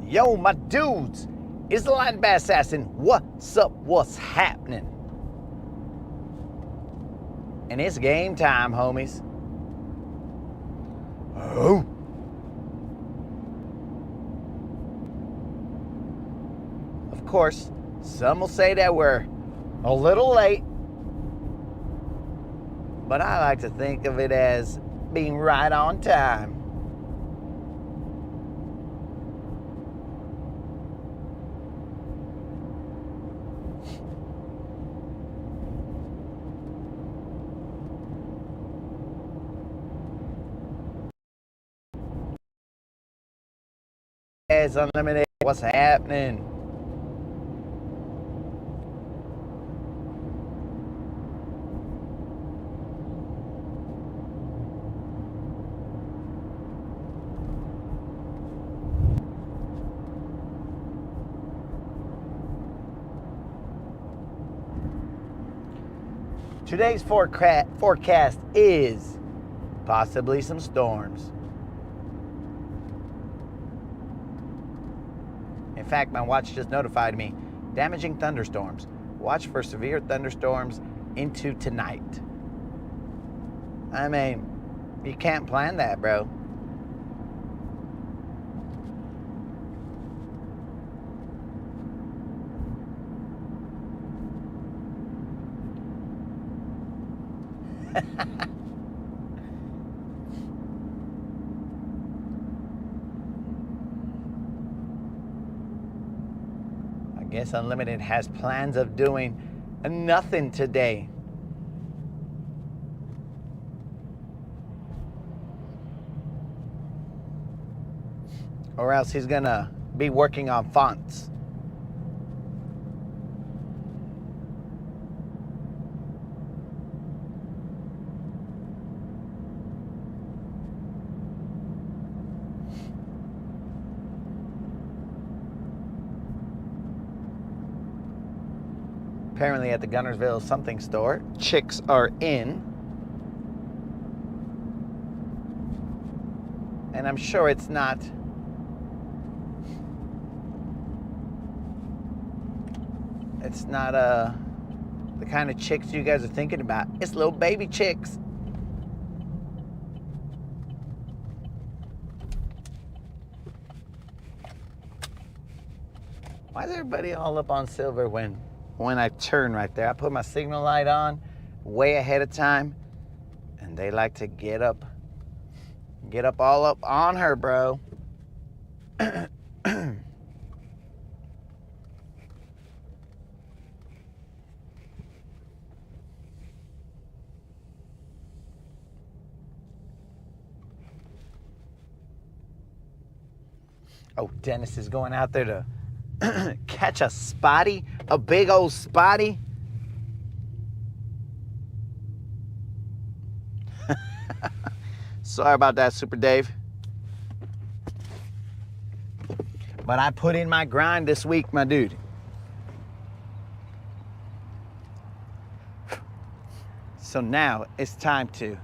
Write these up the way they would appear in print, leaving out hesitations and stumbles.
Yo, my dudes, it's the Latin Bass Assassin. What's up? What's happening? And it's game time, homies. Oh. Of course, some will say that we're a little late, but I like to think of it as being right on time. It's Unlimited. What's happening? Today's forecast is possibly some storms. In fact, my watch just notified me, damaging thunderstorms. Watch for severe thunderstorms into tonight. I mean, you can't plan that, bro. I guess Unlimited has plans of doing nothing today. Or else he's gonna be working on fonts. Apparently at the Guntersville something store, chicks are in. And I'm sure it's not the kind of chicks you guys are thinking about. It's little baby chicks. Why is everybody all up on silver when I turn right there? I put my signal light on way ahead of time, and they like to get up all up on her, bro. Oh, Dennis is going out there to catch a spotty, a big old spotty. Sorry about that, Super Dave. But I put in my grind this week, my dude. So now it's time to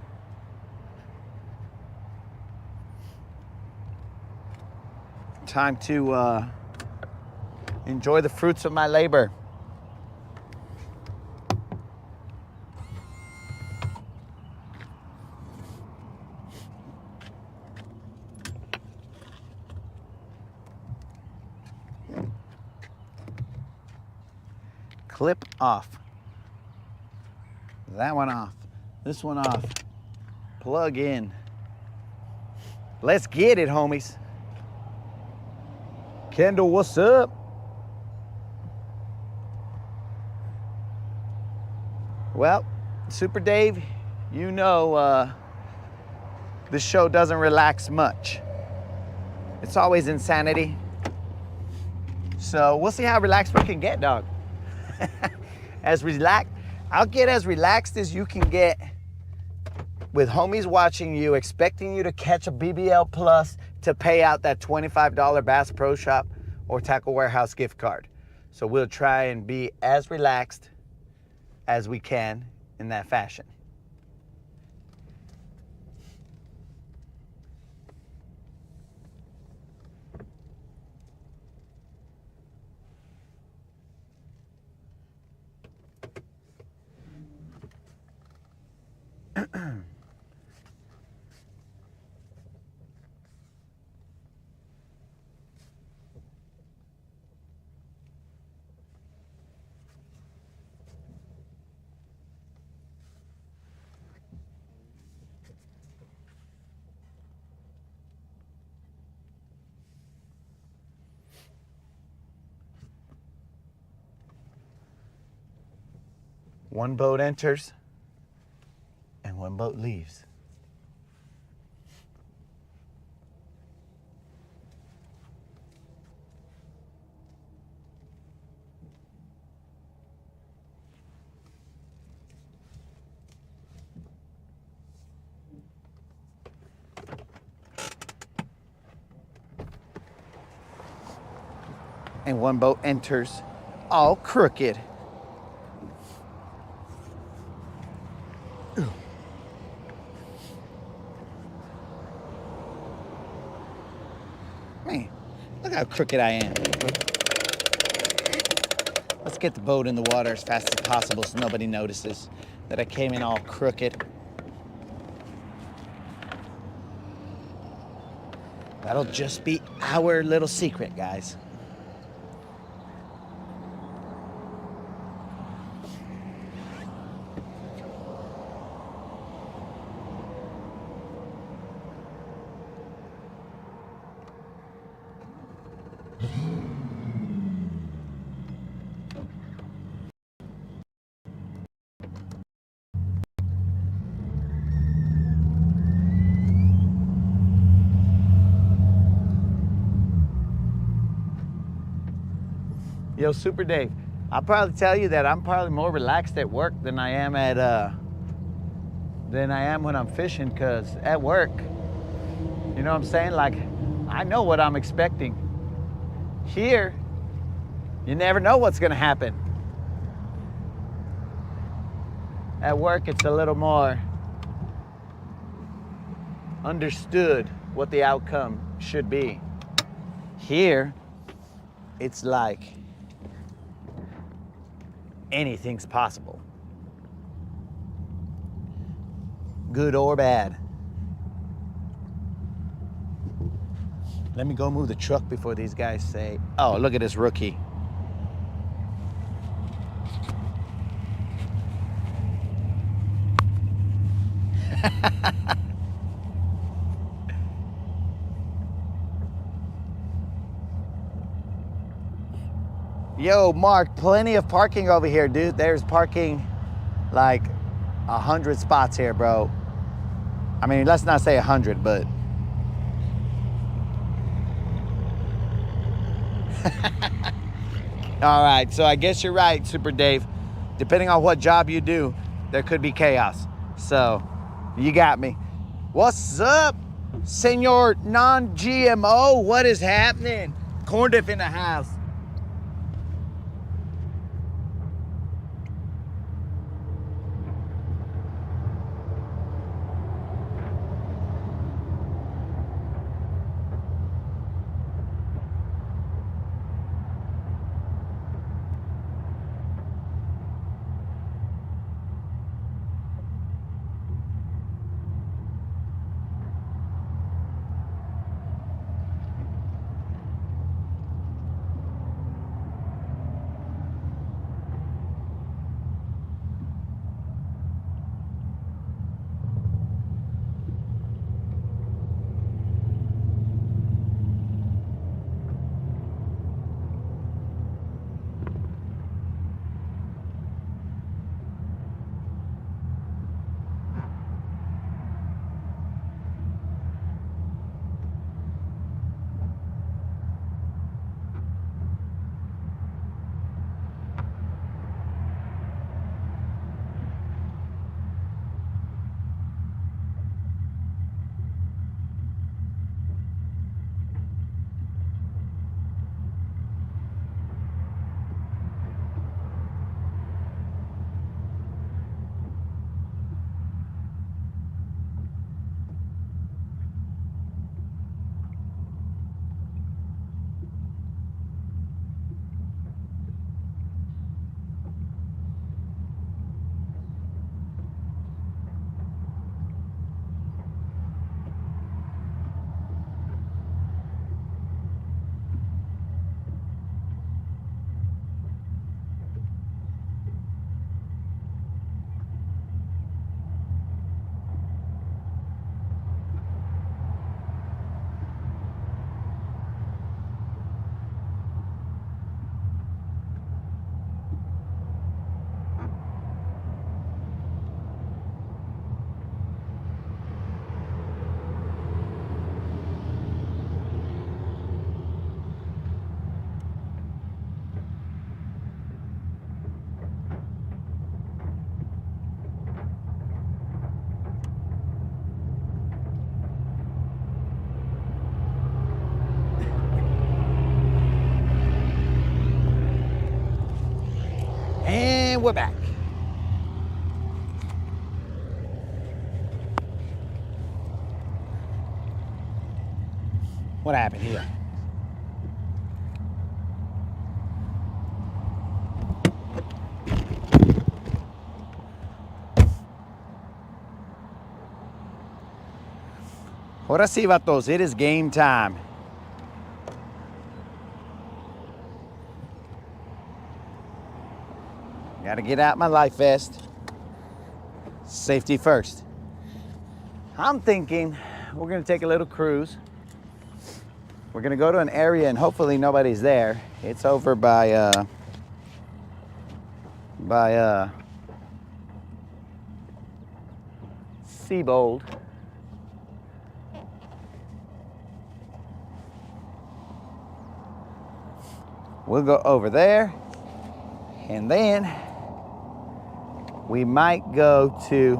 enjoy the fruits of my labor. Clip off. That one off. This one off. Plug in. Let's get it, homies. Kendall, what's up? Well, Super Dave, you know this show doesn't relax much. It's always insanity. So we'll see how relaxed we can get, dog. I'll get as relaxed as you can get with homies watching you, expecting you to catch a BBL Plus to pay out that $25 Bass Pro Shop or Tackle Warehouse gift card. So we'll try and be as relaxed as we can in that fashion. One boat enters and one boat leaves. And one boat enters all crooked. Man, look how crooked I am. Let's get the boat in the water as fast as possible so nobody notices that I came in all crooked. That'll just be our little secret, guys. Yo, Super Dave, I'll probably tell you that I'm probably more relaxed at work than I am when I'm fishing, because at work, you know what I'm saying? Like, I know what I'm expecting. Here, you never know what's gonna happen. At work, it's a little more understood what the outcome should be. Here, it's like anything's possible, good or bad. Let me go move the truck before these guys say, oh, look at this rookie. Yo, Mark, plenty of parking over here, dude. There's parking like 100 spots here, bro. I mean, let's not say 100, but. All right, so I guess you're right, Super Dave. Depending on what job you do, there could be chaos. So, you got me. What's up, Senor Non-GMO? What is happening? Corn dip in the house. And we're back. What happened here? Ahora sí, vatos, it is game time. Gotta get out my life vest. Safety first. I'm thinking we're gonna take a little cruise. We're gonna go to an area and hopefully nobody's there. It's over by Seabold. We'll go over there, and then we might go to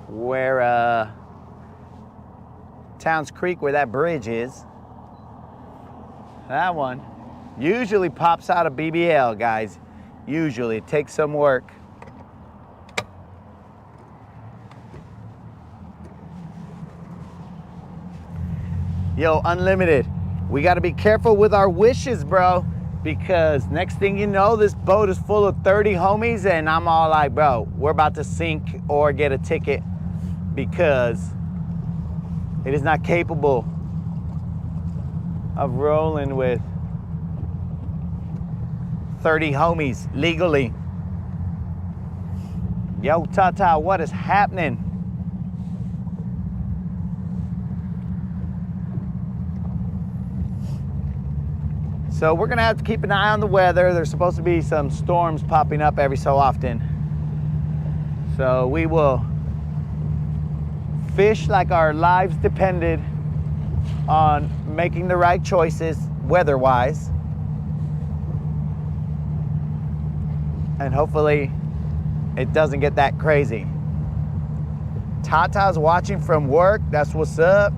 where Towns Creek, where that bridge is. That one usually pops out of BBL, guys. Usually, it takes some work. Yo, Unlimited, we gotta be careful with our wishes, bro, because next thing you know, this boat is full of 30 homies and I'm all like, bro, we're about to sink or get a ticket because it is not capable of rolling with 30 homies legally. Yo, Tata, what is happening? So we're gonna have to keep an eye on the weather. There's supposed to be some storms popping up every so often. So we will fish like our lives depended on making the right choices weather-wise. And hopefully it doesn't get that crazy. Tata's watching from work. That's what's up.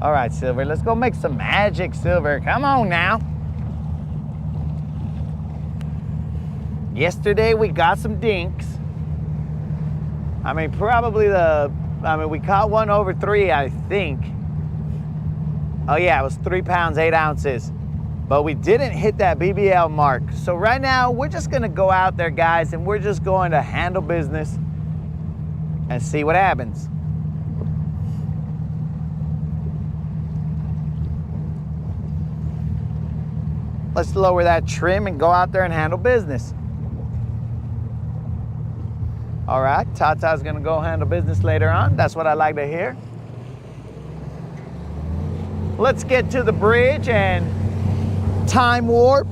All right, Silver, let's go make some magic, Silver. Come on now. Yesterday we got some dinks. I mean, we caught one over 3, I think. Oh yeah, it was 3 pounds, 8 ounces. But we didn't hit that BBL mark. So right now, we're just gonna go out there, guys, and we're just going to handle business and see what happens. Let's lower that trim and go out there and handle business. All right, Tata's gonna go handle business later on. That's what I like to hear. Let's get to the bridge and time warp.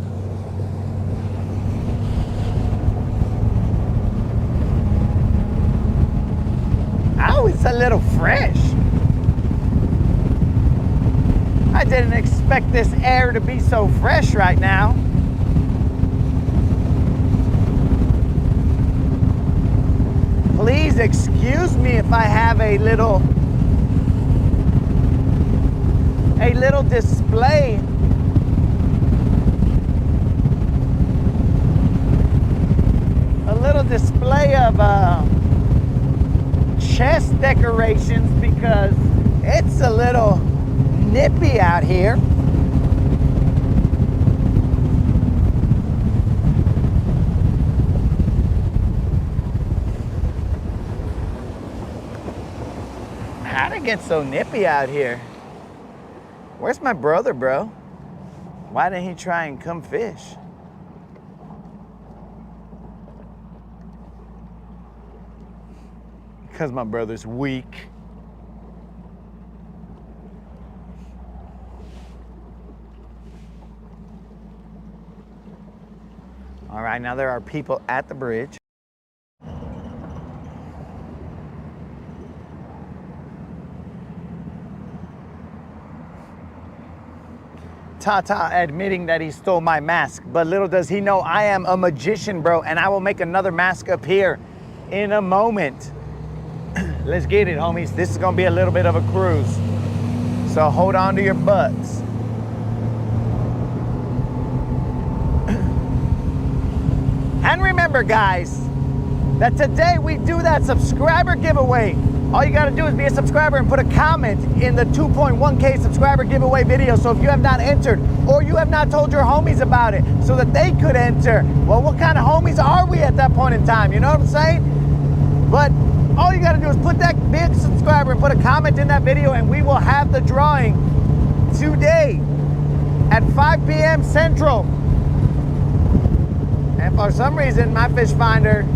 Oh, it's a little fresh. I didn't expect this air to be so fresh right now. Please excuse me if I have a little display of chest decorations because it's a little nippy out here. How'd it get so nippy out here? Where's my brother, bro? Why didn't he try and come fish? Because my brother's weak. All right, now there are people at the bridge. Tata admitting that he stole my mask. But little does he know I am a magician, bro, and I will make another mask appear in a moment. Let's get it, homies. This is gonna be a little bit of a cruise. So hold on to your butts. And remember, guys, that today we do that subscriber giveaway. All you gotta do is be a subscriber and put a comment in the 2.1K subscriber giveaway video. So if you have not entered, or you have not told your homies about it so that they could enter, well, what kind of homies are we at that point in time? You know what I'm saying? But all you gotta do is put that big subscriber and put a comment in that video, and we will have the drawing today at 5 p.m. Central. And for some reason, my fish finder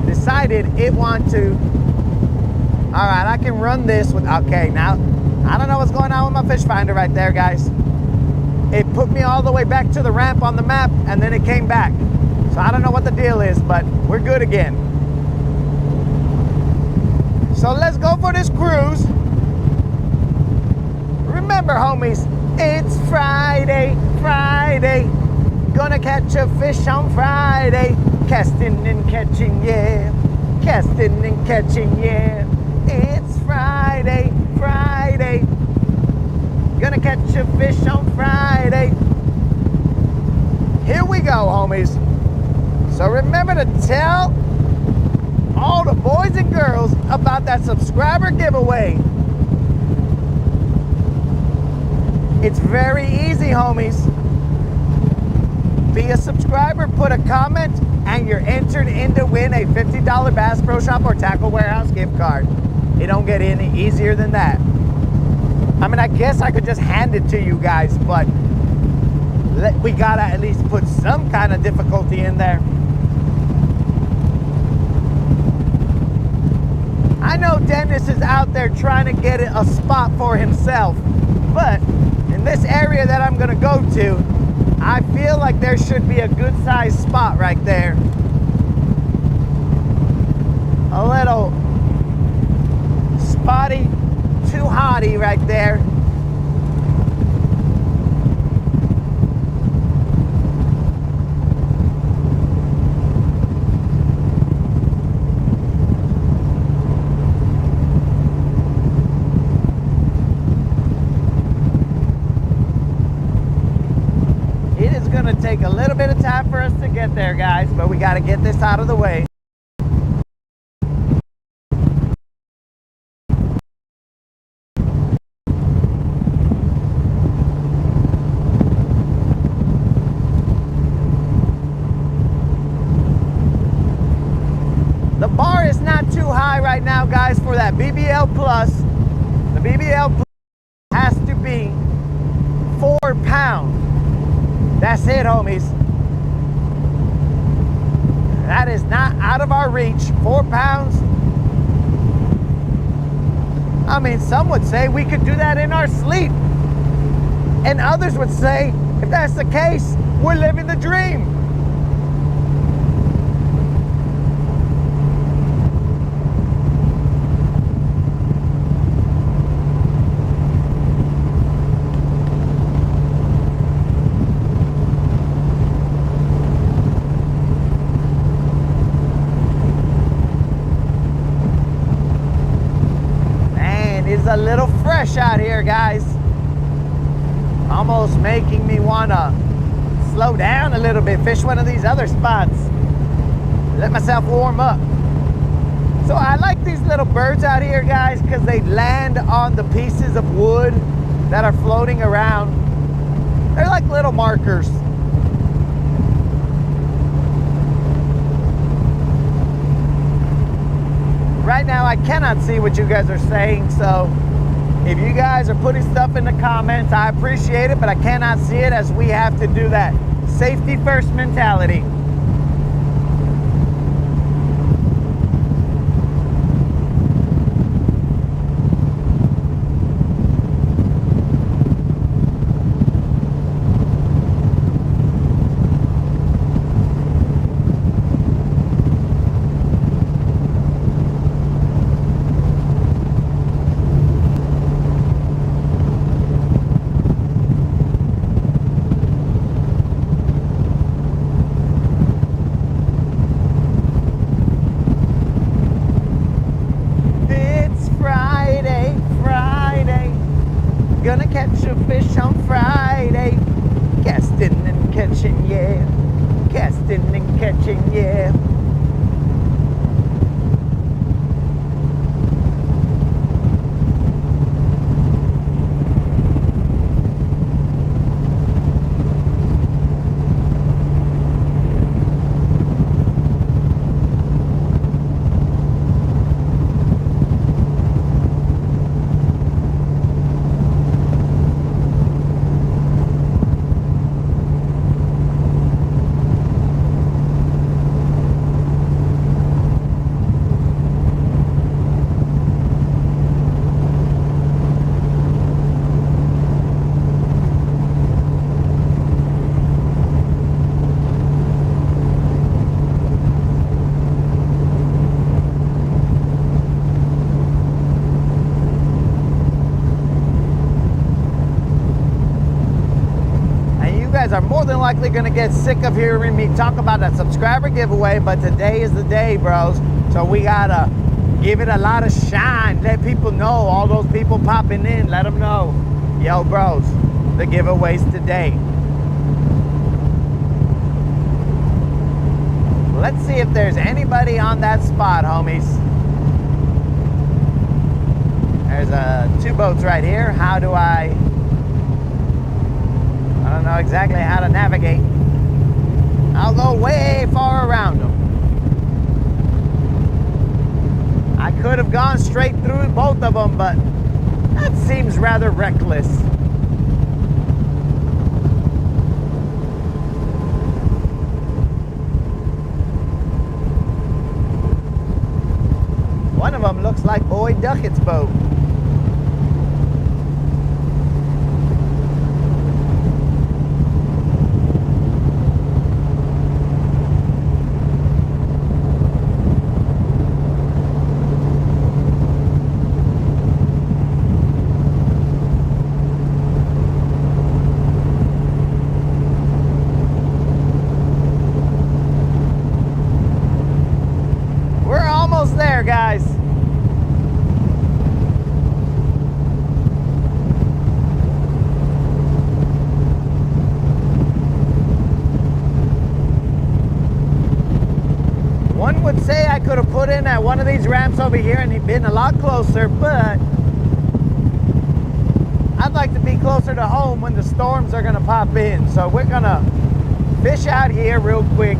decided it wanted to. All right, I can run this with, okay, now, I don't know what's going on with my fish finder right there, guys. It put me all the way back to the ramp on the map, and then it came back. So I don't know what the deal is, but we're good again. So let's go for this cruise. Remember, homies, it's Friday, Friday. Gonna catch a fish on Friday. Casting and catching, yeah. Casting and catching, yeah. It's Friday, Friday. Gonna catch a fish on Friday. Here we go, homies. So remember to tell all the boys and girls about that subscriber giveaway. It's very easy, homies. Be a subscriber, put a comment, and you're entered in to win a $50 Bass Pro Shop or Tackle Warehouse gift card. It don't get any easier than that. I mean, I guess I could just hand it to you guys, but we gotta at least put some kind of difficulty in there. I know Dennis is out there trying to get a spot for himself, but in this area that I'm gonna go to, I feel like there should be a good sized spot right there. A little spotty, too hotty right there. Take a little bit of time for us to get there, guys, but we got to get this out of the way. The bar is not too high right now, guys, for that BBL Plus. The BBL Plus has to be 4 pounds. That's it, homies. That is not out of our reach. 4 pounds. I mean, some would say we could do that in our sleep. And others would say, if that's the case, we're living the dream. A little fresh out here, guys. Almost making me want to slow down a little bit, fish one of these other spots, let myself warm up. So I like these little birds out here, guys, because they land on the pieces of wood that are floating around. They're like little markers. Right now I cannot see what you guys are saying, so if you guys are putting stuff in the comments, I appreciate it, but I cannot see it as we have to do that safety first mentality. a fish on Friday. Casting and catching, yeah. Casting and catching, yeah. Are more than likely gonna get sick of hearing me talk about a subscriber giveaway, but today is the day, bros. So we gotta give it a lot of shine. Let people know, all those people popping in, let them know. Yo, bros, the giveaway's today. Let's see if there's anybody on that spot, homies. There's two boats right here. How do I don't know exactly how to navigate. I'll go way far around them. I could have gone straight through both of them, but that seems rather reckless. One of them looks like Boyd Duckett's boat. There, guys. One would say I could have put in at one of these ramps over here and been a lot closer, but I'd like to be closer to home when the storms are gonna pop in. So we're gonna fish out here real quick,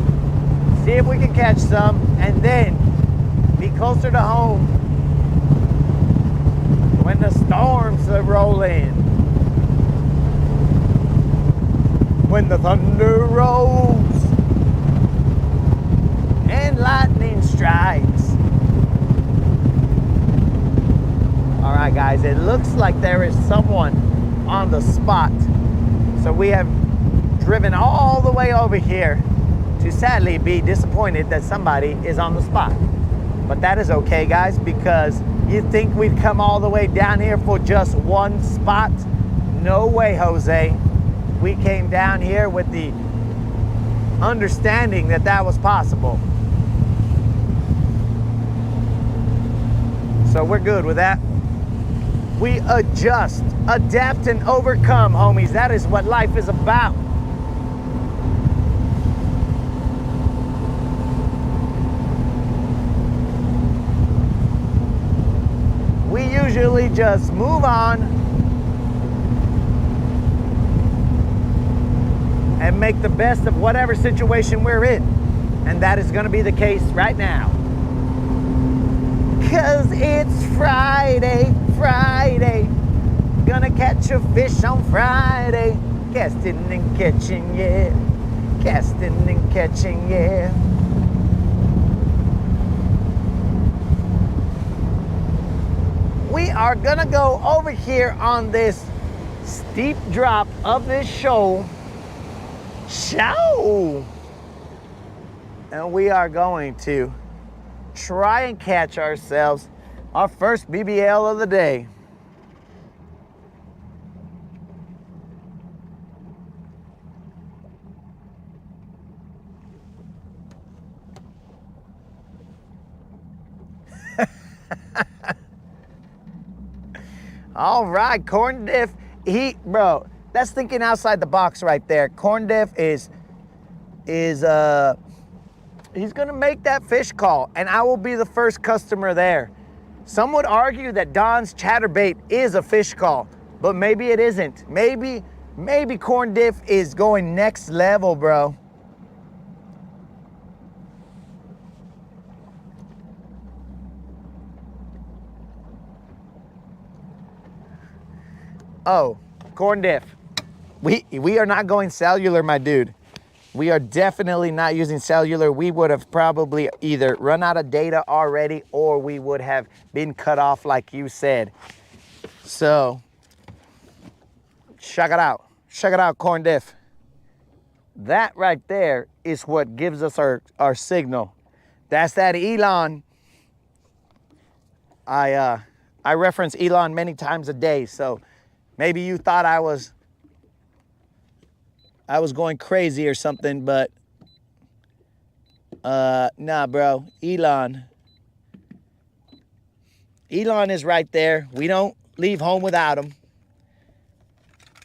see if we can catch some, and then be closer to home when the storms roll in. When the thunder rolls and lightning strikes. All right, guys, it looks like there is someone on the spot. So we have driven all the way over here to sadly be disappointed that somebody is on the spot. But that is okay, guys, because you think we'd come all the way down here for just one spot? No way, Jose. We came down here with the understanding that that was possible. So we're good with that. We adjust, adapt, and overcome, homies. That is what life is about. We usually just move on and make the best of whatever situation we're in. And that is going to be the case right now. 'Cause it's Friday, Friday. Gonna catch a fish on Friday. Casting and catching, yeah. Casting and catching, yeah. We are gonna go over here on this steep drop of this shoal. And we are going to try and catch ourselves our first BBL of the day. All right, corn diff bro, that's thinking outside the box right there. Corn Diff is he's gonna make that fish call, and I will be the first customer there. Some would argue that Don's chatterbait is a fish call, but maybe it isn't. Maybe Corn Diff is going next level, bro. Oh, Corn Diff. We are not going cellular, my dude. We are definitely not using cellular. We would have probably either run out of data already or we would have been cut off like you said. So, check it out. Check it out, Corn Diff. That right there is what gives us our signal. That's that Elon. I reference Elon many times a day, so maybe you thought I was going crazy or something, but nah, bro. Elon is right there. We don't leave home without him.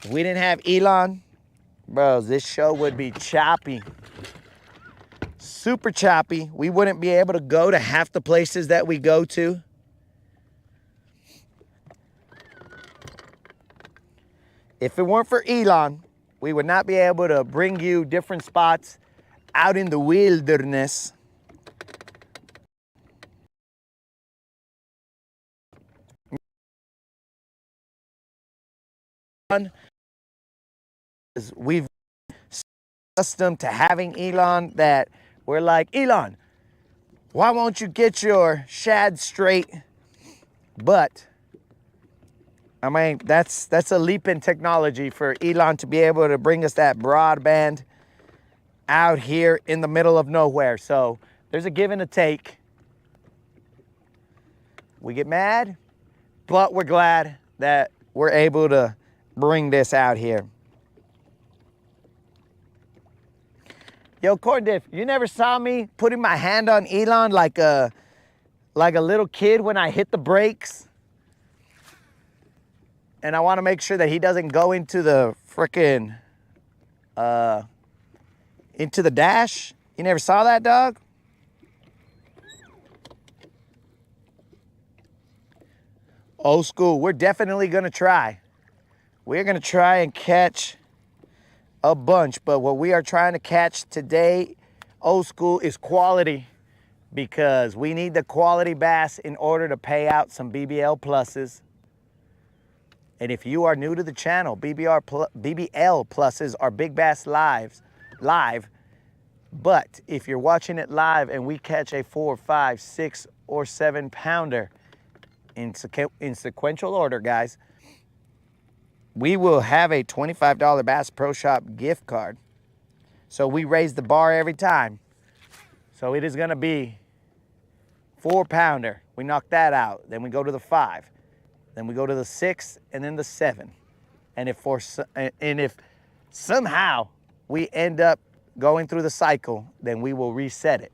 If we didn't have Elon, bro, this show would be choppy. Super choppy. We wouldn't be able to go to half the places that we go to. If it weren't for Elon, we would not be able to bring you different spots out in the wilderness. We've accustomed to having Elon that we're like, Elon, why won't you get your shad straight? But I mean, that's a leap in technology for Elon to be able to bring us that broadband out here in the middle of nowhere. So there's a give and a take. We get mad, but we're glad that we're able to bring this out here. Yo, Corn Diff, you never saw me putting my hand on Elon like a little kid when I hit the brakes? And I want to make sure that he doesn't go into the frickin' into the dash. You never saw that, dog? Old school, we're definitely gonna try. We're gonna try and catch a bunch, but what we are trying to catch today, old school, is quality, because we need the quality bass in order to pay out some BBL pluses. And if you are new to the channel, BBL pluses are Big Bass live. But if you're watching it live and we catch a 4, 5, 6, or 7 pounder in sequential order, guys, we will have a $25 Bass Pro Shop gift card. So we raise the bar every time. So it is gonna be 4 pounder. We knock that out. Then we go to the 5. Then we go to the 6 and then the 7. And if somehow we end up going through the cycle, then we will reset it.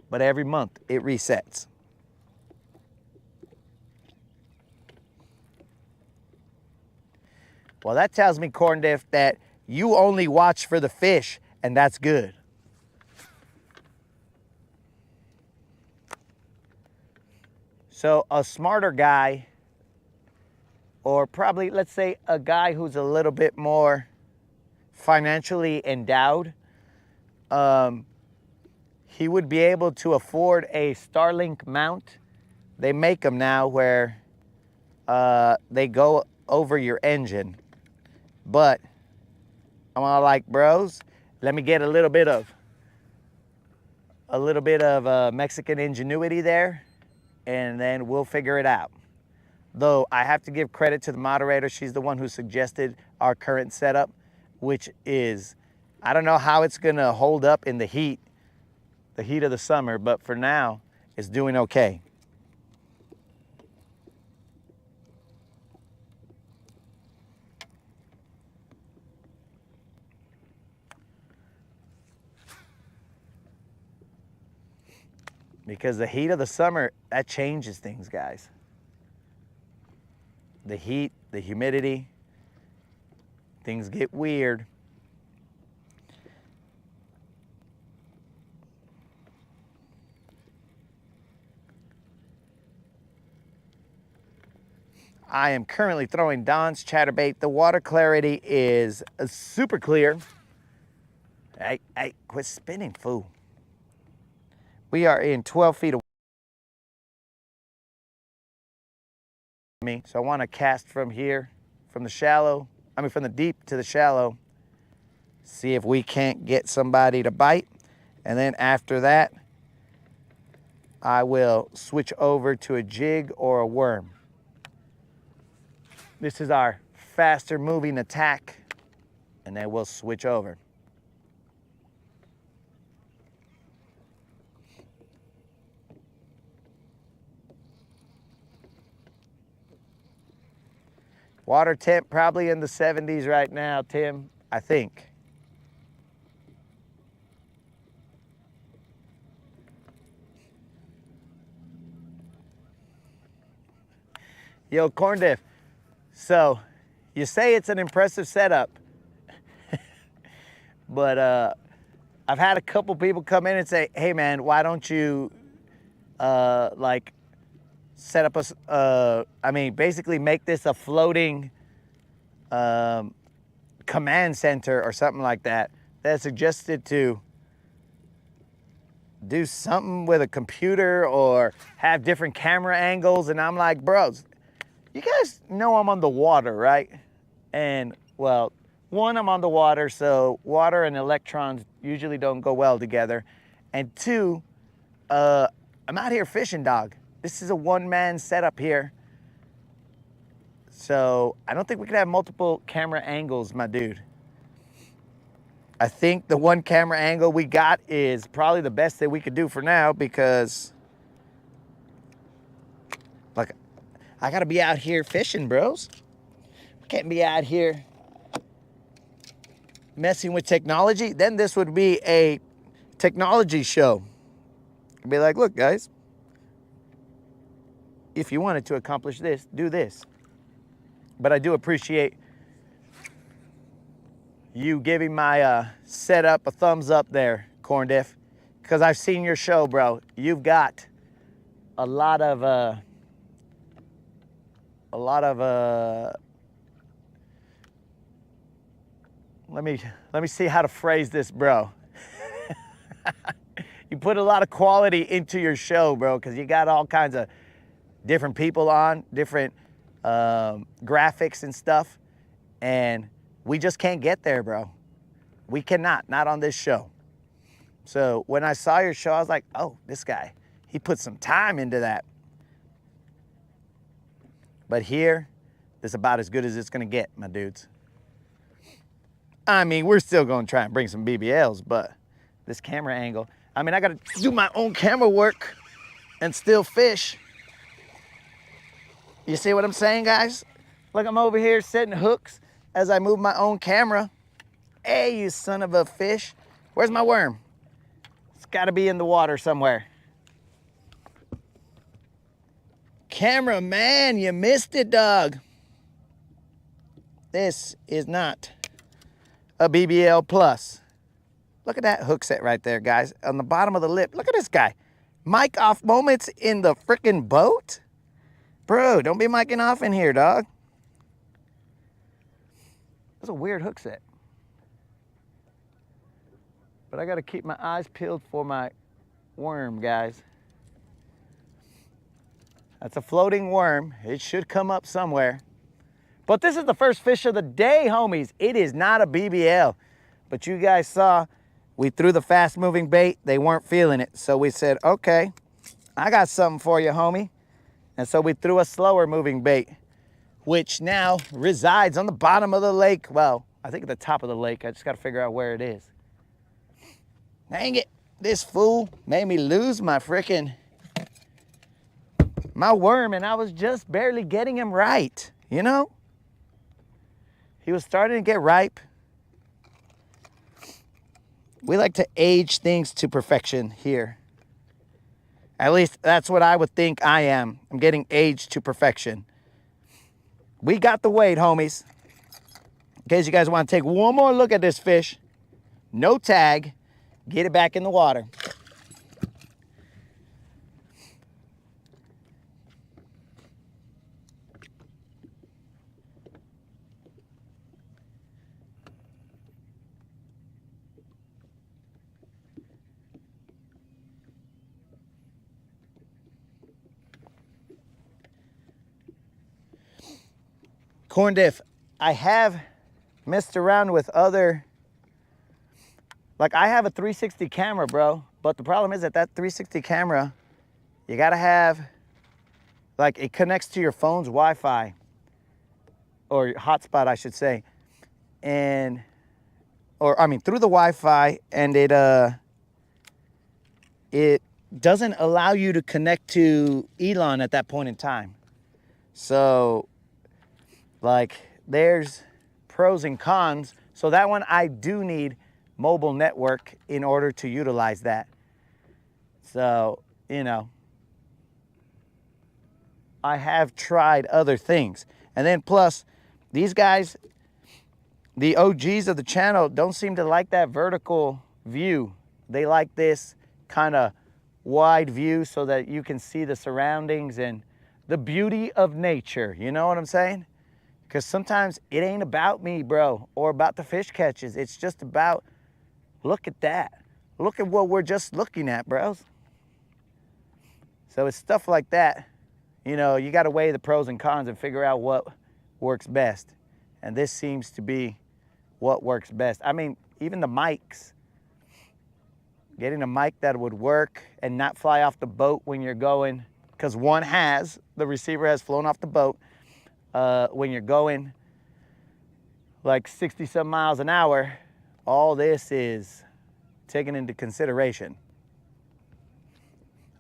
But every month it resets. Well, that tells me, Corn Diff, that you only watch for the fish, and that's good. So a smarter guy, or probably, let's say, a guy who's a little bit more financially endowed, he would be able to afford a Starlink mount. They make them now where they go over your engine. But I'm all like, bros, let me get a little bit of Mexican ingenuity there, and then we'll figure it out. Though I have to give credit to the moderator. She's the one who suggested our current setup, which is, I don't know how it's gonna hold up in the heat of the summer, but for now, it's doing okay. Because the heat of the summer, that changes things, guys. The heat, the humidity, things get weird. I am currently throwing Don's chatterbait. The water clarity is super clear. Hey, quit spinning, fool. We are in 12 feet of me. So I want to cast from here, from the deep to the shallow. See if we can't get somebody to bite. And then after that, I will switch over to a jig or a worm. This is our faster moving attack, and then we'll switch over. Water temp probably in the 70s right now, Tim, I think. Yo, Corn Diff. So, you say it's an impressive setup, but I've had a couple people come in and say, hey man, why don't you like set up basically make this a floating command center or something like that. That suggested to do something with a computer or have different camera angles, and I'm like, bros, you guys know I'm on the water, right? And, well, one, I'm on the water, so water and electrons usually don't go well together. And two, I'm out here fishing, dog. This is a one-man setup here. So I don't think we could have multiple camera angles, my dude. I think the one camera angle we got is probably the best that we could do for now, because like, I gotta be out here fishing, bros. Can't be out here messing with technology. Then this would be a technology show. I'd be like, look guys, if you wanted to accomplish this, do this. But I do appreciate you giving my setup a thumbs up there, Corn Diff, because I've seen your show, bro. You've got a lot of let me see how to phrase this, bro. You put a lot of quality into your show, bro, because you got all kinds of different people on, different graphics and stuff, and we just can't get there, bro. We cannot, not on this show. So when I saw your show, I was like, oh, this guy, he put some time into that. But here, this is about as good as it's gonna get, my dudes. I mean, we're still gonna try and bring some BBLs, but this camera angle, I mean, I gotta do my own camera work and still fish. You see what I'm saying, guys? Look, I'm over here setting hooks as I move my own camera. Hey, you son of a fish. Where's my worm? It's gotta be in the water somewhere. Cameraman, you missed it, dog. This is not a BBL Plus. Look at that hook set right there, guys. On the bottom of the lip. Look at this guy. Mic off moments in the freaking boat? Bro, don't be micing off in here, dog. That's a weird hook set. But I gotta keep my eyes peeled for my worm, guys. That's a floating worm. It should come up somewhere. But this is the first fish of the day, homies. It is not a BBL. But you guys saw, we threw the fast moving bait. They weren't feeling it. So we said, okay, I got something for you, homie. And so we threw a slower moving bait, which now resides on the bottom of the lake. Well, I think at the top of the lake. I just got to figure out where it is. Dang it. This fool made me lose my worm, and I was just barely getting him right, you know? He was starting to get ripe. We like to age things to perfection here. At least that's what I would think I am. I'm getting aged to perfection. We got the weight, homies. case you guys want to take one more look at this fish. No tag. Get it back in the water. Corn diff, I have messed around with other, like I have a 360 camera, bro, but the problem is that 360 camera, you gotta have, like it connects to your phone's Wi-Fi, or hotspot, I should say, and, or I mean through the Wi-Fi, and it doesn't allow you to connect to Elon at that point in time. So, like, there's pros and cons. So that one, I do need mobile network in order to utilize that. So, you know, I have tried other things. And then plus, these guys, the OGs of the channel, don't seem to like that vertical view. They like this kind of wide view so that you can see the surroundings and the beauty of nature. You know what I'm saying? Because sometimes it ain't about me, bro, or about the fish catches. It's just about, look at that. Look at what we're just looking at, bros. So it's stuff like that. You know, you got to weigh the pros and cons and figure out what works best. And this seems to be what works best. I mean, even the mics. Getting a mic that would work and not fly off the boat when you're going, because one has, the receiver has flown off the boat. When you're going like 60-some miles an hour, all this is taken into consideration.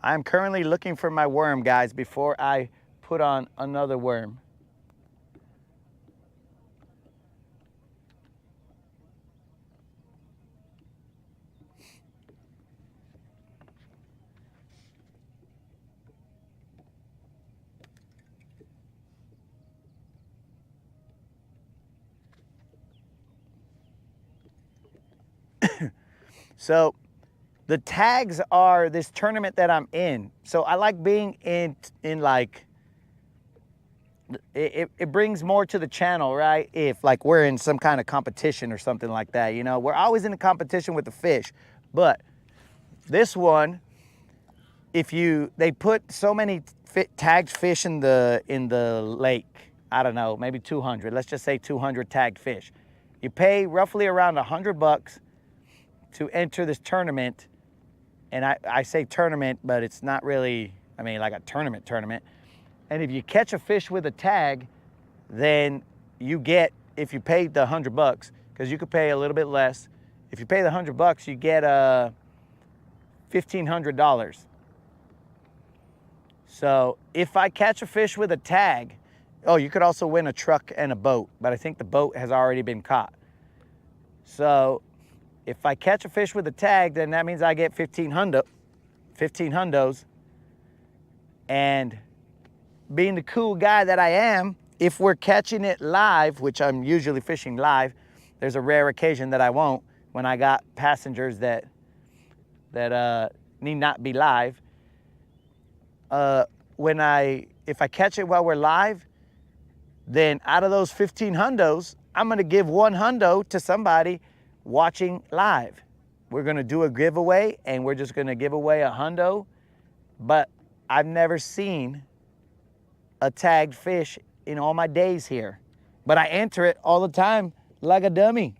I'm currently looking for my worm, guys, before I put on another worm. So the tags are this tournament that I'm in. So I like being in like, it brings more to the channel, right? If like we're in some kind of competition or something like that, you know, we're always in a competition with the fish. But this one, they put so many tagged fish in the lake, I don't know, maybe 200, let's just say 200 tagged fish. You pay roughly around $100 to enter this tournament. And I say tournament, but it's not really, I mean, like a tournament. And if you catch a fish with a tag, then you get, if you paid the $100, because you could pay a little bit less. If you pay the $100, you get $1,500. So if I catch a fish with a tag, oh, you could also win a truck and a boat, but I think the boat has already been caught. So if I catch a fish with a tag, then that means I get 15 hundos. And being the cool guy that I am, if we're catching it live, which I'm usually fishing live, there's a rare occasion that I won't when I got passengers that need not be live. If I catch it while we're live, then out of those 15 hundos, I'm gonna give 1 hundo to somebody watching live. We're gonna do a giveaway and we're just gonna give away a hundo, but I've never seen a tagged fish in all my days here, but I enter it all the time like a dummy.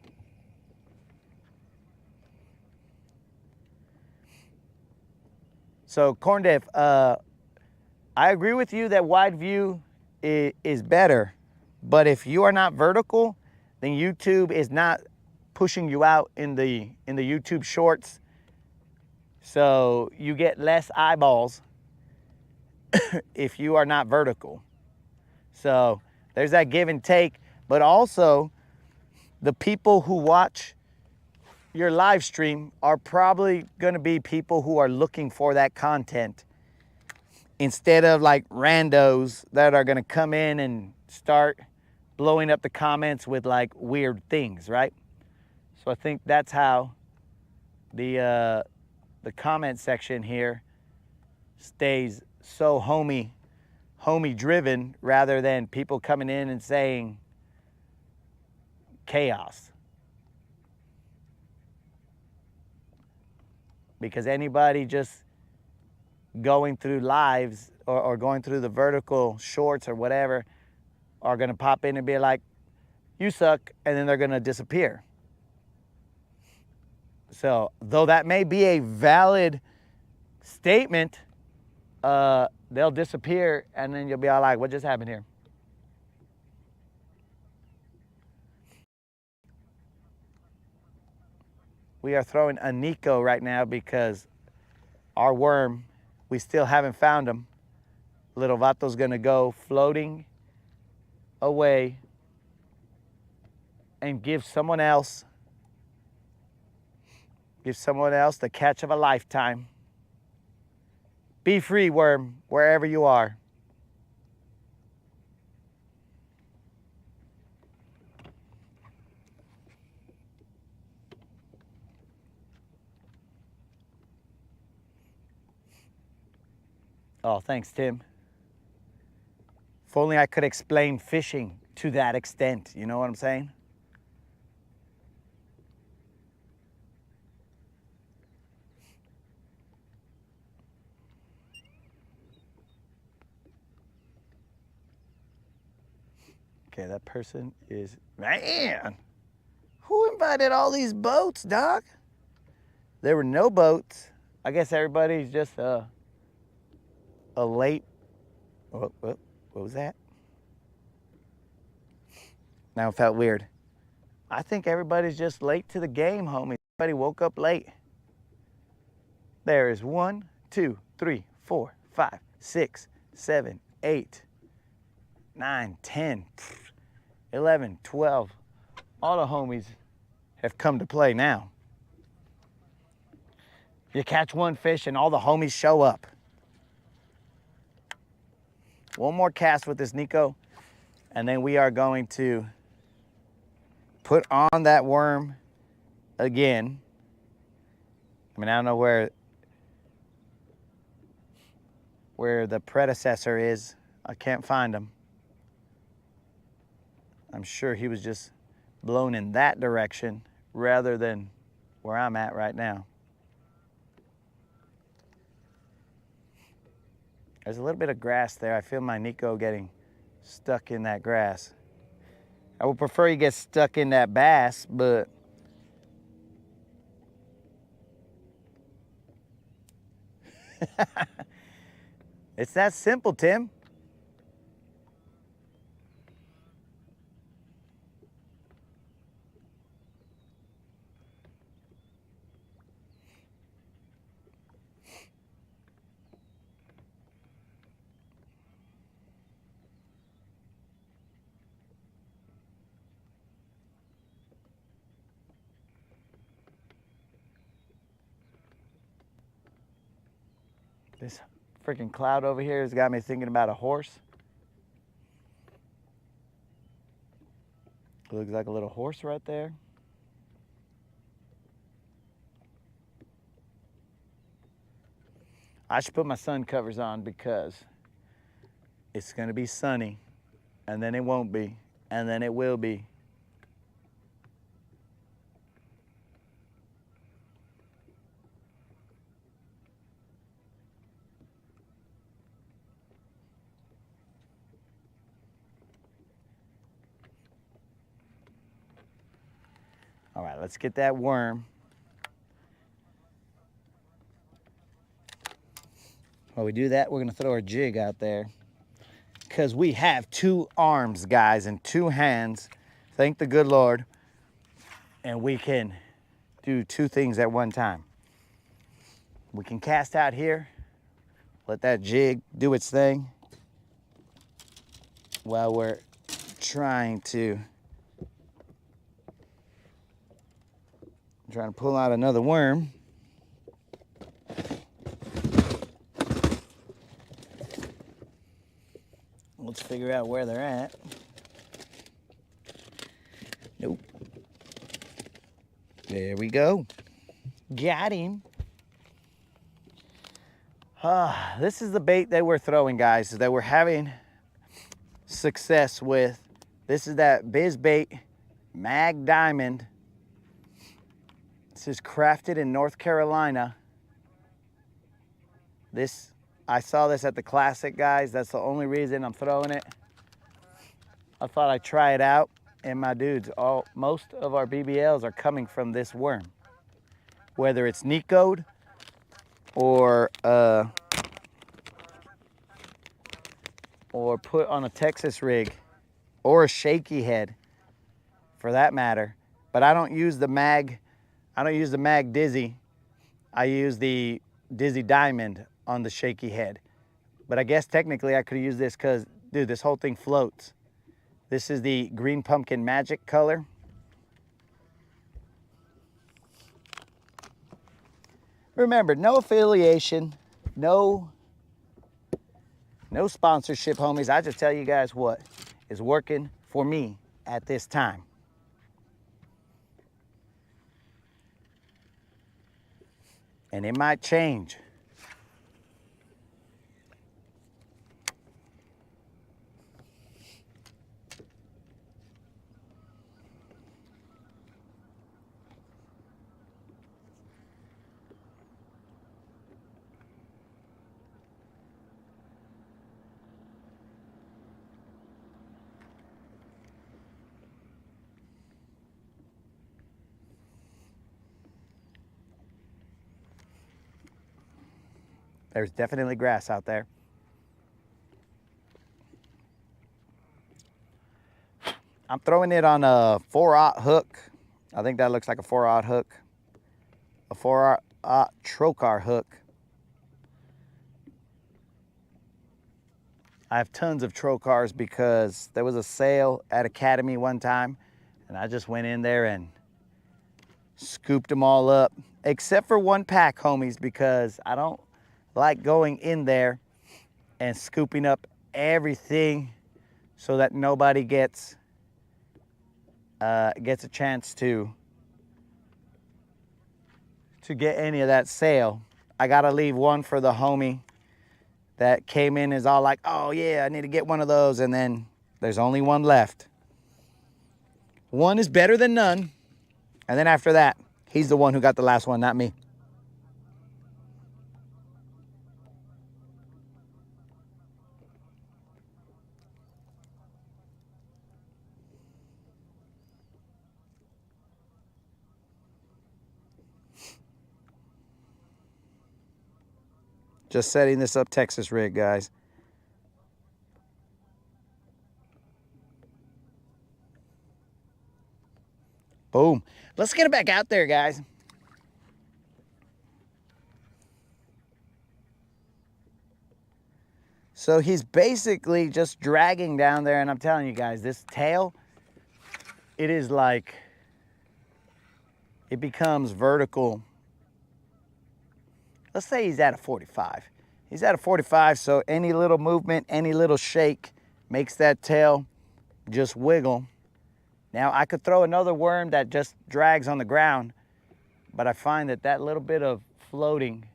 So Corn Diff, I agree with you that wide view is better, but if you are not vertical, then YouTube is not pushing you out in the YouTube shorts, so you get less eyeballs if you are not vertical. So there's that give and take, but also the people who watch your live stream are probably going to be people who are looking for that content instead of like randos that are going to come in and start blowing up the comments with like weird things, right? So I think that's how the comment section here stays so homie driven rather than people coming in and saying chaos. Because anybody just going through lives or going through the vertical shorts or whatever are going to pop in and be like, you suck, and then they're going to disappear. So though that may be a valid statement, they'll disappear, and then you'll be all like, what just happened here? We are throwing a Nico right now because our worm, we still haven't found him. Little Vato's gonna go floating away and give someone else the catch of a lifetime. Be free, worm, wherever you are. Oh, thanks, Tim. If only I could explain fishing to that extent, you know what I'm saying? Okay, that person is, man, who invited all these boats, dog? There were no boats. I guess everybody's just a late, what was that? Now it felt weird. I think everybody's just late to the game, homie. Everybody woke up late. There is 1, 2, 3, 4, 5, 6, 7, 8, 9, 10, 11, 12. All the homies have come to play now. You catch one fish and all the homies show up. One more cast with this Nico, and then we are going to put on that worm again. I mean, I don't know where the predecessor is. I can't find him. I'm sure he was just blown in that direction rather than where I'm at right now. There's a little bit of grass there. I feel my Nico getting stuck in that grass. I would prefer you get stuck in that bass, but it's that simple, Tim. This freaking cloud over here has got me thinking about a horse. Looks like a little horse right there. I should put my sun covers on because it's gonna be sunny, and then it won't be, and then it will be. All right, let's get that worm. While we do that, we're gonna throw our jig out there because we have 2 arms, guys, and 2 hands. Thank the good Lord. And we can do 2 things at one time. We can cast out here, let that jig do its thing while we're trying to pull out another worm. Let's figure out where they're at. There we go. Got him. This is the bait that we're throwing, guys, that we're having success with. This is that Biz Bait Mag Diamond. This is crafted in North Carolina. I saw this at the Classic, guys. That's the only reason I'm throwing it. I thought I'd try it out. And my dudes, most of our BBLs are coming from this worm. Whether it's Nico'd or put on a Texas rig or a shaky head for that matter. But I don't use the Mag Dizzy. I use the Dizzy Diamond on the shaky head. But I guess technically I could use this because, dude, this whole thing floats. This is the Green Pumpkin Magic color. Remember, no affiliation, no sponsorship, homies. I just tell you guys what is working for me at this time. And it might change. There's definitely grass out there. I'm throwing it on a 4/0 hook. I think that looks like a 4/0 hook. A 4/0 trocar hook. I have tons of trocars because there was a sale at Academy one time and I just went in there and scooped them all up, except for one pack, homies, because I don't like going in there and scooping up everything so that nobody gets a chance to get any of that sale. I gotta leave one for the homie that came in is all like, oh yeah, I need to get one of those, and then there's only one left. One is better than none, and then after that, he's the one who got the last one, not me. Just setting this up Texas rig, guys. Boom. Let's get it back out there, guys. So he's basically just dragging down there, and I'm telling you guys, this tail, it is like, it becomes vertical. Let's say he's at a 45. He's at a 45, so any little movement, any little shake makes that tail just wiggle. Now, I could throw another worm that just drags on the ground, but I find that that little bit of floating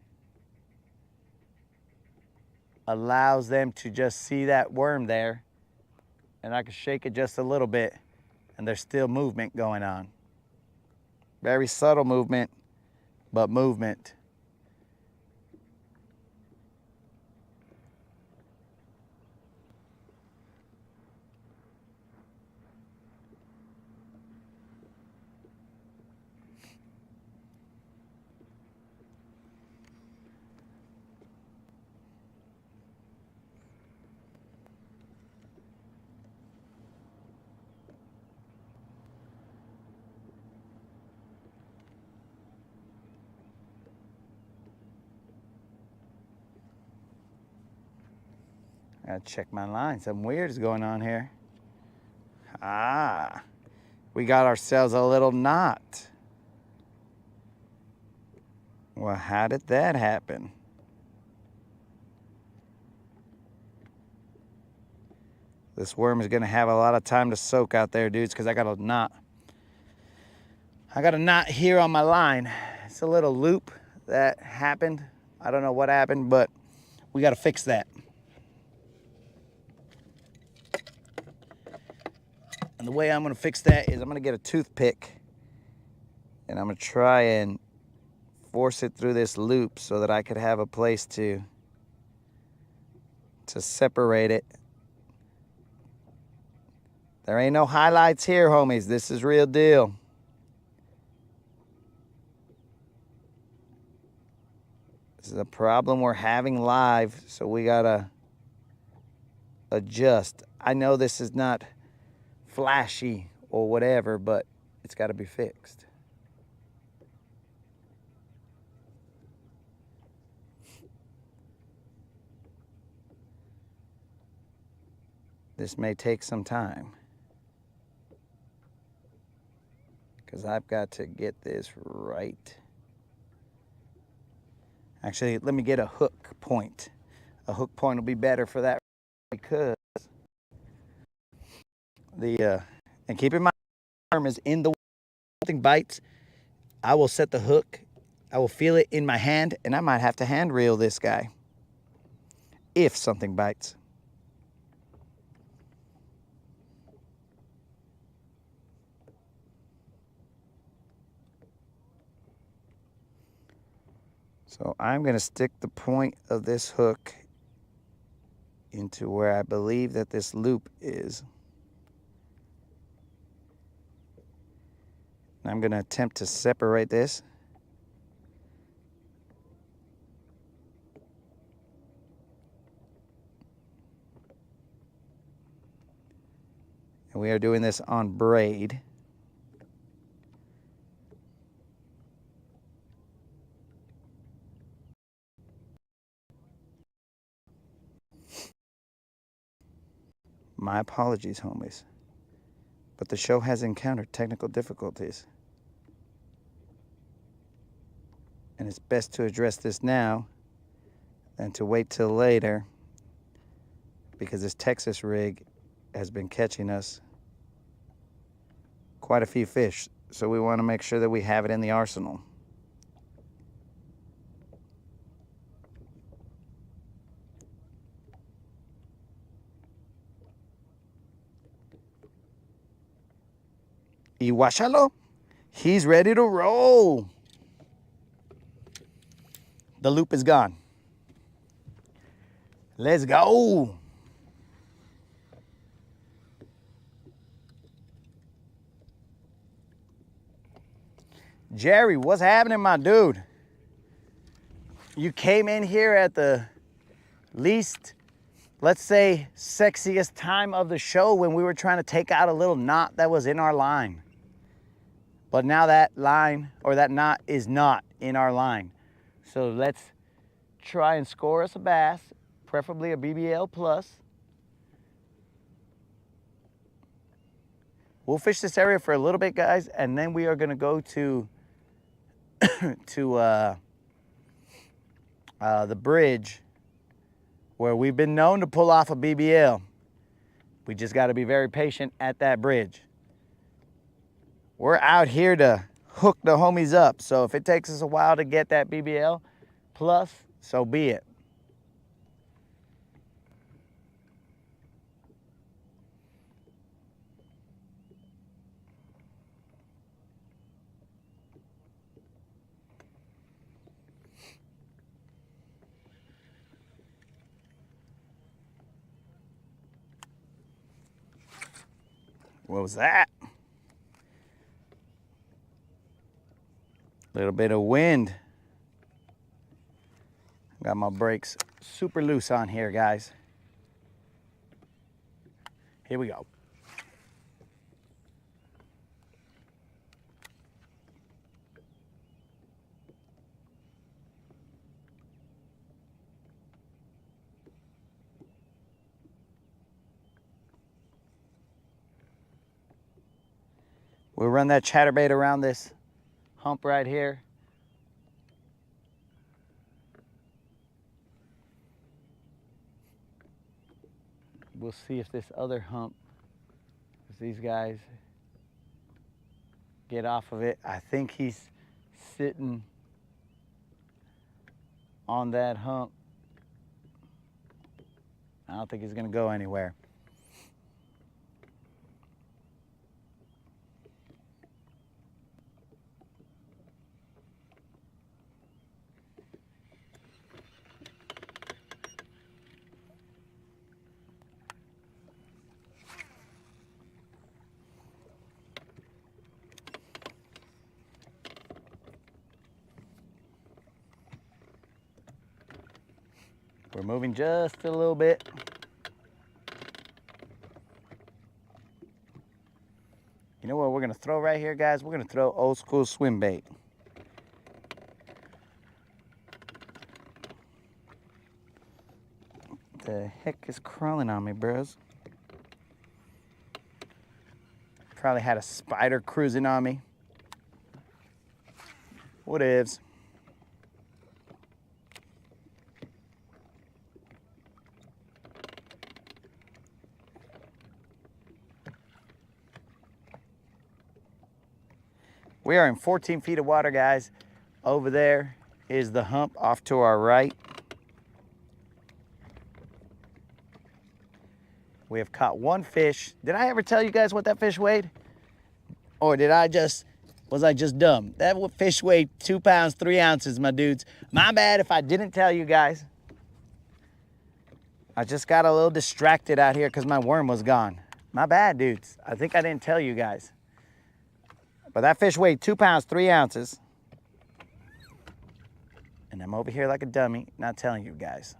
allows them to just see that worm there, and I can shake it just a little bit, and there's still movement going on. Very subtle movement, but movement. I gotta check my line. Something weird is going on here. Ah, we got ourselves a little knot. Well, how did that happen? This worm is gonna have a lot of time to soak out there, dudes, because I got a knot. I got a knot here on my line. It's a little loop that happened. I don't know what happened, but we got to fix that. And the way I'm going to fix that is I'm going to get a toothpick and I'm going to try and force it through this loop so that I could have a place to separate it. There ain't no highlights here, homies. This is real deal. This is a problem we're having live, so we gotta adjust. I know this is not flashy or whatever, but it's gotta be fixed. This may take some time, because I've got to get this right. Actually, let me get a hook point. A hook point will be better for that, because and keep in mind, the arm is in the way. If something bites, I will set the hook, I will feel it in my hand, and I might have to hand reel this guy if something bites. So I'm going to stick the point of this hook into where I believe that this loop is. And I'm going to attempt to separate this. And we are doing this on braid. My apologies, homies, but the show has encountered technical difficulties. And it's best to address this now than to wait till later, because this Texas rig has been catching us quite a few fish. So we want to make sure that we have it in the arsenal. Iwashalo, he's ready to roll. The loop is gone. Let's go. Jerry, what's happening, my dude? You came in here at the least, let's say, sexiest time of the show when we were trying to take out a little knot that was in our line. But now that line, or that knot, is not in our line. So let's try and score us a bass, preferably a BBL plus. We'll fish this area for a little bit, guys, and then we are gonna go to the bridge where we've been known to pull off a BBL. We just gotta be very patient at that bridge. We're out here to hook the homies up, so if it takes us a while to get that BBL plus, so be it. What was that? Little bit of wind. Got my brakes super loose on here, guys. Here we go. We'll run that chatterbait around this hump right here. We'll see if this other hump, if these guys get off of it. I think he's sitting on that hump. I don't think he's gonna go anywhere. We're moving just a little bit. You know what we're gonna throw right here, guys? We're gonna throw old school swim bait. The heck is crawling on me, bros? Probably had a spider cruising on me. Whatevs. We are in 14 feet of water, guys. Over there is the hump off to our right. We have caught one fish. Did I ever tell you guys what that fish weighed? Or was I just dumb? That fish weighed 2 pounds, 3 ounces, my dudes. My bad if I didn't tell you guys. I just got a little distracted out here because my worm was gone. My bad, dudes. I think I didn't tell you guys. But that fish weighed 2 pounds, 3 ounces. And I'm over here like a dummy, not telling you guys.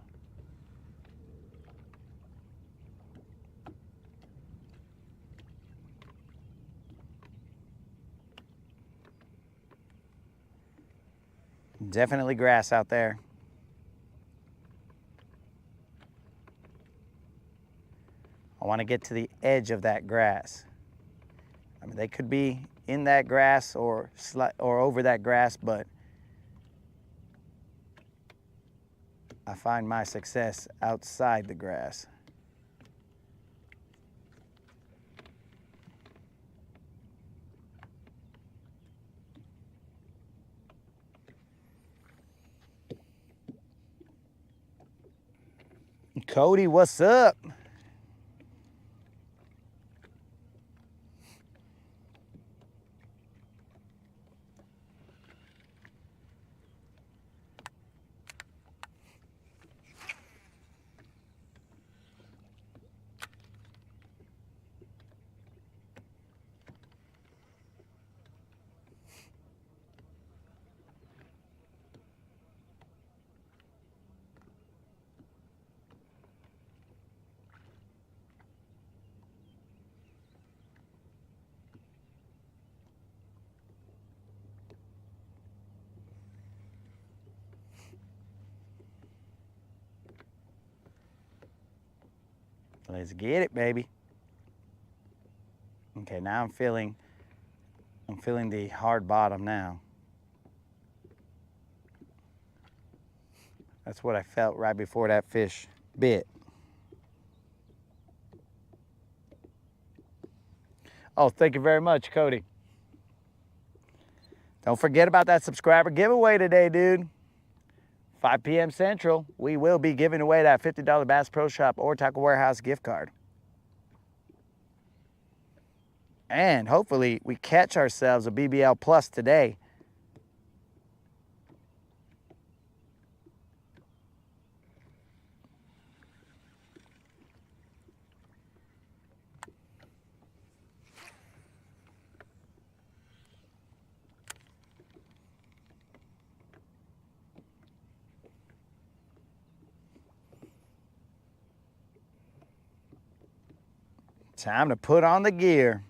Definitely grass out there. I want to get to the edge of that grass. I mean, they could be in that grass or over that grass, but I find my success outside the grass. Cody, what's up? Let's get it, baby. Okay, now I'm feeling the hard bottom now. That's what I felt right before that fish bit. Oh, thank you very much, Cody. Don't forget about that subscriber giveaway today, dude. 5 p.m. Central, we will be giving away that $50 Bass Pro Shop or Tackle Warehouse gift card. And hopefully we catch ourselves a BBL Plus today. Time to put on the gear.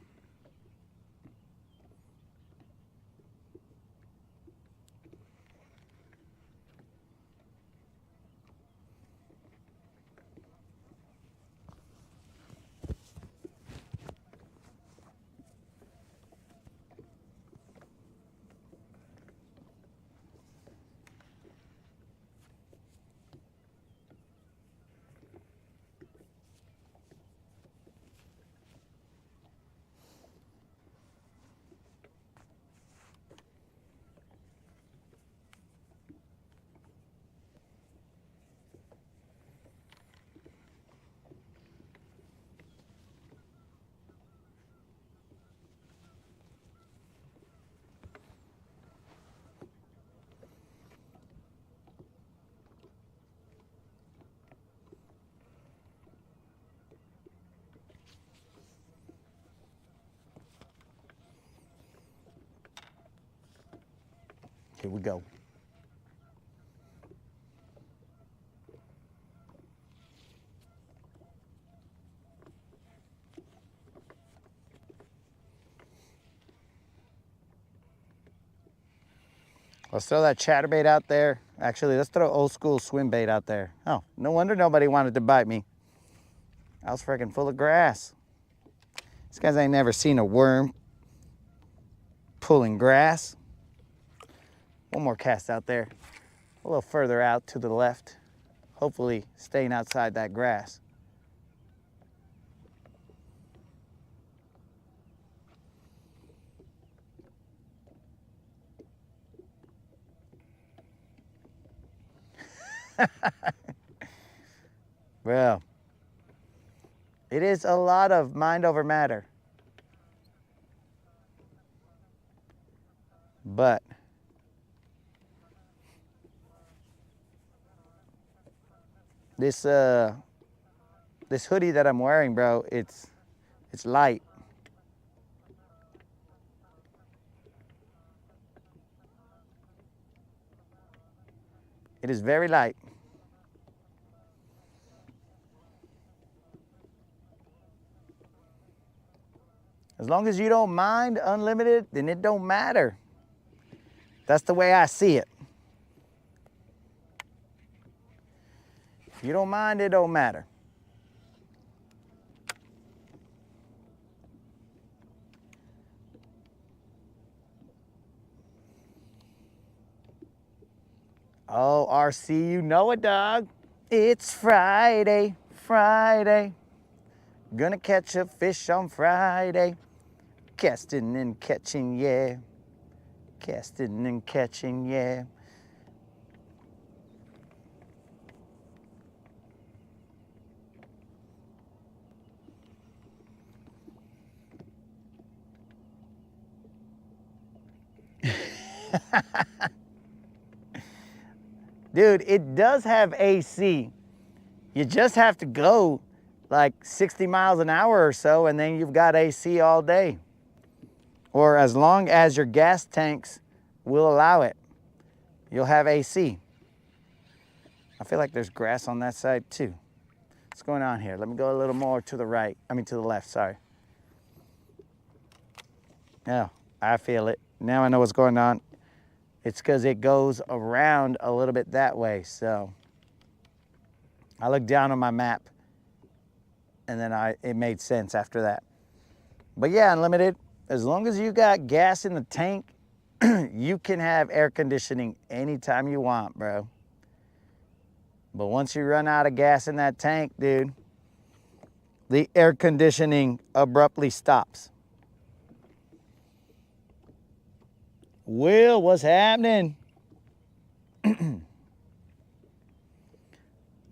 Here we go. Let's throw that chatterbait out there. Actually, let's throw old school swim bait out there. Oh, no wonder nobody wanted to bite me. I was freaking full of grass. These guys ain't never seen a worm pulling grass. One more cast out there, a little further out to the left. Hopefully staying outside that grass. Well, it is a lot of mind over matter. But this hoodie that I'm wearing, bro, it's light. It is very light. As long as you don't mind unlimited, then it don't matter. That's the way I see it. If you don't mind, it don't matter. Oh, RC, you know it, dog. It's Friday, Friday. Gonna catch a fish on Friday. Casting and catching, yeah. Casting and catching, yeah. Dude, it does have AC. You just have to go like 60 miles an hour or so, and then you've got AC all day. Or as long as your gas tanks will allow it, you'll have AC. I feel like there's grass on that side too. What's going on here? Let me go a little more to the right. I mean to the left, sorry. Oh, I feel it. Now I know what's going on. It's because it goes around a little bit that way, so. I looked down on my map, and then it made sense after that. But yeah, unlimited, as long as you got gas in the tank, you can have air conditioning anytime you want, bro. But once you run out of gas in that tank, dude, the air conditioning abruptly stops. Will, what's happening?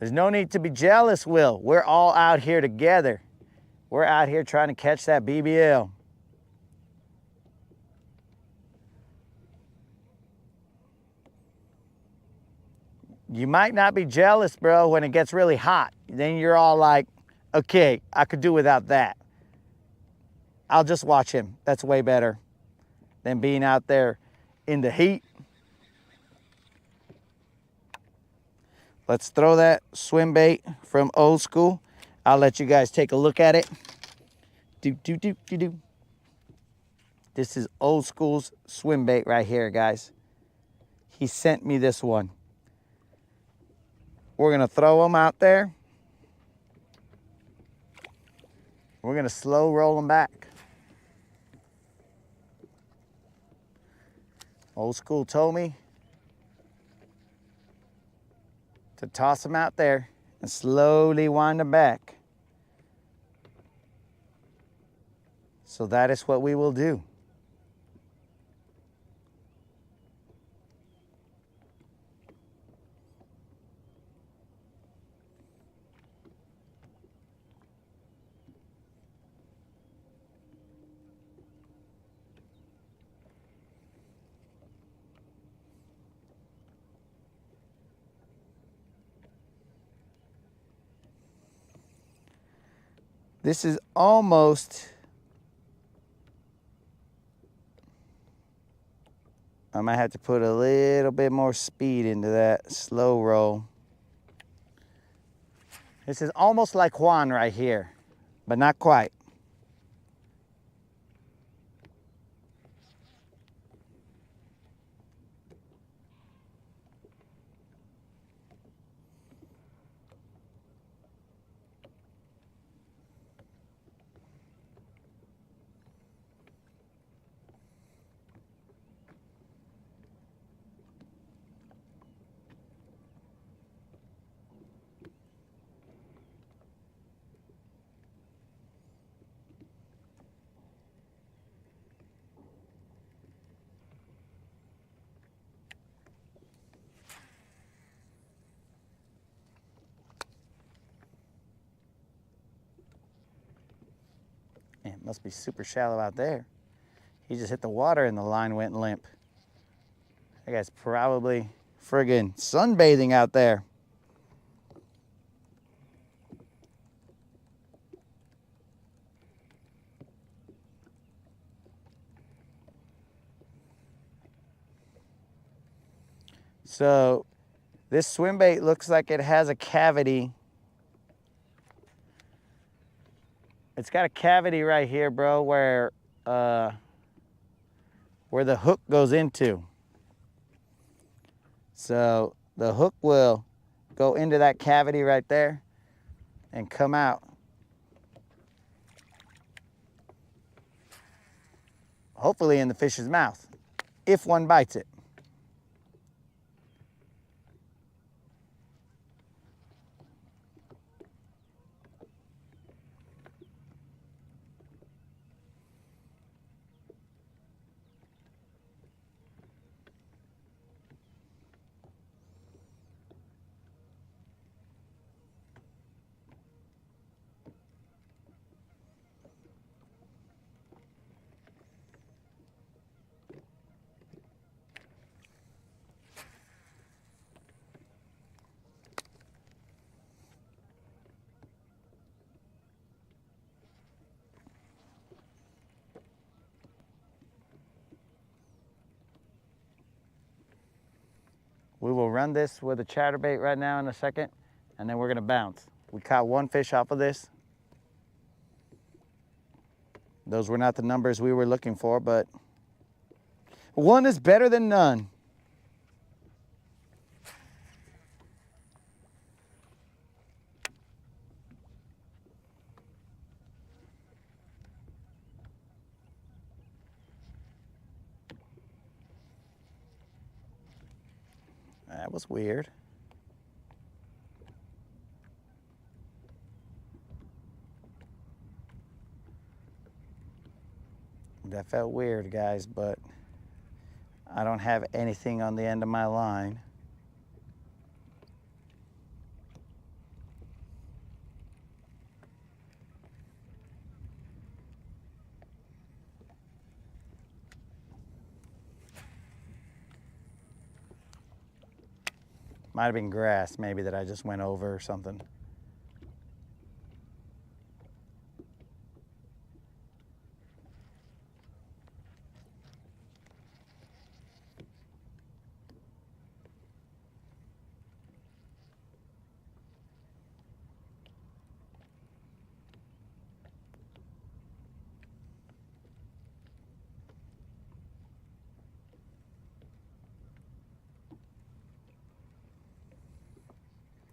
There's no need to be jealous, Will. We're all out here together. We're out here trying to catch that BBL. You might not be jealous, bro, when it gets really hot. Then you're all like, okay, I could do without that. I'll just watch him. That's way better than being out there in the heat. Let's throw that swim bait from Old School. I'll let you guys take a look at it. This is Old School's swim bait right here, guys. He sent me this one. We're gonna throw them out there. We're gonna slow roll them back. Old School told me to toss them out there and slowly wind them back. So that is what we will do. This is almost I might have to put a little bit more speed into that slow roll. This is almost like Juan right here, but not quite. Man, it must be super shallow out there. He just hit the water and the line went limp. That guy's probably friggin' sunbathing out there. So this swim bait looks like it has a cavity. It's got a cavity right here, bro, where the hook goes into. So the hook will go into that cavity right there and come out. Hopefully in the fish's mouth, if one bites it. We will run this with a chatterbait right now in a second, and then we're gonna bounce. We caught one fish off of this. Those were not the numbers we were looking for, but one is better than none. That was weird. That felt weird, guys, but I don't have anything on the end of my line. Might have been grass, maybe, that I just went over or something.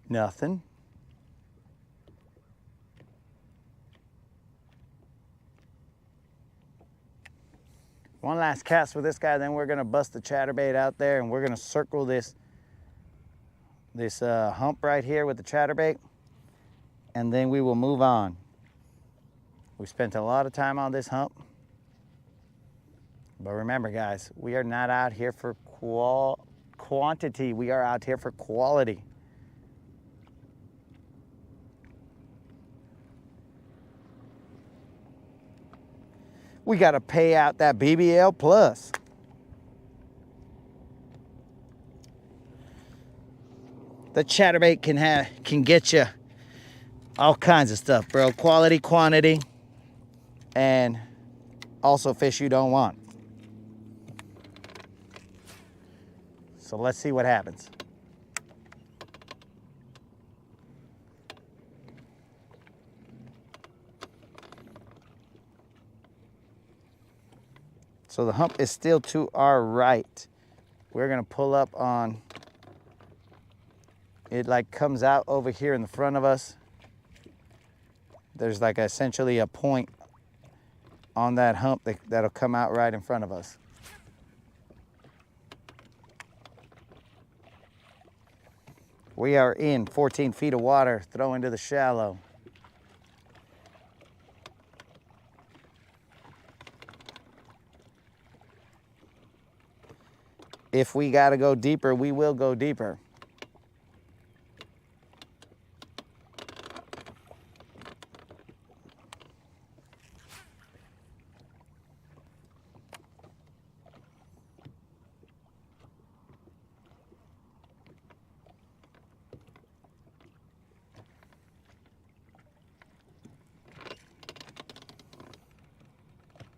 Nothing. One last cast with this guy, then we're gonna bust the chatterbait out there and we're gonna circle this hump right here with the chatterbait, and then we will move on. We spent a lot of time on this hump, but remember, guys, we are not out here for quantity, we are out here for quality. We got to pay out that BBL plus. The chatterbait can get you all kinds of stuff, bro. Quality, quantity, and also fish you don't want. So let's see what happens. So the hump is still to our right. We're gonna pull up on, it like comes out over here in the front of us. There's like essentially a point on that hump that'll come out right in front of us. We are in 14 feet of water, throw into the shallow. If we gotta go deeper, we will go deeper.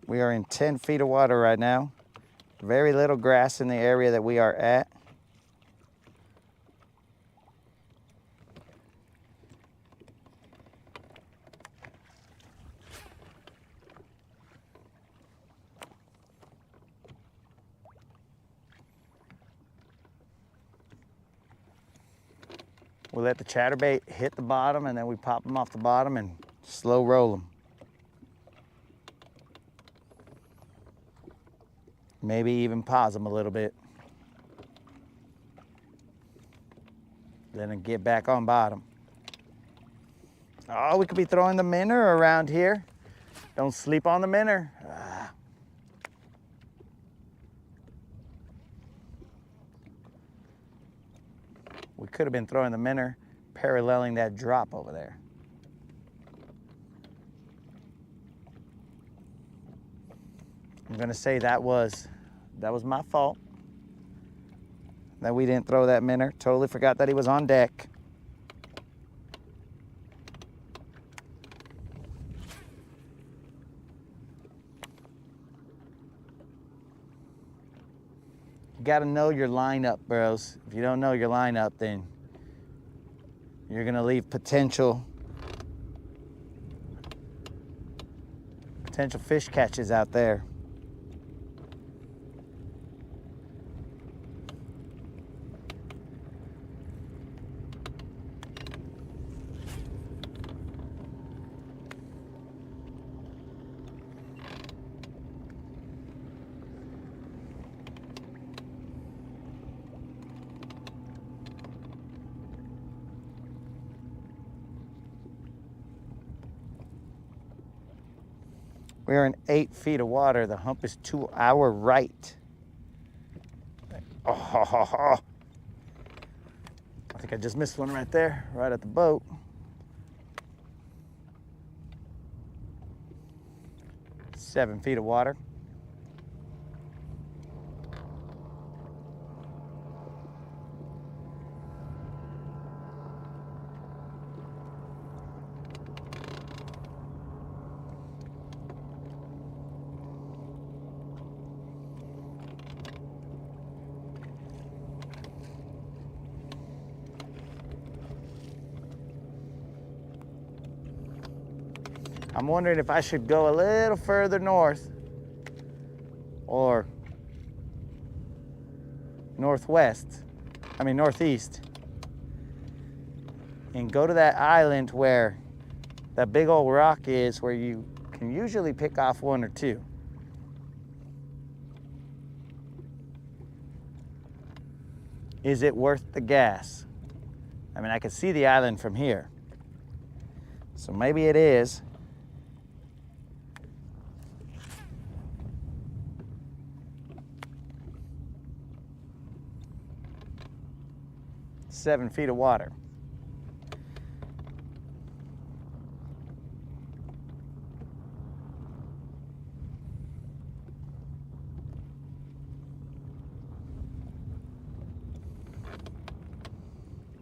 We are in 10 feet of water right now. Very little grass in the area that we are at. We let the chatterbait hit the bottom and then we pop them off the bottom and slow roll them. Maybe even pause them a little bit. Then get back on bottom. Oh, we could be throwing the minnow around here. Don't sleep on the minnow. We could have been throwing the minnow paralleling that drop over there. I'm gonna say that was my fault that we didn't throw that minnow. Totally forgot that he was on deck. You gotta know your lineup, bros. If you don't know your lineup, then you're gonna leave potential fish catches out there. We are in 8 feet of water. The hump is to our right. Oh, I think I just missed one right there, right at the boat. Seven feet of water. I'm wondering if I should go a little further north or northeast, and go to that island where that big old rock is, where you can usually pick off one or two. Is it worth the gas? I mean, I can see the island from here, so maybe it is. Seven feet of water.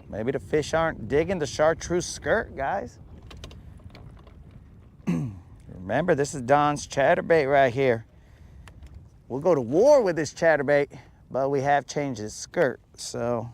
Maybe the fish aren't digging the chartreuse skirt, guys. Remember, this is Don's chatterbait right here. We'll go to war with this chatterbait, but we have changed his skirt. So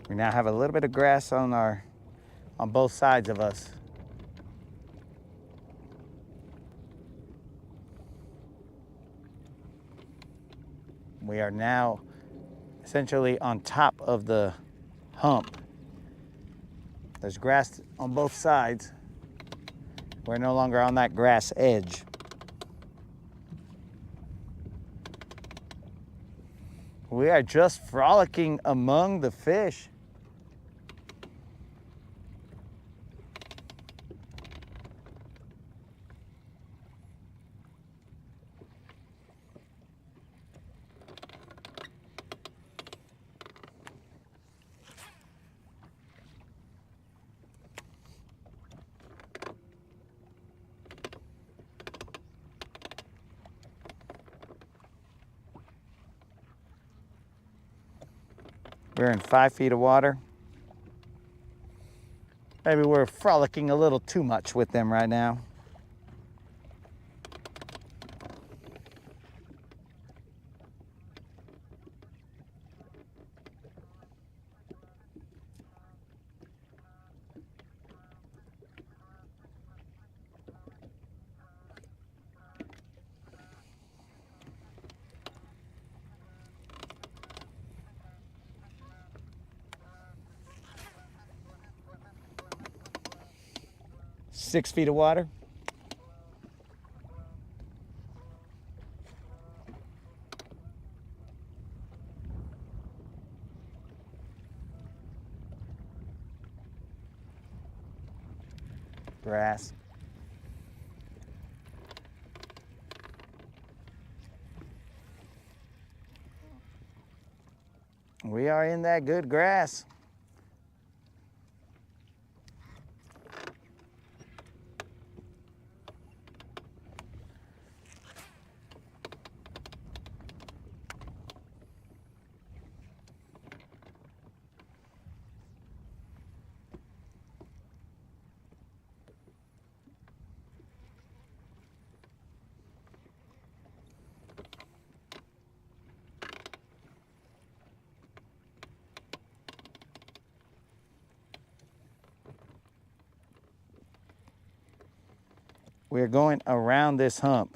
we now have a little bit of grass on both sides of us. We are now essentially on top of the hump. There's grass on both sides. We're no longer on that grass edge. We are just frolicking among the fish. We're in 5 feet of water. Maybe we're frolicking a little too much with them right now. Six feet of water. Grass. We are in that good grass. We're going around this hump.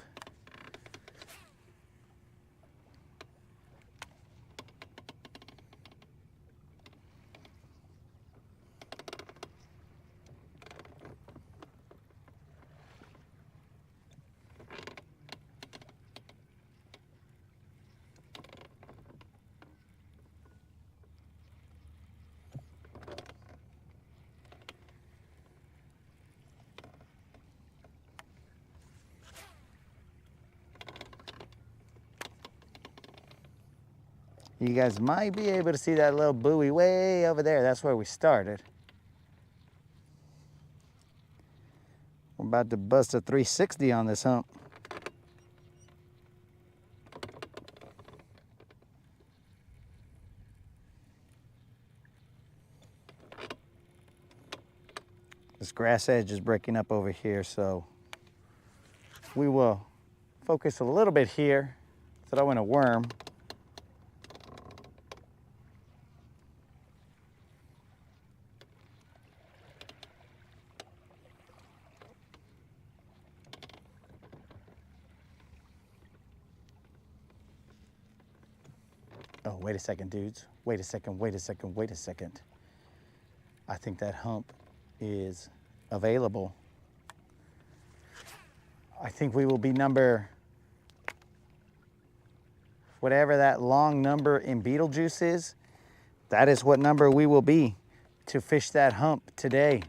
You guys might be able to see that little buoy way over there. That's where we started. We're about to bust a 360 on this hump. This grass edge is breaking up over here, so we will focus a little bit here. Throw in a worm. Oh, wait a second, dudes. Wait a second, wait a second, wait a second. I think that hump is available. I think we will be number, whatever that long number in Beetlejuice is, that is what number we will be to fish that hump today.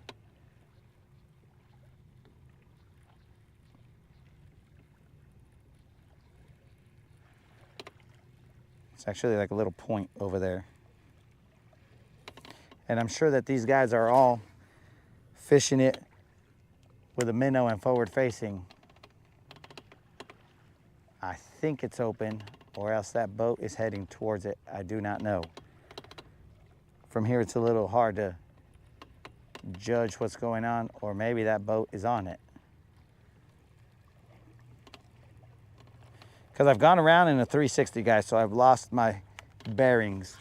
It's actually like a little point over there. And I'm sure that these guys are all fishing it with a minnow and forward facing. I think it's open, or else that boat is heading towards it. I do not know. From here, it's a little hard to judge what's going on, or maybe that boat is on it. Because I've gone around in a 360, guys, so I've lost my bearings.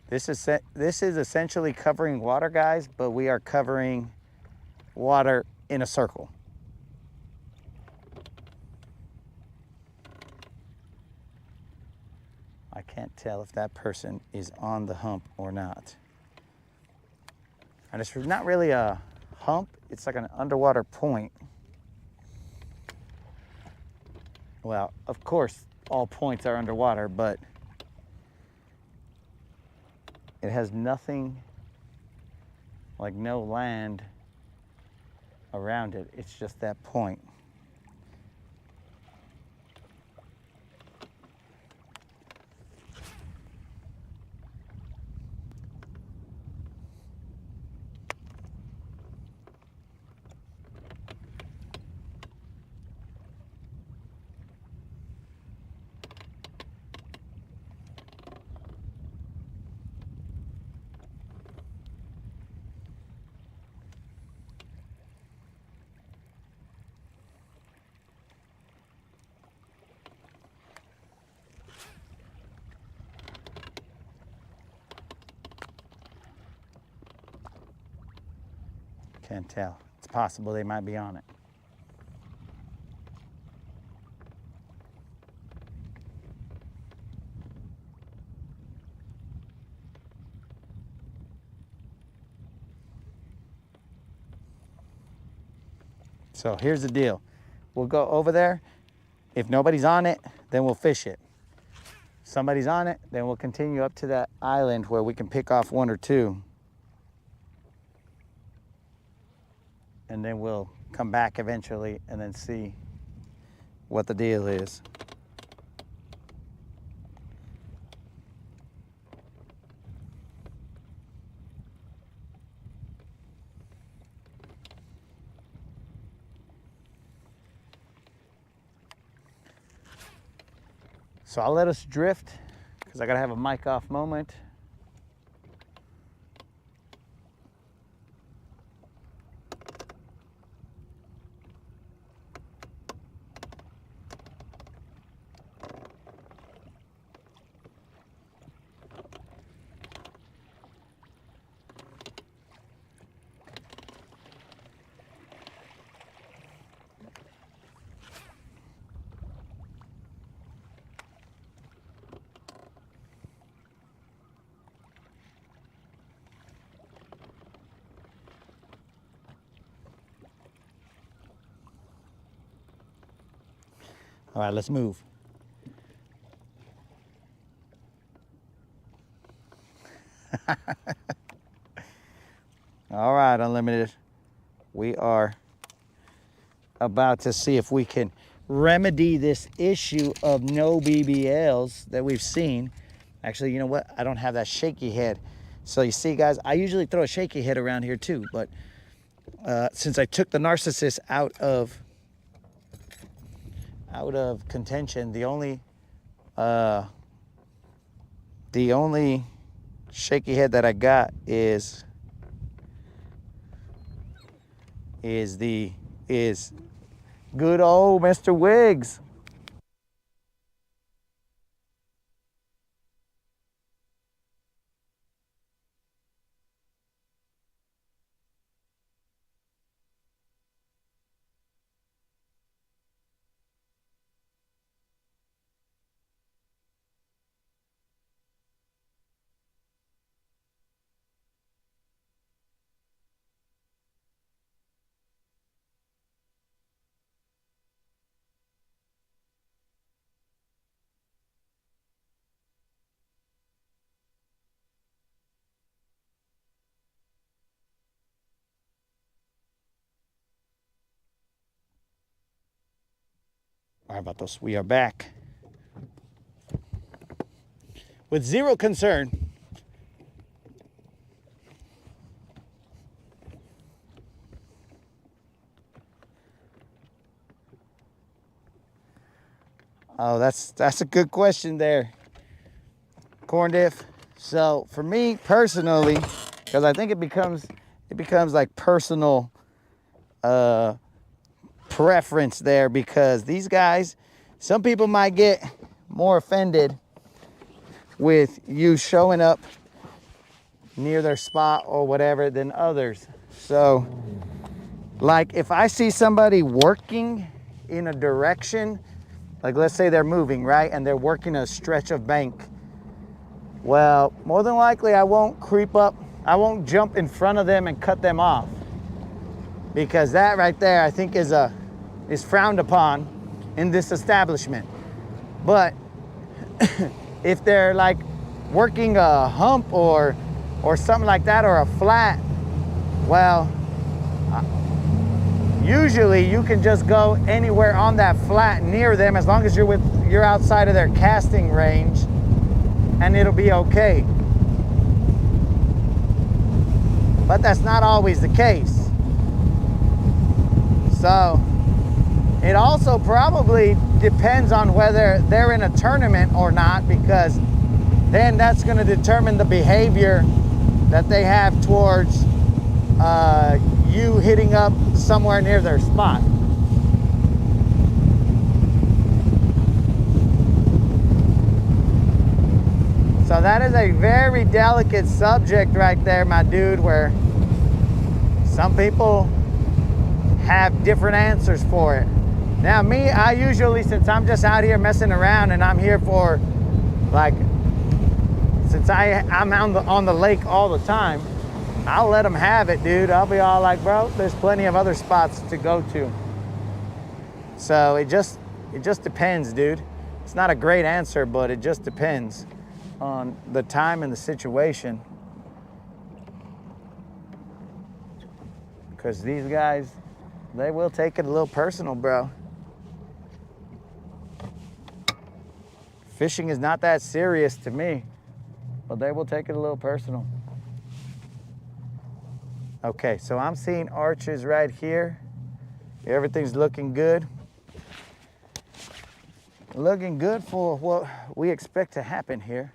This is essentially covering water, guys, but we are covering water in a circle. I can't tell if that person is on the hump or not. And it's not really a hump, it's like an underwater point. Well, of course, all points are underwater, but it has nothing, like no land around it. It's just that point. Can't tell. It's possible they might be on it. So here's the deal. We'll go over there. If nobody's on it, then we'll fish it. Somebody's on it, then we'll continue up to that island where we can pick off one or two. And then we'll come back eventually and then see what the deal is. So I'll let us drift because I gotta have a mic off moment. All right, let's move. All right, Unlimited. We are about to see if we can remedy this issue of no BBLs that we've seen. Actually, you know what? I don't have that shaky head. So you see, guys, I usually throw a shaky head around here too, but since I took the narcissist out of contention, the only shaky head that I got is good old Mr. Wiggs. All right, vatos, we are back with zero concern. Oh, that's a good question there, Corn Diff. So for me personally, because I think it becomes like personal preference there, because these guys, some people might get more offended with you showing up near their spot or whatever than others. So like if I see somebody working in a direction, like let's say they're moving, right? And they're working a stretch of bank. Well, more than likely I won't creep up. I won't jump in front of them and cut them off, because that right there I think is frowned upon in this establishment. But if they're like working a hump or something like that, or a flat, well, usually you can just go anywhere on that flat near them, as long as you're outside of their casting range, and it'll be okay. But that's not always the case. So it also probably depends on whether they're in a tournament or not, because then that's going to determine the behavior that they have towards you hitting up somewhere near their spot. So that is a very delicate subject right there, my dude, where some people have different answers for it. Now me, I usually, since I'm just out here messing around and I'm here for, like, since I'm on the lake all the time, I'll let them have it, dude. I'll be all like, bro, there's plenty of other spots to go to. So it just depends, dude. It's not a great answer, but it just depends on the time and the situation. Because these guys, they will take it a little personal, bro. Fishing is not that serious to me, but they will take it a little personal. Okay, so I'm seeing arches right here. Everything's looking good. Looking good for what we expect to happen here.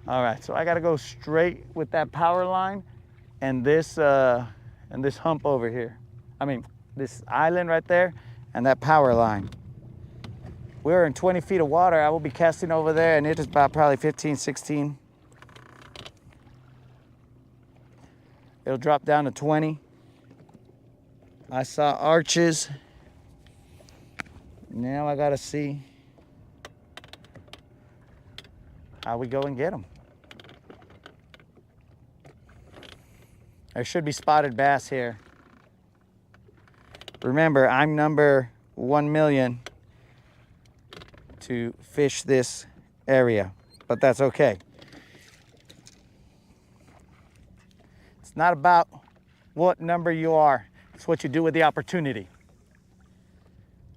All right, so I gotta go straight with that power line and this hump over here. I mean, this island right there and that power line. We're in 20 feet of water. I will be casting over there, and it is about probably 15, 16. It'll drop down to 20. I saw arches. Now I gotta see how we go and get them. There should be spotted bass here. Remember, I'm number 1 million to fish this area, but that's okay. It's not about what number you are. It's what you do with the opportunity.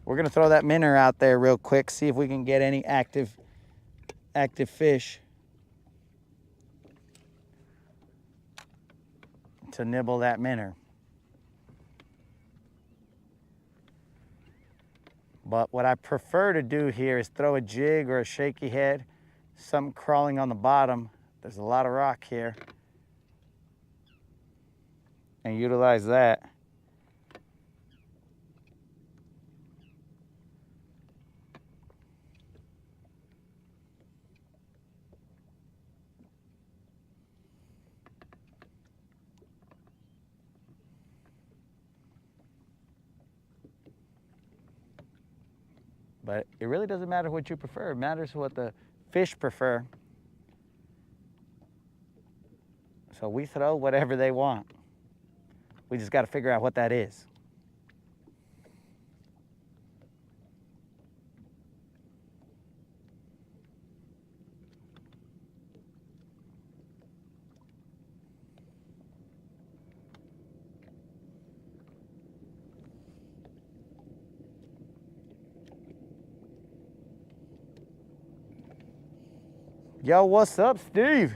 We're gonna throw that minnow out there real quick, see if we can get any active fish to nibble that minnow. But what I prefer to do here is throw a jig or a shaky head, something crawling on the bottom. There's a lot of rock here. And utilize that. But it really doesn't matter what you prefer. It matters what the fish prefer. So we throw whatever they want. We just got to figure out what that is. Yo, what's up, Steve?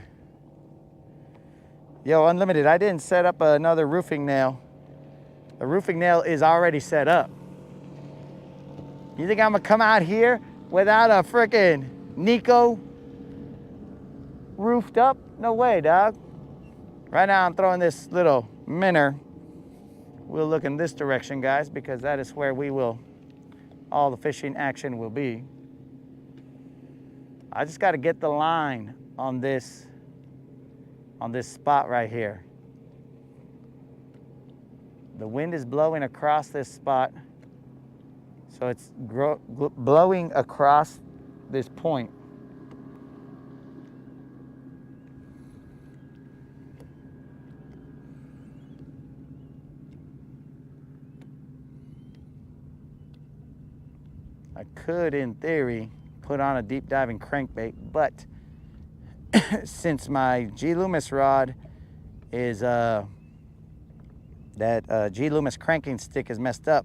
Yo, Unlimited, I didn't set up another roofing nail. The roofing nail is already set up. You think I'm gonna come out here without a frickin' Nico roofed up? No way, dog. Right now I'm throwing this little minnow. We'll look in this direction, guys, because that is where all the fishing action will be. I just gotta get the line on this spot right here. The wind is blowing across this spot, so it's blowing across this point. I could, in theory, put on a deep diving crankbait, but since my G Loomis rod is that G Loomis cranking stick is messed up,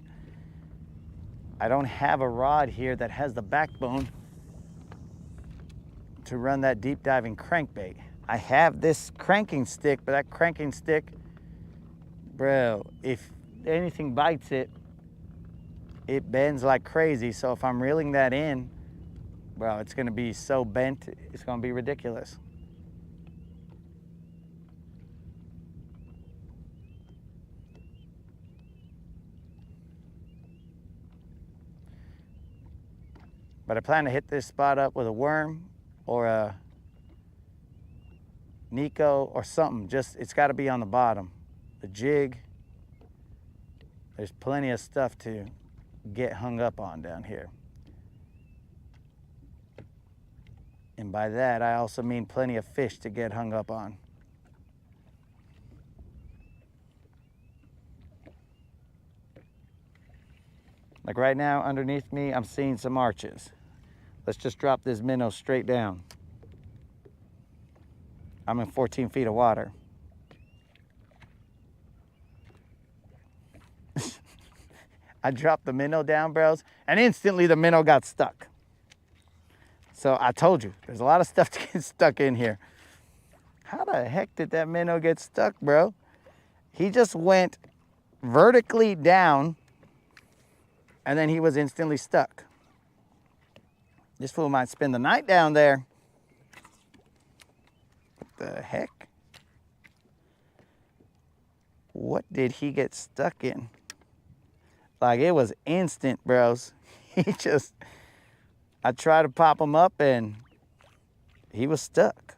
I don't have a rod here that has the backbone to run that deep diving crankbait. I have this cranking stick, but that cranking stick, bro, if anything bites it, it bends like crazy. So if I'm reeling that in, bro, it's gonna be so bent, it's gonna be ridiculous. But I plan to hit this spot up with a worm or a Nico or something. Just, it's gotta be on the bottom. The jig, there's plenty of stuff to get hung up on down here. And by that, I also mean plenty of fish to get hung up on. Like right now, underneath me, I'm seeing some arches. Let's just drop this minnow straight down. I'm in 14 feet of water. I dropped the minnow down, bros, and instantly the minnow got stuck. So I told you, there's a lot of stuff to get stuck in here. How the heck did that minnow get stuck, bro? He just went vertically down, and then he was instantly stuck. This fool might spend the night down there. What the heck? What did he get stuck in? Like, it was instant, bros. I tried to pop him up and he was stuck.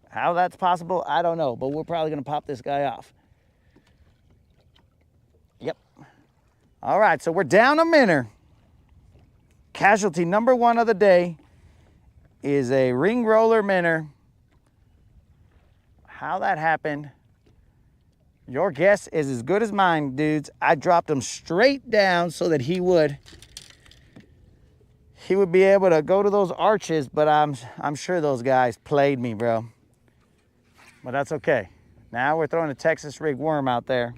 How that's possible, I don't know, but we're probably gonna pop this guy off. Yep. All right, so we're down a minnow. Casualty number one of the day is a ring roller minnow. How that happened, your guess is as good as mine, dudes. I dropped him straight down so that he would be able to go to those arches, but I'm sure those guys played me, bro. But that's okay. Now we're throwing a Texas rig worm out there.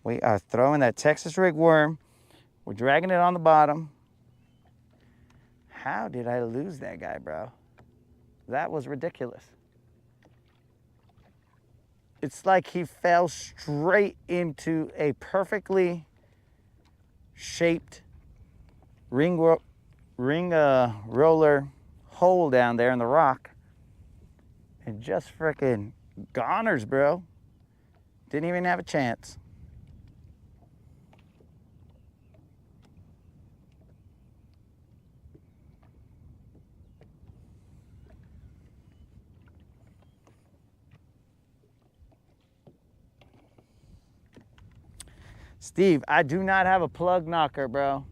We are throwing that Texas rig worm. We're dragging it on the bottom. How did I lose that guy, bro? That was ridiculous. It's like he fell straight into a perfectly shaped ring roller hole down there in the rock. And just frickin' goners, bro. Didn't even have a chance. Steve, I do not have a plug knocker, bro.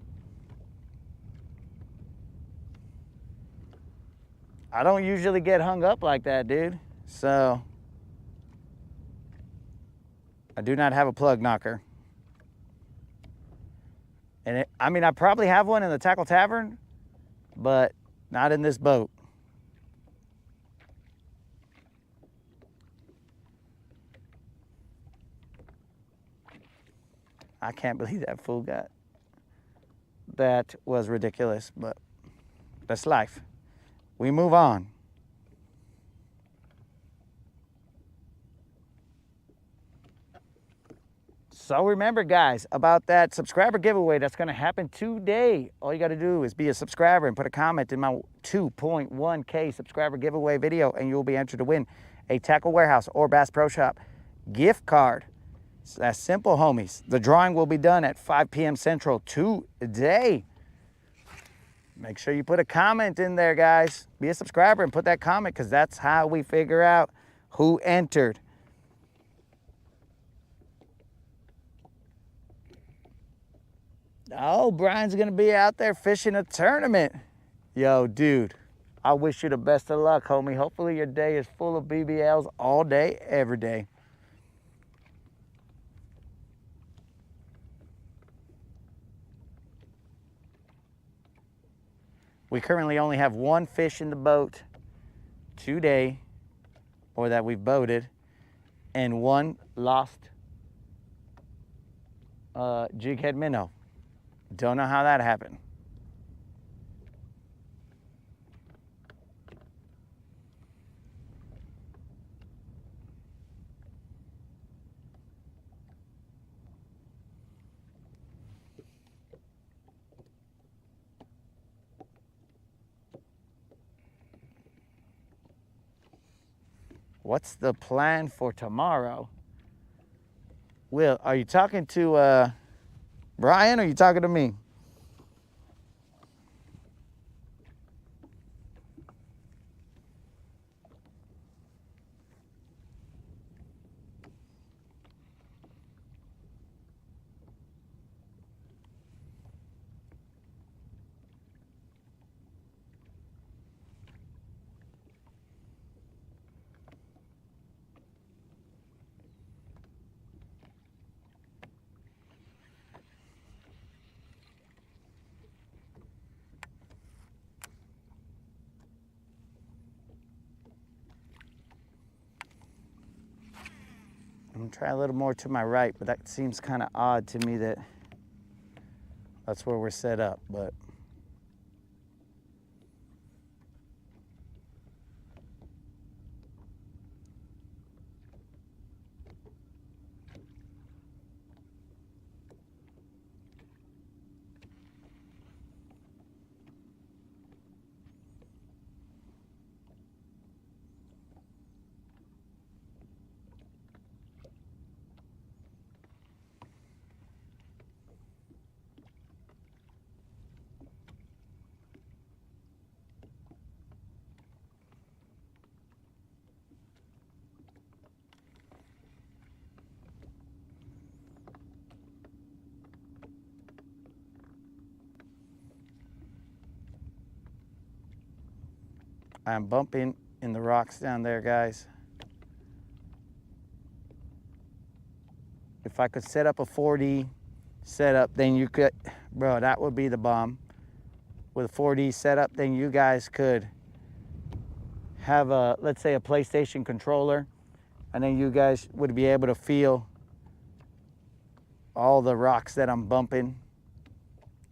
I don't usually get hung up like that, dude. So, I do not have a plug knocker. And I mean, I probably have one in the Tackle Tavern, but not in this boat. I can't believe that fool got. That was ridiculous, but that's life. We move on. So remember, guys, about that subscriber giveaway that's going to happen today. All you got to do is be a subscriber and put a comment in my 2.1K subscriber giveaway video, and you'll be entered to win a Tackle Warehouse or Bass Pro Shop gift card. So that's simple, homies. The drawing will be done at 5 p.m. Central today. Make sure you put a comment in there, guys. Be a subscriber and put that comment, because that's how we figure out who entered. Oh, Brian's going to be out there fishing a tournament. Yo, dude, I wish you the best of luck, homie. Hopefully your day is full of BBLs all day, every day. We currently only have one fish in the boat today, or that we've boated, and one lost jighead minnow. Don't know how that happened. What's the plan for tomorrow? Will, are you talking to Brian, or are you talking to me? I'm gonna try a little more to my right, but that seems kind of odd to me that that's where we're set up, but. I'm bumping in the rocks down there, guys. If I could set up a 4D setup, then you could, bro, that would be the bomb. With a 4D setup, then you guys could have a, let's say, a PlayStation controller, and then you guys would be able to feel all the rocks that I'm bumping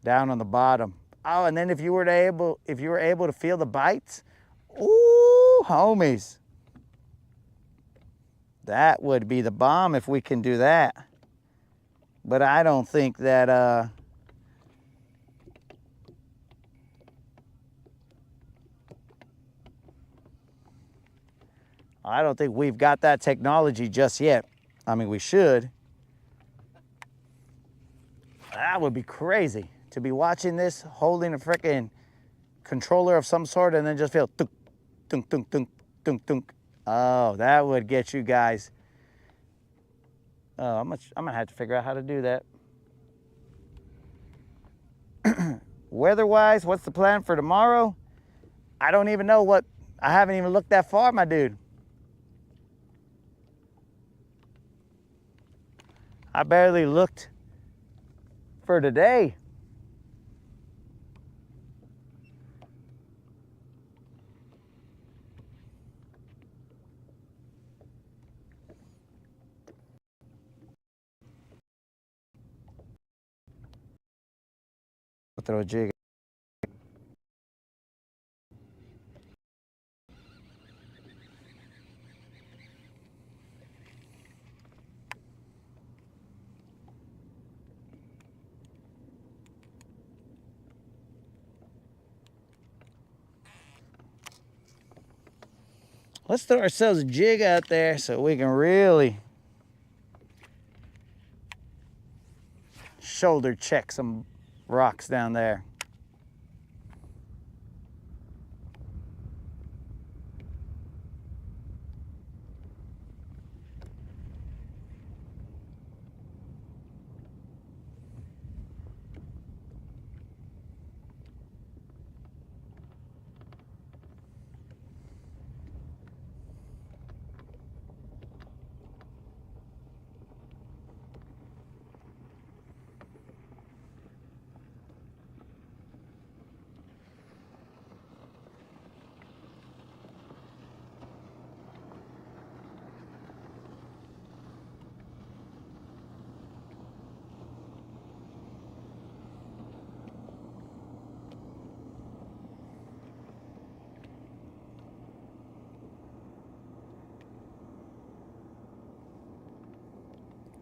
down on the bottom. Oh, and then if you were able to feel the bites, ooh, homies. That would be the bomb if we can do that. But I don't think that I don't think we've got that technology just yet. I mean, we should. That would be crazy to be watching this, holding a freaking controller of some sort, and then just feel tunk, tunk, tunk, tunk, tunk, tunk. Oh, that would get you guys. Oh, I'm gonna have to figure out how to do that. Weather-wise, what's the plan for tomorrow? I don't even know what. I haven't even looked that far, my dude. I barely looked for today. throw a jig. Let's throw ourselves a jig out there so we can really shoulder check some rocks down there.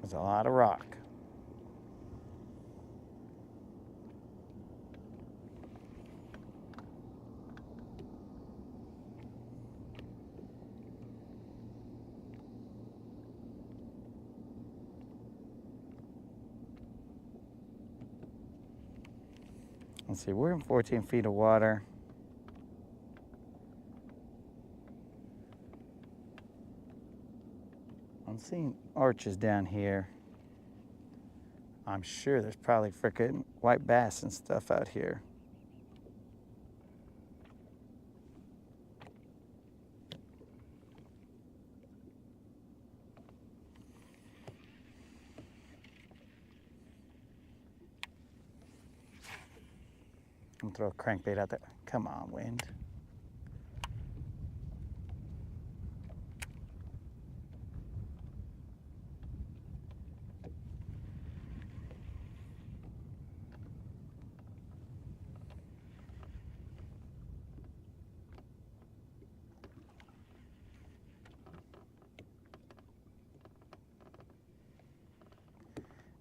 There's a lot of rock. Let's see, we're in 14 feet of water. I'm seeing arches down here. I'm sure there's probably frickin' white bass and stuff out here. I'm gonna throw a crankbait out there. Come on, wind.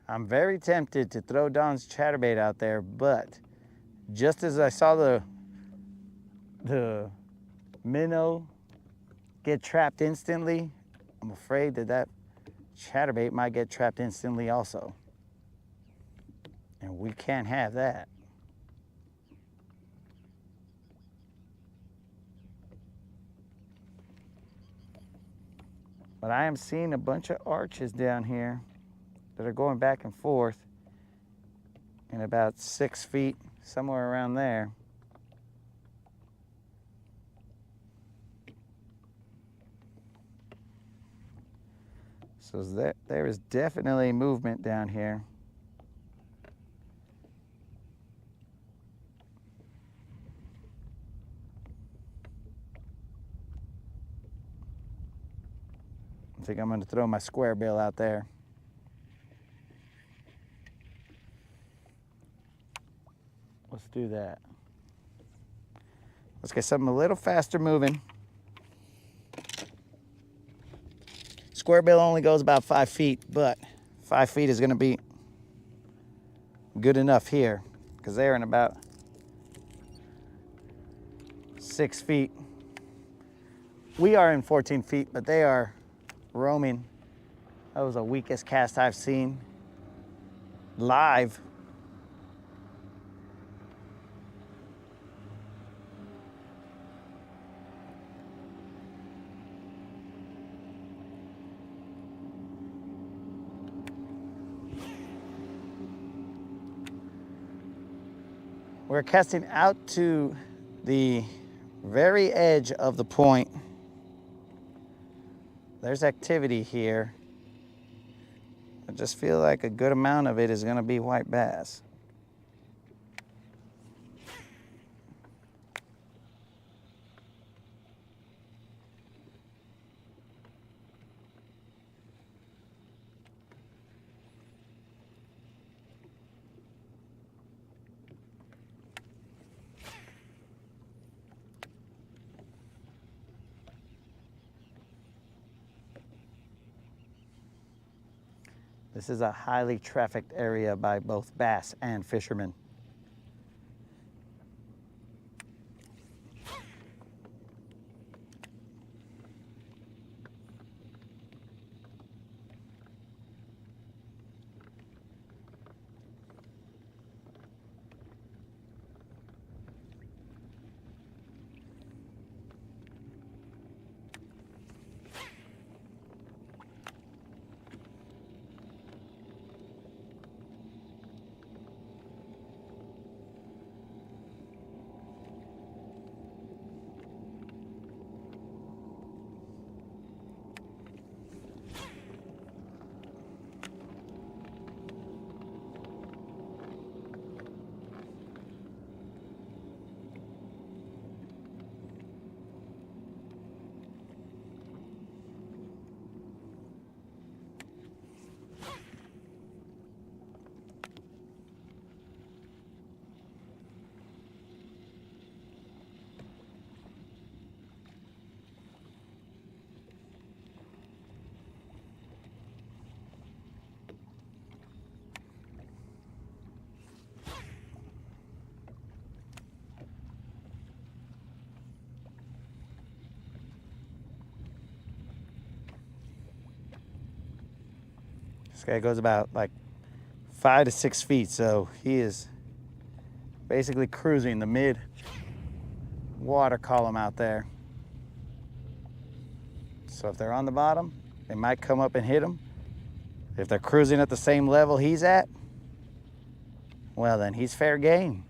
I'm very tempted to throw Don's chatterbait out there, but just as I saw the minnow get trapped instantly, I'm afraid that chatterbait might get trapped instantly also. And we can't have that. But I am seeing a bunch of arches down here that are going back and forth in about 6 feet, somewhere around there. So there is definitely movement down here. I think I'm going to throw my square bill out there. Let's do that. Let's get something a little faster moving. Square bill only goes about 5 feet, but 5 feet is going to be good enough here because they're in about 6 feet. We are in 14 feet, but they are roaming. That was the weakest cast I've seen live. We're casting out to the very edge of the point. There's activity here. I just feel like a good amount of it is going to be white bass. This is a highly trafficked area by both bass and fishermen. This guy goes about like 5 to 6 feet, so he is basically cruising the mid water column out there. So if they're on the bottom, they might come up and hit him. If they're cruising at the same level he's at, well then he's fair game.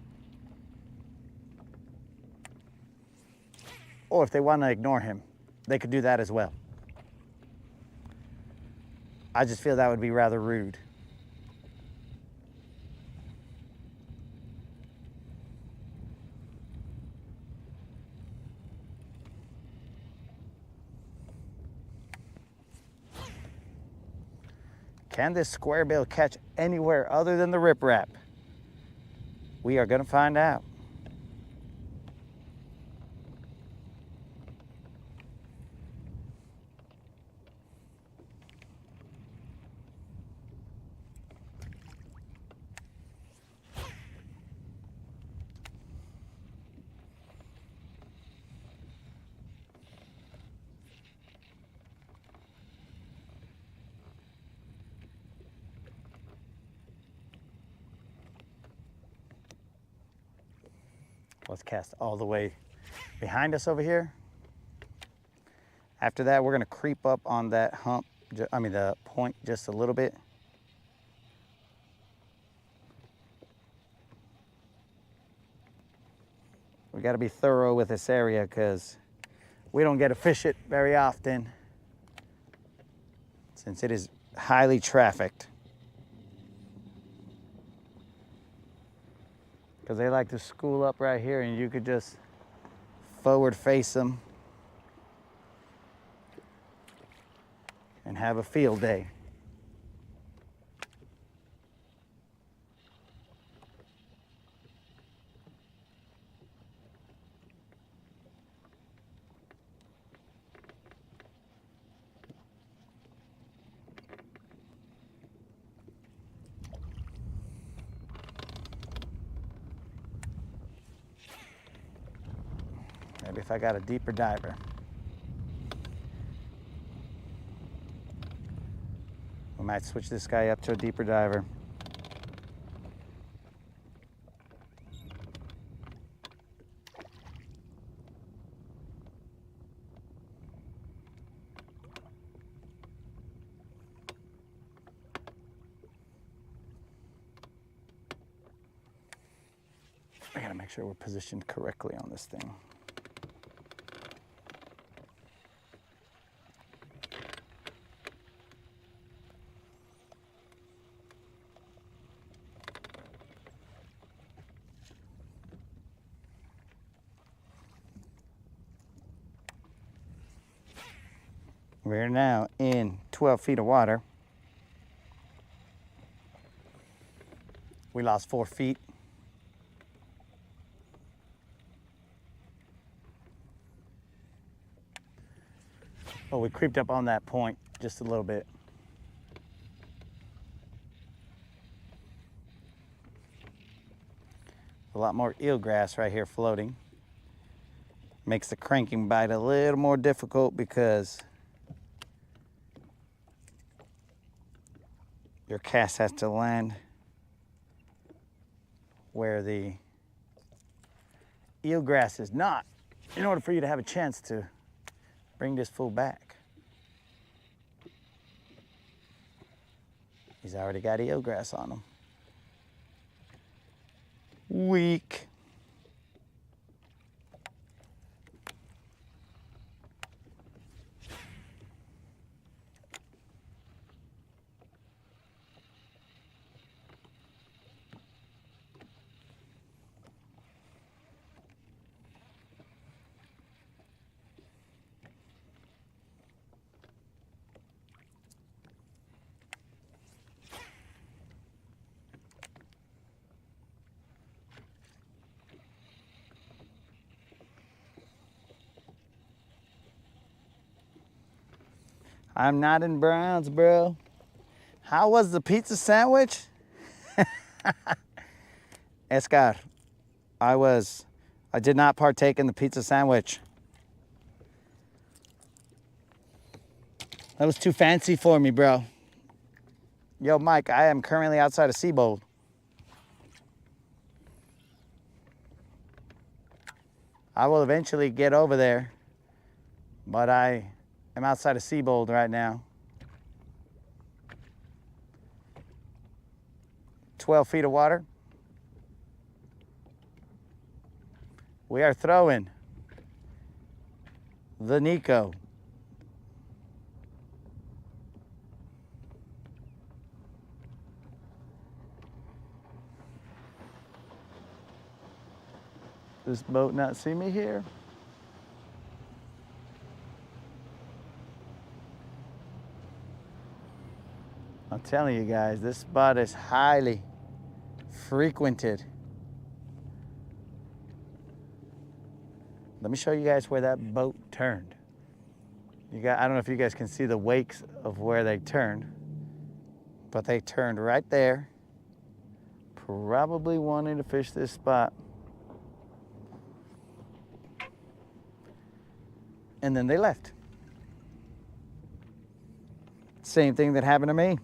Or if they want to ignore him, they could do that as well. I just feel that would be rather rude. Can this square bill catch anywhere other than the riprap? We are going to find out. Let's cast all the way behind us over here. After that, we're gonna creep up on that hump, the point just a little bit. We gotta be thorough with this area because we don't get to fish it very often since it is highly trafficked. Because they like to school up right here and you could just forward face them and have a field day. Maybe if I got a deeper diver. We might switch this guy up to a deeper diver. I gotta make sure we're positioned correctly on this thing. We're now in 12 feet of water. We lost 4 feet. Well, we creeped up on that point just a little bit. A lot more eelgrass right here floating. Makes the cranking bite a little more difficult because your cast has to land where the eelgrass is not in order for you to have a chance to bring this fool back. He's already got eelgrass on him. Weak. I'm not in Browns, bro. How was the pizza sandwich? Escar, I did not partake in the pizza sandwich. That was too fancy for me, bro. Yo, Mike, I am currently outside of Seabold. I will eventually get over there, but I am outside of Seabold right now. 12 feet of water. We are throwing the Nico. This boat not see me here? I'm telling you guys, this spot is highly frequented. Let me show you guys where that boat turned. I don't know if you guys can see the wakes of where they turned, but they turned right there, probably wanting to fish this spot. And then they left. Same thing that happened to me.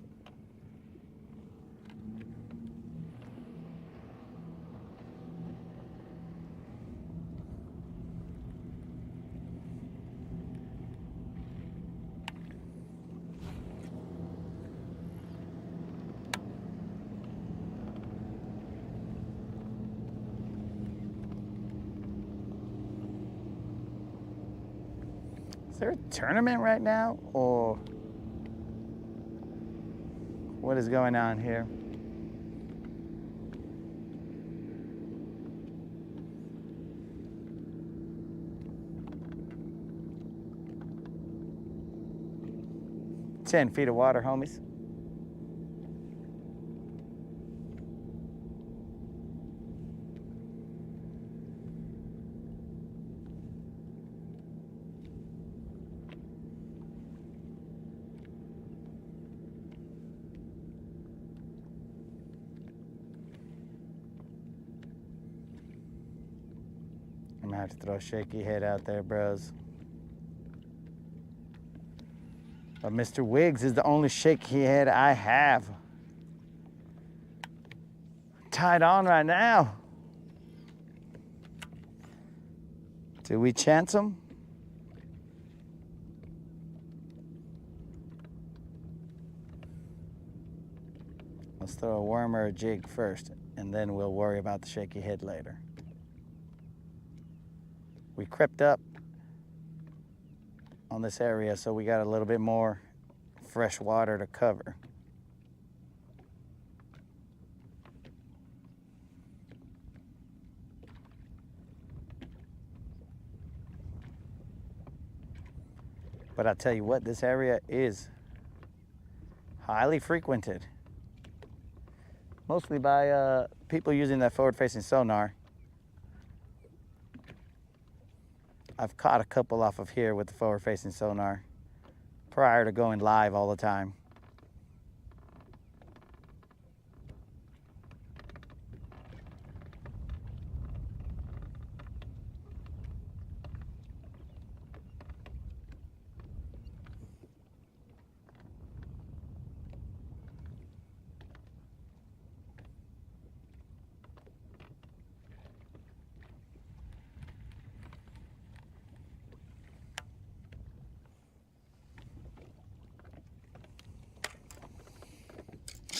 Is there a tournament right now, or what is going on here? "10 feet of water, homies." I'm gonna have to throw a shaky head out there, bros. But Mr. Wiggs is the only shaky head I have tied on right now. Do we chance him? Let's throw a worm or a jig first, and then we'll worry about the shaky head later. We crept up on this area, so we got a little bit more fresh water to cover. But I'll tell you what, this area is highly frequented, mostly by people using that forward-facing sonar. I've caught a couple off of here with the forward-facing sonar prior to going live all the time.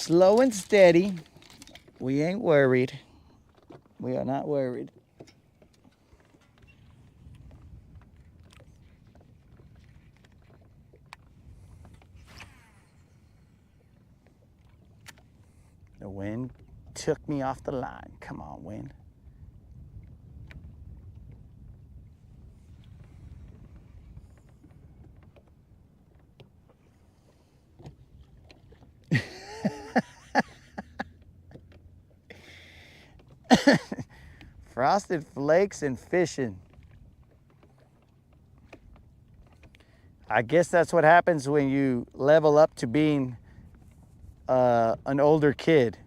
slow and steady. We ain't worried. We are not worried. The wind took me off the line. Come on, wind. Frosted Flakes and fishing. I guess that's what happens when you level up to being an older kid.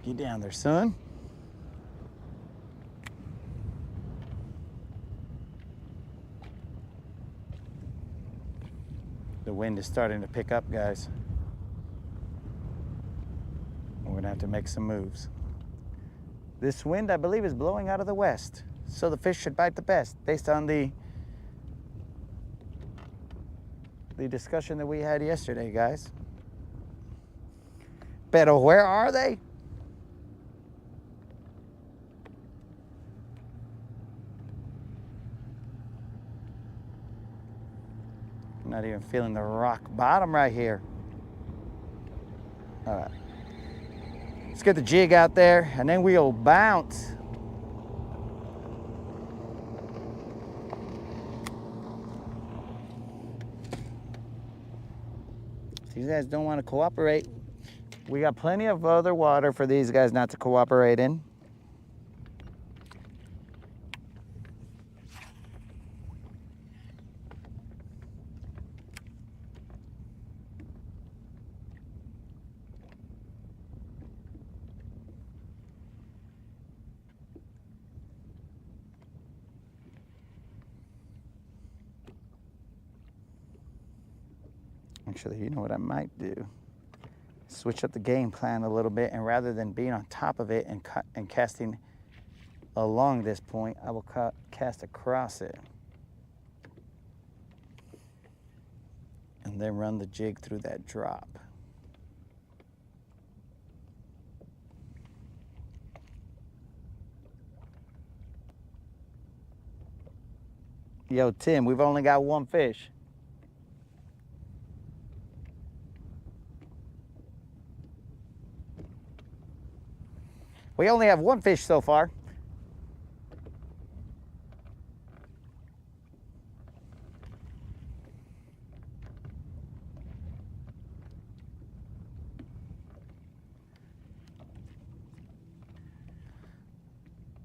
Get down there, son. The wind is starting to pick up, guys. We're gonna have to make some moves. This wind, I believe, is blowing out of the west, so the fish should bite the best, based on the discussion that we had yesterday, guys. Pero where are they? I'm not even feeling the rock bottom right here. All right. Let's get the jig out there, and then we'll bounce. These guys don't want to cooperate. We got plenty of other water for these guys not to cooperate in. Actually, you know what I might do? Switch up the game plan a little bit, and rather than being on top of it and casting along this point, I will cast across it. And then run the jig through that drop. Yo, Tim, we've only got one fish. We only have one fish so far.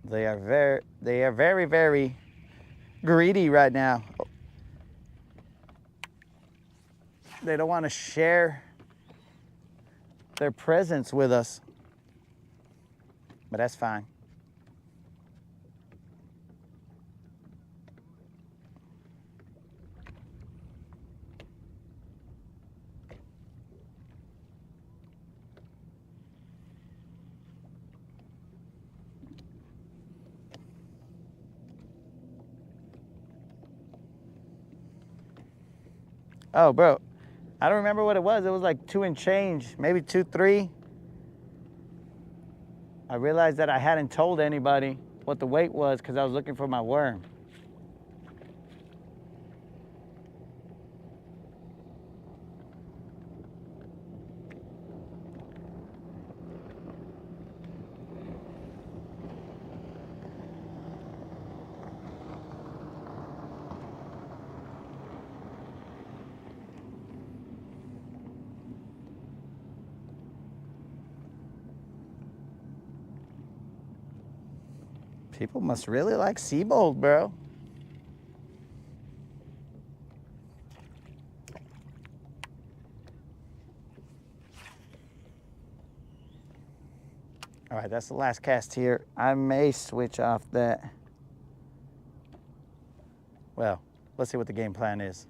They are very, very greedy right now. They don't want to share their presence with us. But that's fine. Oh, bro, I don't remember what it was. It was like 2 and change, maybe 2.3. I realized that I hadn't told anybody what the weight was because I was looking for my worm. People must really like Seabold, bro. All right, that's the last cast here. I may switch off that. Well, let's see what the game plan is.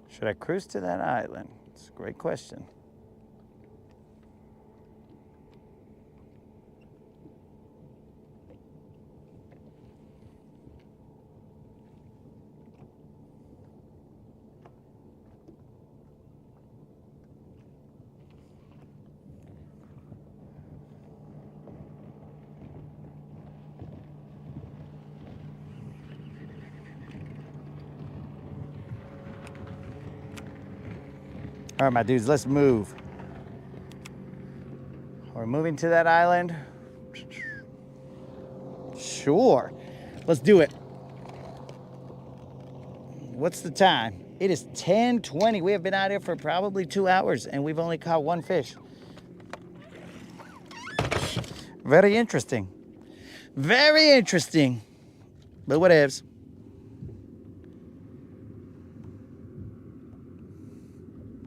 Should I cruise to that island? It's a great question. All right, my dudes, let's move. We're moving to that island. Sure, let's do it. What's the time? It is 10:20. We have been out here for probably 2 hours and we've only caught one fish. Very interesting. Very interesting. But whatevs.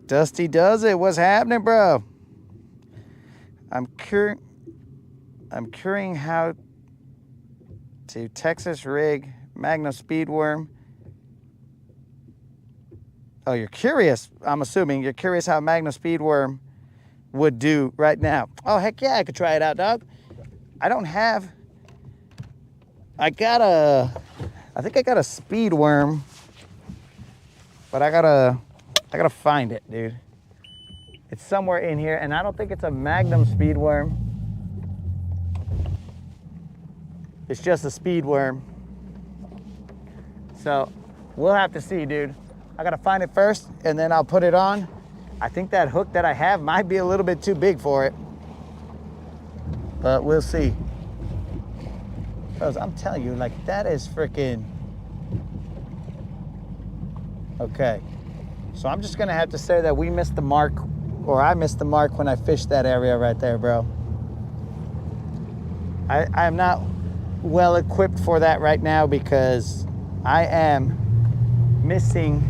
Dusty does it. What's happening, bro? I'm curing how to Texas rig Magnum speedworm. Oh, you're curious. I'm assuming you're curious how Magnum speedworm would do right now. Oh, heck yeah, I could try it out, dog. I think I got a speedworm, but I gotta find it, dude. It's somewhere in here, and I don't think it's a Magnum speedworm. It's just a speedworm. So we'll have to see, dude. I gotta find it first, and then I'll put it on. I think that hook that I have might be a little bit too big for it, but we'll see. Bros, I'm telling you, like, that is freaking... Okay. So I'm just gonna have to say that we missed the mark, or I missed the mark when I fished that area right there, bro. I am not well equipped for that right now because I am missing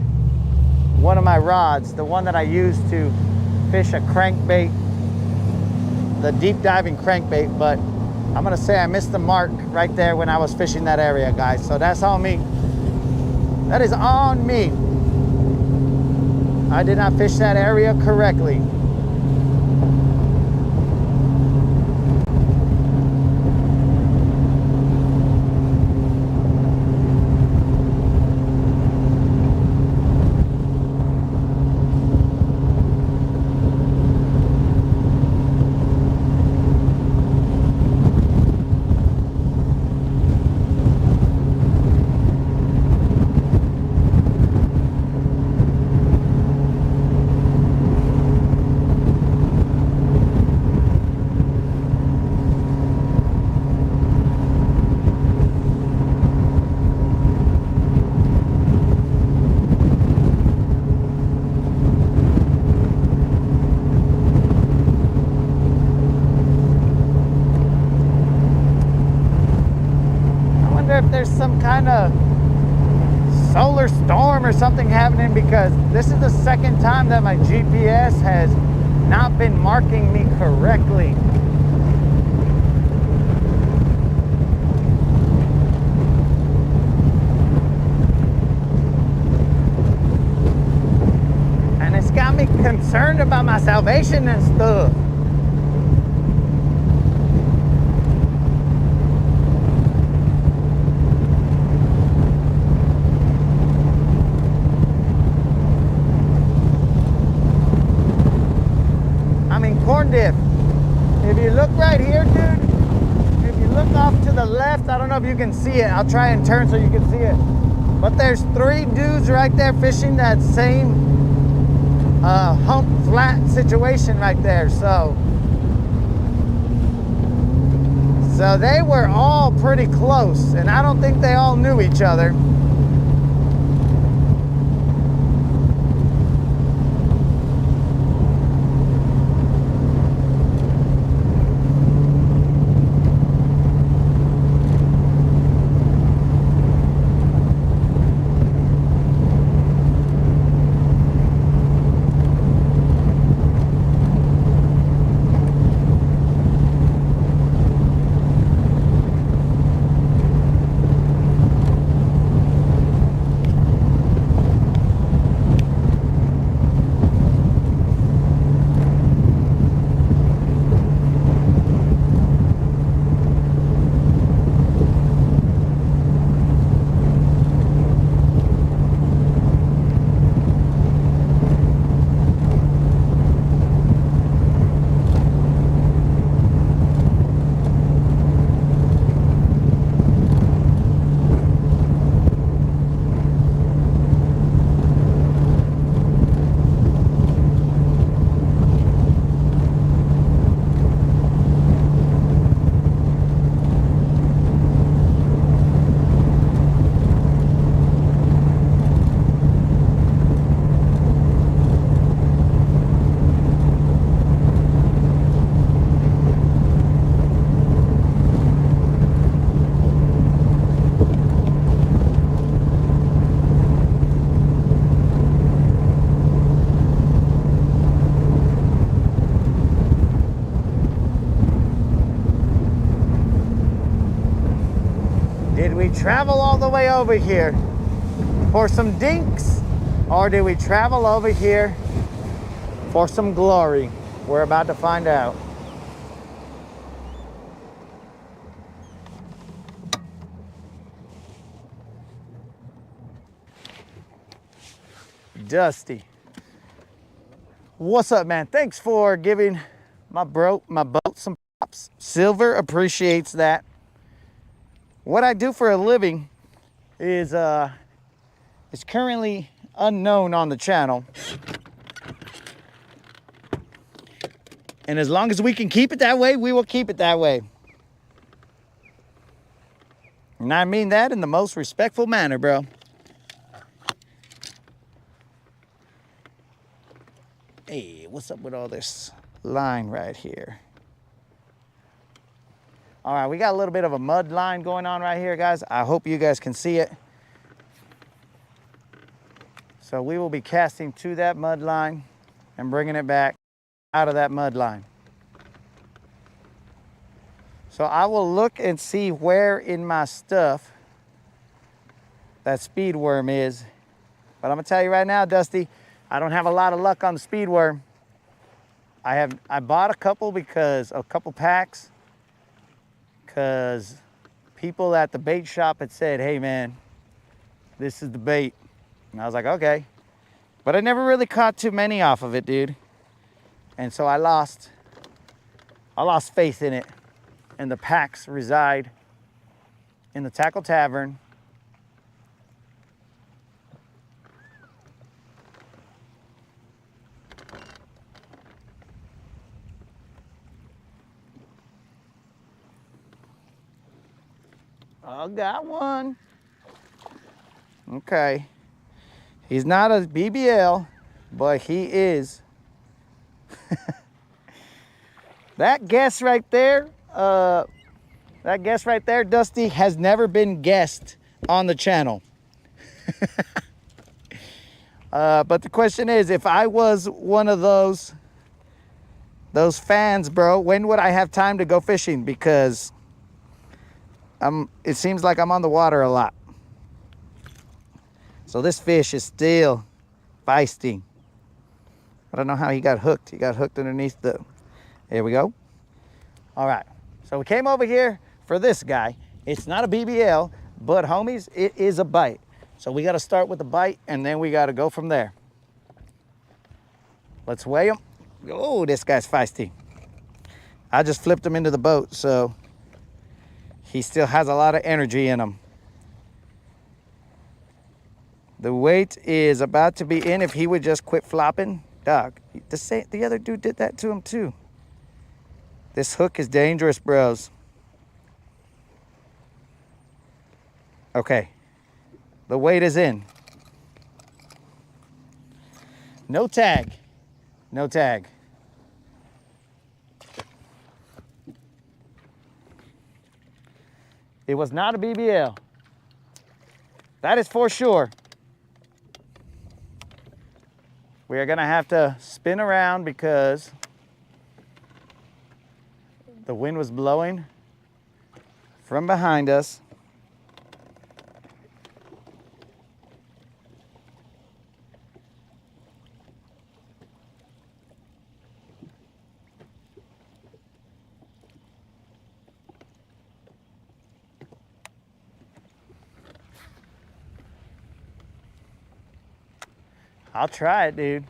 one of my rods, the one that I use to fish a crankbait, the deep diving crankbait, but I'm gonna say I missed the mark right there when I was fishing that area, guys. So that's on me. That is on me. I did not fish that area correctly. If there's some kind of solar storm or something happening, because this is the second time that my GPS has not been marking me correctly. And it's got me concerned about my salvation and stuff. Corn dip. If you look right here, dude, if you look off to the left, I don't know if you can see it. I'll try and turn so you can see it. But there's 3 dudes right there fishing that same hump flat situation right there. So they were all pretty close, and I don't think they all knew each other. Did we travel all the way over here for some dinks, or did we travel over here for some glory? We're about to find out. Dusty, what's up, man? Thanks for giving my boat some props. Silver appreciates that. What I do for a living is currently unknown on the channel. And as long as we can keep it that way, we will keep it that way. And I mean that in the most respectful manner, bro. Hey, what's up with all this line right here? All right, we got a little bit of a mud line going on right here, guys. I hope you guys can see it. So we will be casting to that mud line and bringing it back out of that mud line. So I will look and see where in my stuff that speed worm is. But I'm gonna tell you right now, Dusty, I don't have a lot of luck on the speed worm. I bought a couple packs, because people at the bait shop had said, hey man, this is the bait. And I was like, okay. But I never really caught too many off of it, dude. And so I lost faith in it. And the packs reside in the Tackle Tavern. I got one. Okay. He's not a BBL, but he is. That guess right there, Dusty, has never been guessed on the channel. But the question is, if I was one of those fans, bro, when would I have time to go fishing? Because it seems like I'm on the water a lot. So this fish is still feisty. I don't know how he got hooked. He got hooked underneath the... There we go. All right. So we came over here for this guy. It's not a BBL, but homies, it is a bite. So we got to start with the bite, and then we got to go from there. Let's weigh him. Oh, this guy's feisty. I just flipped him into the boat, so he still has a lot of energy in him. The weight is about to be in if he would just quit flopping. Dog, the other dude did that to him too. This hook is dangerous, bros. Okay, the weight is in. No tag, no tag. It was not a BBL. That is for sure. We are gonna have to spin around because the wind was blowing from behind us. I'll try it, dude.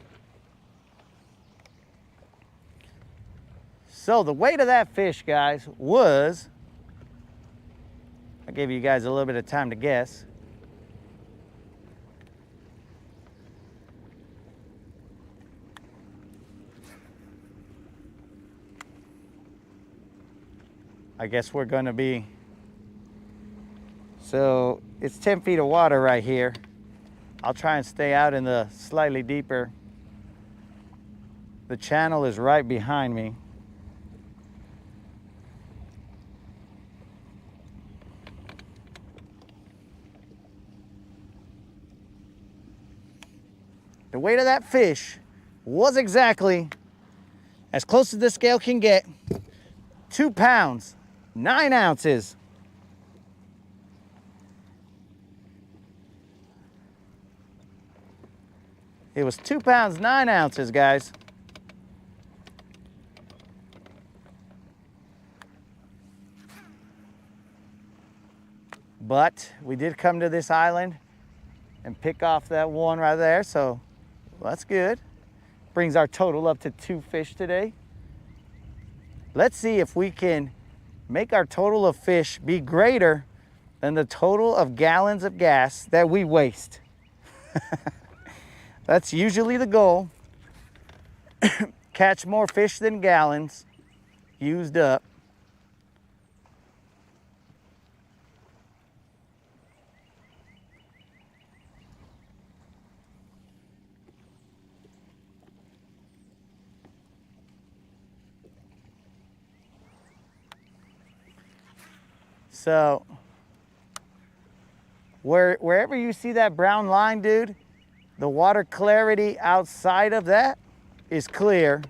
So the weight of that fish, guys, was, I gave you guys a little bit of time to guess. I guess we're gonna be, so it's 10 feet of water right here. I'll try and stay out in the slightly deeper. The channel is right behind me. The weight of that fish was exactly, as close as this scale can get, 2 pounds, 9 ounces. It was 2 pounds, 9 ounces, guys. But we did come to this island and pick off that one right there, so that's good. Brings our total up to 2 fish today. Let's see if we can make our total of fish be greater than the total of gallons of gas that we waste. That's usually the goal. Catch more fish than gallons used up. So wherever you see that brown line, dude, the water clarity outside of that is clear,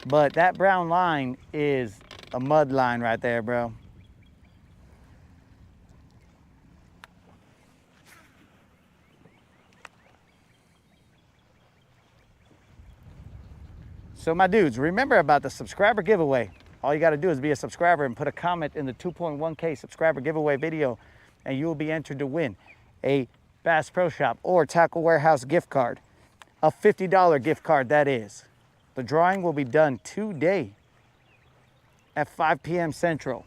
but that brown line is a mud line right there, bro. So my dudes, remember about the subscriber giveaway. All you gotta do is be a subscriber and put a comment in the 2.1K subscriber giveaway video, and you will be entered to win a Bass Pro Shop or Tackle Warehouse gift card. A $50 gift card, that is. The drawing will be done today at 5 p.m. Central.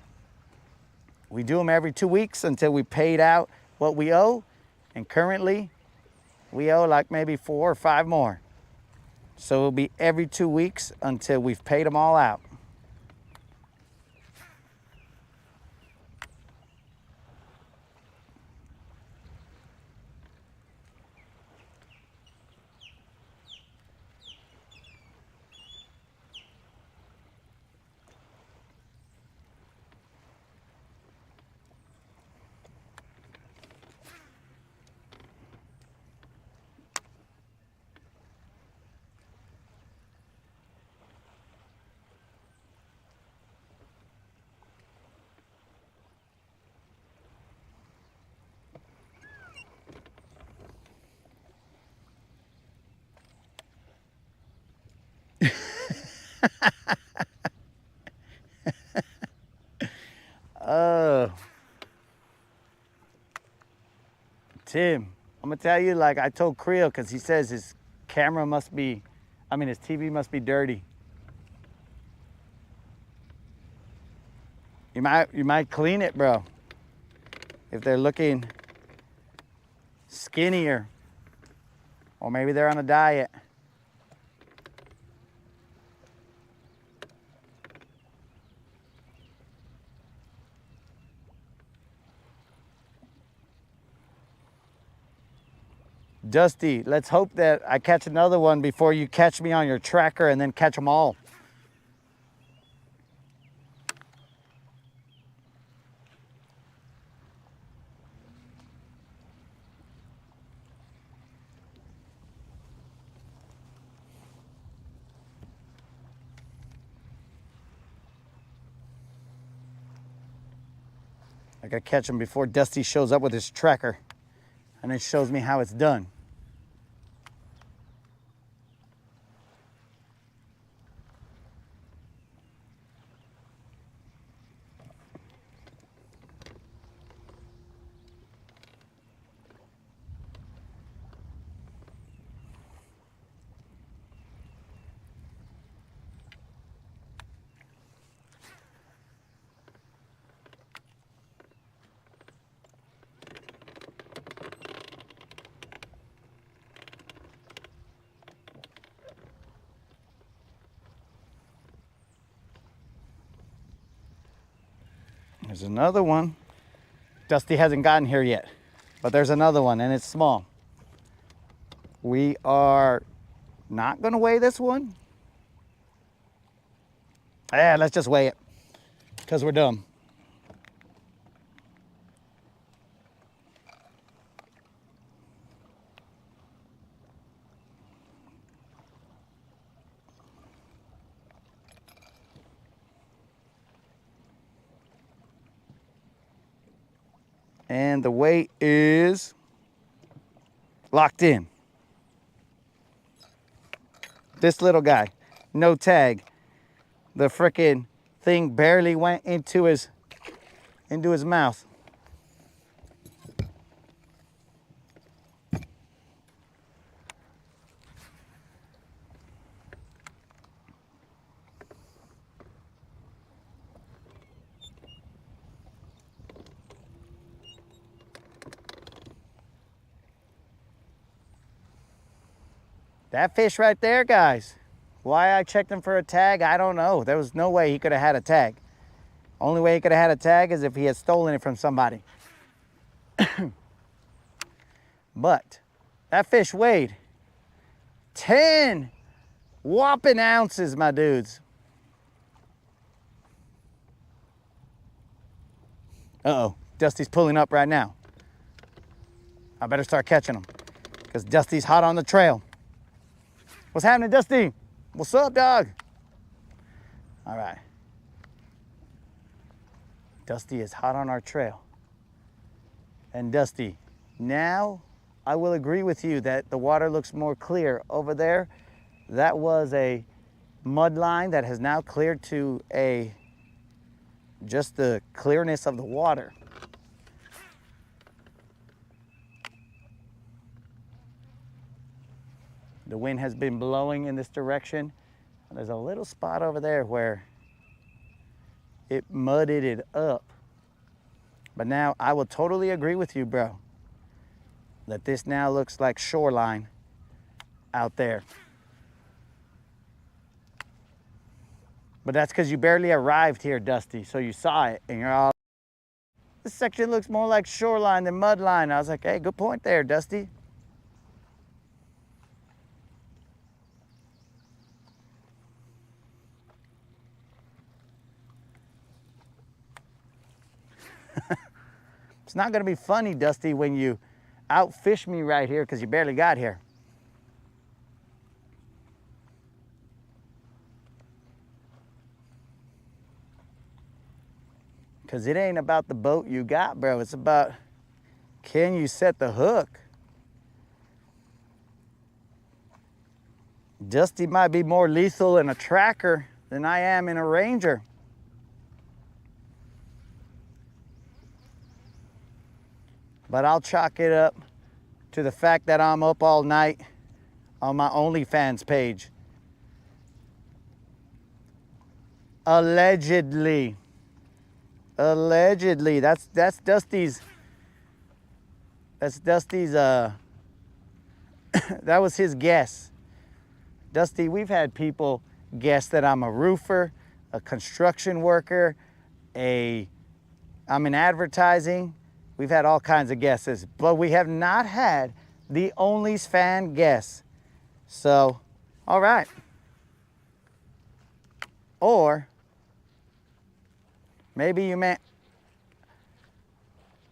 We do them every 2 weeks until we paid out what we owe, and currently we owe like maybe 4 or 5 more. So it'll be every 2 weeks until we've paid them all out. Tim, I'm gonna tell you, like I told Creel, because he says his camera must be, his TV must be dirty. You might clean it, bro. If they're looking skinnier, or maybe they're on a diet. Dusty, let's hope that I catch another one before you catch me on your tracker and then catch them all. I gotta catch him before Dusty shows up with his tracker and it shows me how it's done. There's another one. Dusty hasn't gotten here yet, but there's another one and it's small. We are not gonna weigh this one. Yeah, let's just weigh it because we're dumb. And the weight is locked in. This little guy, no tag. The frickin' thing barely went into his mouth. That fish right there, guys. Why I checked him for a tag, I don't know. There was no way he could have had a tag. Only way he could have had a tag is if he had stolen it from somebody. But that fish weighed 10 whopping ounces, my dudes. Uh-oh, Dusty's pulling up right now. I better start catching him because Dusty's hot on the trail. What's happening, Dusty? What's up, dog? All right. Dusty is hot on our trail. And Dusty, now I will agree with you that the water looks more clear. Over there, that was a mud line that has now cleared to just the clearness of the water. The wind has been blowing in this direction. There's a little spot over there where it mudded it up. But now I will totally agree with you, bro, that this now looks like shoreline out there. But that's because you barely arrived here, Dusty, so you saw it and you're all, this section looks more like shoreline than mud line. I was like, hey, good point there, Dusty. It's not gonna be funny, Dusty, when you outfish me right here because you barely got here. Because it ain't about the boat you got, bro. It's about, can you set the hook? Dusty might be more lethal in a tracker than I am in a Ranger. But I'll chalk it up to the fact that I'm up all night on my OnlyFans page. Allegedly. Allegedly. That's Dusty's. That's Dusty's, that was his guess. Dusty, we've had people guess that I'm a roofer, a construction worker, I'm in advertising. We've had all kinds of guesses, but we have not had The Only's fan guess. So, all right. Or maybe you meant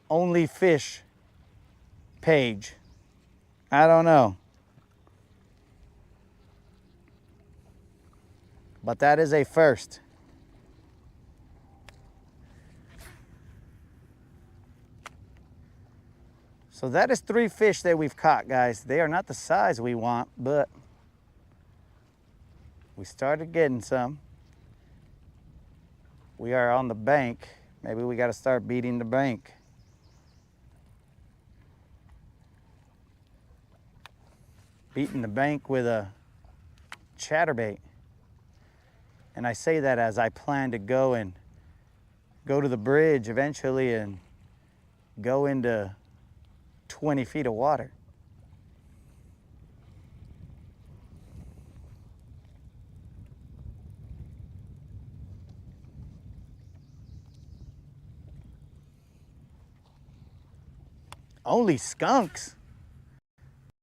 Only Fish page. I don't know. But that is a first. So that is 3 fish that we've caught, guys. They are not the size we want, but we started getting some. We are on the bank. Maybe we got to start beating the bank. Beating the bank with a chatterbait. And I say that as I plan to go to the bridge eventually and go into 20 feet of water. Only skunks?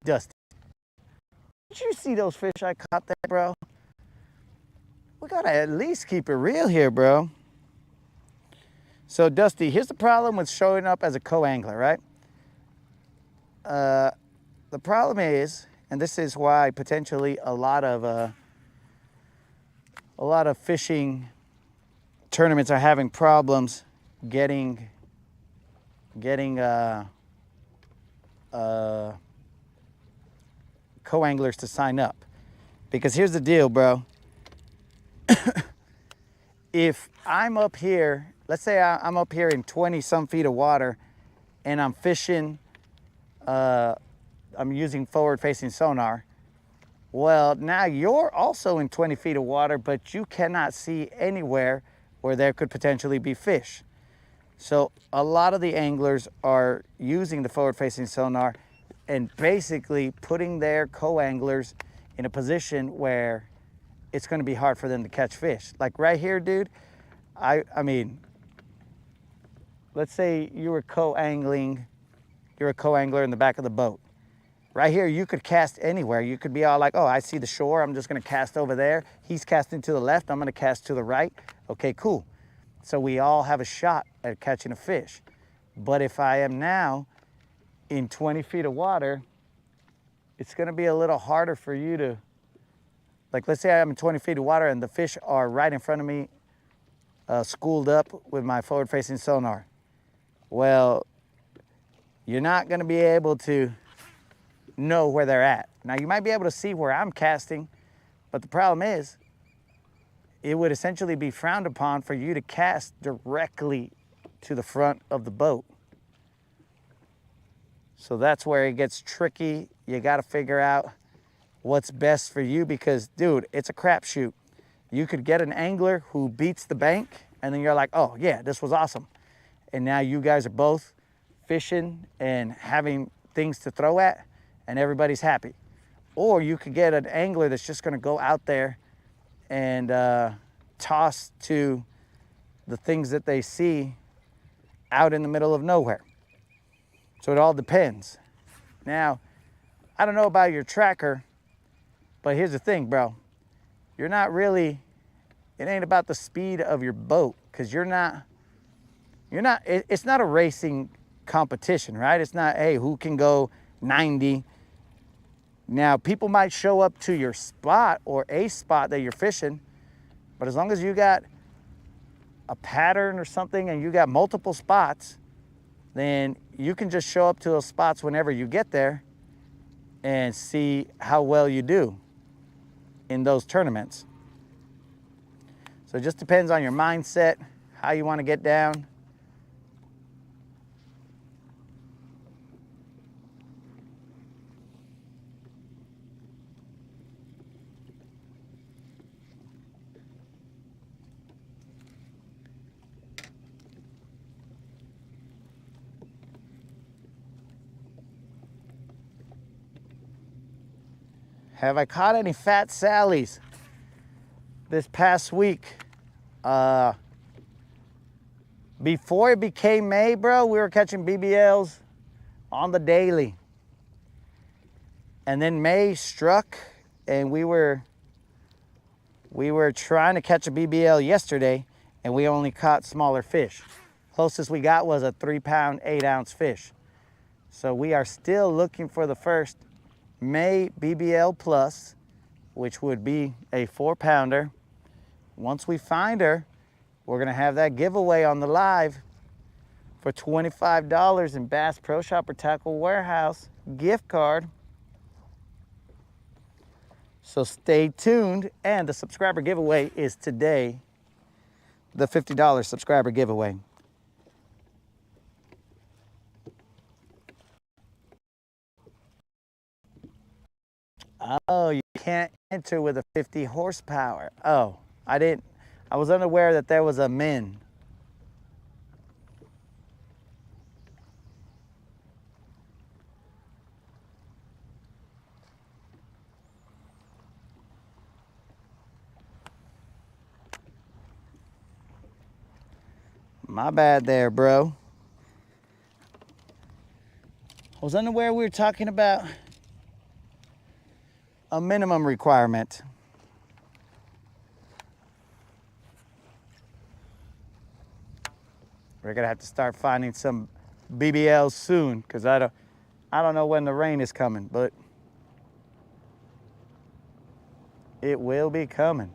Dusty, did you see those fish I caught there, bro? We gotta at least keep it real here, bro. So Dusty, here's the problem with showing up as a co-angler, right? The problem is, and this is why potentially a lot of fishing tournaments are having problems getting co-anglers to sign up. Because here's the deal, bro. If I'm up here, let's say I'm up here in 20 some feet of water and I'm fishing, I'm using forward facing sonar. Well, now you're also in 20 feet of water, but you cannot see anywhere where there could potentially be fish. So a lot of the anglers are using the forward facing sonar and basically putting their co-anglers in a position where it's going to be hard for them to catch fish. Like right here, dude, I mean, let's say you were co-angling, you're a co-angler in the back of the boat. Right here, you could cast anywhere. You could be all like, oh, I see the shore, I'm just gonna cast over there. He's casting to the left, I'm gonna cast to the right. Okay, cool. So we all have a shot at catching a fish. But if I am now in 20 feet of water, it's gonna be a little harder for you to, like let's say I'm in 20 feet of water and the fish are right in front of me, schooled up with my forward facing sonar. Well, you're not gonna be able to know where they're at. Now you might be able to see where I'm casting, but the problem is it would essentially be frowned upon for you to cast directly to the front of the boat. So that's where it gets tricky. You got to figure out what's best for you because, dude, it's a crapshoot. You could get an angler who beats the bank and then you're like, oh yeah, this was awesome. And now you guys are both fishing and having things to throw at and everybody's happy. Or you could get an angler that's just gonna go out there and toss to the things that they see out in the middle of nowhere. So it all depends. Now, I don't know about your tracker, but here's the thing, bro. You're not really, it ain't about the speed of your boat, because it's not a racing competition, right? It's not, hey, who can go 90? Now, people might show up to your spot or a spot that you're fishing, but as long as you got a pattern or something and you got multiple spots, then you can just show up to those spots whenever you get there and see how well you do in those tournaments. So it just depends on your mindset, how you want to get down. Have I caught any fat Sallies this past week? Before it became May, bro, we were catching BBLs on the daily. And then May struck, and we were trying to catch a BBL yesterday, and we only caught smaller fish. Closest we got was a 3-pound, 8-ounce fish. So we are still looking for the first May BBL plus, which would be a 4-pounder. Once we find her, we're gonna have that giveaway on the live for $25 in Bass Pro Shop or Tackle Warehouse gift card. So stay tuned, and the subscriber giveaway is today, the $50 subscriber giveaway. Oh, you can't enter with a 50 horsepower. Oh, I was unaware that there was a min. My bad there, bro. I was unaware we were talking about a minimum requirement. We're gonna have to start finding some BBLs soon, because I don't know when the rain is coming, but it will be coming.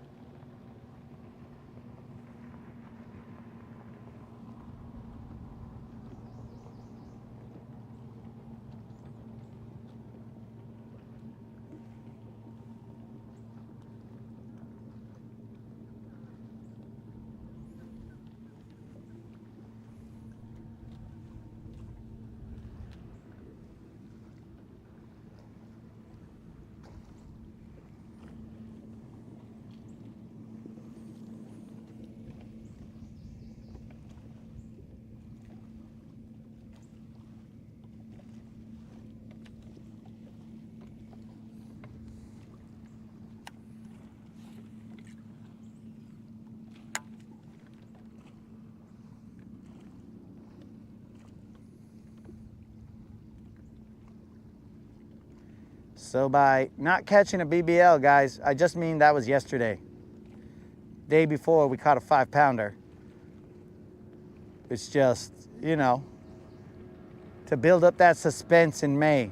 So by not catching a BBL, guys, I just mean that was yesterday. Day before, we caught a 5-pounder. It's just, you know, to build up that suspense in May.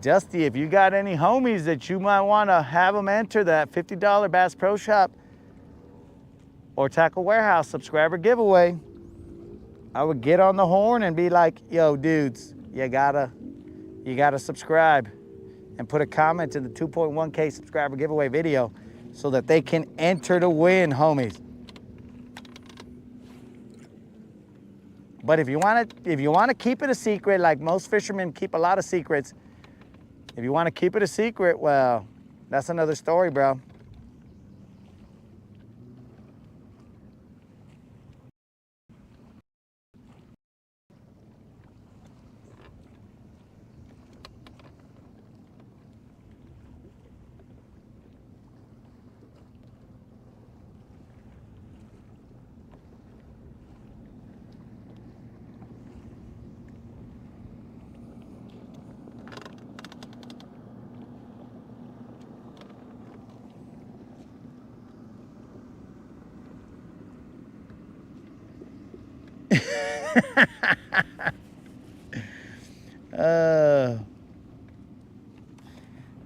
Dusty, if you got any homies that you might want to have them enter that $50 Bass Pro Shop or Tackle Warehouse subscriber giveaway, I would get on the horn and be like, yo, dudes, you gotta subscribe and put a comment to the 2.1K subscriber giveaway video so that they can enter to win, homies. But if you want to keep it a secret, like most fishermen keep a lot of secrets, if you want to keep it a secret, well, that's another story, bro.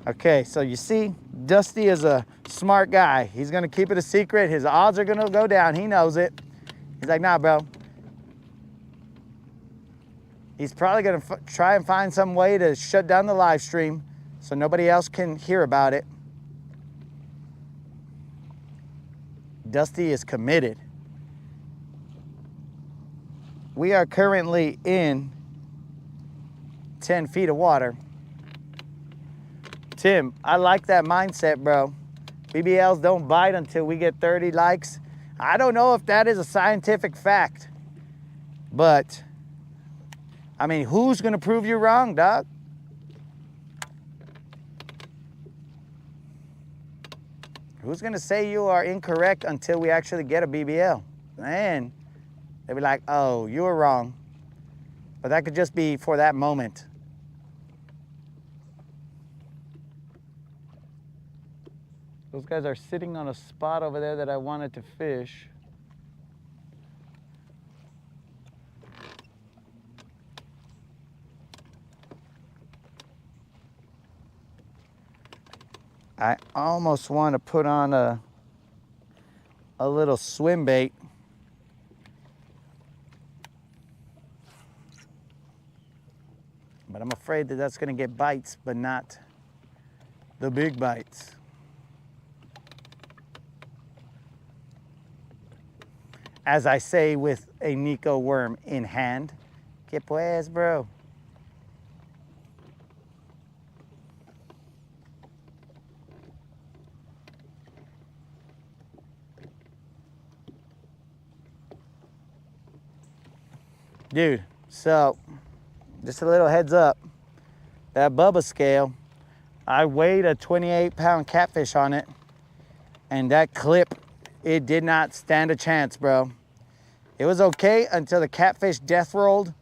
Okay, so you see, Dusty is a smart guy. He's gonna keep it a secret. His odds are gonna go down. He knows it. He's like, nah, bro. He's probably gonna try and find some way to shut down the live stream so nobody else can hear about it. Dusty is committed. We are currently in 10 feet of water. Tim, I like that mindset, bro. BBLs don't bite until we get 30 likes. I don't know if that is a scientific fact, but I mean, who's gonna prove you wrong, dog? Who's gonna say you are incorrect until we actually get a BBL? Then they'll be like, oh, you were wrong. But that could just be for that moment. Those guys are sitting on a spot over there that I wanted to fish. I almost want to put on a little swim bait. But I'm afraid that that's going to get bites, but not the big bites. As I say with a Nico worm in hand. Que pues, bro? Dude, so just a little heads up. That Bubba scale, I weighed a 28-pound catfish on it, and that clip, it did not stand a chance, bro. It was okay until the catfish death rolled,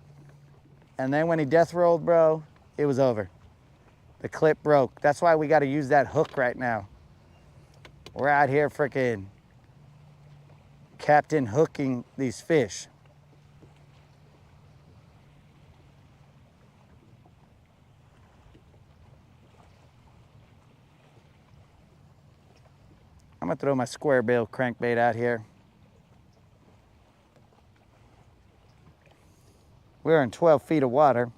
and then when he death rolled, bro, it was over. The clip broke. That's why we got to use that hook right now. We're out here freaking captain hooking these fish. I'm gonna throw my square bill crankbait out here. We're in 12 feet of water.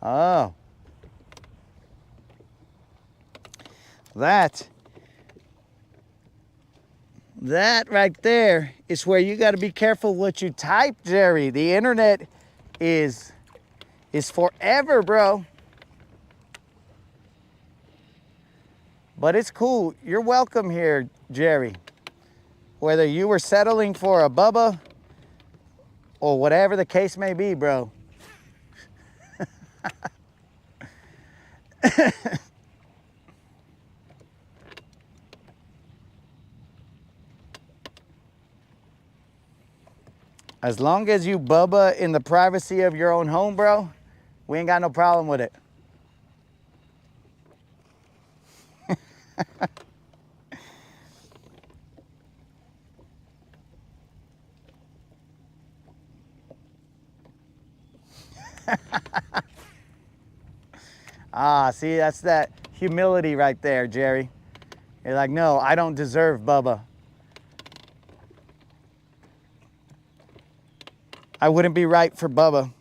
Oh. That right there is where you got to be careful what you type, Jerry. The internet is forever, bro. But it's cool. You're welcome here, Jerry. Whether you were settling for a Bubba or whatever the case may be, bro. As long as you Bubba in the privacy of your own home, bro, we ain't got no problem with it. Ah, see, that's that humility right there, Jerry. You're like, no, I don't deserve Bubba. I wouldn't be right for Bubba.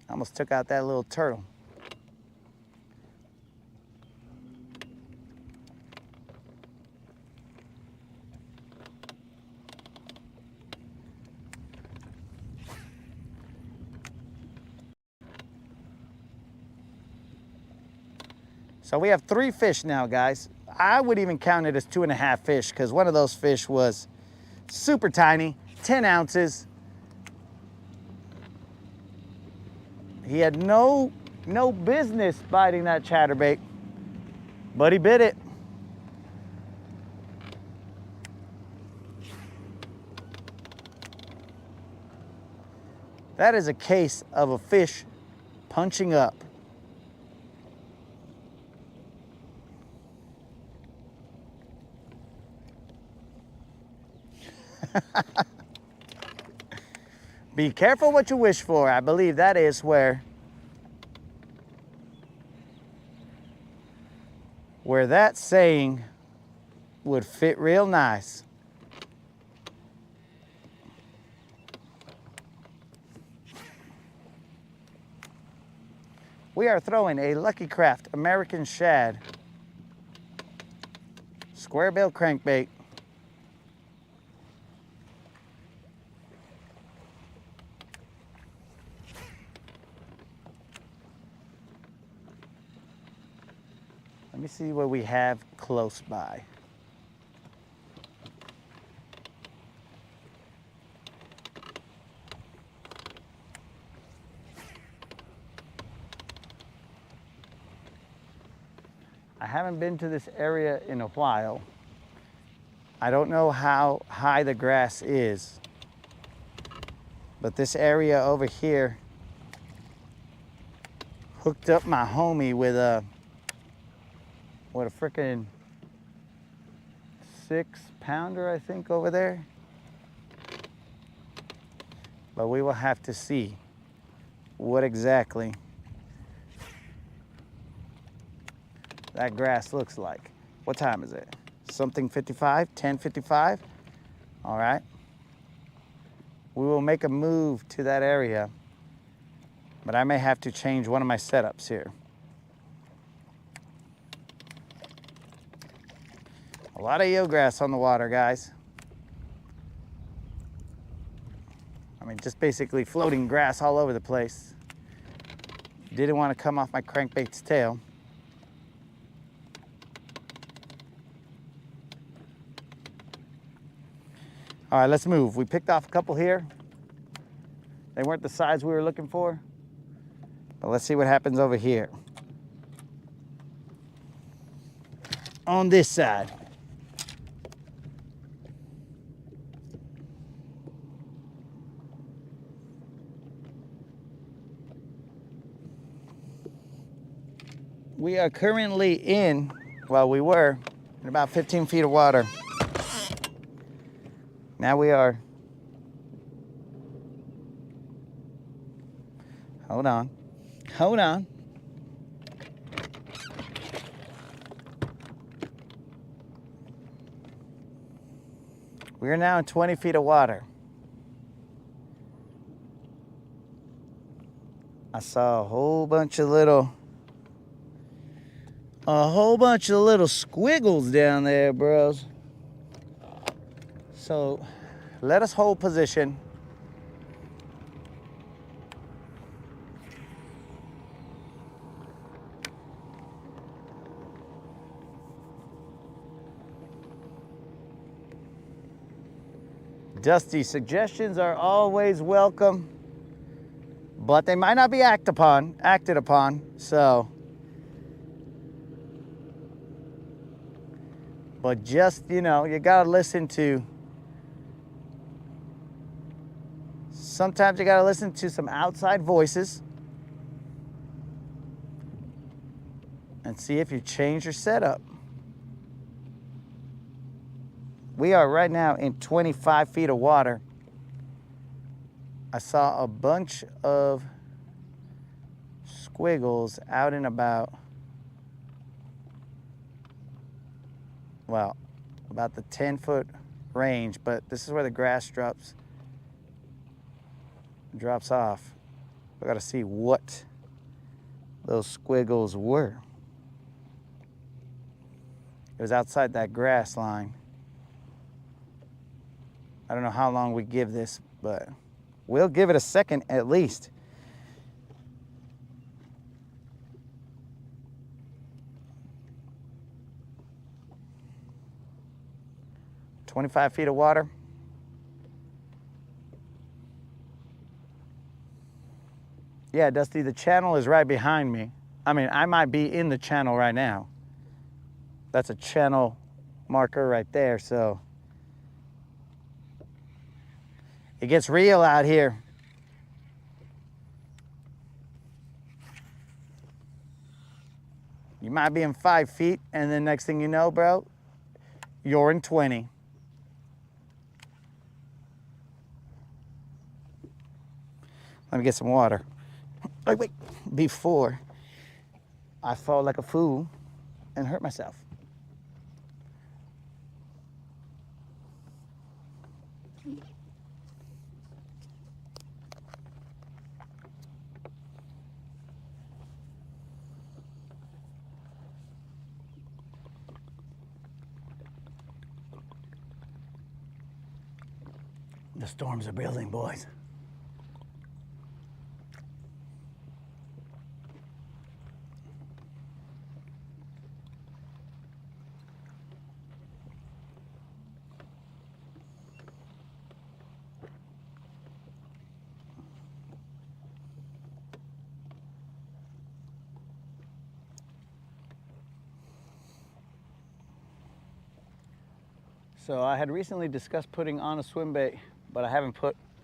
Almost took out that little turtle. So we have 3 fish now, guys. I would even count it as 2.5 fish because one of those fish was super tiny, 10 ounces. He had no business biting that chatterbait, but he bit it. That is a case of a fish punching up. Be careful what you wish for. I believe that is where that saying would fit real nice. We are throwing a Lucky Craft American Shad square bill crankbait. me see what we have close by. I haven't been to this area in a while. I don't know how high the grass is, but this area over here hooked up my homie with a frickin' 6-pounder, I think, over there. But we will have to see what exactly that grass looks like. What time is it? Something 55, 10:55. All right. We will make a move to that area, but I may have to change one of my setups here. A lot of eelgrass on the water, guys. I mean, just basically floating grass all over the place. Didn't want to come off my crankbait's tail. All right, let's move. We picked off a couple here. They weren't the size we were looking for, but let's see what happens over here. On this side. We are currently in, well, we were in about 15 feet of water. Now we are, hold on. We are now in 20 feet of water. I saw a whole bunch of little squiggles down there, bros. So let us hold position. Dusty, suggestions are always welcome, but they might not be acted upon, so. But just, you know, you gotta listen to, sometimes you gotta listen to some outside voices and see if you change your setup. We are right now in 25 feet of water. I saw a bunch of squiggles out and about, well, about the 10-foot range, but this is where the grass drops off. We gotta see what those squiggles were. It was outside that grass line. I don't know how long we give this, but we'll give it a second at least. "25 feet of water. Yeah, Dusty, the channel is right behind me. I mean, I might be in the channel right now. That's a channel marker right there, so. It gets real out here. You might be in 5 feet, and then next thing you know, bro, you're in 20. Let me get some water. Wait, before I fall like a fool and hurt myself. The storms are building, boys. So I had recently discussed putting on a swim bait, but I haven't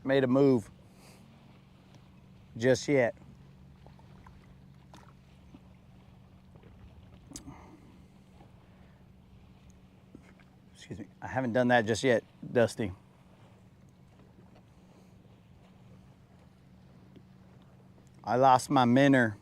made a move just yet. Excuse me, I haven't done that just yet, Dusty. I lost my minnow.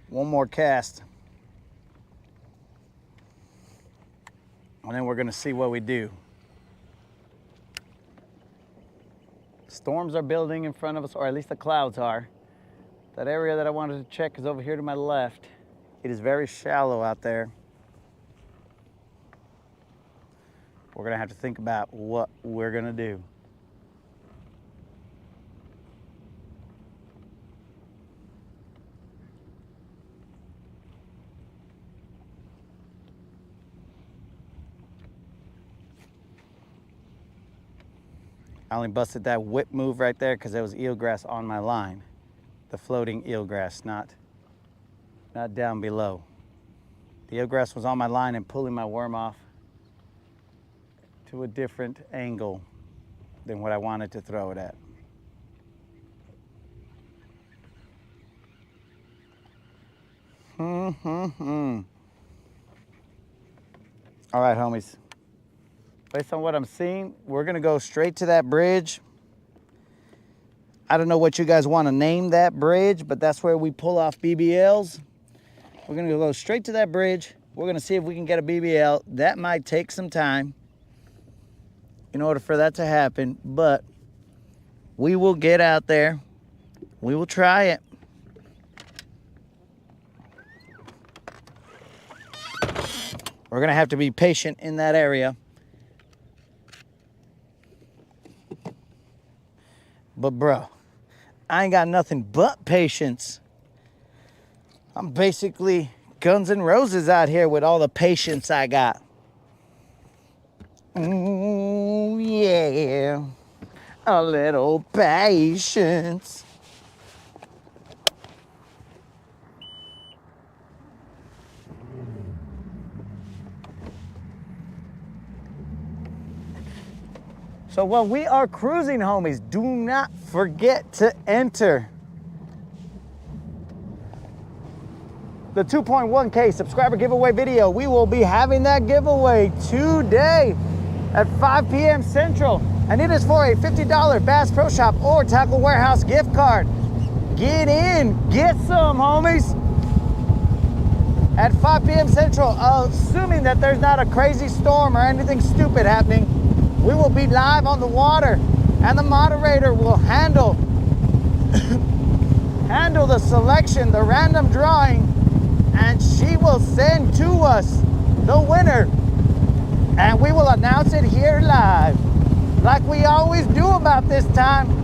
One more cast. And then we're gonna see what we do. Storms are building in front of us, or at least the clouds are. That area that I wanted to check is over here to my left. It is very shallow out there. We're gonna have to think about what we're gonna do. I only busted that whip move right there because there was eelgrass on my line. The floating eelgrass, not down below. The eelgrass was on my line and pulling my worm off to a different angle than what I wanted to throw it at. All right, homies. Based on what I'm seeing, we're gonna go straight to that bridge. I don't know what you guys want to name that bridge, but that's where we pull off BBLs. We're gonna go straight to that bridge. We're gonna see if we can get a BBL. That might take some time in order for that to happen, but we will get out there. We will try it. We're gonna have to be patient in that area. But bro, I ain't got nothing but patience. I'm basically Guns N' Roses out here with all the patience I got. Ooh, yeah. A little patience. So while we are cruising, homies, do not forget to enter the 2.1K subscriber giveaway video. We will be having that giveaway today at 5 p.m. Central, and it is for a $50 Bass Pro Shop or Tackle Warehouse gift card. Get in, get some, homies. At 5 p.m. Central, assuming that there's not a crazy storm or anything stupid happening, we will be live on the water, and the moderator will handle the selection, the random drawing, and she will send to us the winner, and we will announce it here live, like we always do about this time.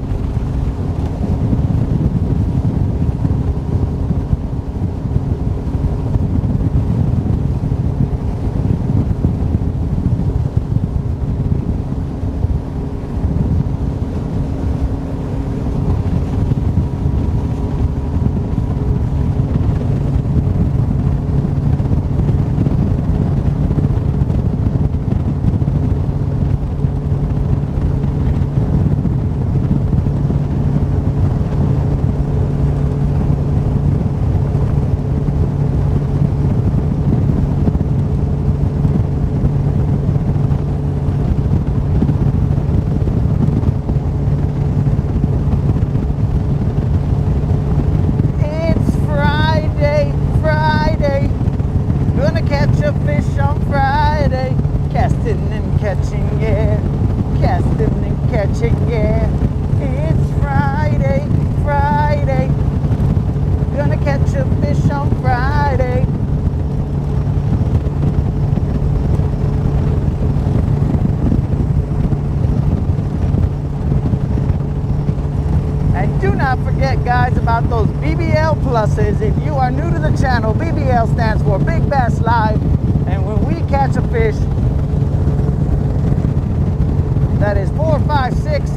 Guys, about those BBL pluses. If you are new to the channel, BBL stands for Big Bass Live, and when we catch a fish, that is 4, 5, 6,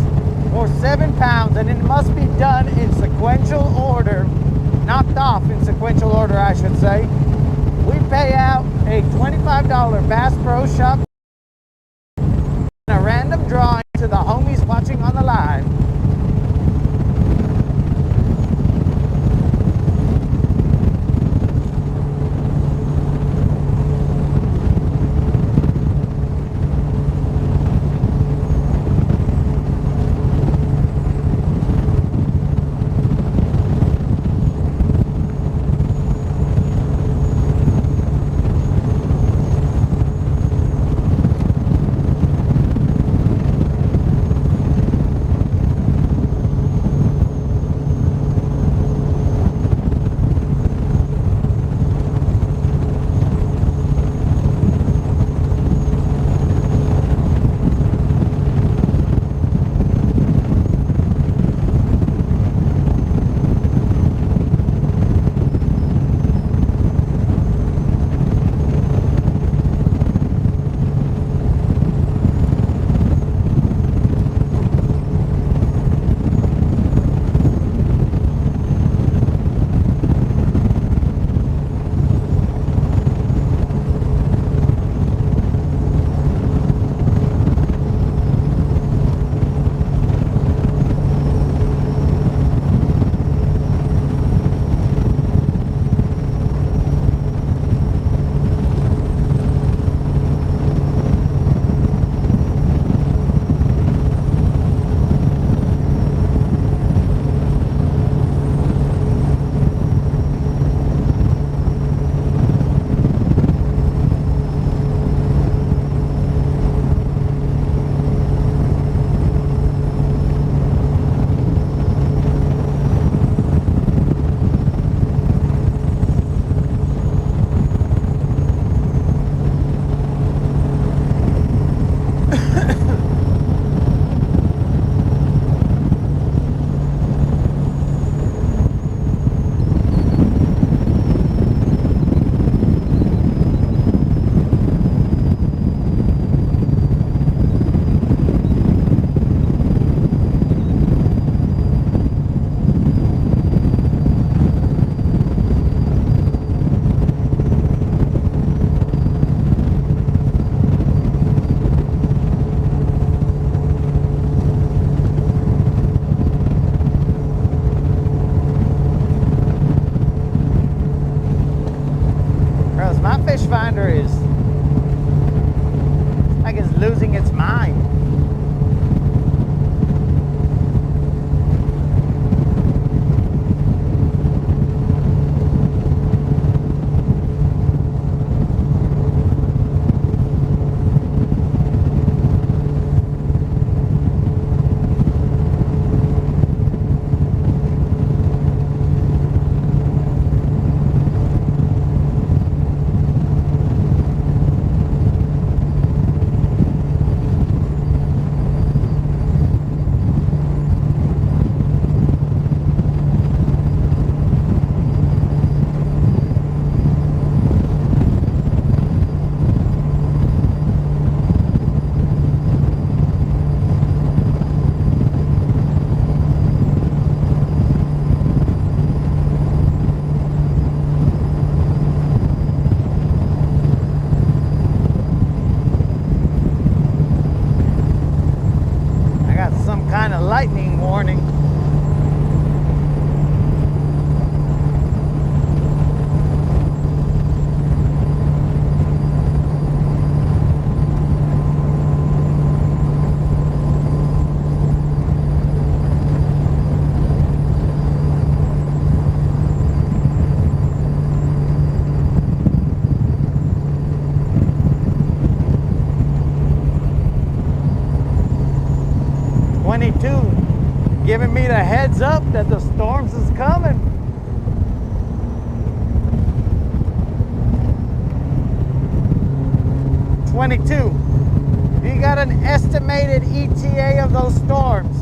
or 7 pounds, and it must be done in sequential order, knocked off in sequential order, I should say. We pay out a $25 Bass Pro Shop and a random drawing to the homies watching on the live. Fish finder is like it's losing its mind. Lightning warning. Giving me the heads up that the storms is coming. You got an estimated ETA of those storms.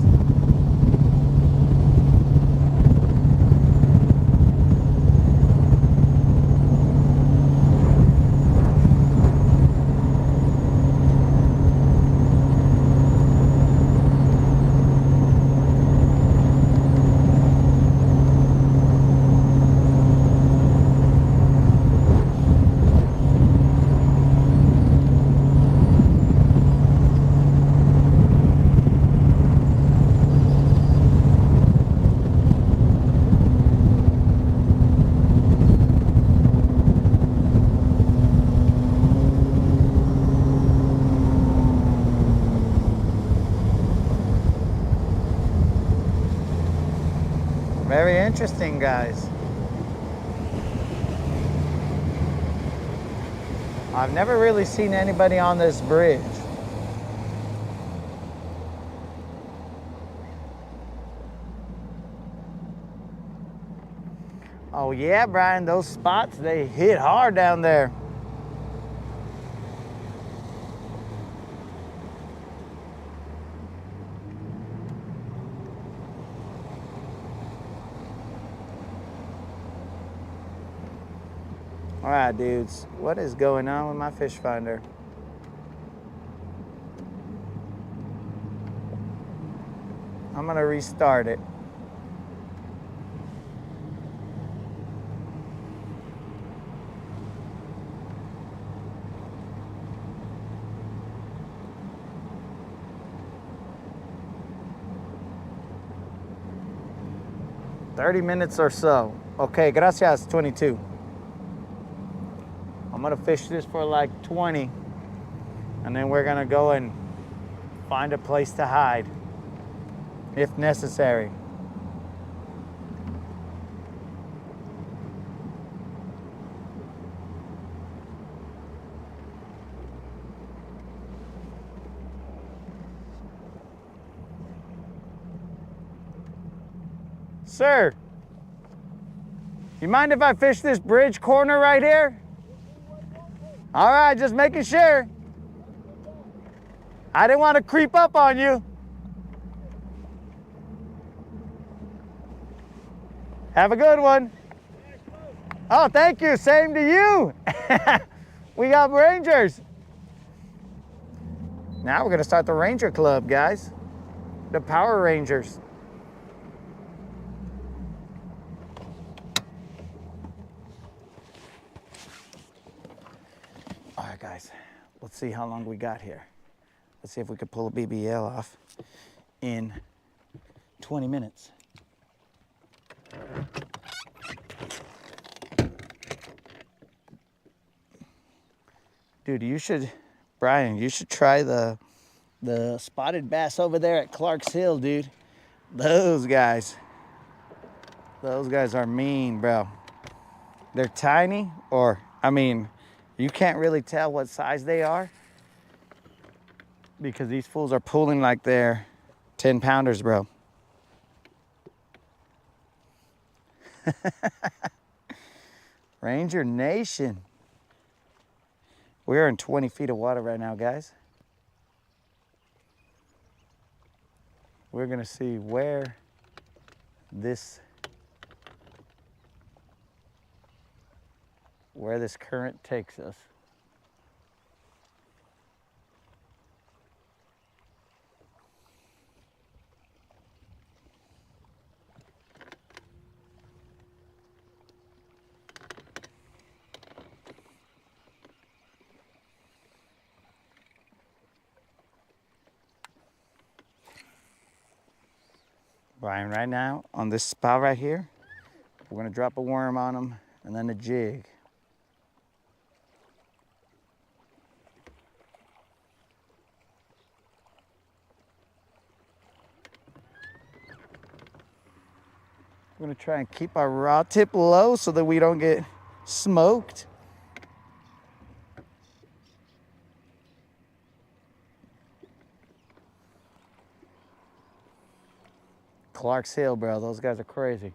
Very interesting, guys. I've never really seen anybody on this bridge. Oh yeah, Brian, those spots, they hit hard down there. All right, dudes, what is going on with my fish finder? I'm gonna restart it. $30 minutes or so. Okay, gracias, 22. I'm gonna fish this for like 20, and then we're gonna go and find a place to hide, if necessary. Sir, you mind if I fish this bridge corner right here? All right, just making sure. I didn't want to creep up on you. Have a good one. Oh, thank you. Same to you. We got Rangers. Now we're going to start the Ranger Club, guys. The Power Rangers. All right, guys. Let's see how long we got here. Let's see if we could pull a BBL off in 20 minutes. Dude, you should, Brian, you should try the spotted bass over there at Clark's Hill, dude. Those guys are mean, bro. They're tiny, or, I mean, you can't really tell what size they are because these fools are pulling like they're 10 pounders, bro. Ranger Nation. We're in 20 feet of water right now, guys. We're gonna see where this current takes us. Brian, right now on this spot right here, we're gonna drop a worm on them and then a jig. We're gonna try and keep our rod tip low so that we don't get smoked. Clark's Hill, bro, those guys are crazy.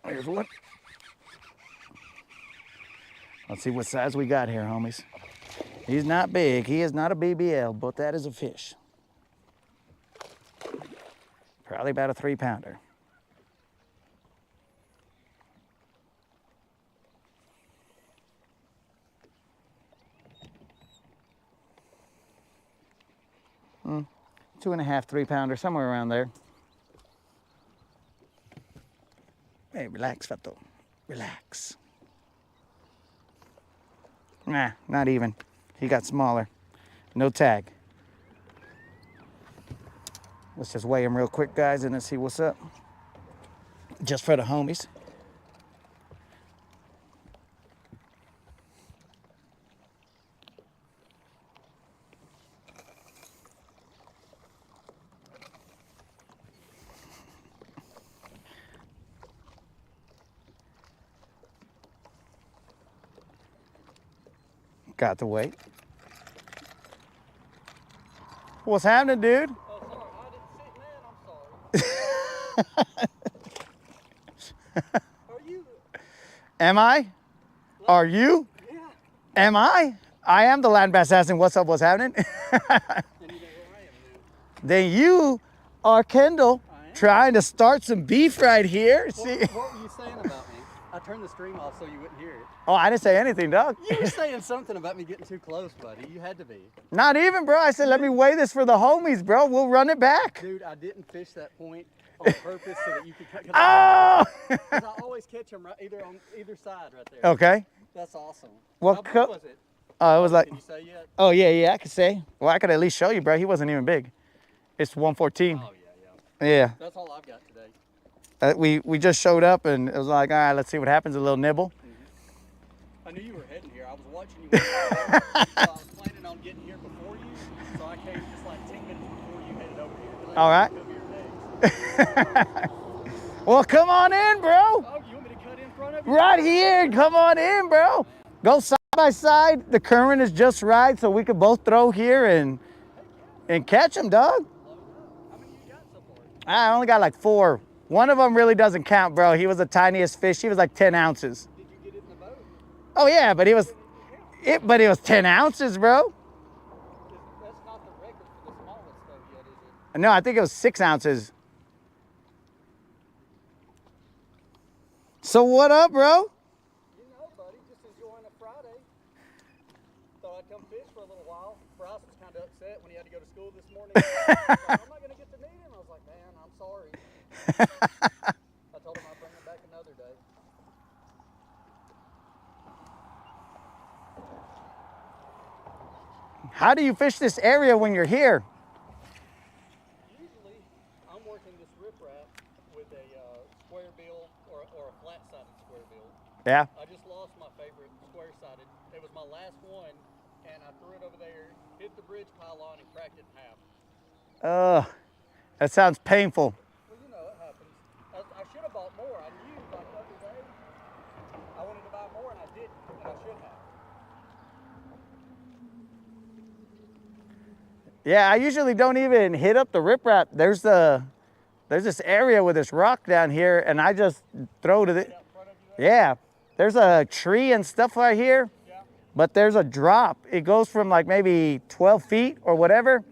There's one. Let's see what size we got here, homies. He's not big. He is not a BBL, but that is a fish. Probably about a 3-pounder. Hmm. 2.5, 3-pounder, somewhere around there. Hey, relax, Fato. Relax. Nah, not even. He got smaller. No tag. Let's just weigh him real quick, guys, and then see what's up. Just for the homies. Got the weight. What's happening, dude? Oh, sorry. I didn't see, man. I'm sorry. Are you? Am I? Are you? Yeah. Am I? I am the land bass assassin. What's up? What's happening? And you know who I am now. Then you are Kendall trying to start some beef right here. See? What were you saying about me? I turned the stream off so you wouldn't hear it. Oh, I didn't say anything, dog. You were saying something about me getting too close, buddy. You had to be. Not even, bro. I said, let me weigh this for the homies, bro. We'll run it back. Dude, I didn't fish that point on purpose so that you could cut. Oh! Because I always catch them right, either side right there. Okay. That's awesome. What How big cup? was it? Oh, it was like, Can you say yet? oh, yeah, I could say. Well, I could at least show you, bro. He wasn't even big. It's 114. Oh, yeah. Yeah. That's all I've got today. We just showed up and it was like, all right, let's see what happens. A little nibble. I knew you were heading here. I was watching you. So I was planning on getting here before you, so I came just like 10 minutes before you headed over here. All right. Well, come on in, bro. Oh, you want me to cut in front of you? Right here. Come on in, bro. Go side by side. The current is just right, so we could both throw here and catch them, dog. How many you got so far? I only got like 4. One of them really doesn't count, bro. He was the tiniest fish. He was like 10 ounces. Did you get it in the boat? Oh yeah, but he was 10 ounces, bro. That's not the record for the smallest though yet, is it? No, I think it was 6 ounces. So what up, bro? You know, buddy, just enjoying a Friday. Thought I'd come fish for a little while. Bryce was kind of upset when he had to go to school this morning. I'm not going to get to meet him. I was like, man, I'm sorry. I told him I'd bring him back another day. How do you fish this area when you're here? Usually, I'm working this riprap with a square bill or a flat-sided square bill. Yeah. I just lost my favorite square-sided. It was my last one, and I threw it over there, hit the bridge pylon, and cracked it in half. That sounds painful. Well, you know, it happens. I should have bought more. I knew, like the other day, I wanted to buy more, and I didn't, and I should have. Yeah, I usually don't even hit up the riprap. There's this area with this rock down here, and I just throw to the. Out in front of you there? Yeah, there's a tree and stuff right here, Yeah. but there's a drop. It goes from like maybe 12 feet or whatever,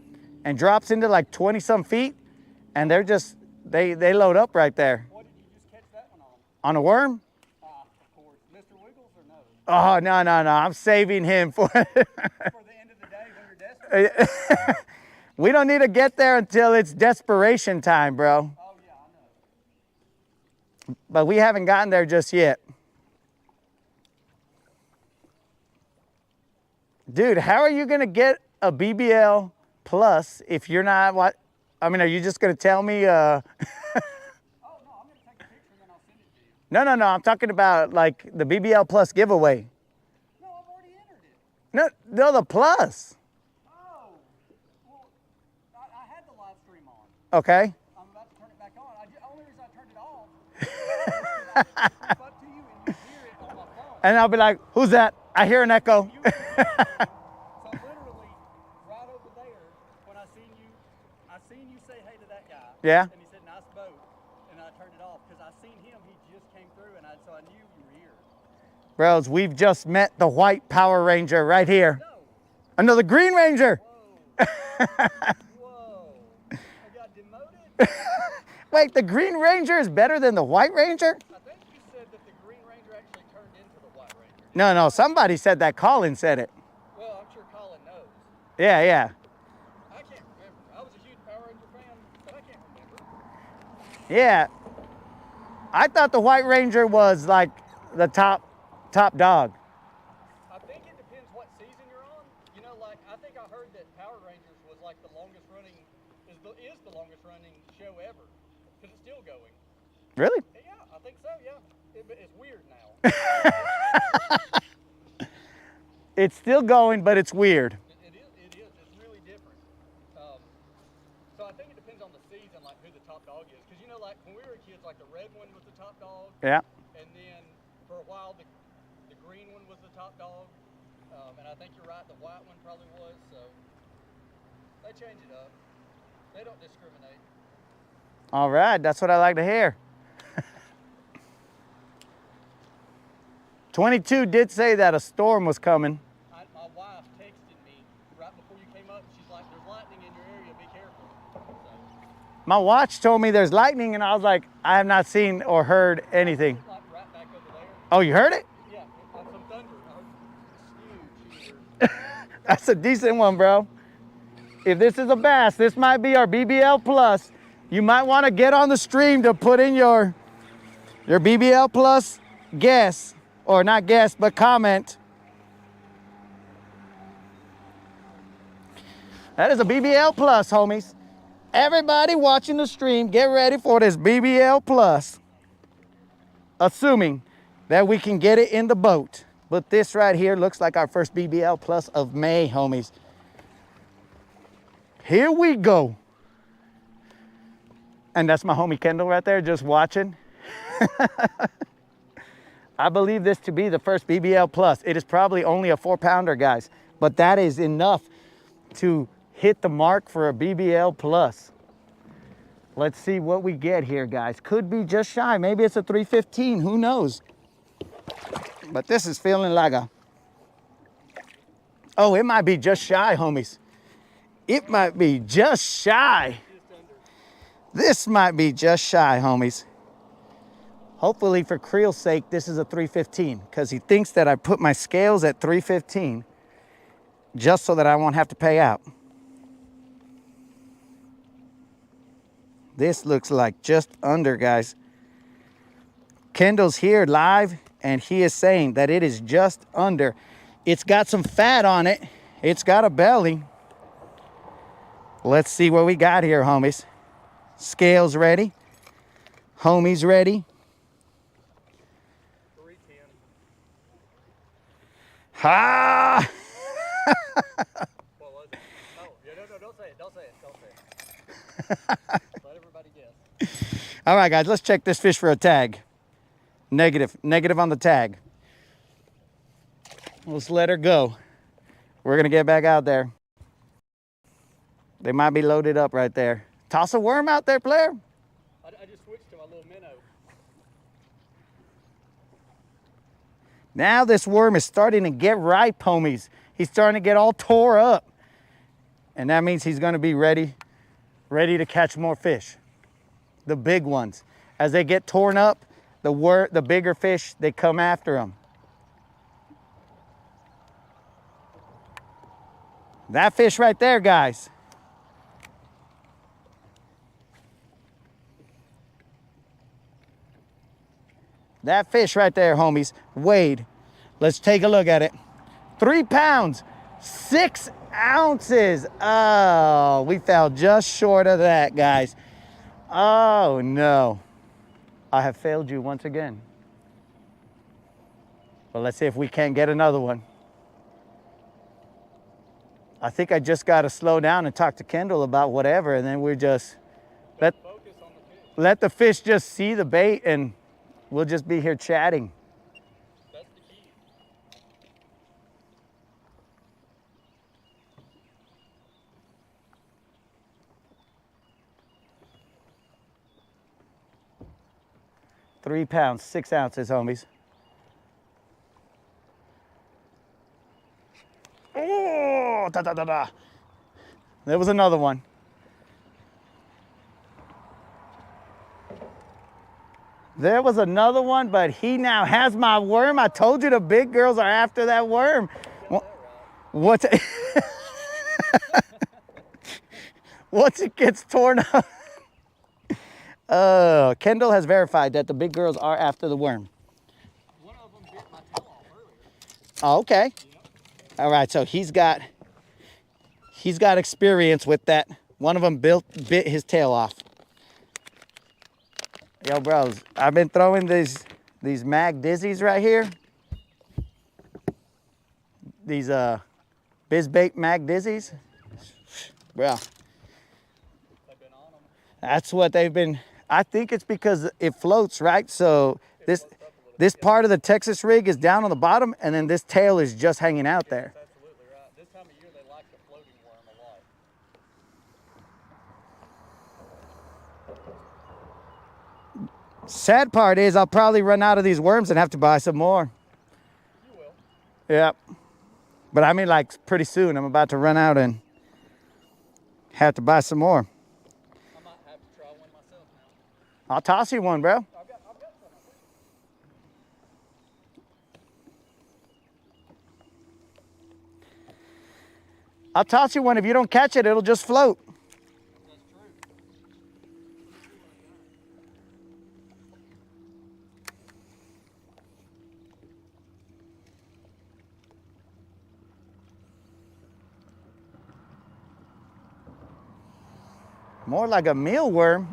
and drops into like 20-some feet, and they're just they load up right there. What did you just catch that one on? On a worm? Of course. Mr. Wiggles or no? Oh no! I'm saving him for. For the end of the day when you're desperate? We don't need to get there until it's desperation time, bro. Oh, yeah, I know. But we haven't gotten there just yet. Dude, how are you gonna get a BBL plus if you're not what? I mean, are you just gonna tell me? Oh, no, I'm going to take a picture and then I'll send it to you. No. I'm talking about like the BBL plus giveaway. No, I've already entered it. No, the plus. Oh, well, I had the live stream on. Okay. I'm about to turn it back on. The only reason I turned it off is it's up to you and you hear it on my phone. And I'll be like, who's that? I hear an echo. So literally, right over there, when I seen you say hey to that guy. Yeah. And he said, nice boat. And I turned it off because I seen him. He just came through, and so I knew you were here. Bros, we've just met the white Power Ranger right here. No. Another Green Ranger. Whoa. Whoa. I got demoted. Wait, the Green Ranger is better than the White Ranger? I think you said that the Green Ranger actually turned into the White Ranger. No, somebody said that. Colin said it. Well, I'm sure Colin knows. Yeah. I can't remember. I was a huge Power Ranger fan, but I can't remember. Yeah. I thought the White Ranger was like the top dog. I think it depends what season you're on. You running show ever because it's still going. Really? Yeah, I think so. Yeah, it's weird now. It's still going, but it's weird. It is. It's really different. So I think it depends on the season, like who the top dog is. Because you know, like when we were kids, like the red one was the top dog. Yeah. And then for a while, the green one was the top dog. And I think you're right, the white one probably was. So they change it up. They don't discriminate. All right, that's what I like to hear. 22 did say that a storm was coming. My wife texted me right before you came up. She's like, "There's lightning in your area. Be careful." So, My watch told me there's lightning, and I was like, I have not seen or heard anything. like right back over there. Oh, you heard it? Yeah, some thunder. It's huge. That's a decent one, bro. If this is a bass, this might be our BBL Plus. You might want to get on the stream to put in your BBL Plus guess, or not guess, but comment. That is a BBL Plus, homies. Everybody watching the stream, get ready for this BBL Plus. Assuming that we can get it in the boat. But this right here looks like our first BBL Plus of May, homies. Here we go. And that's my homie Kendall right there just watching. I believe this to be the first BBL Plus. It is probably only a 4-pounder, guys. But that is enough to hit the mark for a BBL Plus. Let's see what we get here, guys. Could be just shy. Maybe it's a 315. Who knows? But this is feeling like a... Oh, it might be just shy, homies. It might be just shy. This might be just shy, homies. Hopefully, for Creel's sake, this is a 315, because he thinks that I put my scales at 315 just so that I won't have to pay out. This looks like just under, guys. Kendall's here live, and he is saying that it is just under. It's got some fat on it. It's got a belly. Let's see what we got here, homies. Scales ready. Homies ready. 310. Ha! What was it? Oh, yeah, no, don't say it. Don't say it. Let everybody guess. All right, guys, let's check this fish for a tag. Negative on the tag. Let's let her go. We're gonna get back out there. They might be loaded up right there. Toss a worm out there, player. I just switched to my little minnow. Now this worm is starting to get ripe, homies. He's starting to get all tore up. And that means he's gonna be ready to catch more fish. The big ones. As they get torn up, the bigger fish, they come after them. That fish right there, guys. That fish right there, homies, weighed. Let's take a look at it. 3 pounds, 6 ounces. Oh, we fell just short of that, guys. Oh, no. I have failed you once again. But let's see if we can't get another one. I think I just got to slow down and talk to Kendall about whatever, and then we just let the fish just see the bait, and we'll just be here chatting. That's the key. £3 pounds, 6 ounces, homies. Oh, da da da da. There was another one. There was another one, but he now has my worm. I told you the big girls are after that worm. What's it? Once it gets torn up. Kendall has verified that the big girls are after the worm. One of them bit my tail off earlier. Oh, okay. Yep. All right, so he's got experience with that One of them bit his tail off. Yo, bros, I've been throwing these mag dizzies right here. These Bizbait mag dizzies. Bro, They've been on them. that's what they've been. I think it's because it floats, right? So this part of the Texas rig is down on the bottom, and then this tail is just hanging out there. That's absolutely right. This time of year, they like the floating worm a lot. Sad part is I'll probably run out of these worms and have to buy some more. You will. Yeah. But I mean, like, pretty soon. I'm about to run out and have to buy some more. I might have to try one myself now. I'll toss you one, bro. I've got some, I think. I'll toss you one. If you don't catch it, it'll just float. That's true. Let me see what I got. More like a mealworm.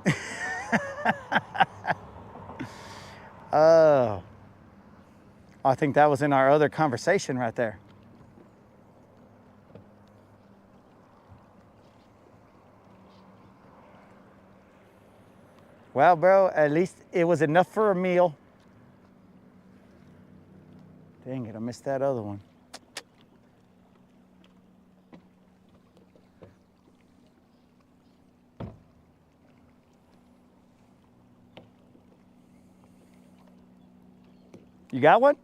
Oh. I think that was in our other conversation right there. Well, bro, at least it was enough for a meal. Dang it, I missed that other one. You got one?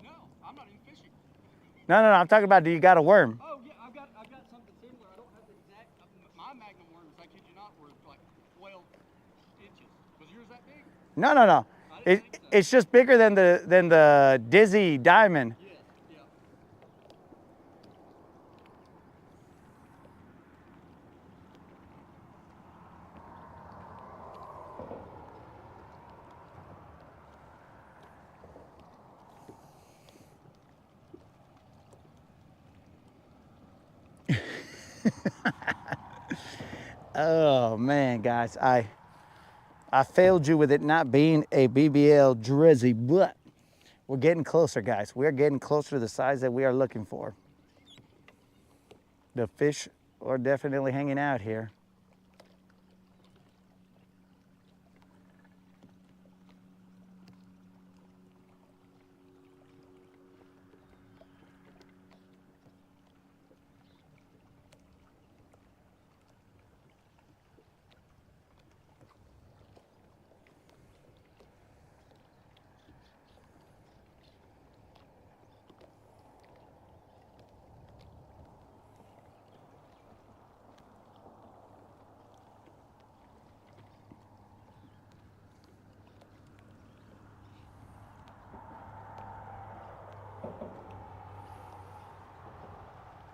No, I'm not even fishing. No, I'm talking about, do you got a worm? Oh yeah, I've got something similar. I don't have the exact. My magnum worms, I kid you not, were like 12 inches. Was yours that big? No. I didn't think so. It's just bigger than the Dizzy Diamond. Yes, yeah. Oh man, guys, I failed you with it not being a BBL Drizzy, but we're getting closer, guys. We're getting closer to the size that we are looking for. The fish are definitely hanging out here.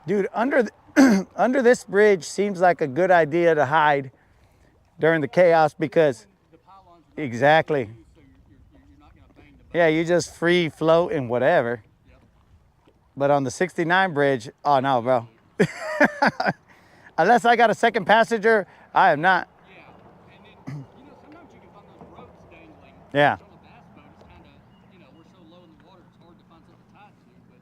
Dude, under this bridge seems like a good idea to hide during the chaos because The pylons are exactly. so you're not gonna bang the boat. Yeah, you just free float and whatever. Yep. But on the 69 bridge, oh no, bro. Unless I got a second passenger, I am not. Yeah, and then sometimes you can find those ropes dangling. Yeah. On a bass boat, it's kind of we're so low in the water, it's hard to find something tied to. But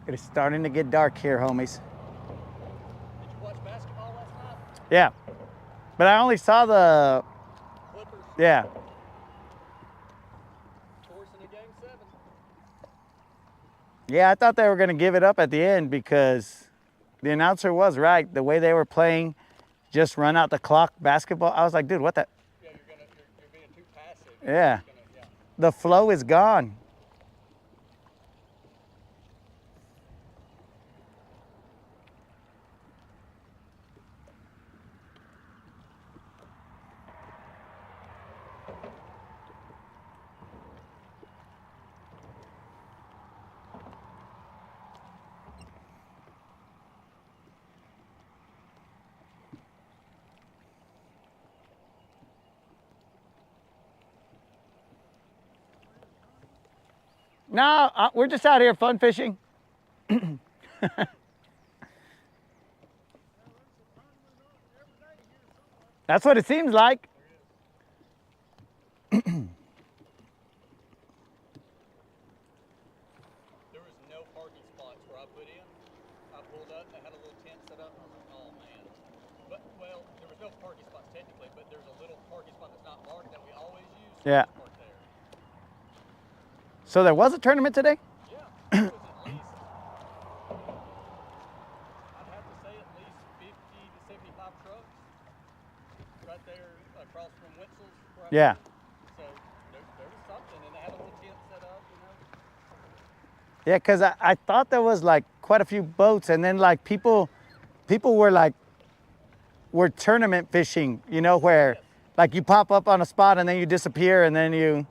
It is starting to get dark here, homies. did you watch basketball last night? Yeah. But I only saw the, Clippers yeah. forcing a game 7. Yeah, I thought they were going to give it up at the end because the announcer was right. The way they were playing, just run out the clock basketball. I was like, dude, what the? Yeah, you're being too passive. Yeah. Yeah. The flow is gone. No, we're just out here fun fishing. That's what it seems like. There was no parking spots where I put in. I pulled up, they had a little tent set up, and I was like, oh man. But, well, there was no parking spots technically, but there's a little parking spot that's not marked that we always use. So Yeah. park there. So there was a tournament today? Yeah, it was at least, I'd have to say at least 50 to 75 trucks right there across from Winsel's. Yeah. So there was something, and they had a little tent set up, you know. Yeah, because I thought there was like quite a few boats, and then like people were like, were tournament fishing, you know, where like you pop up on a spot and then you disappear, and then you,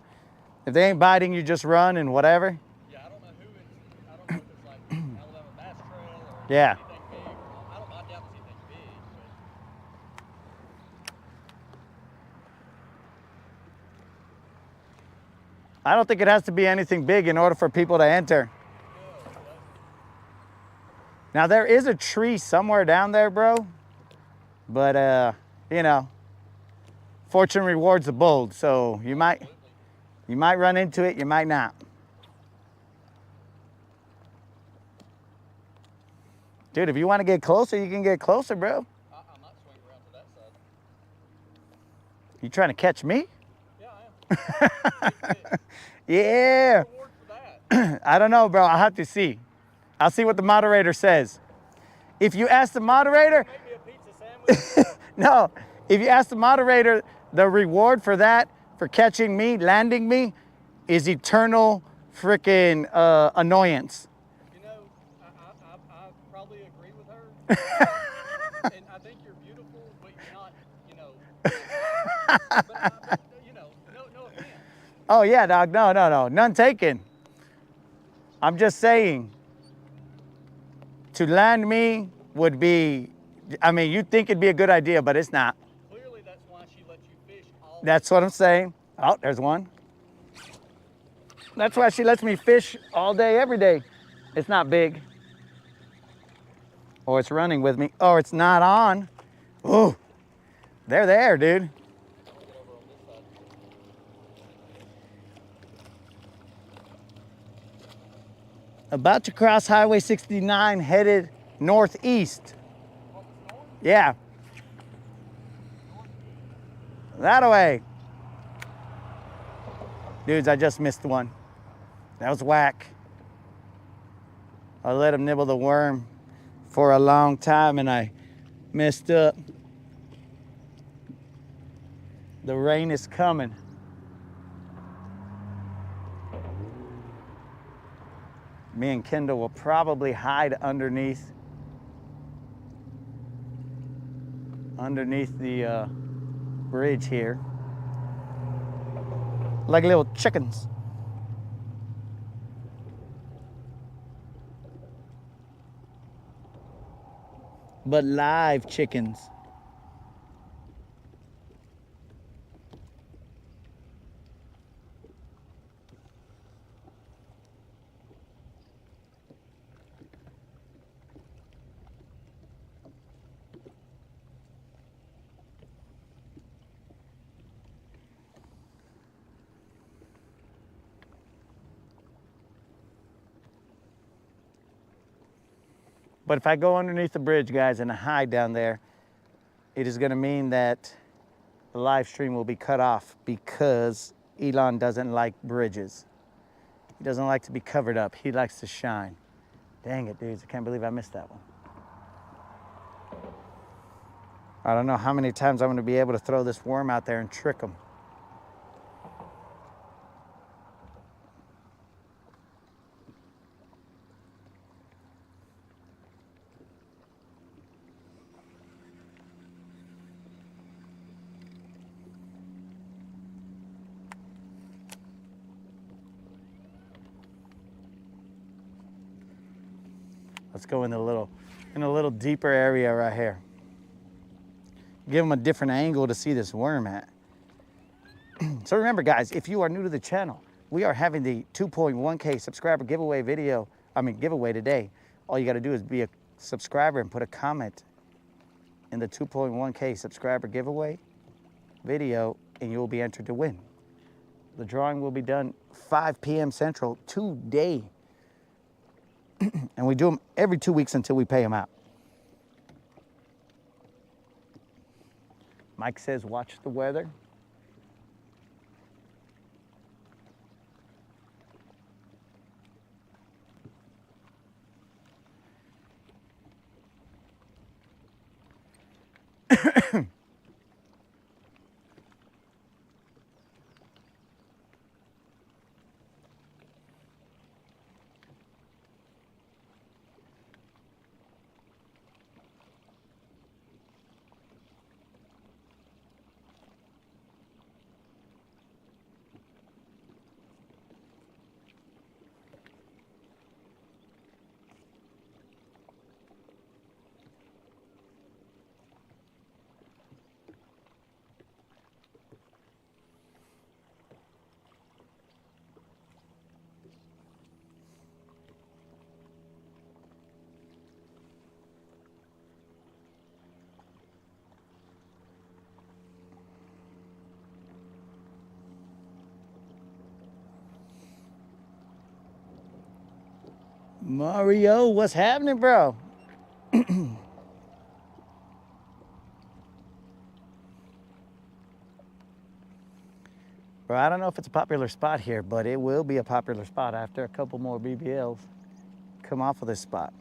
if they ain't biting, you just run and whatever. Yeah, I don't know who it's, I don't know if it's like Alabama Bass Trail or Yeah. anything big. I doubt it's anything big, but I don't think it has to be anything big in order for people to enter. Now there is a tree somewhere down there, bro. But you know, fortune rewards the bold. So you might run into it, you might not. Dude, if you want to get closer, you can get closer, bro. I might swing around to that side. You trying to catch me? Yeah, I am. Yeah. Reward for that. I don't know, bro. I'll have to see. I'll see what the moderator says. If you ask the moderator, Make me a pizza sandwich. no, if you ask the moderator, the reward for that, for catching me, landing me, is eternal freaking annoyance. You know, I probably agree with her. And I think you're beautiful, but you're not, you know. But you know, no offense. Oh yeah, dog. No. None taken. I'm just saying, to land me would be, I mean, you'd think it'd be a good idea, but it's not. Clearly, that's why she lets you fish all. That's what I'm saying. Oh, there's one. That's why she lets me fish all day, every day. It's not big. Or it's running with me. Or it's not on. Ooh, they're there, dude. Get over on this side. About to cross Highway 69, headed northeast. What was north? Yeah. That away. Dudes, I just missed one. That was whack. I let him nibble the worm for a long time and I messed up. The rain is coming. Me and Kendall will probably hide underneath the bridge here. Like little chickens. But live chickens. But if I go underneath the bridge, guys, and I hide down there, it is going to mean that the live stream will be cut off because Elon doesn't like bridges. He doesn't like to be covered up. He likes to shine. Dang it, dudes. I can't believe I missed that one. I don't know how many times I'm going to be able to throw this worm out there and trick him. Let's go in a little deeper area right here. Give them a different angle to see this worm at. So remember, guys, if you are new to the channel, we are having the 2.1K subscriber giveaway giveaway today. All you got to do is be a subscriber and put a comment in the 2.1K subscriber giveaway video, and you will be entered to win. The drawing will be done 5 p.m. Central today. And we do them every 2 weeks until we pay them out. Mike says, watch the weather. Mario, what's happening, bro? Bro, I don't know if it's a popular spot here, but it will be a popular spot after a couple more BBLs come off of this spot.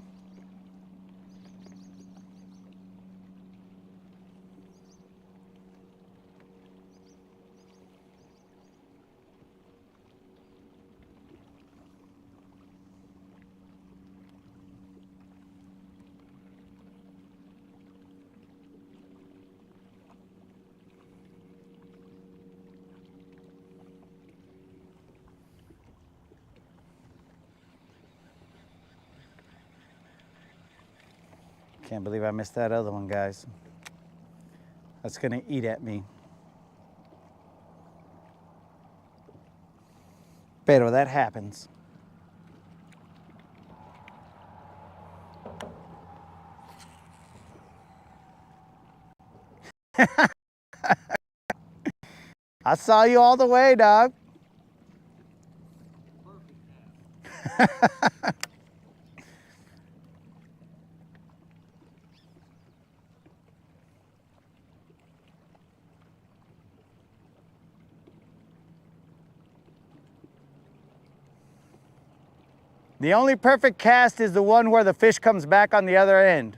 Can't believe I missed that other one, guys. That's gonna eat at me. Pero that happens. I saw you all the way, dog. The only perfect cast is the one where the fish comes back on the other end.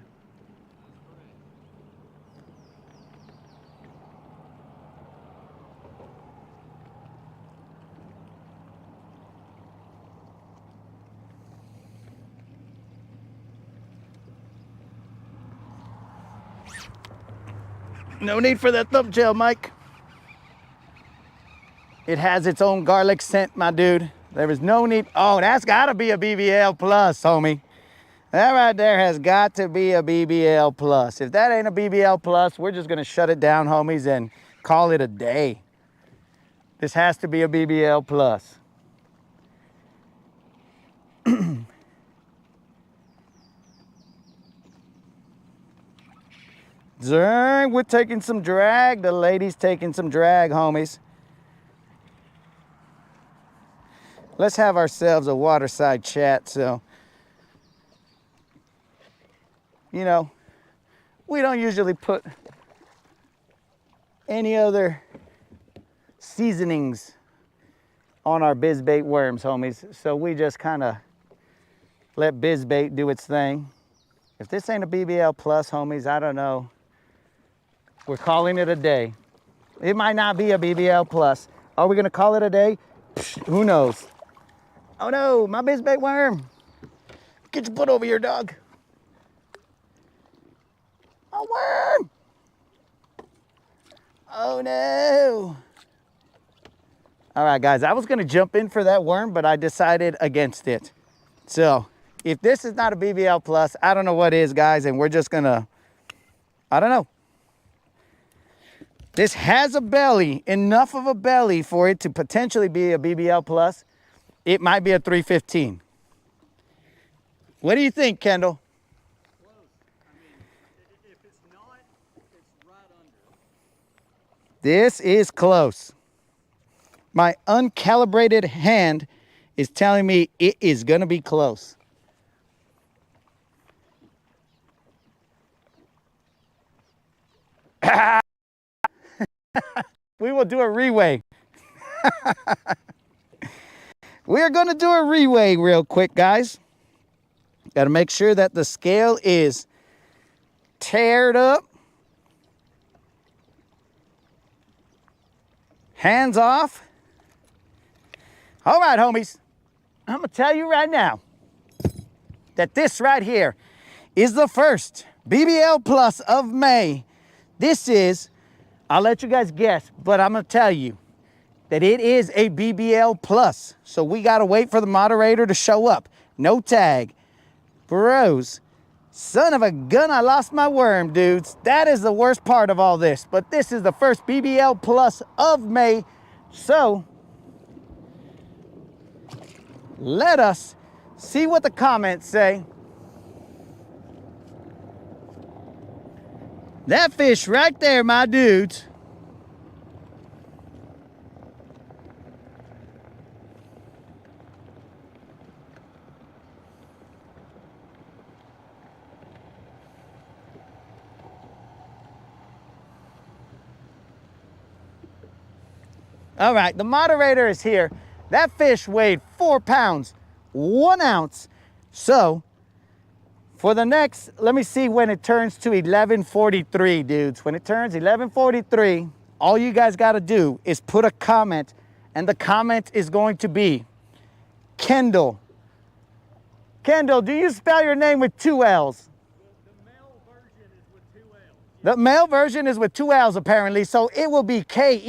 No need for that thumb gel, Mike. It has its own garlic scent, my dude. There is no need. Oh, that's gotta be a BBL plus, homie. That right there has got to be a BBL plus. If that ain't a BBL plus, we're just gonna shut it down, homies, and call it a day. This has to be a BBL plus. Dang, we're taking some drag. The lady's taking some drag, homies. Let's have ourselves a waterside chat. So, you know, we don't usually put any other seasonings on our bizbait worms, homies. So we just kind of let bizbait do its thing. If this ain't a BBL plus, homies, I don't know. We're calling it a day. It might not be a BBL plus. Are we gonna call it a day? Psh, who knows? Oh no, my bizbait worm. Get your butt over here, dog. A worm. Oh no. All right, guys, I was gonna jump in for that worm, but I decided against it. So if this is not a BBL plus, I don't know what is, guys, and we're just gonna, I don't know. This has a belly, enough of a belly for it to potentially be a BBL plus. It might be a 315. What do you think, Kendall? Close. I mean, if it's not, it's right under. This is close. My uncalibrated hand is telling me it is going to be close. We will do a reweigh. We are going to do a reweigh real quick, guys. Got to make sure that the scale is teared up. Hands off. All right, homies. I'm going to tell you right now that this right here is the first BBL Plus of May. This is, I'll let you guys guess, but I'm going to tell you that it is a BBL Plus. So we got to wait for the moderator to show up. No tag. Bros, son of a gun, I lost my worm, dudes. That is the worst part of all this. But this is the first BBL Plus of May. So let us see what the comments say. That fish right there, my dudes. All right, the moderator is here. That fish weighed 4 pounds, 1 ounce. So for the next, let me see when it turns to 11:43, dudes. When it turns 11:43, all you guys got to do is put a comment, and the comment is going to be Kendall. Kendall, do you spell your name with 2 L's? The male version is with 2 L's. The male version is with 2 L's apparently, so it will be Kendall.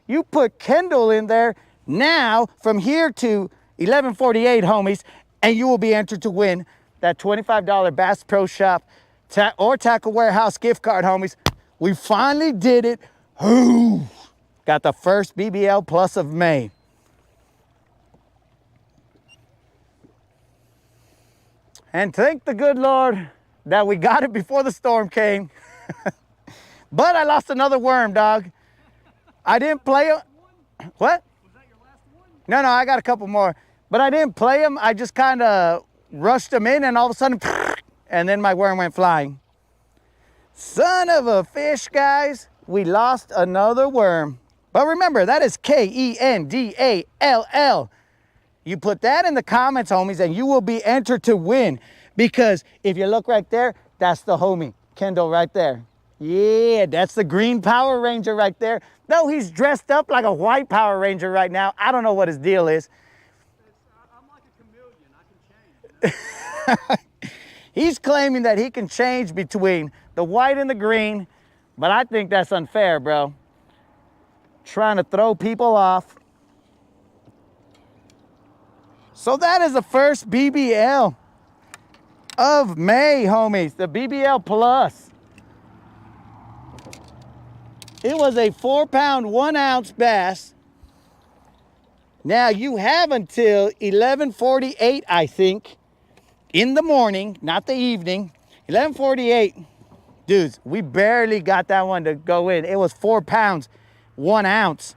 You put Kendall in there now from here to 11:48, homies, and you will be entered to win that $25 Bass Pro Shop or Tackle Warehouse gift card, homies. We finally did it. Ooh, got the first BBL Plus of May. And thank the good Lord that we got it before the storm came. But I lost another worm, dog. I didn't play him. What? Was that your last one? No, I got a couple more. But I didn't play him. I just kind of rushed him in, and all of a sudden, and then my worm went flying. Son of a fish, guys. We lost another worm. But remember, that is Kendall. You put that in the comments, homies, and you will be entered to win. Because if you look right there, that's the homie, Kendall, right there. Yeah, that's the green Power Ranger right there. No, he's dressed up like a white Power Ranger right now. I don't know what his deal is. I'm like a chameleon. I can change. He's claiming that he can change between the white and the green, but I think that's unfair, bro. Trying to throw people off. So that is the first BBL of May, homies, the BBL Plus. It was a 4 pound, 1 ounce bass. Now you have until 11:48, I think, in the morning, not the evening. 11:48, dudes, we barely got that one to go in. It was 4 pounds, 1 ounce.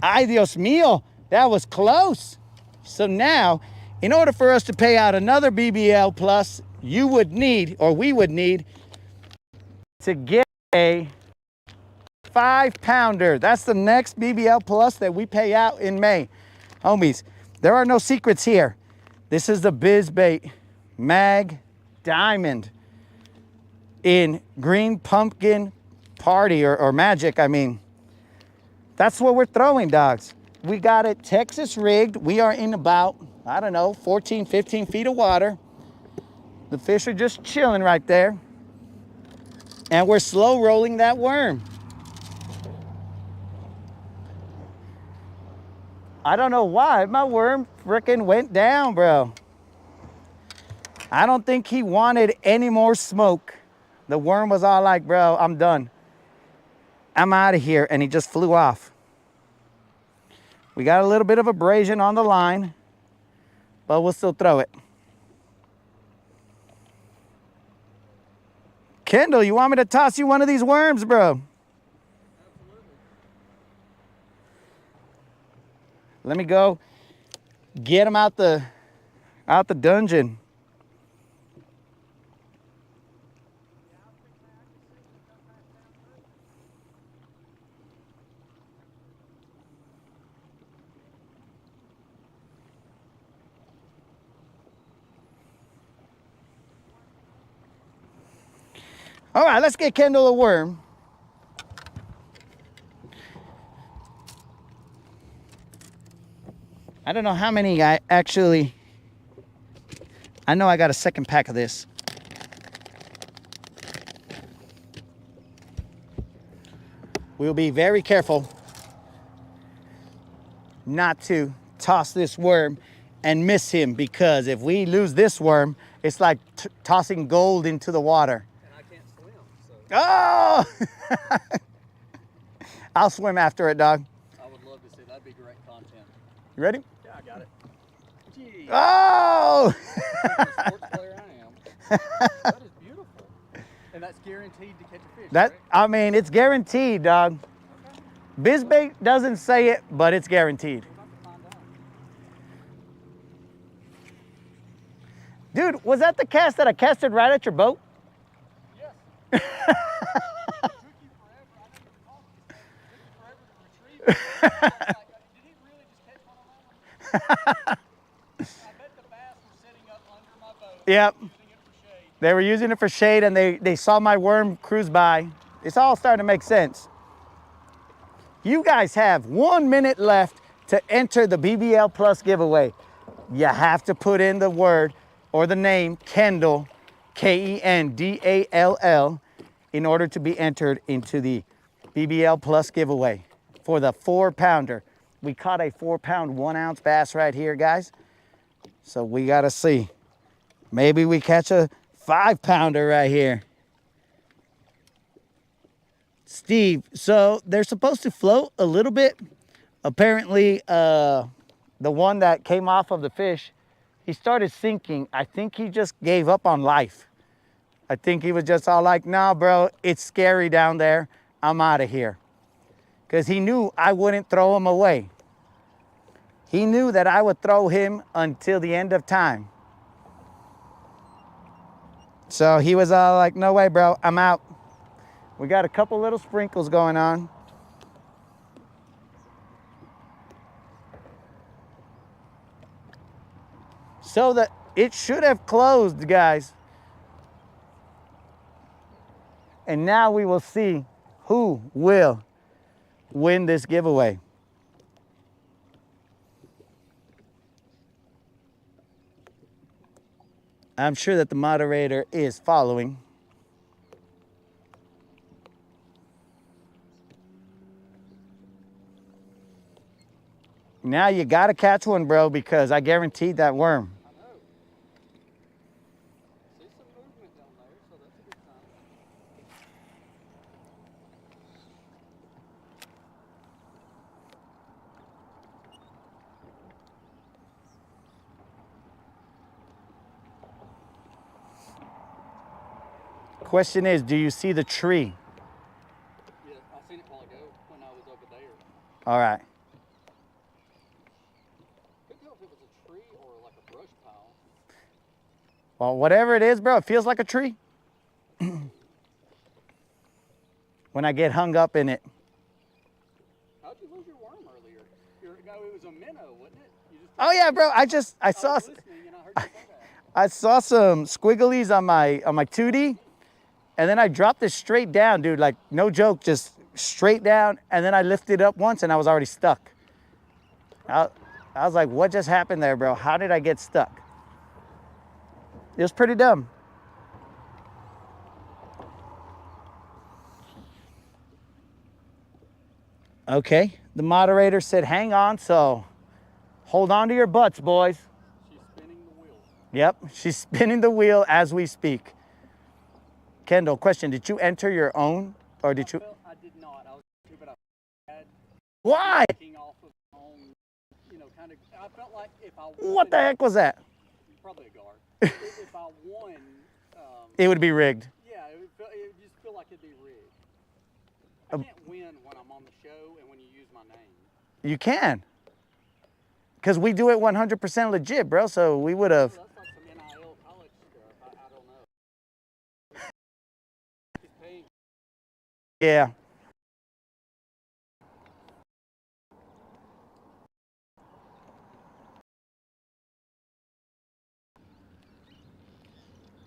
Ay, Dios mío, that was close. So now, in order for us to pay out another BBL Plus, you would need, or we would need, to get a 5 pounder. That's the next BBL Plus that we pay out in May. Homies, there are no secrets here. This is the BizBait Mag Diamond in green pumpkin party or magic, I mean. That's what we're throwing, dogs. We got it Texas rigged. We are in about, I don't know, 14, 15 feet of water. The fish are just chilling right there. And we're slow rolling that worm. I don't know why my worm frickin' went down, bro. I don't think he wanted any more smoke. The worm was all like, bro, I'm done. I'm out of here. And he just flew off. We got a little bit of abrasion on the line, but we'll still throw it. Kendall, you want me to toss you one of these worms, bro? Let me go get him out the dungeon. All right, let's get Kendall a worm. I don't know how many I know I got a second pack of this. We'll be very careful not to toss this worm and miss him, because if we lose this worm, it's like tossing gold into the water. Oh! I'll swim after it, dog. I would love to see. That'd be great content. You ready? Yeah, I got it. Gee. Oh! Sports player I am. That is beautiful. And that's guaranteed to catch a fish, That, right? I mean, it's guaranteed, dog. Okay. BizBait doesn't say it, but it's guaranteed. We're about to find out. Dude, was that the cast that I casted right at your boat? Yes. It took you forever. I know you were talking. It took you forever to retrieve it. I was like, did he really just catch one on that one? I bet the bass were sitting up under my boat. Yep. Using it for shade. They were using it for shade, and they saw my worm cruise by. It's all starting to make sense. You guys have 1 minute left to enter the BBL Plus giveaway. You have to put in the word or the name Kendall, Kendall, in order to be entered into the BBL Plus giveaway for the 4-pounder. We caught a 4-pound, 1-ounce bass right here, guys. So we got to see. Maybe we catch a 5-pounder right here. Steve, so they're supposed to float a little bit. Apparently, the one that came off of the fish, he started sinking. I think he just gave up on life. I think he was just all like, nah, bro, it's scary down there. I'm out of here. Because he knew I wouldn't throw him away. He knew that I would throw him until the end of time. So he was all like, no way, bro, I'm out. We got a couple little sprinkles going on. So that it should have closed, guys. And now we will see who will win this giveaway. I'm sure that the moderator is following. Now you gotta catch one, bro, because I guaranteed that worm. I know. See some movement down there, so that's a good sign. Question is, do you see the tree? Yeah, I seen it a while ago when I was over there. All right. Couldn't tell if it was a tree or like a brush pile. Well, whatever it is, bro, it feels like a tree. When I get hung up in it. How'd you lose your worm earlier? It was a minnow, wasn't it? You just Oh yeah, bro, I saw was listening and I heard you say that. I saw some squigglies on my 2D, and then I dropped it straight down, dude, like no joke, just straight down, and then I lifted it up once and I was already stuck. I was like, what just happened there, bro? How did I get stuck? It was pretty dumb. Okay, the moderator said hang on, so hold on to your butts, boys. She's spinning the wheel. Yep, she's spinning the wheel as we speak. Kendall, question, did you enter your own, or did you? I did not. I was Why? King off of my own, you know, kind of. I felt like if I won, What the heck was that? Probably a guard. If I won, It would be rigged. yeah, it would just feel like it'd be rigged. I can't win when I'm on the show and when you use my name. You can. Because we do it 100% legit, bro. So we would have. That's like some NIL college stuff. I don't know. He's paying. Yeah.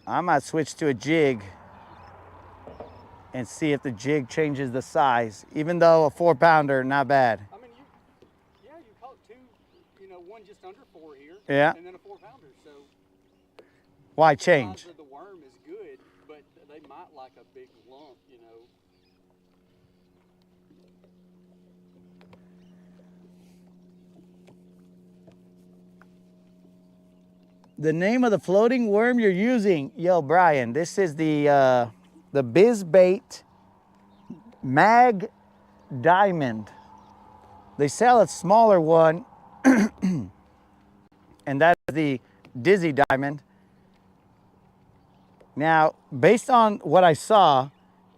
I might switch to a jig and see if the jig changes the size. Even though a 4-pounder, not bad. I mean, you caught two, you know, one just under 4 here. Yeah. And then a 4-pounder. So Why the change? size of the worm is good, but they might like a big lump, you know. The name of the floating worm you're using, yo, Brian, this is the BizBait Mag Diamond. They sell a smaller one, and that's the Dizzy Diamond. Now, based on what I saw,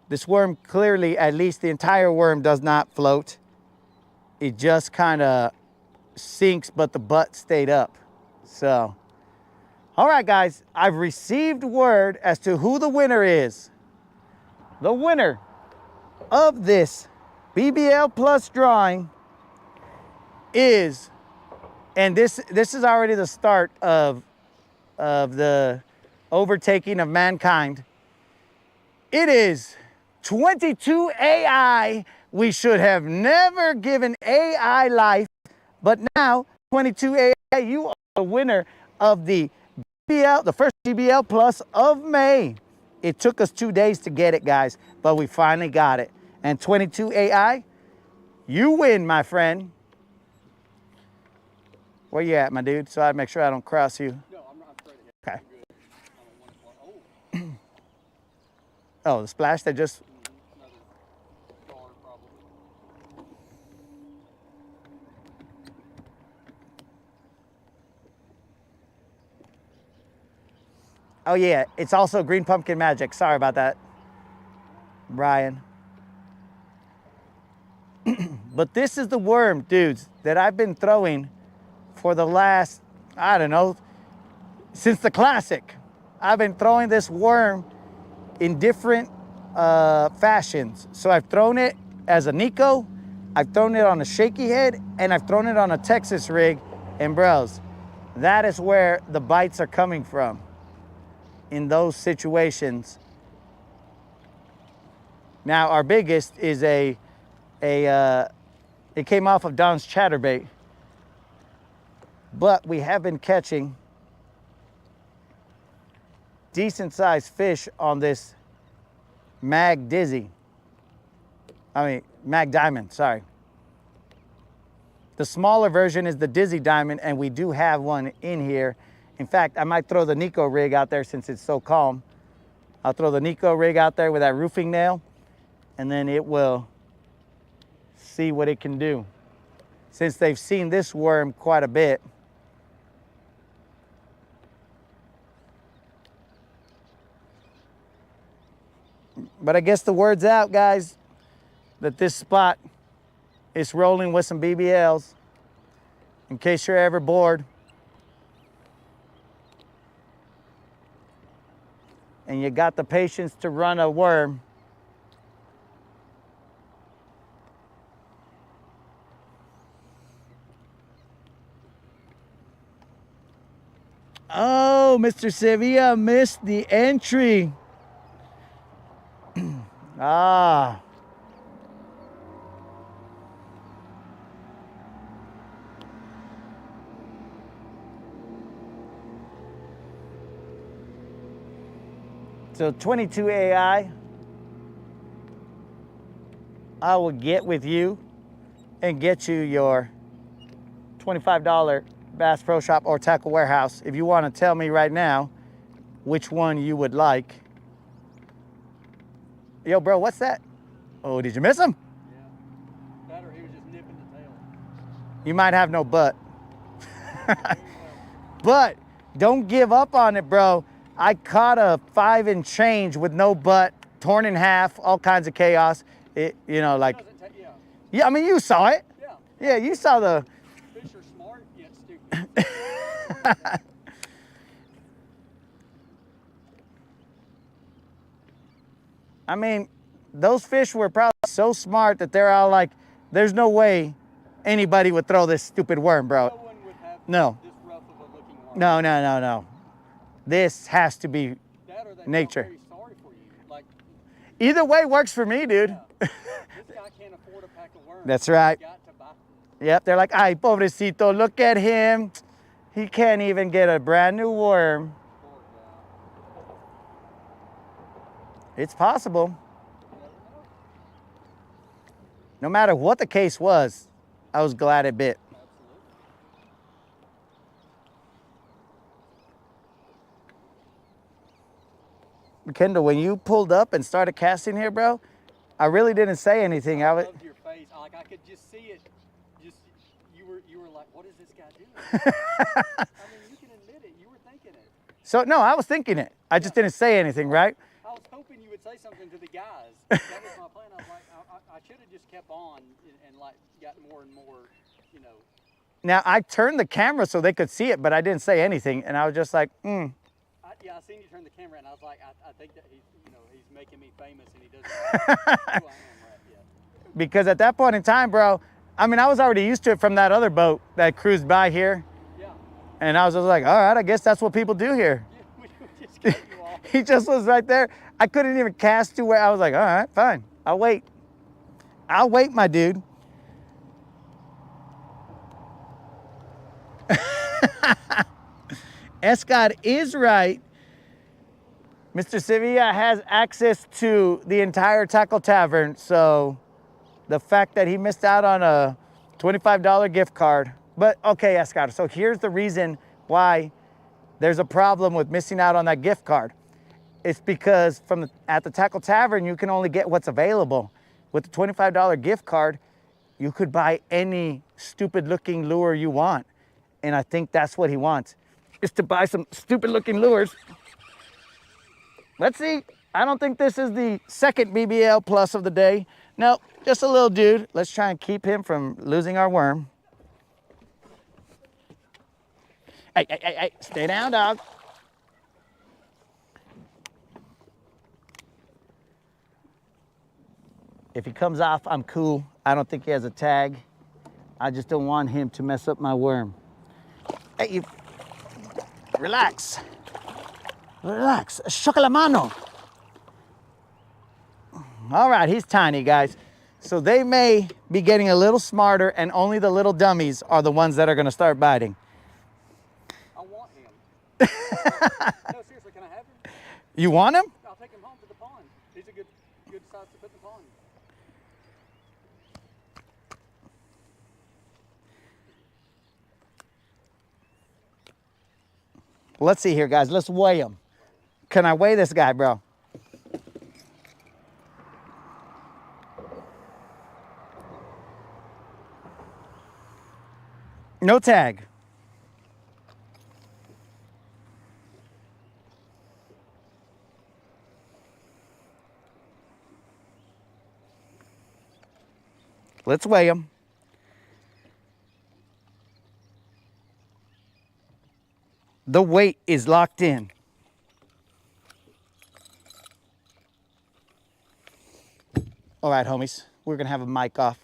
this worm clearly, at least the entire worm does not float. It just kind of sinks, but the butt stayed up. So, all right, guys, I've received word as to who the winner is. The winner of this BBL Plus drawing is, and this is already the start of the overtaking of mankind. It is 22 AI. We should have never given AI life, but now 22 AI, you are the winner of the BBL, the first BBL Plus of May. It took us 2 days to get it, guys, but we finally got it. And 22 AI, you win, my friend. Where you at, my dude? So I make sure I don't cross you. No, I'm not straight ahead. Okay. I'm good. Oh, the splash that just... Another guard probably. Oh yeah, it's also green pumpkin magic. Sorry about that, Brian. But this is the worm, dudes, that I've been throwing for the last, I don't know, since the classic. I've been throwing this worm in different fashions. So I've thrown it as a Nico, I've thrown it on a shaky head, and I've thrown it on a Texas rig. And bros, that is where the bites are coming from. In those situations. Now our biggest is it came off of Don's chatterbait, but we have been catching decent sized fish on this Mag Diamond, sorry. The smaller version is the Dizzy Diamond, and we do have one in here. In fact, I might throw the Nico rig out there since it's so calm. I'll throw the Nico rig out there with that roofing nail, and then it will see what it can do. Since they've seen this worm quite a bit. But I guess the word's out, guys, that this spot is rolling with some BBLs. In case you're ever bored and you got the patience to run a worm, oh, Mr. Sevilla missed the entry. Ah. So 22 AI, I will get with you and get you your $25 Bass Pro Shop or Tackle Warehouse. If you want to tell me right now which one you would like. Yo, bro, what's that? Oh, did you miss him? Yeah. That or he was just nipping the you might have no butt. But don't give up on it, bro. I caught a 5 and change with no butt, torn in half, all kinds of chaos. It, you know, like, yeah, I mean, you saw it. Yeah. Yeah, you saw the. Fish are smart yet stupid. I mean, those fish were probably so smart that they're all like, there's no way anybody would throw this stupid worm, bro. No one would have No. this rough of a looking worm. No. This has to be That or they nature. feel very sorry for you. Like, Either way works for me, dude. yeah, this guy can't afford a pack of worms. That's right. He's got to buy. Yep, they're like, ay, pobrecito, look at him. He can't even get a brand new worm. Poor guy. It's possible. You never know. No matter what the case was, I was glad it bit. Absolutely. Kendall, when you pulled up and started casting here, bro, I really didn't say anything. I loved your face. Like, I could just see it. Just you were like, what is this guy doing? I mean, you can admit it. You were thinking it. So, no, I was thinking it. I just didn't say anything, right? I was hoping you would say something to the guys. That was my plan. I was like, I should have just kept on and like got more and more, you know. Now, I turned the camera so they could see it, but I didn't say anything. And I was just like, Yeah, I seen you turn the camera, and I was like, I think that he's making me famous, and he doesn't know who I am right yet. Because at that point in time, bro, I mean, I was already used to it from that other boat that cruised by here. Yeah. And I was just like, all right, I guess that's what people do here. Yeah, we just cut you off. He just was right there. I couldn't even cast to where I was like, all right, fine. I'll wait. I'll wait, my dude. Escott is right. Mr. Sevilla has access to the entire tackle tavern, so the fact that he missed out on a $25 gift card. But okay, Escott, so here's the reason why there's a problem with missing out on that gift card. It's because at the tackle tavern, you can only get what's available. With the $25 gift card, you could buy any stupid looking lure you want. And I think that's what he wants, is to buy some stupid looking lures. Let's see. I don't think this is the second BBL plus of the day. No, just a little dude. Let's try and keep him from losing our worm. Hey, stay down, dog. If he comes off, I'm cool. I don't think he has a tag. I just don't want him to mess up my worm. Hey, you, relax. Relax, shoca la mano. All right, he's tiny, guys. So they may be getting a little smarter, and only the little dummies are the ones that are gonna start biting. I want him. No, seriously, can I have him? You want him? I'll take him home to the pond. He's a good size to put in the pond. Let's see here, guys. Let's weigh him. Can I weigh this guy, bro? No tag. Let's weigh him. The weight is locked in. All right, homies, we're gonna have a mic off.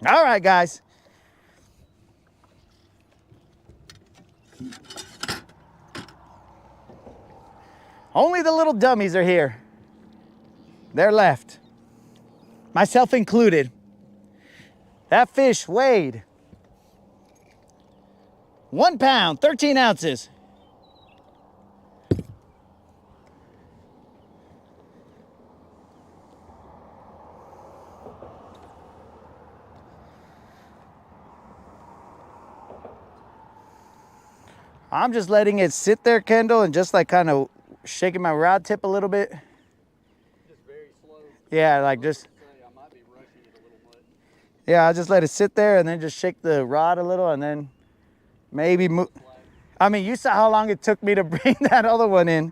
All right, guys. Only the little dummies are here. They're left. Myself included. That fish weighed 1 pound, 13 ounces. I'm just letting it sit there, Kendall, and just like kind of shaking my rod tip a little bit. Just very slow. Yeah, like just. I might be rushing it a little much. Yeah, I'll just let it sit there and then just shake the rod a little and then maybe move. I mean, you saw how long it took me to bring that other one in.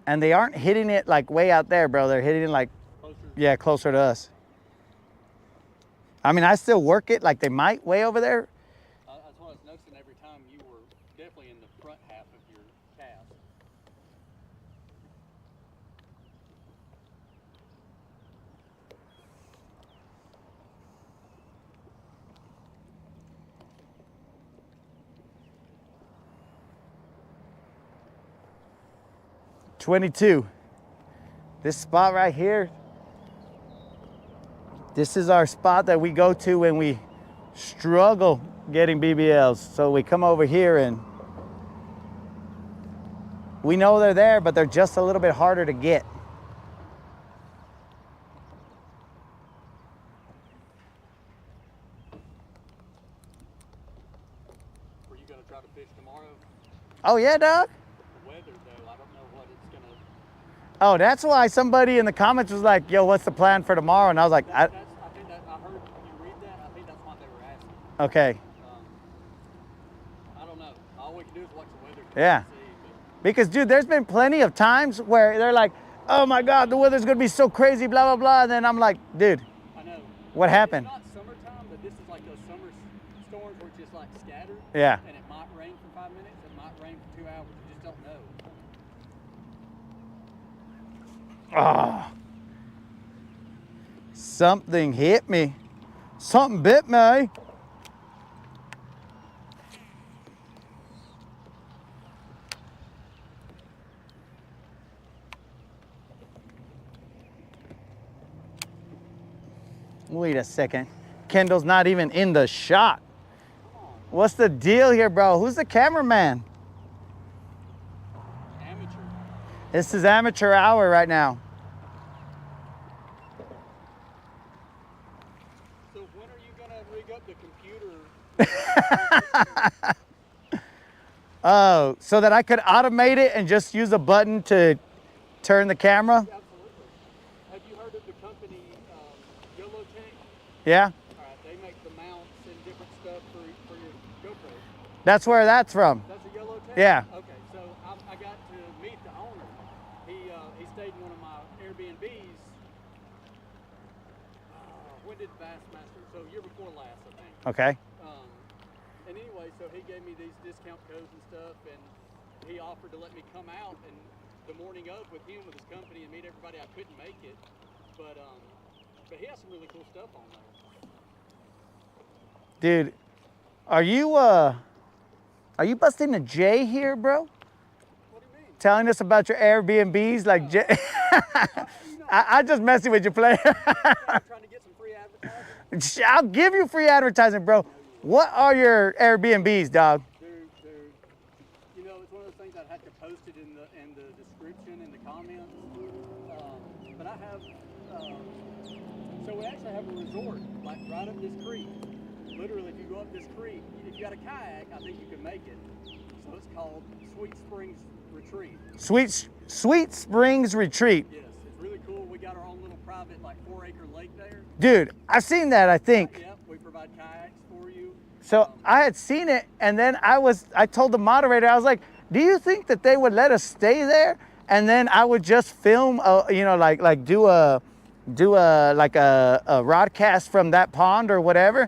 And they aren't hitting it like way out there, bro. They're hitting it like, Closer. yeah, closer to us. I mean, I still work it like they might way over there. That's what I was noticing every time you were definitely in the front half of your cast. .22. This spot right here, this is our spot that we go to when we struggle getting BBLs. So we come over here and we know they're there, but they're just a little bit harder to get. Were you going to try to fish tomorrow? Oh yeah, dog? The weather, though, I don't know what it's going to... Oh, that's why somebody in the comments was like, yo, what's the plan for tomorrow? And I was like, I think that, I heard you read that. I think that's what they were asking. okay. I don't know. All we can do is watch the weather. Yeah. See, Because, dude, there's been plenty of times where they're like, oh my God, the weather's gonna be so crazy, blah, blah, blah. And then I'm like, dude, I know. what happened? It's not summertime, but this is like those summer storms where it's just like scattered. Yeah. And it might rain for 5 minutes. It might rain for 2 hours. You just don't know. Oh, something hit me. Something bit me. Wait a second. Kendall's not even in the shot. What's the deal here, bro? Who's the cameraman? Amateur. This is amateur hour right now. So when are you gonna rig up the computer? Oh, so that I could automate it and just use a button to turn the camera? Absolutely. Have you heard of the company Yellow Tank? Yeah? All right, they make the mounts and different stuff for your GoPro. That's where that's from. That's a Yellow Tank? Yeah. Okay, so I got to meet the owner. He stayed in one of my Airbnbs. When did Bassmaster? So year before last, I think. Okay. And anyway, so he gave me these discount codes and stuff, and he offered to let me come out and the morning of with him with his company and meet everybody. I couldn't make it, but he has some really cool stuff on there. Dude, are you busting a J here, bro? What do you mean? Telling us about your Airbnbs like J. I just messing with you, player. Trying to get some free advertising? I'll give you free advertising, bro. What are your Airbnbs, dog? You know, it's one of those things I'd have to post it in the description, in the comments. But I have, so we actually have a resort, like right up this creek. Literally, if you go up this creek, if you got a kayak, I think you can make it. So it's called Sweet Springs Retreat. Sweet Springs Retreat. Yes, it's really cool. We got our own little private, like 4-acre lake there. Dude, I've seen that, I think. Yep, we provide kayaks for you. So I had seen it, and then I told the moderator, I was like, do you think that they would let us stay there? and then I would just film, you know, like do a Rodcast from that pond or whatever.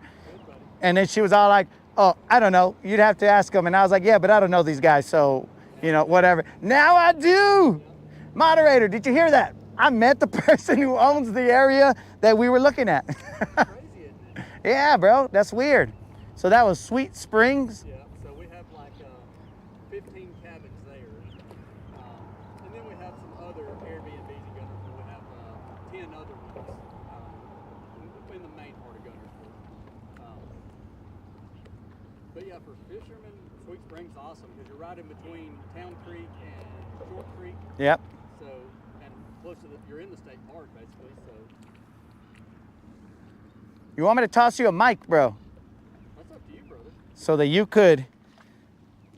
And then she was all like, oh, I don't know. You'd have to ask them. And I was like, yeah, but I don't know these guys. So, you know, whatever. Now I do. Moderator, did you hear that? I met the person who owns the area that we were looking at. Crazy, isn't it? Yeah, bro. That's weird. So that was Sweet Springs. Yeah, so we have like 15 cabins there. And then we have some other Airbnbs in Guntersville. We have 10 other ones in the main part of Guntersville. But yeah, for fishermen, Sweet Springs is awesome because you're right in between Town Creek and Short Creek. Yep. So, and close to you're in the state park basically. So You want me to toss you a mic, bro? that's up to you, brother. So that you could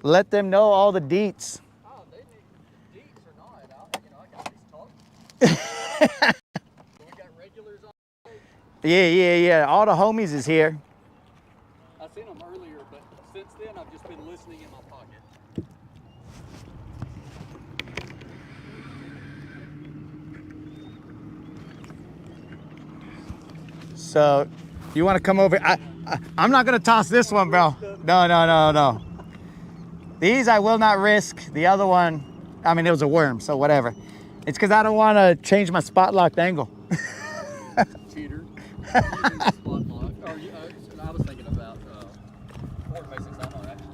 let them know all the deets. Oh, they need deets or not. I got these talk. We got regulars on. Yeah. All the homies is here. I seen them earlier, but since then I've just been listening in my pocket. So you want to come over? I'm not going to toss this one, bro. No. These I will not risk. The other one, I mean, it was a worm, so whatever. It's because I don't want to change my spot locked angle. Cheater. Spot lock. I was thinking about 4x6 Omar actually.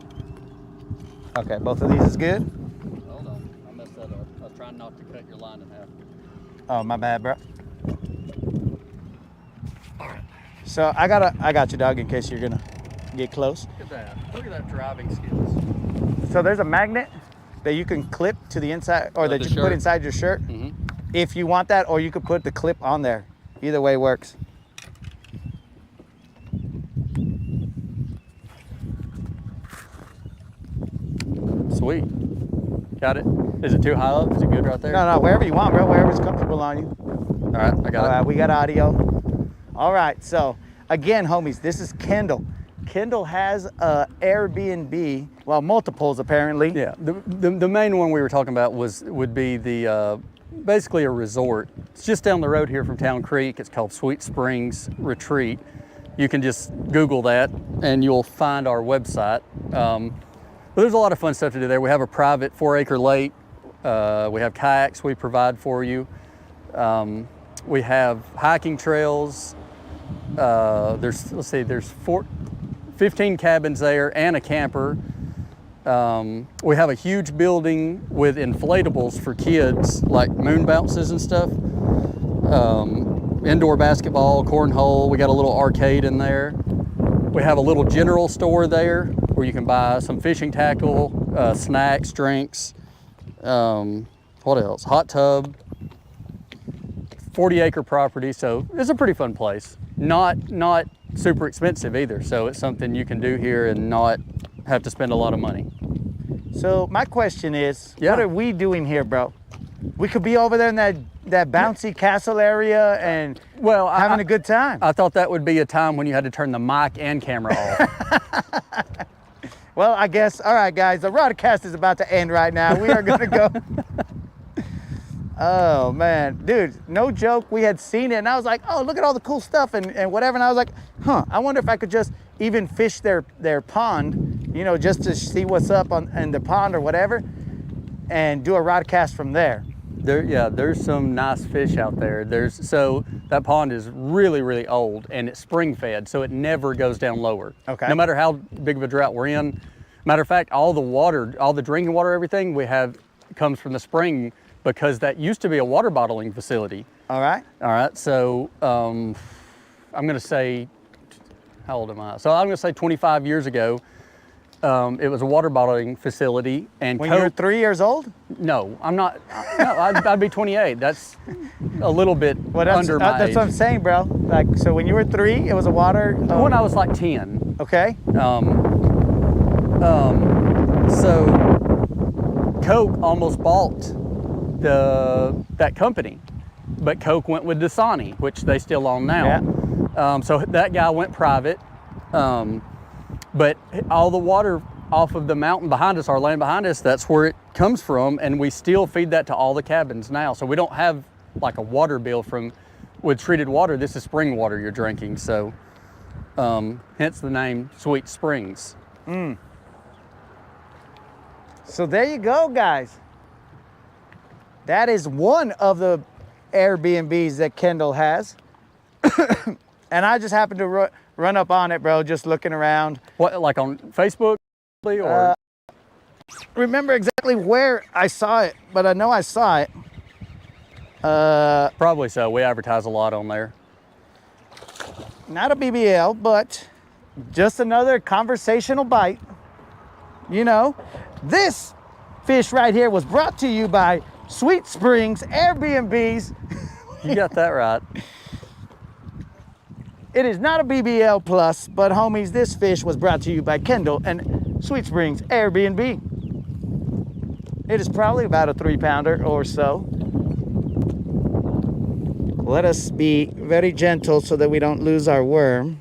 Okay, both of these is good. Hold on, I messed that up. I was trying not to cut your line in half. Oh, my bad, bro. So I got you, dog, in case you're gonna get close. Look at that. Look at that driving skills. So there's a magnet that you can clip to the inside, or that you can put inside your shirt, if you want that, or you could put the clip on there. Either way works. Sweet. Got it. Is it too high up? Is it good right there? No, wherever you want, bro. Wherever's comfortable on you. All right, I got All it. right, we got audio. All right, so again, homies, this is Kendall. Kendall has a Airbnb, well, multiples apparently. Yeah, the main one we were talking about would be the basically a resort. It's just down the road here from Town Creek. It's called Sweet Springs Retreat. You can just Google that and you'll find our website. But there's a lot of fun stuff to do there. We have a private 4-acre lake. We have kayaks we provide for you. We have hiking trails. There's 15 cabins there and a camper. We have a huge building with inflatables for kids, like moon bounces and stuff. Indoor basketball, cornhole. We got a little arcade in there. We have a little general store there where you can buy some fishing tackle, snacks, drinks. What else? Hot tub. 40-acre property, so it's a pretty fun place. Not super expensive either, so it's something you can do here and not have to spend a lot of money. So my question is, Yeah. what are we doing here, bro? We could be over there in that bouncy castle area and having a good time. I thought that would be a time when you had to turn the mic and camera off. Well, I guess, all right, guys, the Rodcast is about to end right now. We are gonna go. Oh man, dude, no joke. We had seen it and I was like, oh, look at all the cool stuff and whatever. And I was like, I wonder if I could just even fish their pond, you know, just to see what's up in the pond or whatever, and do a Rodcast from there. There's some nice fish out there. So that pond is really, really old and it's spring fed, so it never goes down lower. Okay. No matter how big of a drought we're in. Matter of fact, all the water, all the drinking water, everything we have comes from the spring, because that used to be a water bottling facility. All right. So I'm gonna say, how old am I? So I'm gonna say 25 years ago, it was a water bottling facility. And when you were 3 years old? No, I'm not. No, I'd be 28. That's a little bit under my that's age. what I'm saying, bro. Like, so when you were 3, it was a water. When I was like 10. Okay. So Coke almost bought that company, but Coke went with Dasani, which they still own now. Yeah. So that guy went private, but all off of the mountain behind us, our land behind us, that's where it comes from, and we still feed that to all the cabins now. So we don't have like a water bill with treated water. This is spring water you're drinking, so hence the name Sweet Springs. So there you go, guys. That is one of the Airbnbs that Kendall has. And I just happened to run up on it, bro, just looking around. What, like on Facebook or? Remember exactly where I saw it, but I know I saw it. Probably so. We advertise a lot on there. Not a BBL, but just another conversational bite. You know, this fish right here was brought to you by Sweet Springs Airbnbs. You got that right. It is not a BBL plus, but homies, this fish was brought to you by Kendall and Sweet Springs Airbnb. It is probably about a 3-pounder or so. Let us be very gentle so that we don't lose our worm.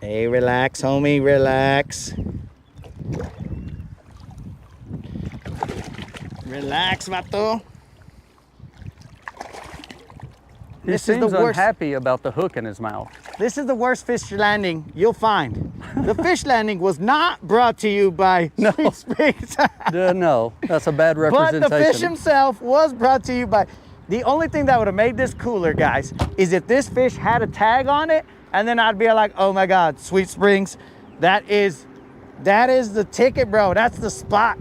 Hey, relax, homie, relax. Relax, vato. He seems unhappy about the hook in his mouth. This is the worst fish landing you'll find. The fish landing was not brought to you by Sweet Springs. No, that's a bad representation. But the fish himself was brought to you by... The only thing that would have made this cooler, guys, is if this fish had a tag on it, and then I'd be like, oh my God, Sweet Springs, that is the ticket, bro. That's the spot.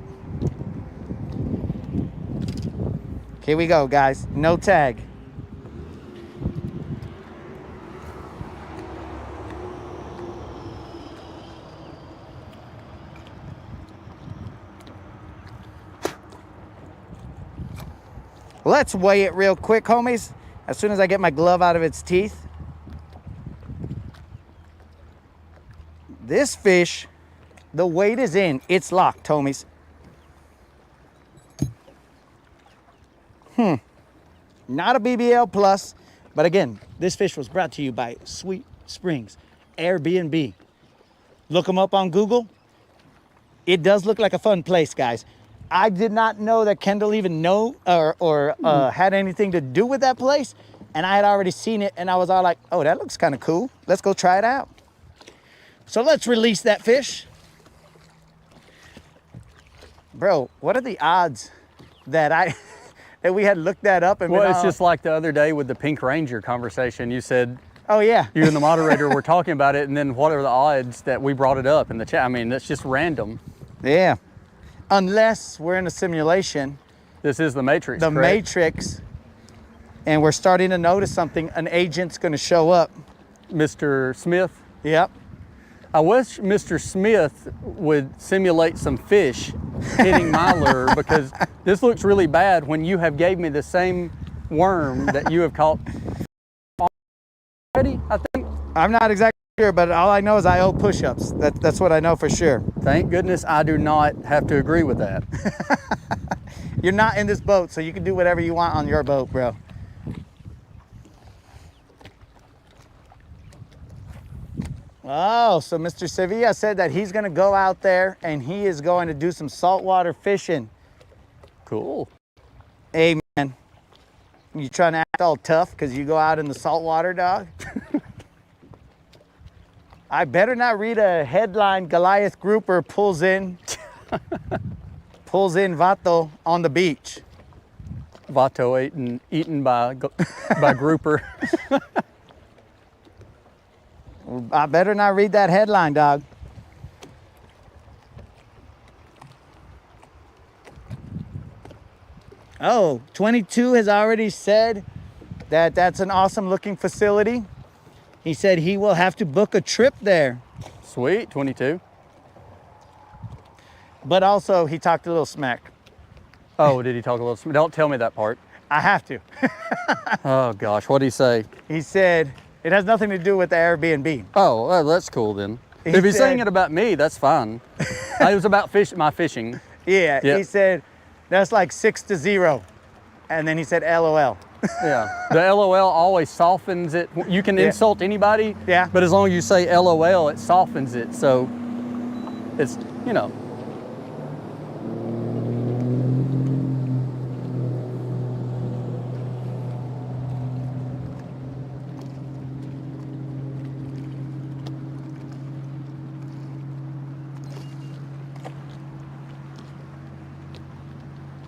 Here we go, guys. No tag. Let's weigh it real quick, homies. As soon as I get my glove out of its teeth. This fish, the weight is in. It's locked, homies. Not a BBL plus, but again, this fish was brought to you by Sweet Springs Airbnb. Look them up on Google. It does look like a fun place, guys. I did not know that Kendall even had anything to do with that place. And I had already seen it and I was all like, oh, that looks kind of cool. Let's go try it out. So let's release that fish. Bro, what are the odds that that we had looked that up? And well, it's just like the other day with the Pink Ranger conversation. You said, oh yeah, you and the moderator were talking about it, and then what are the odds that we brought it up in the chat? I mean, that's just random. Yeah. Unless we're in a simulation. This is the Matrix, The correct? Matrix. And we're starting to notice something. An agent's going to show up. Mr. Smith? Yep. I wish Mr. Smith would simulate some fish hitting my lure, because this looks really bad when you have gave me the same worm that you have caught already, I think. I'm not exactly sure, but all I know is I owe push-ups. That's what I know for sure. Thank goodness I do not have to agree with that. You're not in this boat, so you can do whatever you want on your boat, bro. Oh, so Mr. Sevilla said that he's going to go out there and he is going to do some saltwater fishing. Cool. Hey, man. You trying to act all tough because you go out in the saltwater, dog? I better not read a headline, Goliath grouper pulls in Vato on the beach. Vato eaten by grouper. I better not read that headline, dog. Oh, 22 has already said that that's an awesome looking facility. He said he will have to book a trip there. Sweet, 22. But also he talked a little smack. Oh, did he talk a little smack? Don't tell me that part. I have to. Oh gosh, what did he say? He said it has nothing to do with the Airbnb. Oh, well, that's cool then. If he's saying it about me, that's fine. It was about my fishing. Yeah, Yep. He said that's like 6-0. And then he said LOL. Yeah, the LOL always softens it. You can insult anybody, Yeah. but as long as you say LOL, it softens it. So it's, you know.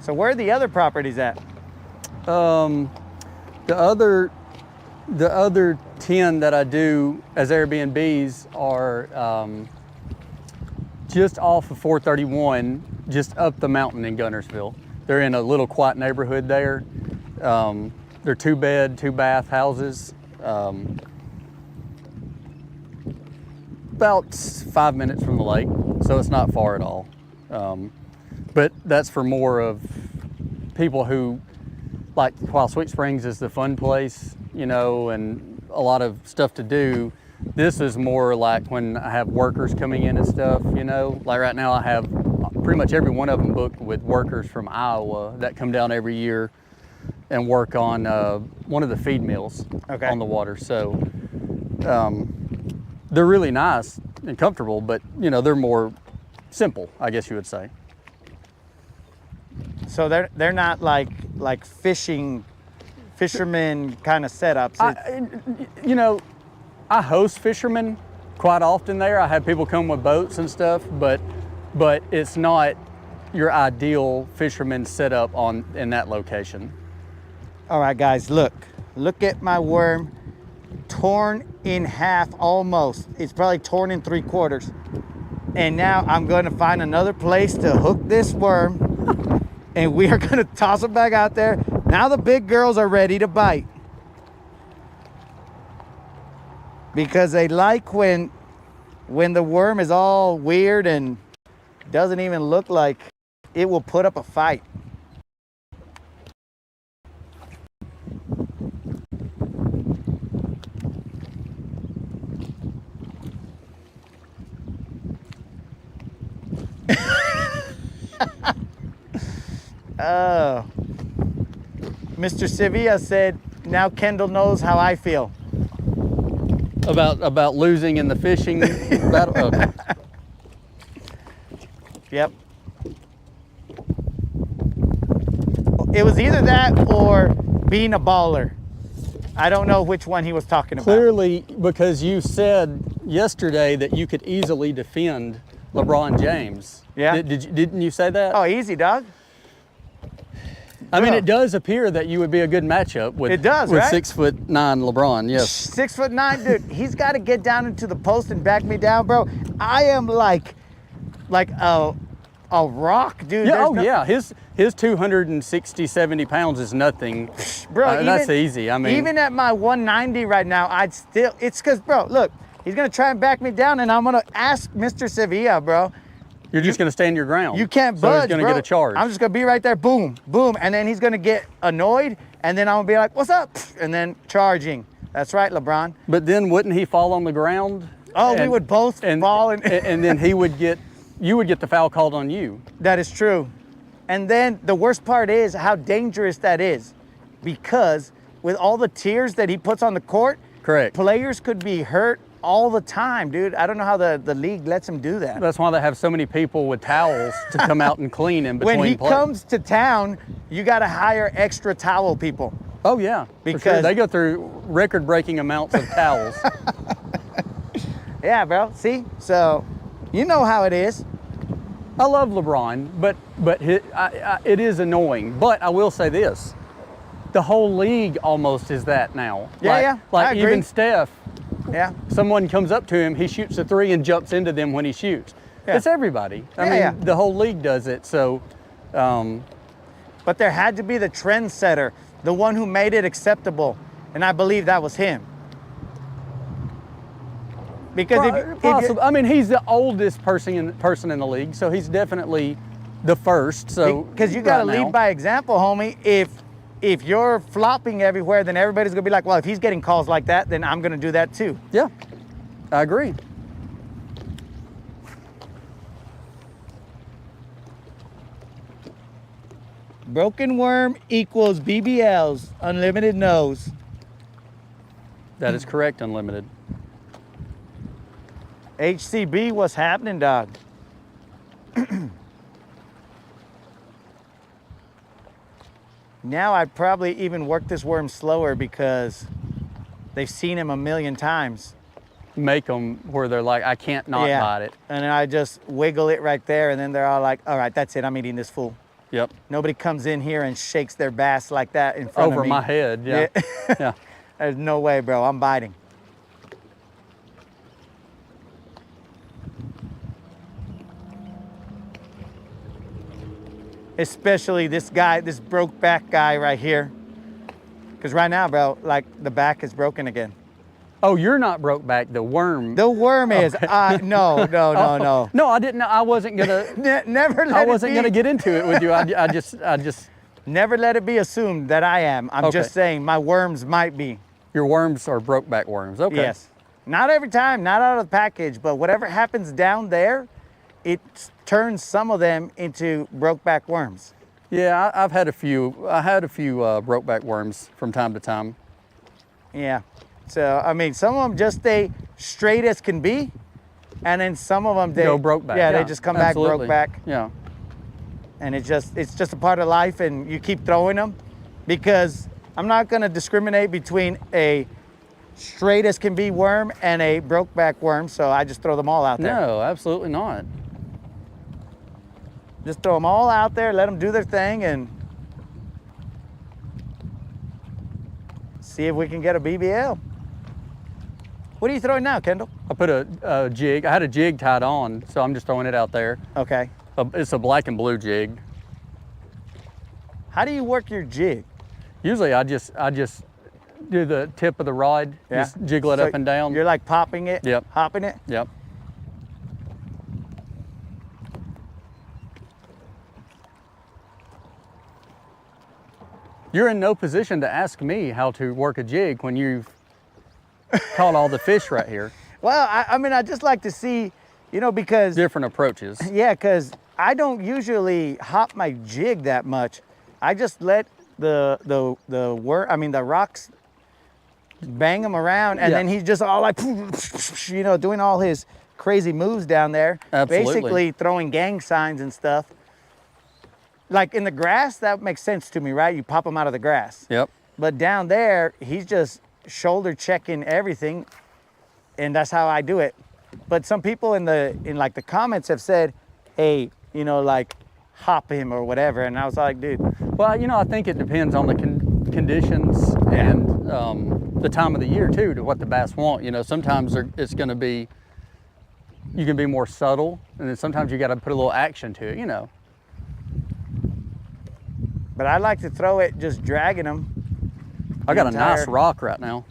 So where are the other properties at? The other 10 that I do as Airbnbs are just off of 431, just up the mountain in Guntersville. They're in a little quiet neighborhood there. They're 2-bed, 2-bath houses. About 5 minutes from the lake, so it's not far at all. But that's for more of people who, like, while Sweet Springs is the fun place, you know, and a lot of stuff to do, this is more like when I have workers coming in and stuff, you know. Like right now I have pretty much every one of them booked with workers from Iowa that come down every year and work on one of the feed mills on the water. So they're really nice and comfortable, but, you know, they're more simple, I guess you would say. So they're not like fisherman kind of setups. You know, I host fishermen quite often there. I have people come with boats and stuff, but it's not your ideal fisherman setup in that location. All right, guys, look at my worm, torn in half almost. It's probably torn in 3/4. And now I'm going to find another place to hook this worm. And we are gonna toss it back out there. Now the big girls are ready to bite. Because they like when the worm is all weird and doesn't even look like it will put up a fight. Oh, Mr. Sevilla said, now Kendall knows how I feel. About losing in the fishing battle? Okay. Yep. It was either that or being a baller. I don't know which one he was talking about. Clearly, because you said yesterday that you could easily defend LeBron James. Yeah. Didn't you say that? Oh, easy, dog. I mean, it does appear that you would be a good matchup with, it does, with right? 6'9" LeBron, yes. 6'9", dude. He's got to get down into the post and back me down, bro. I am like a rock, dude. Yeah, yeah. His 260, 70 pounds is nothing. Bro, that's easy. I mean, even at my 190 right now, it's because, bro, look, he's going to try and back me down, and I'm going to ask Mr. Sevilla, bro. You're just going to stand your ground. You can't budge, so he's going to bro. get a charge. I'm just going to be right there, boom, boom, and then he's going to get annoyed, and then I'm going to be like, what's up? And then charging. That's right, LeBron. But then wouldn't he fall on the ground? Oh, we would both fall. And then you would get the foul called on you. That is true. And then the worst part is how dangerous that is, because with all the tears that he puts on the court, correct, players could be hurt all the time, dude. I don't know how the league lets him do that. That's why they have so many people with towels to come out and clean in between When he plays. comes to town, you got to hire extra towel people. Oh yeah, because sure. They go through record-breaking amounts of towels. Yeah, bro. See, so you know how it is. I love LeBron, but it is annoying. But I will say this: the whole league almost is that now. Yeah, Like I agree. even Steph. Yeah. Someone comes up to him, he shoots a 3 and jumps into them when he shoots. Yeah. It's everybody. I mean, the whole league does it. So. But there had to be the trendsetter, the one who made it acceptable, and I believe that was him. Because I mean, he's the oldest person in the league, so he's definitely the first. So because you got to lead by example, homie. If you're flopping everywhere, then everybody's gonna be like, well, if he's getting calls like that, then I'm gonna do that too. Yeah, I agree. Broken worm equals BBLs, unlimited nose. That is correct, Unlimited. HCB, what's happening, dog? Now I'd probably even work this worm slower because they've seen him a million times. Make them where they're like, I can't not bite it. And then I just wiggle it right there, and then they're all like, all right, that's it, I'm eating this fool. Yep. Nobody comes in here and shakes their bass like that in front of Over me. my head, yeah. Yeah. There's no way, bro, I'm biting. Especially this guy, this broke back guy right here. Because right now, bro, like the back is broken again. Oh, you're not broke back, the worm. The worm is, no. No, I didn't, I wasn't gonna, Never let I it wasn't be. gonna get into it with you. I just, Never let it be assumed that I am. I'm Okay. just saying my worms might be. your worms are broke back worms, okay. Yes. Not every time, not out of the package, but whatever happens down there, it turns some of them into broke back worms. Yeah, I've had a few, broke back worms from time to time. Yeah. So, I mean, some of them just stay straight as can be, and then some of them, they Go broke back. Yeah, they just come back absolutely. broke back. Yeah. And it's just a part of life, and you keep throwing them because I'm not going to discriminate between a straight as can be worm and a broke back worm, so I just throw them all out there. No, absolutely not. Just throw them all out there, let them do their thing, and see if we can get a BBL. What are you throwing now, Kendall? I put a jig, I had a jig tied on, so I'm just throwing it out there. Okay. It's a black and blue jig. How do you work your jig? Usually I just do the tip of the rod, Yeah. just jiggle it So up and down. You're like popping it? Yep. Hopping it? Yep. You're in no position to ask me how to work a jig when you've caught all the fish right here. Well, I mean, I just like to see, because... Different approaches. Yeah, because I don't usually hop my jig that much. I just let the rocks bang him around, and Yeah. then he's just all like, doing all his crazy moves down there. Absolutely. Basically throwing gang signs and stuff. Like in the grass, that makes sense to me, right? You pop him out of the grass. Yep. But down there, he's just shoulder checking everything, and that's how I do it. But some people in the comments have said, hey, like hop him or whatever, and I was like, dude. Well, I think it depends on the conditions and the time of the year too, to what the bass want. Sometimes it's going to be, you can be more subtle, and then sometimes you got to put a little action to it. But I like to throw it just dragging them. I got a nice rock right now.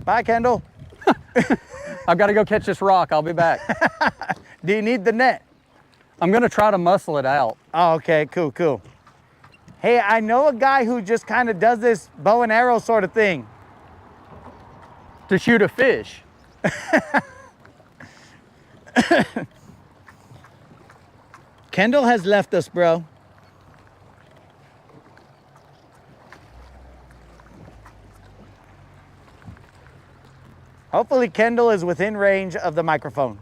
Bye, Kendall. I've got to go catch this rock. I'll be back. Do you need the net? I'm going to try to muscle it out. Oh, okay, cool. Hey, I know a guy who just kind of does this bow and arrow sort of thing. To shoot a fish. Kendall has left us, bro. Hopefully Kendall is within range of the microphone.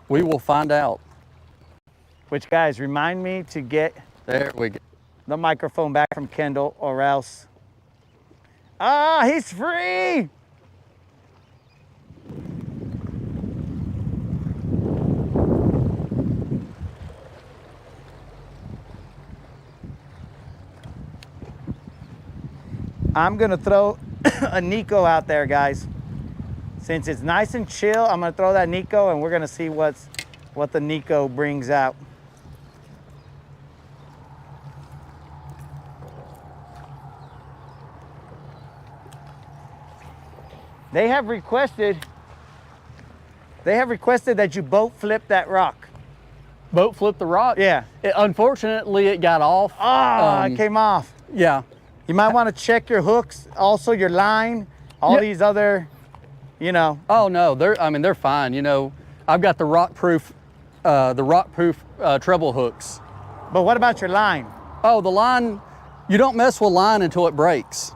We will find out. Which, guys, remind me to get There we go. the microphone back from Kendall, or else... Ah, he's free! I'm gonna throw a Nico out there, guys. Since it's nice and chill, I'm gonna throw that Nico, and we're gonna see what the Nico brings out. They have requested that you boat flip that rock. Boat flip the rock? Yeah. Unfortunately, it got off. It came off. Yeah. You might want to check your hooks, also your line, all Yep. these other, Oh no, they're fine. I've got the rock proof the rock-proof treble hooks. But what about your line? Oh, the line, you don't mess with line until it breaks.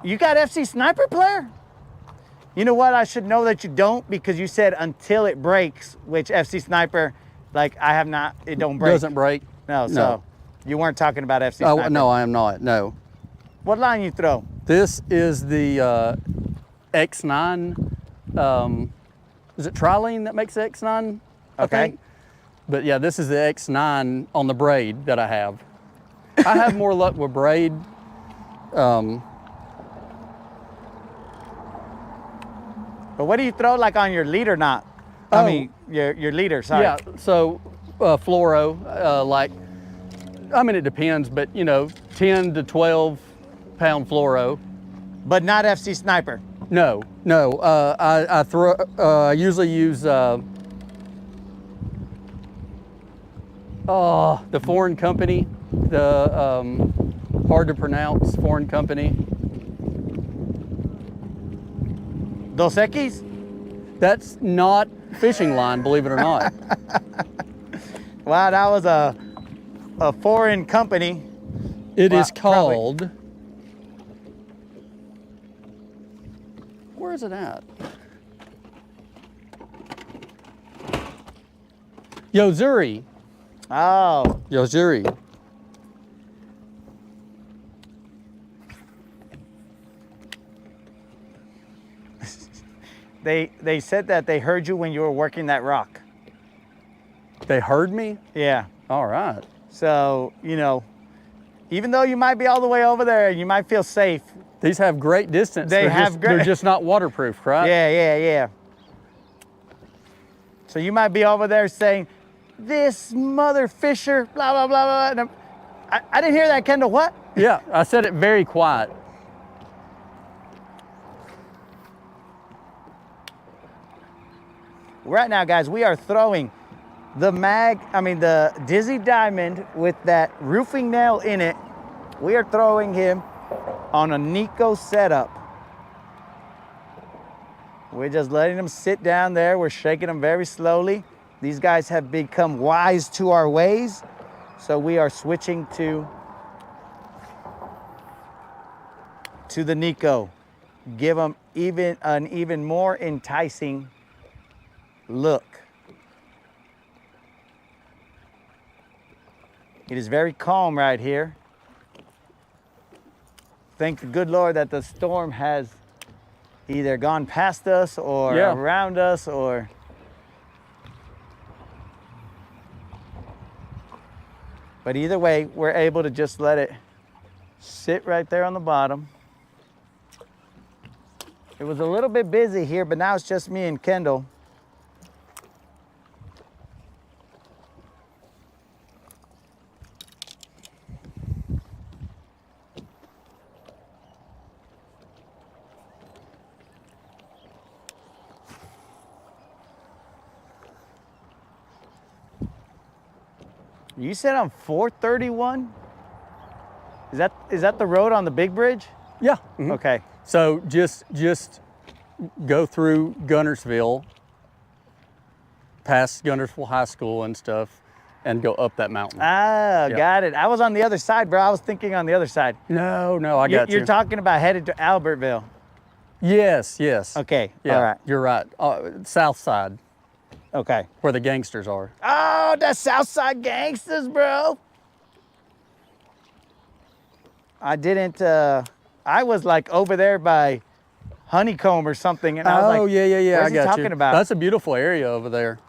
You got FC Sniper player? You know what? I should know that you don't, because you said until it breaks, which FC Sniper, like I have not, it don't break. Doesn't break? No, so No. You weren't talking about FC Oh, Sniper. no, I am not, no. What line you throw? This is the X9, is it Trilene that makes the X9, I Okay. think? But yeah, this is the X9 on the braid that I have. I have more luck with braid. But what do you throw like on your leader knot? I mean, your leader, sorry. Yeah, so fluoro, like, I mean, it depends, but you know, 10 to 12 pound fluoro. But not FC Sniper. No, I usually use the foreign company, the hard to pronounce foreign company. Dos Equis? That's not fishing line, believe it or not. Wow, that was a foreign company. It Well, is called, where is it at? Yozuri. Oh, Yozuri. they said that they heard you when you were working that rock. They heard me? Yeah. All right. So, you know, even though you might be all the way over there, you might feel safe. These have great distance. They have They're just not waterproof, right? Yeah. So you might be over there saying, this mother fisher, blah, blah, blah, blah. And I didn't hear that, Kendall. What? Yeah, I said it very quiet. Right now, guys, we are throwing the Dizzy Diamond with that roofing nail in it. We are throwing him on a Nico setup. We're just letting him sit down there. We're shaking him very slowly. These guys have become wise to our ways. So we are switching to the Nico. Give them an even more enticing look. It is very calm right here. Thank the good Lord that the storm has either gone past us or around us or... But either way, we're able to just let it sit right there on the bottom. It was a little bit busy here, but now it's just me and Kendall. You said on 431? Is that the road on the big bridge? Yeah. Mhm. Okay. So just go through Guntersville, past Guntersville High School and stuff, and go up that mountain. Ah, got it. I was on the other side, bro. I was thinking on the other side. No, I got you. You're talking about headed to Albertville. Yes. Okay. Yeah, All right. you're right. South side, Okay. where the gangsters are. Oh, the Southside Gangsters, bro. I didn't, I was like over there by Honeycomb or something. And I was like, yeah. What's I got he talking you. about? That's a beautiful area over there.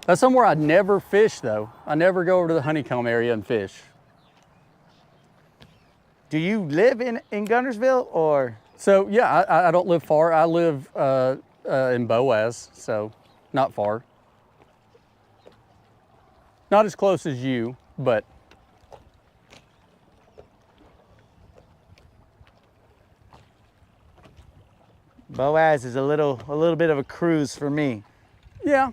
That's somewhere I'd never fish though. I never go over to the Honeycomb area and fish. Do you live in Guntersville or? So yeah, I don't live far. I live in Boaz, so not far. Not as close as you, but. Boaz is a little bit of a cruise for me. Yeah,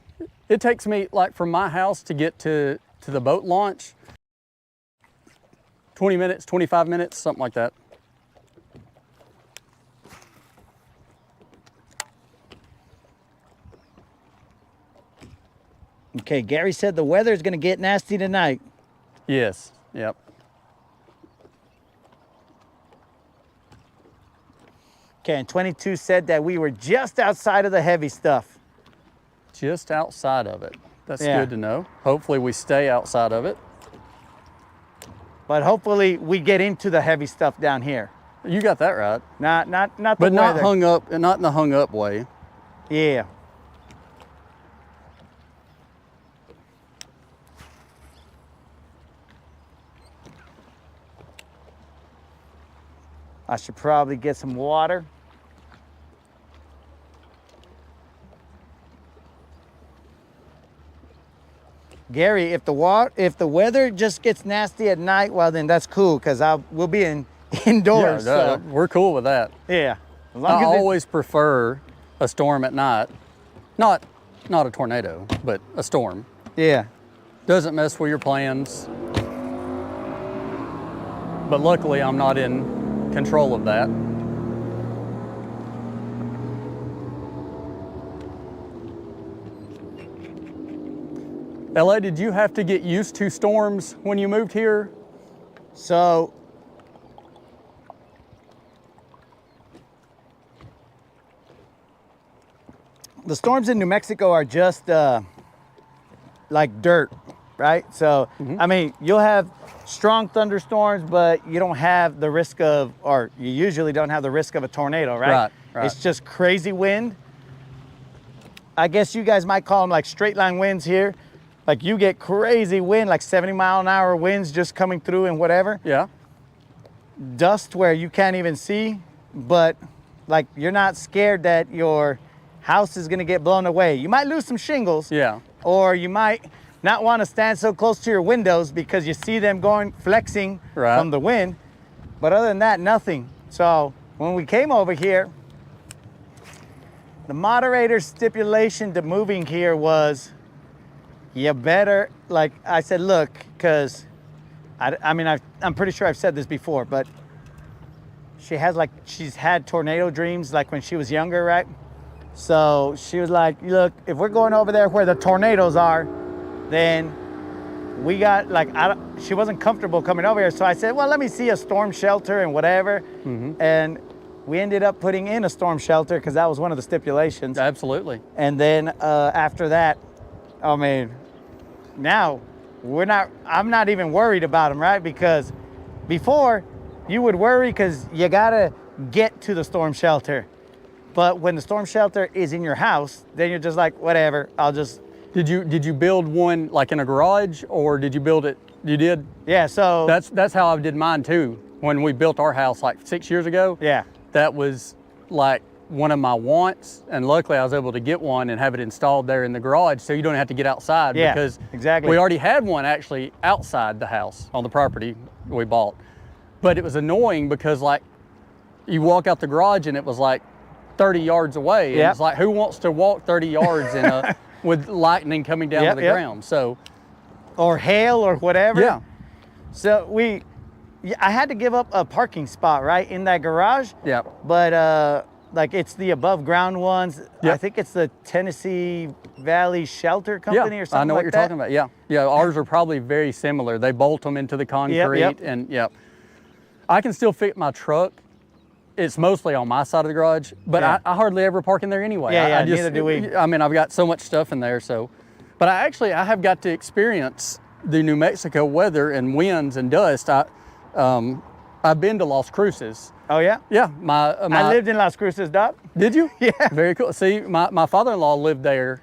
it takes me, like from my house to get to the boat launch, 20 minutes, 25 minutes, something like that. Okay, Gary said the weather is going to get nasty tonight. Yes, yep. Okay, and 22 said that we were just outside of the heavy stuff. Just outside of it. That's Yeah. good to know. Hopefully we stay outside of it. But hopefully we get into the heavy stuff down here. You got that right. Not the But not weather. hung up, not in the hung up way. Yeah. I should probably get some water. Gary, if the weather just gets nasty at night, well then that's cool because we'll be indoors. Yeah, So, we're cool with that. yeah. As long I as always prefer a storm at night. Not a tornado, but a storm. yeah. Doesn't mess with your plans. But luckily I'm not in control of that. LA, did you have to get used to storms when you moved here? So the storms in New Mexico are just like dirt, right? So, I mean, you'll have strong thunderstorms, but you don't have the risk of, or you usually don't have the risk of a tornado, right? Right. It's just crazy wind. I guess you guys might call them like straight line winds here. Like you get crazy wind, like 70-mile-an-hour winds just coming through and whatever. Yeah. Dust where you can't even see, but like you're not scared that your house is gonna get blown away. You might lose some shingles, Yeah. or you might not want to stand so close to your windows because you see them going flexing Right. from the wind. But other than that, nothing. So when we came over here, the moderator's stipulation to moving here was, you better, like I said, look, because I mean, I'm pretty sure I've said this before, but she's had tornado dreams like when she was younger, right? So she was like, look, if we're going over there where the tornadoes are, then we got like, she wasn't comfortable coming over here. So I said, well, let me see a storm shelter and whatever. And we ended up putting in a storm shelter because that was one of the stipulations. Absolutely. And then after that, I mean, now I'm not even worried about them, right? Because before you would worry because you gotta get to the storm shelter. But when the storm shelter is in your house, then you're just like, whatever, I'll just. Did you build one like in a garage, or did you build it? You did? Yeah, so. That's how I did mine too. When we built our house like 6 years ago. Yeah. That was like one of my wants, and luckily I was able to get one and have it installed there in the garage so you don't have to get outside. Yeah, because exactly. we already had one actually outside the house on the property we bought. But it was annoying because like you walk out the garage and it was like 30 yards away. And Yep. it's like, who wants to walk 30 yards in with lightning coming down Yep, to the yep. ground? So Or hail or whatever. yeah, So I had to give up a parking spot, right, in that garage. yeah. But like it's the above ground ones. Yep. I think it's the Tennessee Valley Shelter Company or something like that. I know what you're talking about. Yeah, yeah. Ours are probably very similar. They bolt them into the concrete, yep. and yeah. I can still fit my truck. It's mostly on my side of the garage, but Yeah. I hardly ever park in there anyway. Yeah, I just, neither do we. I mean, I've got so much stuff in there, so. But I have got to experience the New Mexico weather and winds and dust. I've been to Las Cruces. Oh yeah? Yeah, I lived in Las Cruces, Doc. Did you? Yeah. Very cool. See, my father-in-law lived there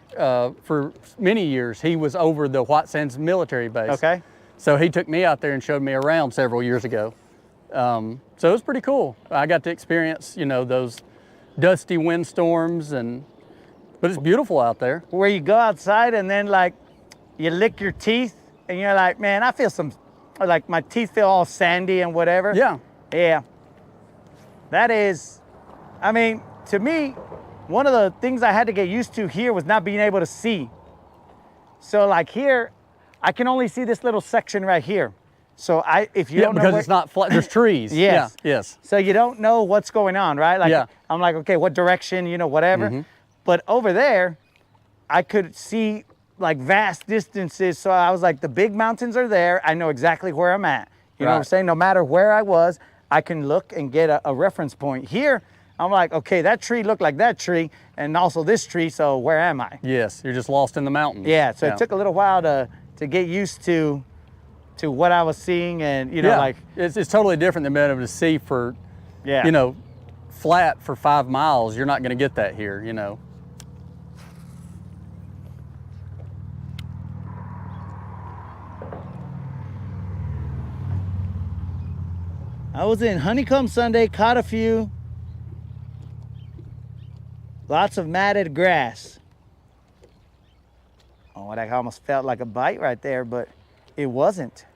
for many years. He was over the White Sands military base. Okay. So he took me out there and showed me around several years ago. So it was pretty cool. I got to experience, those dusty windstorms, but it's beautiful out there. Where you go outside and then like you lick your teeth and you're like, man, I feel like my teeth feel all sandy and whatever. Yeah. Yeah. That is, I mean, to me, one of the things I had to get used to here was not being able to see. So like here, I can only see this little section right here. So if you don't know because it's not flat, there's trees. Yes. Yeah, yes. So you don't know what's going on, right? Like Yeah. I'm like, okay, what direction, whatever. But over there, I could see like vast distances. So I was like, the big mountains are there. I know exactly where I'm at. You know what I'm Right. saying? No matter where I was, I can look and get a reference point. Here, I'm like, okay, that tree looked like that tree and also this tree, so where am I? Yes, you're just lost in the mountains. Yeah, so it took a little while to get used to what I was seeing, and you know, Yeah, like, it's totally different than being able to see for, yeah. you know, flat for 5 miles. You're not going to get that here, you know. I was in Honeycomb Sunday, caught a few. Lots of matted grass. Oh, that almost felt like a bite right there, but it wasn't.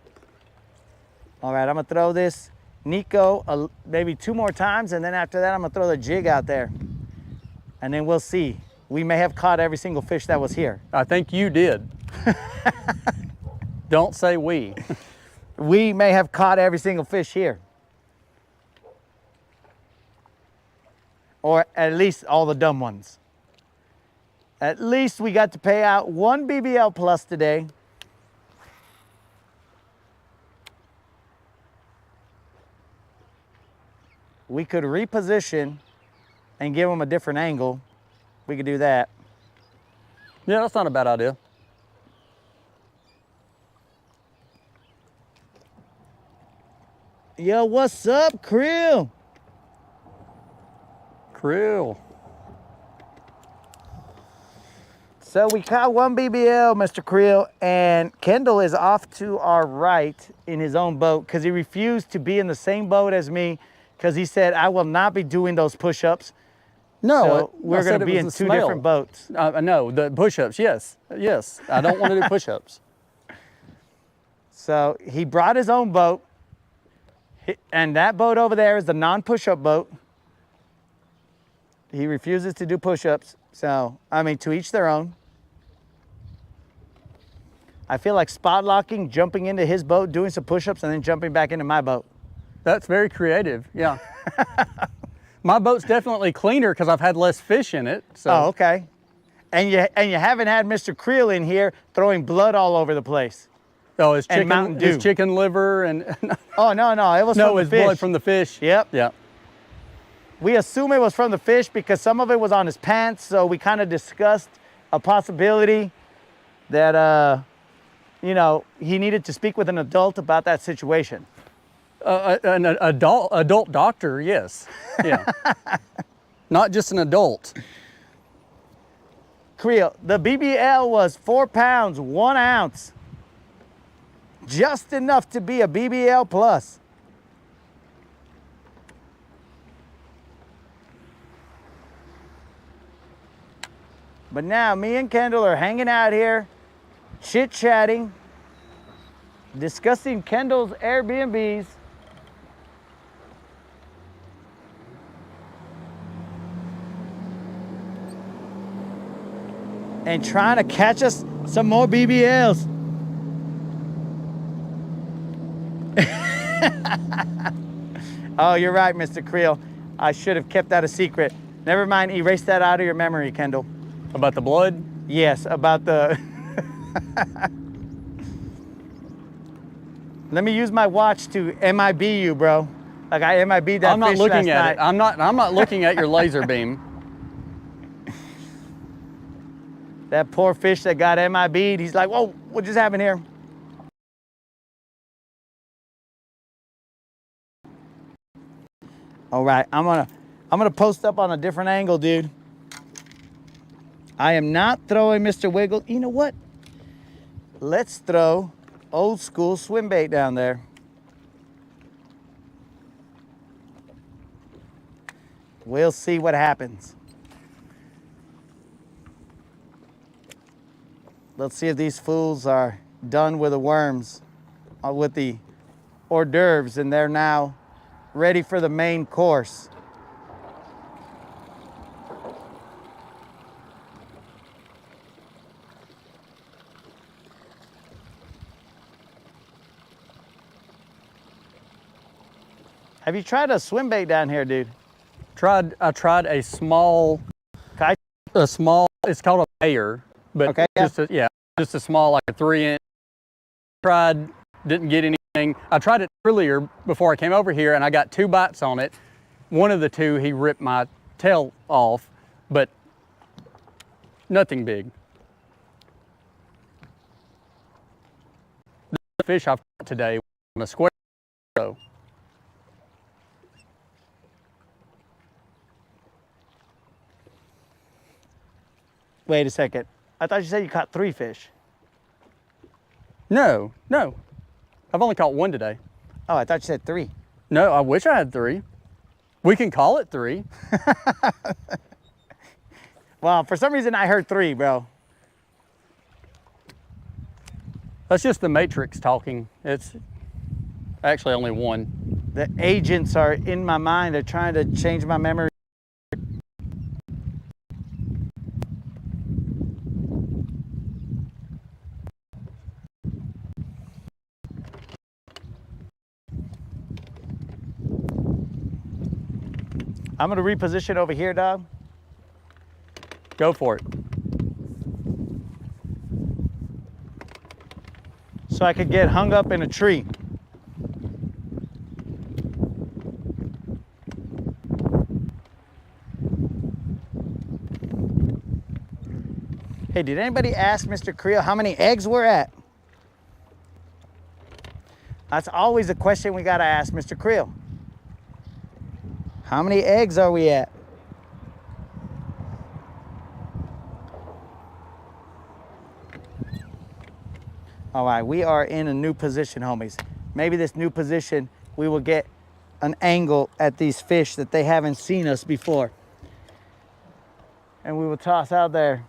All right, I'm gonna throw this Nico maybe 2 more times, and then after that, I'm gonna throw the jig out there. And then we'll see. We may have caught every single fish that was here. I think you did. Don't say we. We may have caught every single fish here. Or at least all the dumb ones. At least we got to pay out 1 BBL plus today. We could reposition and give them a different angle. We could do that. Yeah, that's not a bad idea. Yo, what's up, Krill? Krill. So we caught 1 BBL, Mr. Krill, and Kendall is off to our right in his own boat because he refused to be in the same boat as me because he said, I will not be doing those push-ups. No, So we're going to be in 2 different boats. No, the push-ups, yes. Yes, I don't want to do push-ups. So he brought his own boat, and that boat over there is the non-push-up boat. He refuses to do push-ups, so, I mean, to each their own. I feel like spot locking, jumping into his boat, doing some push-ups, and then jumping back into my boat. That's very creative, yeah. My boat's definitely cleaner because I've had less fish in it. So. Oh, okay. And you haven't had Mr. Creel in here throwing blood all over the place. Oh, it's and Mountain Dew. His chicken liver and Oh no, it was from the it's fish. blood from the fish. Yep. Yeah. We assume it was from the fish because some of it was on his pants, so we kind of discussed a possibility that you know, he needed to speak with an adult about that situation. An adult doctor, yes. Yeah. Not just an adult. Creel, the BBL was 4 pounds, 1 ounce. Just enough to be a BBL plus. But now me and Kendall are hanging out here, chit-chatting, discussing Kendall's Airbnbs. And trying to catch us some more BBLs. Oh, you're right, Mr. Creel. I should have kept that a secret. Never mind, erase that out of your memory, Kendall. About the blood? Yes, about the... Let me use my watch to MIB you, bro. Like I MIB'd that I'm not fish looking last at night. it. I'm not looking at your laser beam. That poor fish that got MIB'd, he's like, whoa, what just happened here? All right, I'm gonna post up on a different angle, dude. I am not throwing Mr. Wiggle. You know what? Let's throw old school swim bait down there. We'll see what happens. Let's see if these fools are done with the worms, with the hors d'oeuvres, and they're now ready for the main course. Have you tried a swim bait down here, dude? I tried a small, Okay. it's called a mayor, but Okay, just yeah, just a small, like a 3-inch. Tried, didn't get anything. I tried it earlier before I came over here and I got 2 bites on it. One of the 2, he ripped my tail off, but nothing big. The fish I've caught today on a square. So. Wait a second. I thought you said you caught 3 fish. No. I've only caught 1 today. Oh, I thought you said 3. No, I wish I had 3. We can call it 3. Well, for some reason I heard 3, bro. That's just the Matrix talking. It's actually only 1. The agents are in my mind. They're trying to change my memory. I'm gonna reposition over here, dog. Go for it. So I could get hung up in a tree. Hey, did anybody ask Mr. Creel how many eggs we're at? That's always a question we gotta ask Mr. Creel. How many eggs are we at? All right, we are in a new position, homies. Maybe this new position, we will get an angle at these fish that they haven't seen us before. And we will toss out there.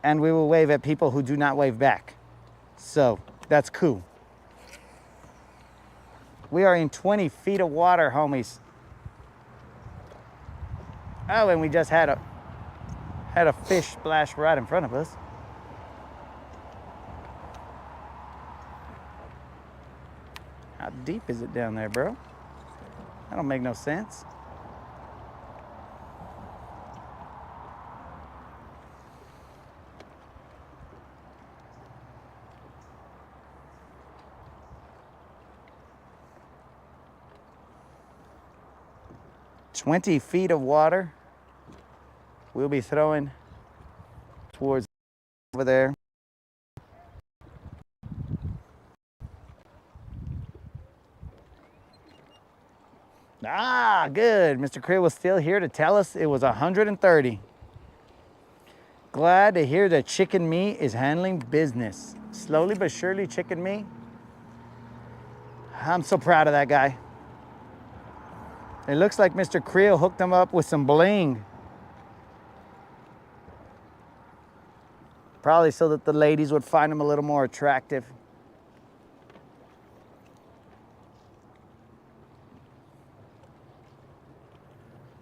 And we will wave at people who do not wave back. So that's cool. We are in 20 feet of water, homies. Oh, and we just had a fish splash right in front of us. How deep is it down there, bro? That don't make no sense. "20 feet of water." We'll be throwing towards over there. Ah, good. Mr. Creel was still here to tell us it was 130. Glad to hear that Chicken Me is handling business. Slowly but surely, Chicken Me. I'm so proud of that guy. It looks like Mr. Creel hooked him up with some bling. Probably so that the ladies would find him a little more attractive.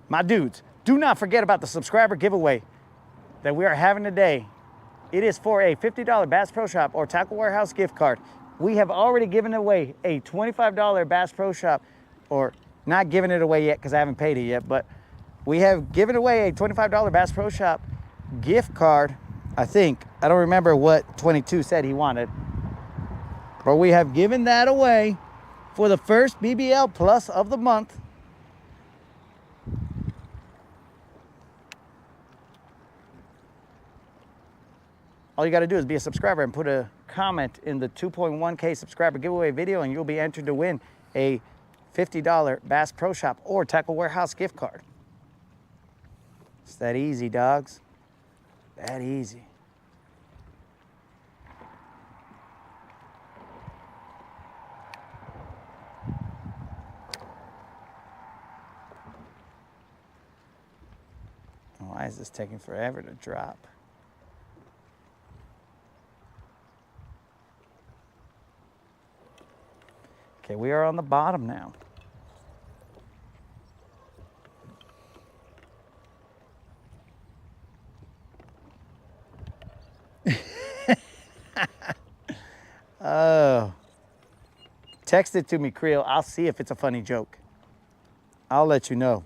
My dudes, do not forget about the subscriber giveaway that we are having today. It is for a $50 Bass Pro Shop or Tackle Warehouse gift card. We have already given away a $25 Bass Pro Shop, or not giving it away yet because I haven't paid it yet, but we have given away a $25 Bass Pro Shop gift card, I think. I don't remember what 22 said he wanted. But we have given that away for the first BBL Plus of the month. All you got to do is be a subscriber and put a comment in the 2.1K subscriber giveaway video, and you'll be entered to win a $50 Bass Pro Shop or Tackle Warehouse gift card. It's that easy, dogs. That easy. Why is this taking forever to drop? Okay, we are on the bottom now. Oh. Text it to me, Creel. I'll see if it's a funny joke. I'll let you know.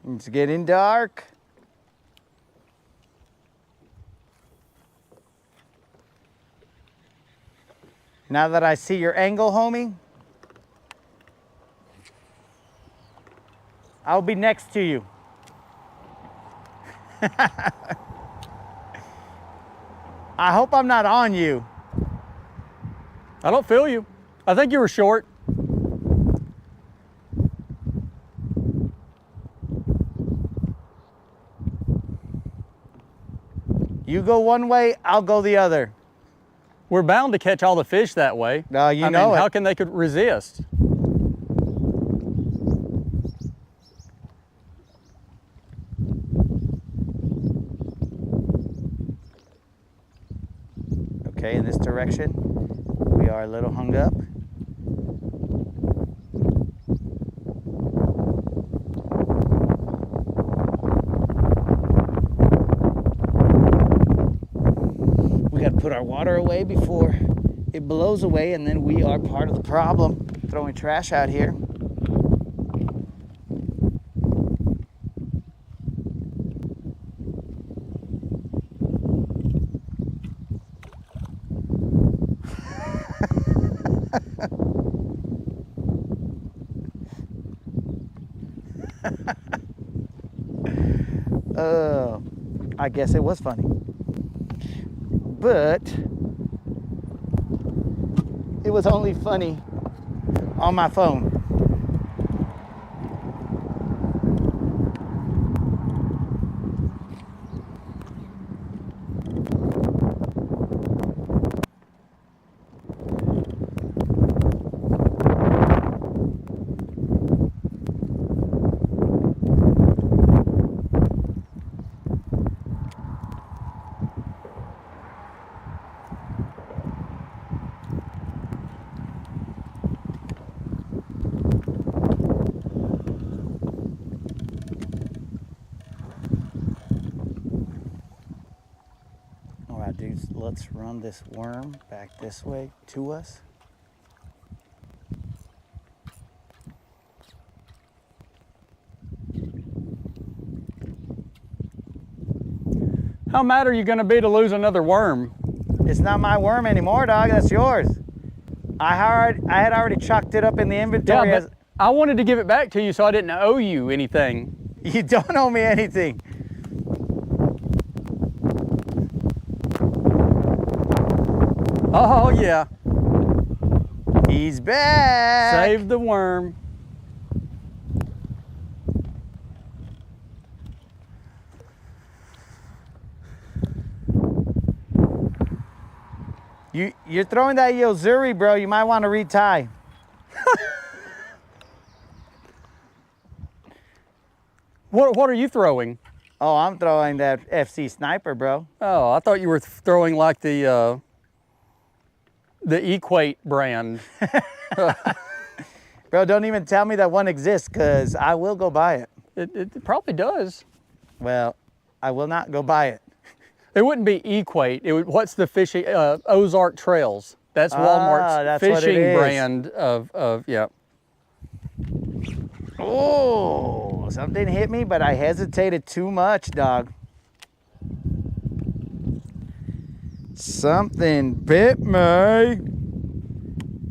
It's getting dark. Now that I see your angle, homie, I'll be next to you. I hope I'm not on you. I don't feel you. I think you were short. You go one way, I'll go the other. We're bound to catch all the fish that way. No, you I know mean, it. how can they could resist? Okay, in this direction, we are a little hung up. We got to put our water away before it blows away, and then we are part of the problem, throwing trash out here. I guess it was funny. But it was only funny on my phone. Dudes, let's run this worm back this way to us. How mad are you going to be to lose another worm? It's not my worm anymore, dog. That's yours. I had already chalked it up in the inventory. Yeah, but I wanted to give it back to you, so I didn't owe you anything. You don't owe me anything. Oh, yeah. He's back. Save the worm. You're throwing that Yozuri, bro. You might want to retie. What are you throwing? Oh, I'm throwing that FC Sniper, bro. Oh, I thought you were throwing like the Equate brand. Bro, don't even tell me that one exists, because I will go buy it. It probably does. Well, I will not go buy it. It wouldn't be Equate. What's the fishing? Ozark Trails. That's Walmart's fishing brand of yeah. Oh, something hit me, but I hesitated too much, dog. Something bit me.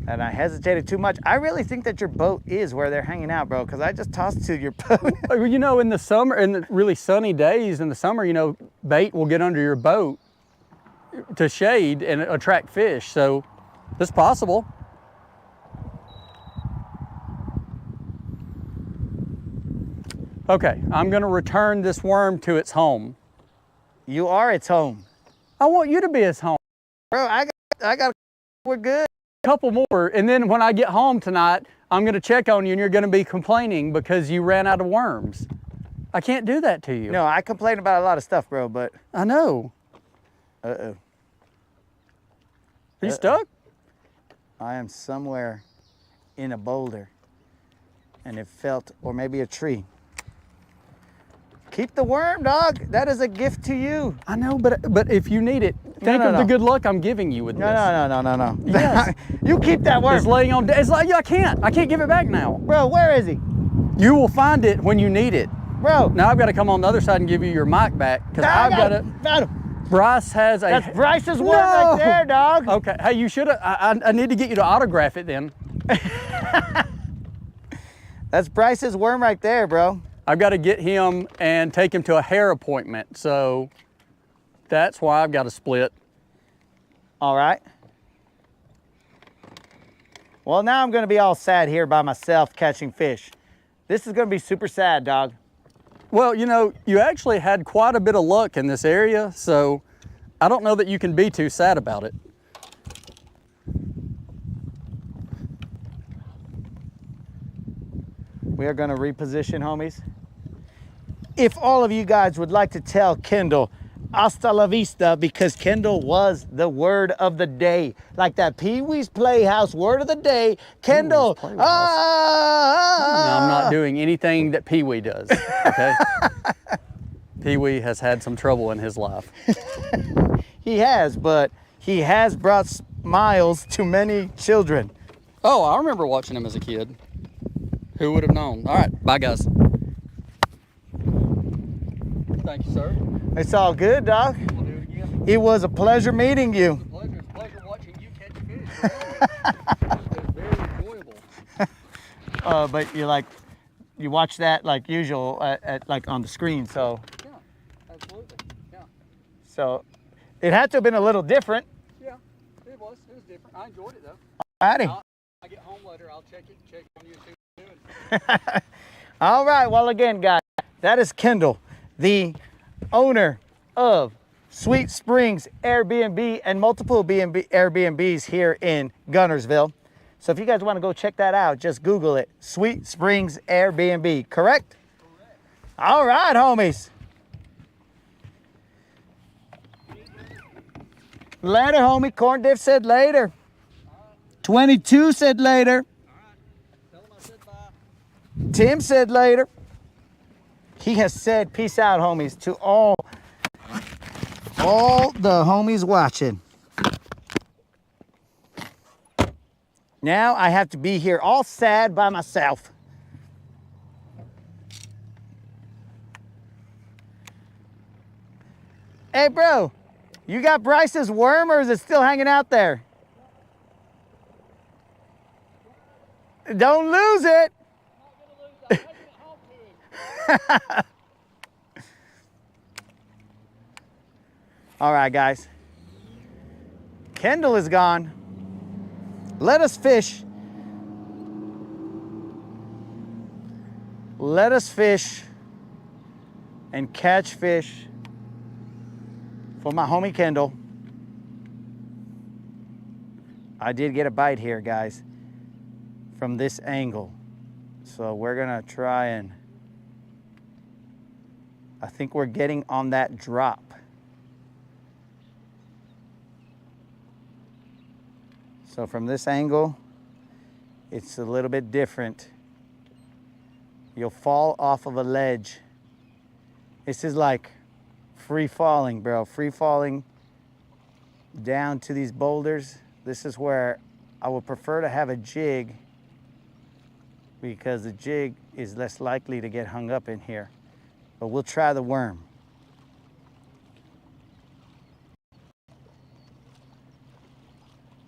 And I hesitated too much. I really think that your boat is where they're hanging out, bro, because I just tossed to your boat. You know, in the summer, in the really sunny days in the summer, you know, bait will get under your boat to shade and attract fish. So it's possible. Okay, I'm gonna return this worm to its home. You are its home. I want you to be its home. Bro, we're good. Couple more, and then when I get home tonight, I'm gonna check on you and you're gonna be complaining because you ran out of worms. I can't do that to you. No, I complain about a lot of stuff, bro, but... I know. Uh-oh. Are you stuck? I am somewhere in a boulder, and it felt, or maybe a tree. Keep the worm, dog. That is a gift to you. I know, but if you need it, think of the good luck I'm giving you with this. No. Yes. You keep that worm. It's laying on, it's like, I can't give it back now. Bro, where is he? You will find it when you need it. Bro. Now I've got to come on the other side and give you your mic back because I've got to. Got him. Bryce has a. That's Bryce's worm right there, dog. Okay. Hey, you should have. I need to get you to autograph it then. That's Bryce's worm right there, bro. I've got to get him and take him to a hair appointment. So that's why I've got to split. All right. Well, now I'm going to be all sad here by myself catching fish. This is going to be super sad, dog. Well, you know, you actually had quite a bit of luck in this area, so I don't know that you can be too sad about it. We are going to reposition, homies. If all of you guys would like to tell Kendall hasta la vista, because Kendall was the word of the day. Like that Pee-wee's Playhouse word of the day. Kendall, No, I'm not doing anything that Pee-wee does, okay? Pee-wee has had some trouble in his life. He has, but he has brought smiles to many children. Oh, I remember watching him as a kid. Who would have known? All right, bye guys. Thank you, sir. It's all good, dog. We'll do it again. It was a pleasure meeting you. It's a pleasure watching you catch fish. It's very enjoyable. But you watch that like usual like on the screen, so. Yeah, absolutely. Yeah. So it had to have been a little different. Yeah, it was. It was different. I enjoyed it though. Alrighty. I get home later. I'll check on you and see what you're doing. All right. Well, again, guys, that is Kendall, the owner of Sweet Springs Airbnb and multiple Airbnbs here in Guntersville. So if you guys want to go check that out, just Google it. Sweet Springs Airbnb, correct? Correct. All right, homies. Later, homie. Corn Diff said later. 22 said later. Tell him I said bye. Tim said later. He has said peace out, homies, to all the homies watching. Now I have to be here all sad by myself. Hey, bro, you got Bryce's worm or is it still hanging out there? Don't lose it. I'm not gonna lose. I'm taking it home to him. All right, guys. Kendall is gone. Let us fish. Let us fish and catch fish for my homie Kendall. I did get a bite here, guys, from this angle. So we're gonna try and, I think we're getting on that drop. So from this angle, it's a little bit different. You'll fall off of a ledge. This is like free falling, bro. Free falling down to these boulders. This is where I would prefer to have a jig because the jig is less likely to get hung up in here. But we'll try the worm.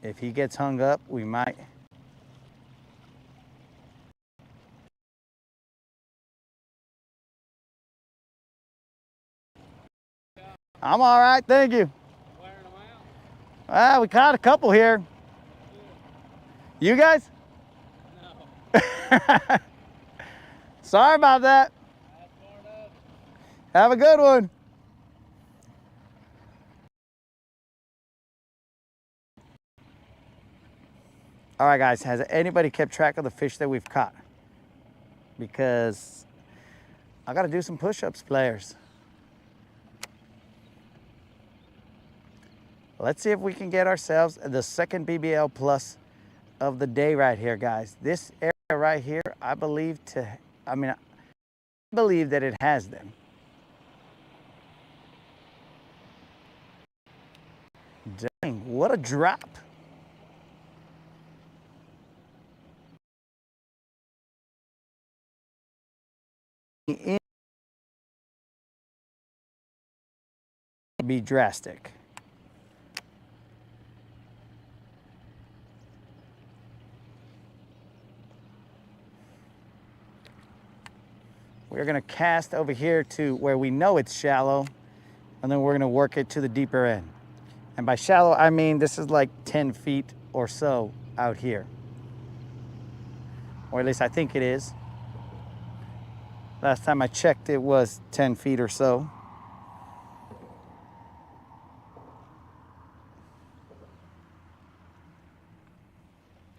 If he gets hung up, we might. I'm all right, thank you. Wearing them out. Ah, we caught a couple here. You guys? No. Sorry about that. That's part of it. Have a good one. All right, guys, has anybody kept track of the fish that we've caught? Because I got to do some push-ups, players. Let's see if we can get ourselves the second BBL plus of the day right here, guys. This area right here, I believe that it has them. Dang, what a drop. In be drastic. We're gonna cast over here to where we know it's shallow, and then we're gonna work it to the deeper end. And by shallow, I mean this is like 10 feet or so out here. Or at least I think it is. Last time I checked, it was 10 feet or so.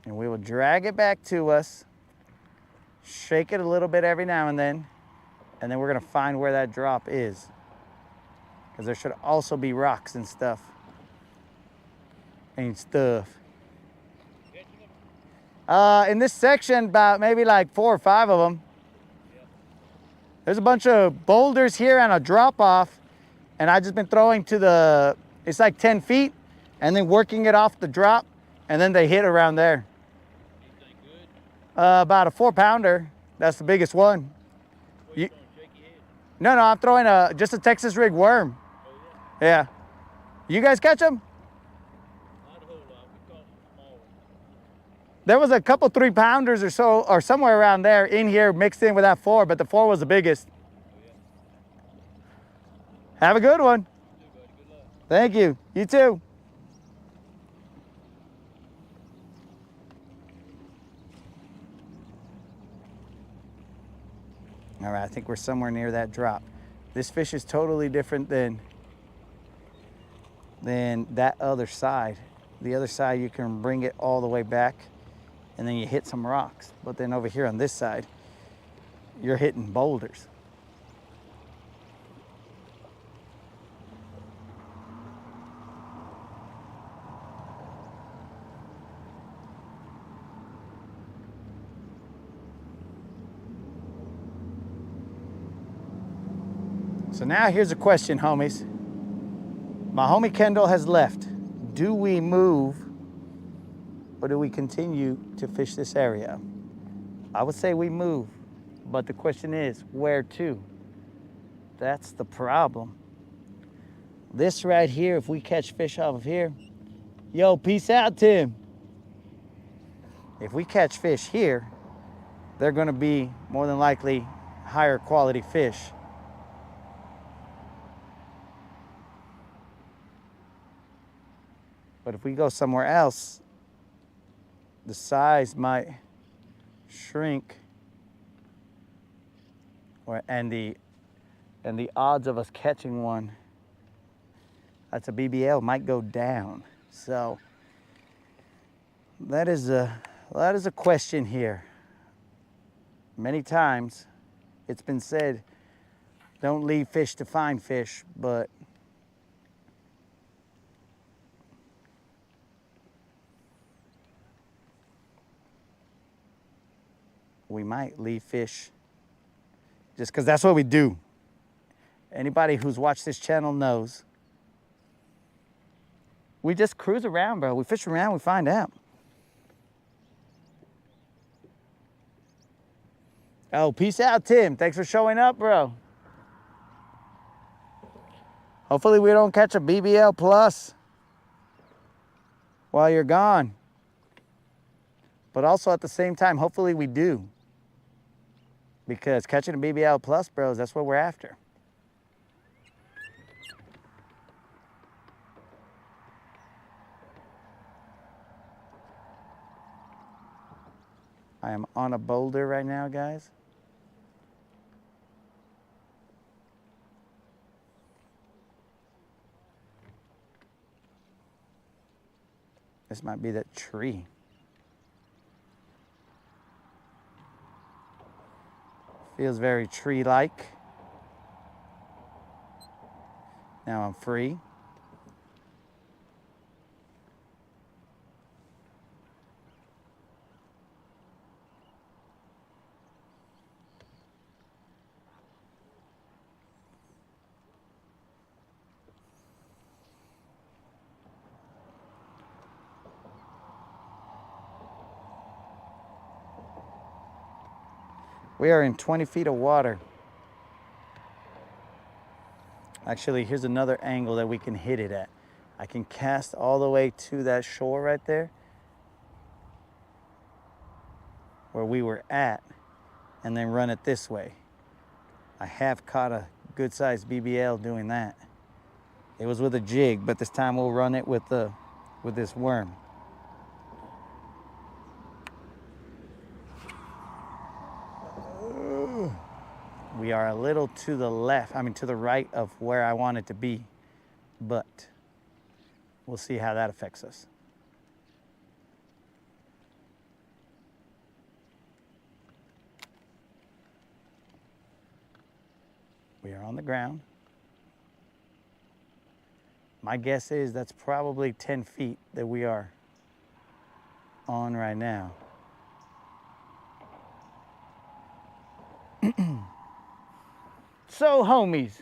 And we will drag it back to us, shake it a little bit every now and then we're gonna find where that drop is. Because there should also be rocks and stuff. In this section, about maybe like 4 or 5 of them. There's a bunch of boulders here and a drop off, and I've just been throwing to the, it's like 10 feet, and then working it off the drop, and then they hit around there. Anything good? About a 4-pounder. That's the biggest one. What you throwing, shaky head? No, I'm throwing just a Texas rig worm. Oh yeah? Yeah. You guys catch them? Not a whole lot. We caught some small ones. There was a couple 3-pounders or so, or somewhere around there in here mixed in with that 4, but the 4 was the biggest. Oh yeah? Have a good one. You too, buddy. Good luck. Thank you. You too. All right, I think we're somewhere near that drop. This fish is totally different than that other side. The other side, you can bring it all the way back and then you hit some rocks. But then over here on this side, you're hitting boulders. So now here's a question, homies. My homie Kendall has left. Do we move or do we continue to fish this area? I would say we move, but the question is, where to? That's the problem. This right here, if we catch fish off of here, yo, peace out, Tim. If we catch fish here, they're gonna be more than likely higher quality fish. But if we go somewhere else, the size might shrink, and the odds of us catching one that's a BBL might go down. So that is a question here. Many times it's been said, don't leave fish to find fish, but we might leave fish just because that's what we do. Anybody who's watched this channel knows. We just cruise around, bro. We fish around, we find out. Oh, peace out, Tim. Thanks for showing up, bro. Hopefully we don't catch a BBL plus while you're gone. But also at the same time, hopefully we do. Because catching a BBL plus, bros, that's what we're after. I am on a boulder right now, guys. This might be that tree. Feels very tree-like. Now I'm free. We are in 20 feet of water. Actually, here's another angle that we can hit it at. I can cast all the way to that shore right there where we were at and then run it this way. I have caught a good sized BBL doing that. It was with a jig, but this time we'll run it with this worm. We are a little to the left, to the right of where I want it to be, but we'll see how that affects us. We are on the ground. My guess is that's probably 10 feet that we are on right now. So homies,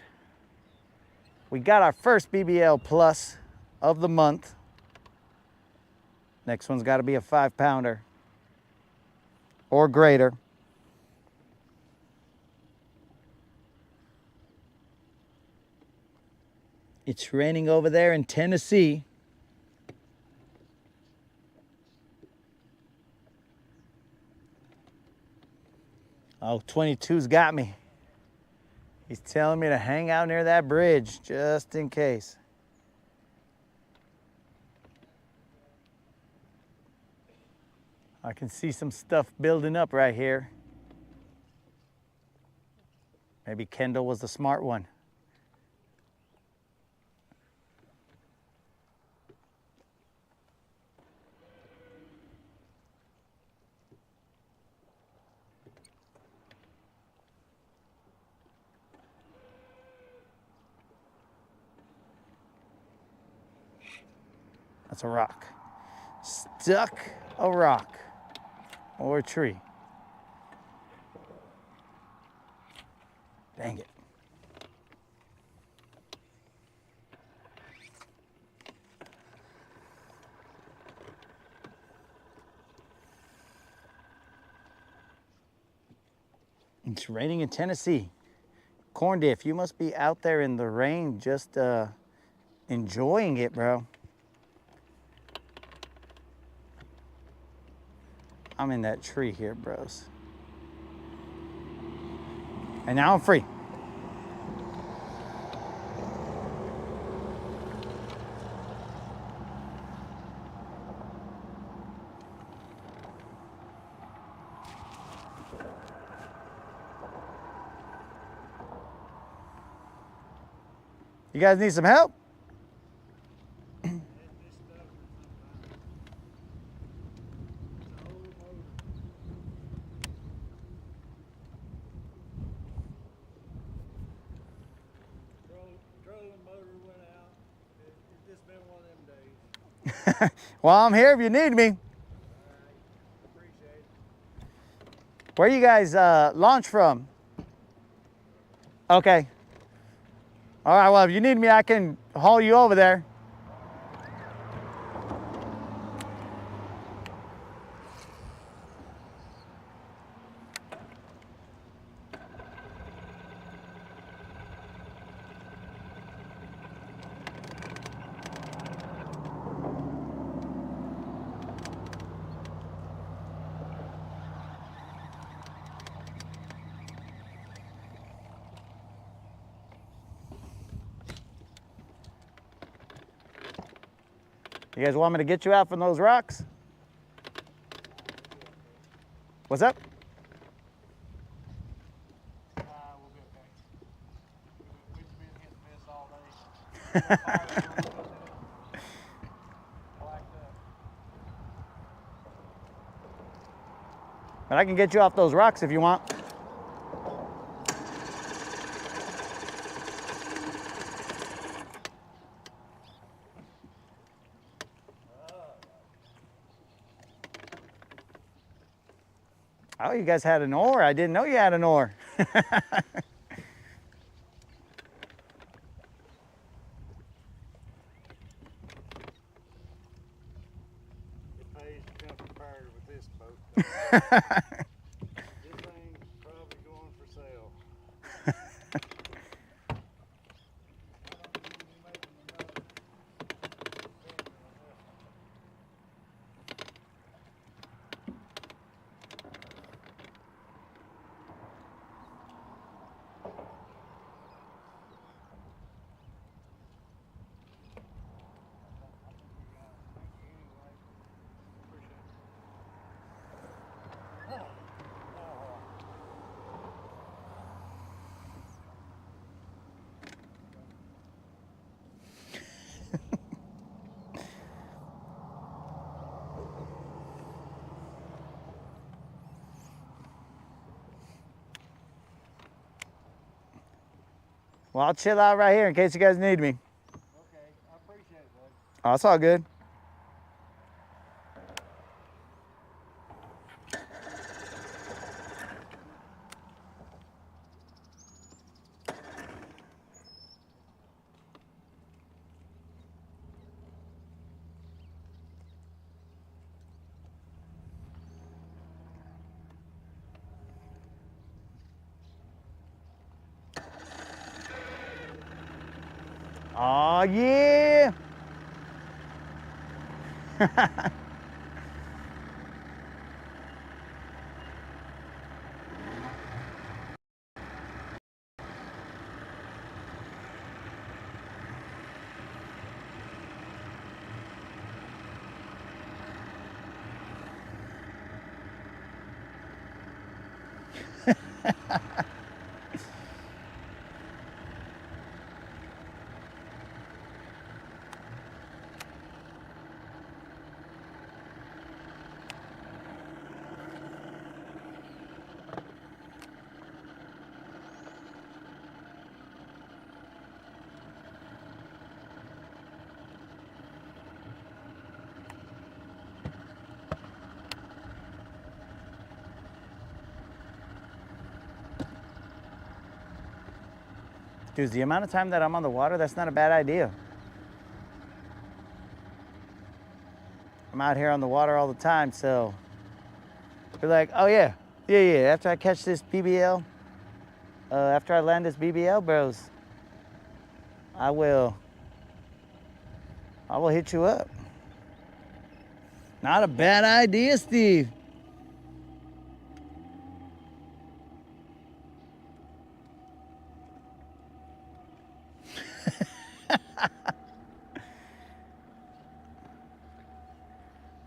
we got our first BBL plus of the month. Next one's got to be a 5-pounder or greater. It's raining over there in Tennessee. Oh, 22's got me. He's telling me to hang out near that bridge just in case. I can see some stuff building up right here. Maybe Kendall was the smart one. That's a rock. Stuck a rock or a tree. Dang it. It's raining in Tennessee. Corn Diff, you must be out there in the rain just enjoying it, bro. I'm in that tree here, bros. And now I'm free. You guys need some help? Well, I'm here if you need me. Where you guys launch from? Okay. All right, well, if you need me, I can haul you over there. You guys want me to get you out from those rocks? What's up? We'll be okay. We've been hitting this all day. But I can get you off those rocks if you want. Oh, you guys had an oar. I didn't know you had an oar. It pays to come prepared with this boat. This thing's probably going for sale. Well, I'll chill out right here in case you guys need me. Okay, I appreciate it, bud. Oh, it's all good. Oh, yeah. Dude, the amount of time that I'm on the water, that's not a bad idea. I'm out here on the water all the time, so you're like, oh yeah, yeah. After I catch this BBL, after I land this BBL, bros, I will hit you up. Not a bad idea, Steve.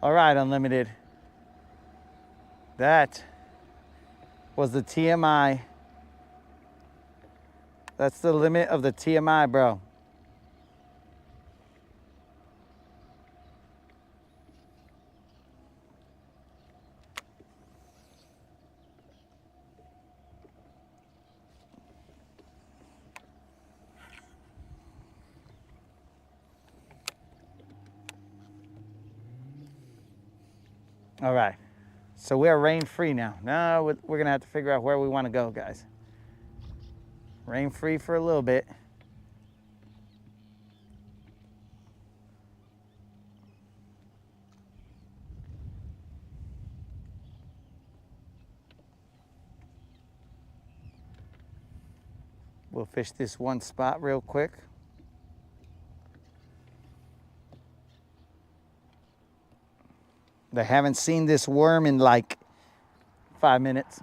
All right, Unlimited. That was the TMI. That's the limit of the TMI, bro. All right, so we are rain free now. Now we're gonna have to figure out where we wanna go, guys. Rain free for a little bit. We'll fish this one spot real quick. They haven't seen this worm in like 5 minutes.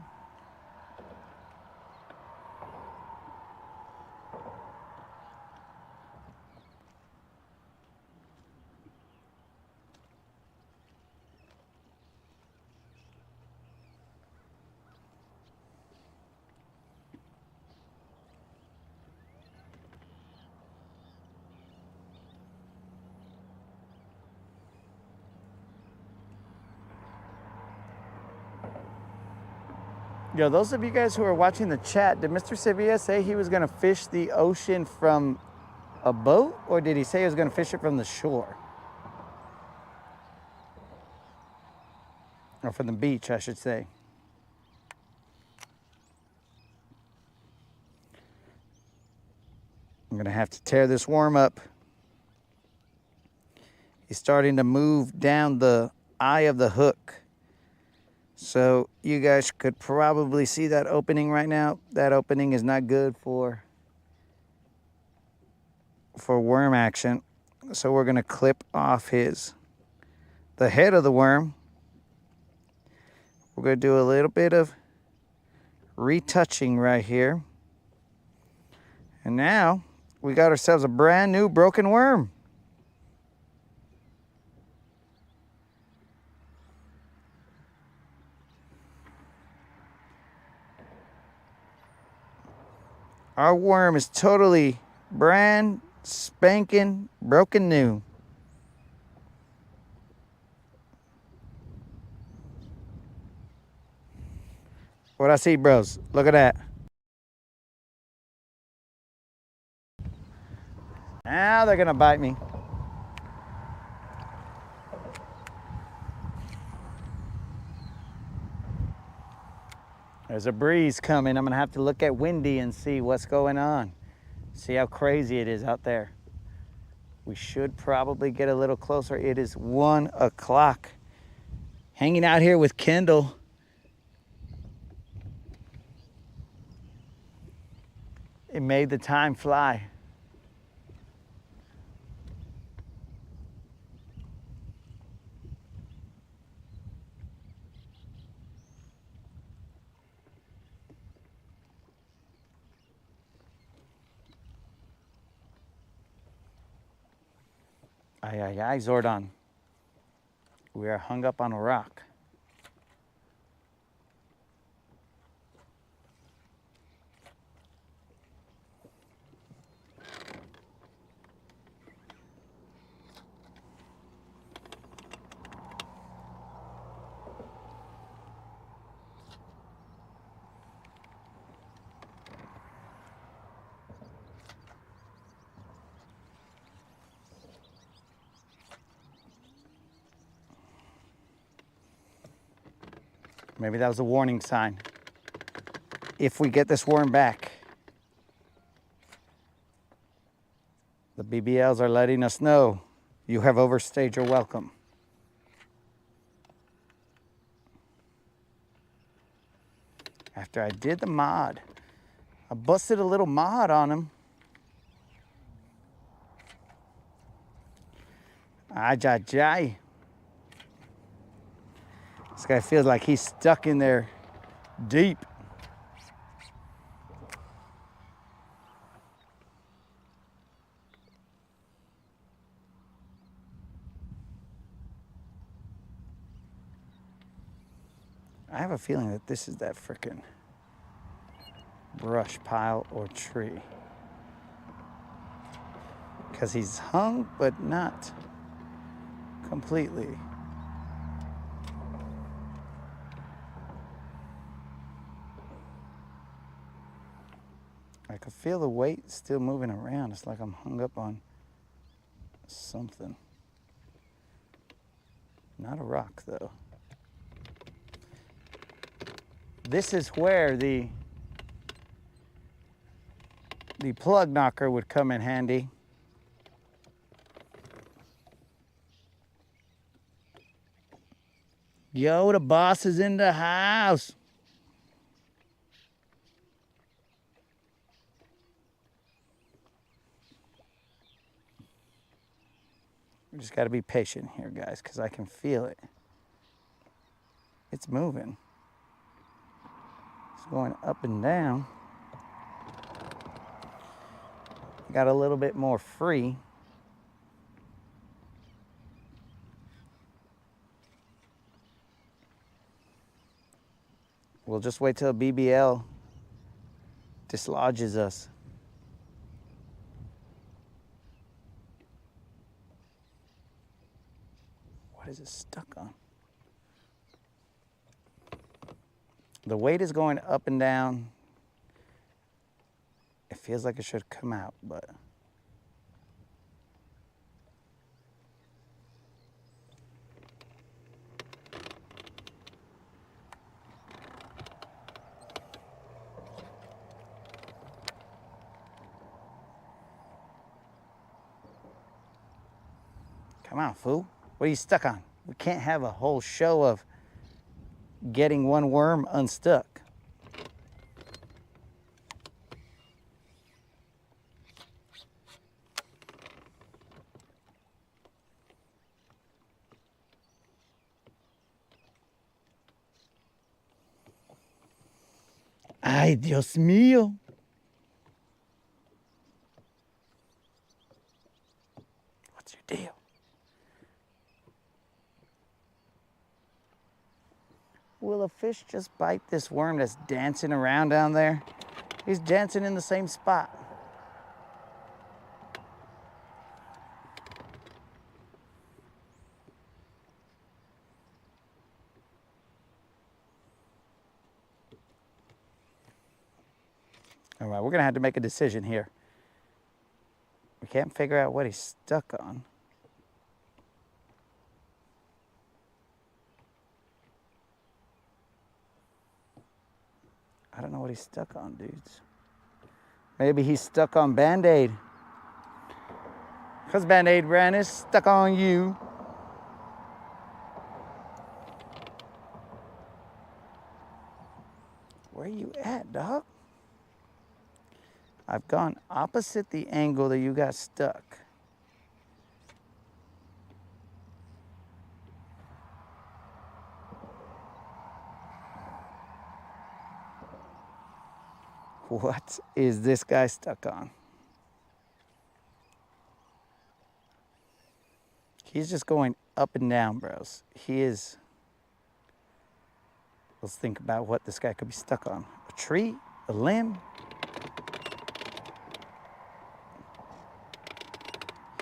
Yo, those of you guys who are watching the chat, did Mr. Sevilla say he was gonna fish the ocean from a boat, or did he say he was gonna fish it from the shore? Or from the beach, I should say. I'm gonna have to tear this worm up. He's starting to move down the eye of the hook. So you guys could probably see that opening right now. That opening is not good for worm action. So we're gonna clip off the head of the worm. We're gonna do a little bit of retouching right here. And now we got ourselves a brand new broken worm. Our worm is totally brand spanking broken new. What I see, bros, look at that. Now they're gonna bite me. There's a breeze coming. I'm gonna have to look at Windy and see what's going on. See how crazy it is out there. We should probably get a little closer. It is 1 o'clock. Hanging out here with Kendall. It made the time fly. Aye, aye, aye, Zordon. We are hung up on a rock. Maybe that was a warning sign. If we get this worm back, the BBLs are letting us know you have overstayed your welcome. After I did the mod, I busted a little mod on him. Ajajai. This guy feels like he's stuck in there deep. I have a feeling that this is that frickin' brush pile or tree. Because he's hung, but not completely. I can feel the weight still moving around. It's like I'm hung up on something. Not a rock, though. This is where the plug knocker would come in handy. Yo, the boss is in the house. We just got to be patient here, guys, because I can feel it. It's moving. It's going up and down. Got a little bit more free. We'll just wait till BBL dislodges us. What is it stuck on? The weight is going up and down. It feels like it should come out, but come on, fool. What are you stuck on? We can't have a whole show of getting one worm unstuck. Ay, Dios mío. What's your deal? Will a fish just bite this worm that's dancing around down there? He's dancing in the same spot. All right, we're gonna have to make a decision here. We can't figure out what he's stuck on. I don't know what he's stuck on, dudes. Maybe he's stuck on Band-Aid. Because Band-Aid brand is stuck on you. Where you at, dog? I've gone opposite the angle that you got stuck. What is this guy stuck on? He's just going up and down, bros. He is. Let's think about what this guy could be stuck on. A tree? A limb?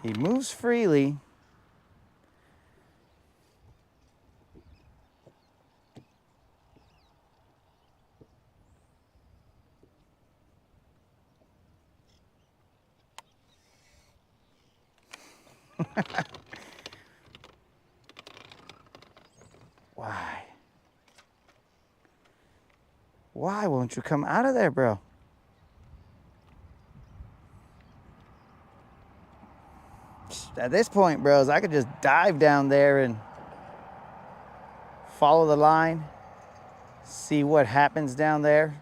He moves freely. Why? Why won't you come out of there, bro? At this point, bros, I could just dive down there and follow the line, see what happens down there,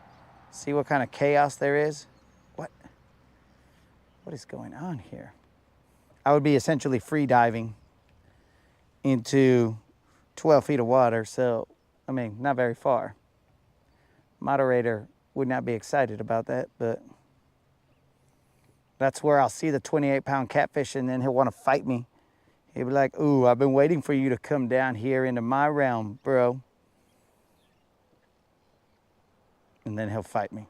see what kind of chaos there is. What is going on here? I would be essentially free diving into 12 feet of water, so, I mean, not very far. Moderator would not be excited about that, but that's where I'll see the 28-pound catfish, and then he'll want to fight me. He'll be like, ooh, I've been waiting for you to come down here into my realm, bro. And then he'll fight me.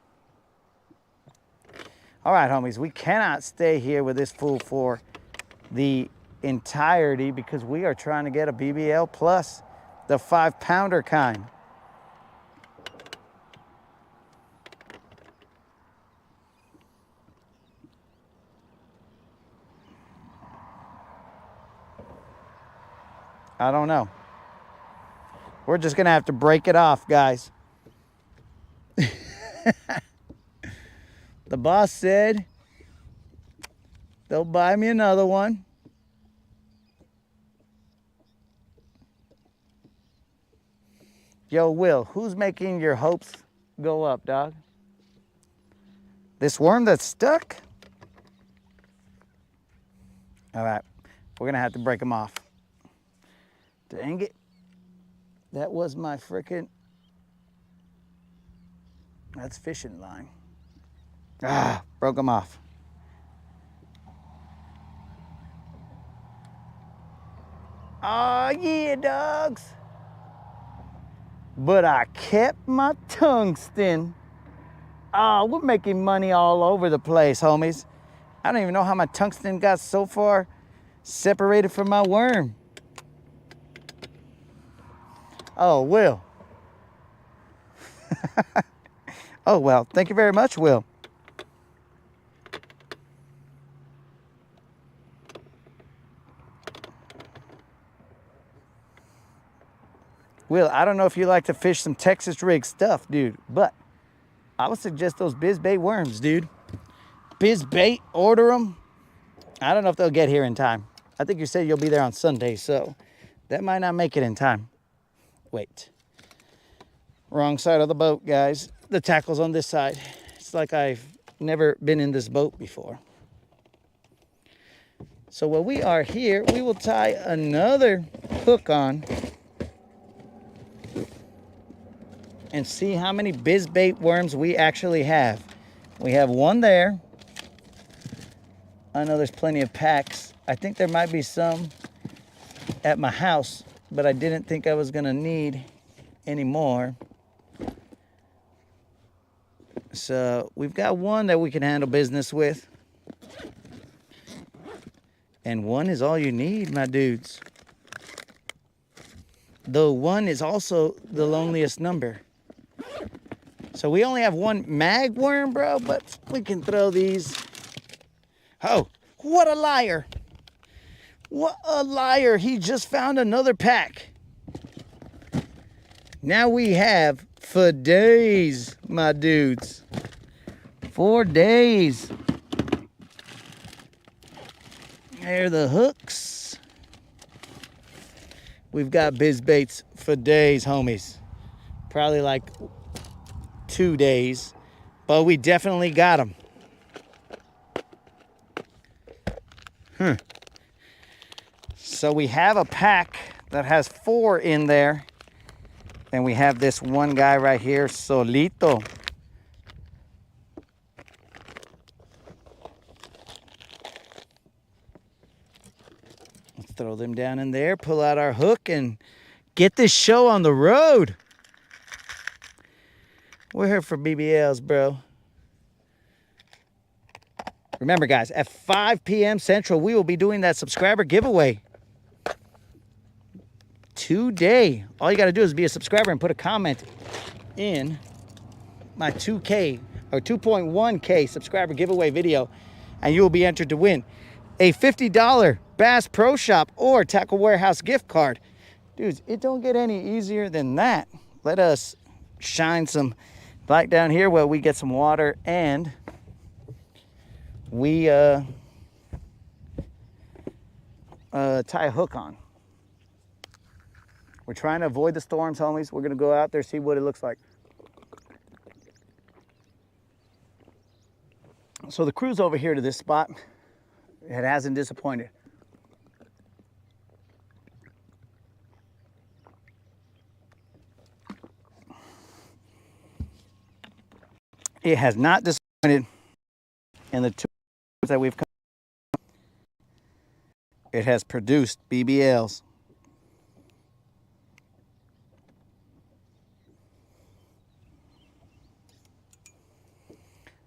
All right, homies, we cannot stay here with this fool for the entirety because we are trying to get a BBL plus, the 5-pounder kind. I don't know. We're just gonna have to break it off, guys. The boss said they'll buy me another one. Yo, Will, who's making your hopes go up, dog? This worm that's stuck? All right, we're gonna have to break him off. Dang it. That was my frickin', that's fishing line. Ah, broke him off. Oh yeah, dogs. But I kept my tungsten. Oh, we're making money all over the place, homies. I don't even know how my tungsten got so far separated from my worm. Oh, Will. Oh, well, thank you very much, Will. Will, I don't know if you like to fish some Texas rig stuff, dude, but I would suggest those BizBait worms, dude. BizBait, order them. I don't know if they'll get here in time. I think you said you'll be there on Sunday, so that might not make it in time. Wait. Wrong side of the boat, guys. The tackle's on this side. It's like I've never been in this boat before. So while we are here, we will tie another hook on and see how many BizBait worms we actually have. We have one there. I know there's plenty of packs. I think there might be some at my house, but I didn't think I was gonna need any more. So we've got one that we can handle business with. And one is all you need, my dudes. Though one is also the loneliest number. So we only have one mag worm, bro, but we can throw these. Oh, What a liar. What a liar. He just found another pack. Now we have for days, my dudes. 4 days. There are the hooks. We've got biz baits for days, homies. Probably like 2 days, but we definitely got them. So we have a pack that has 4 in there. And we have this one guy right here, solito. Let's throw them down in there, pull out our hook, and get this show on the road. We're here for BBLs, bro. Remember, guys, at 5 p.m. Central, we will be doing that subscriber giveaway. Today, all you got to do is be a subscriber and put a comment in my 2K or 2.1K subscriber giveaway video, and you will be entered to win a $50 Bass Pro Shop or Tackle Warehouse gift card. Dudes, it don't get any easier than that. Let us shine some light down here where we get some water and we tie a hook on. We're trying to avoid the storms, homies. We're gonna go out there, see what it looks like. So the crew's over here to this spot. It hasn't disappointed. It has not disappointed in the 2 that we've come. It has produced BBLs.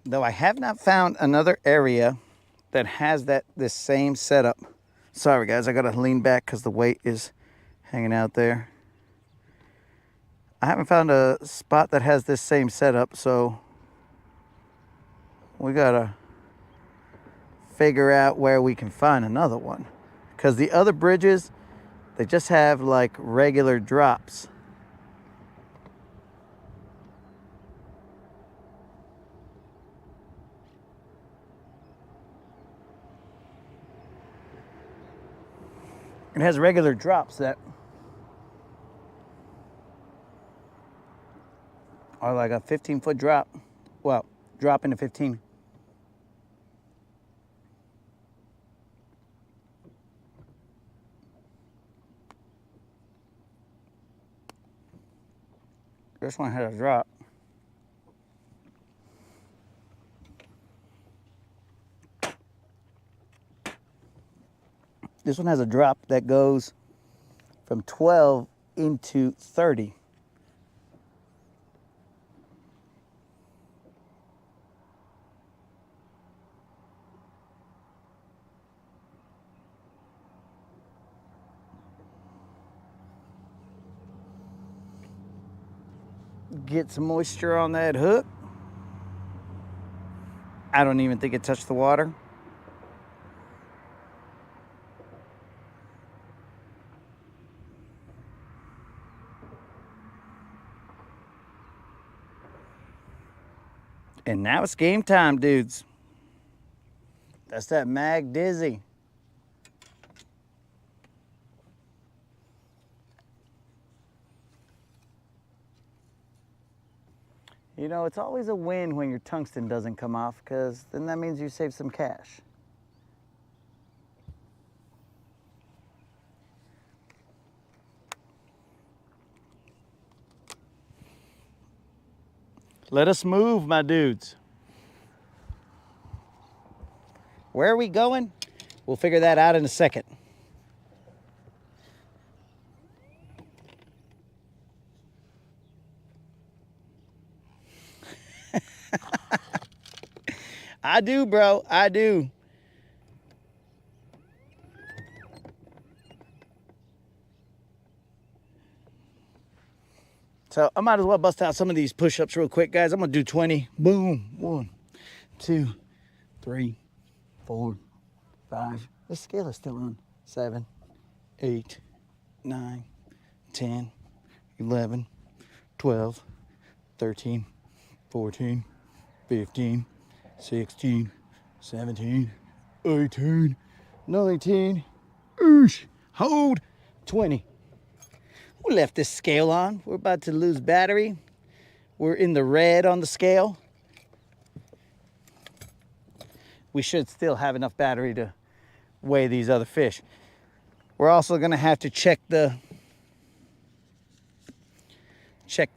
Though I have not found another area that has this same setup. Sorry guys, I gotta lean back because the weight is hanging out there. I haven't found a spot that has this same setup, so we gotta figure out where we can find another one. Because the other bridges, they just have like regular drops. It has regular drops that are like a 15-foot drop. Well, drop into 15. This one has a drop. This one has a drop that goes from 12 into 30. Get some moisture on that hook. I don't even think it touched the water. And now it's game time, dudes. That's that Mag Dizzy. You know, it's always a win when your tungsten doesn't come off, because then that means you save some cash. Let us move, my dudes. Where are we going? We'll figure that out in a second. I do, bro. I do. So I might as well bust out some of these push-ups real quick, guys. I'm gonna do 20. Boom. 1, 2, 3, 4, 5. The scale is still on. 7, 8, 9, 10, 11, 12, 13, 14, 15, 16, 17, 18, 19, oosh, hold, 20. We left this scale on. We're about to lose battery. We're in the red on the scale. We should still have enough battery to weigh these other fish. We're also gonna have to check the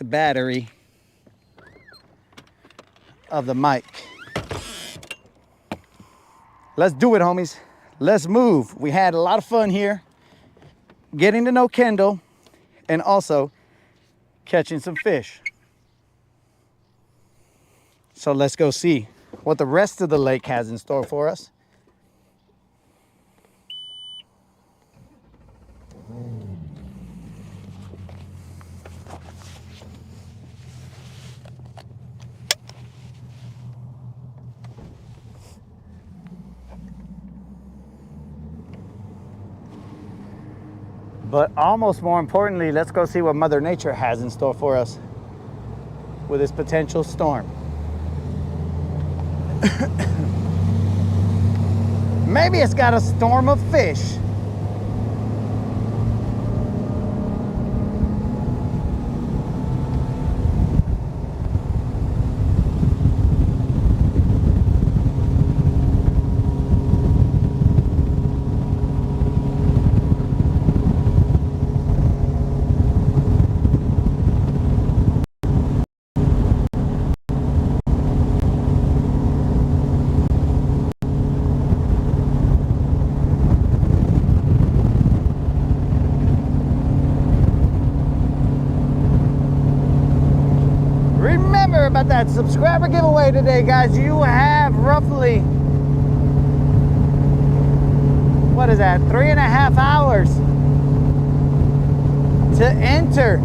battery of the mic. Let's do it, homies. Let's move. We had a lot of fun here, getting to know Kendall and also catching some fish. So let's go see what the rest of the lake has in store for us. But almost more importantly, let's go see what Mother Nature has in store for us with this potential storm. Maybe it's got a storm of fish. About that subscriber giveaway today, guys. You have roughly, what is that, 3.5 hours to enter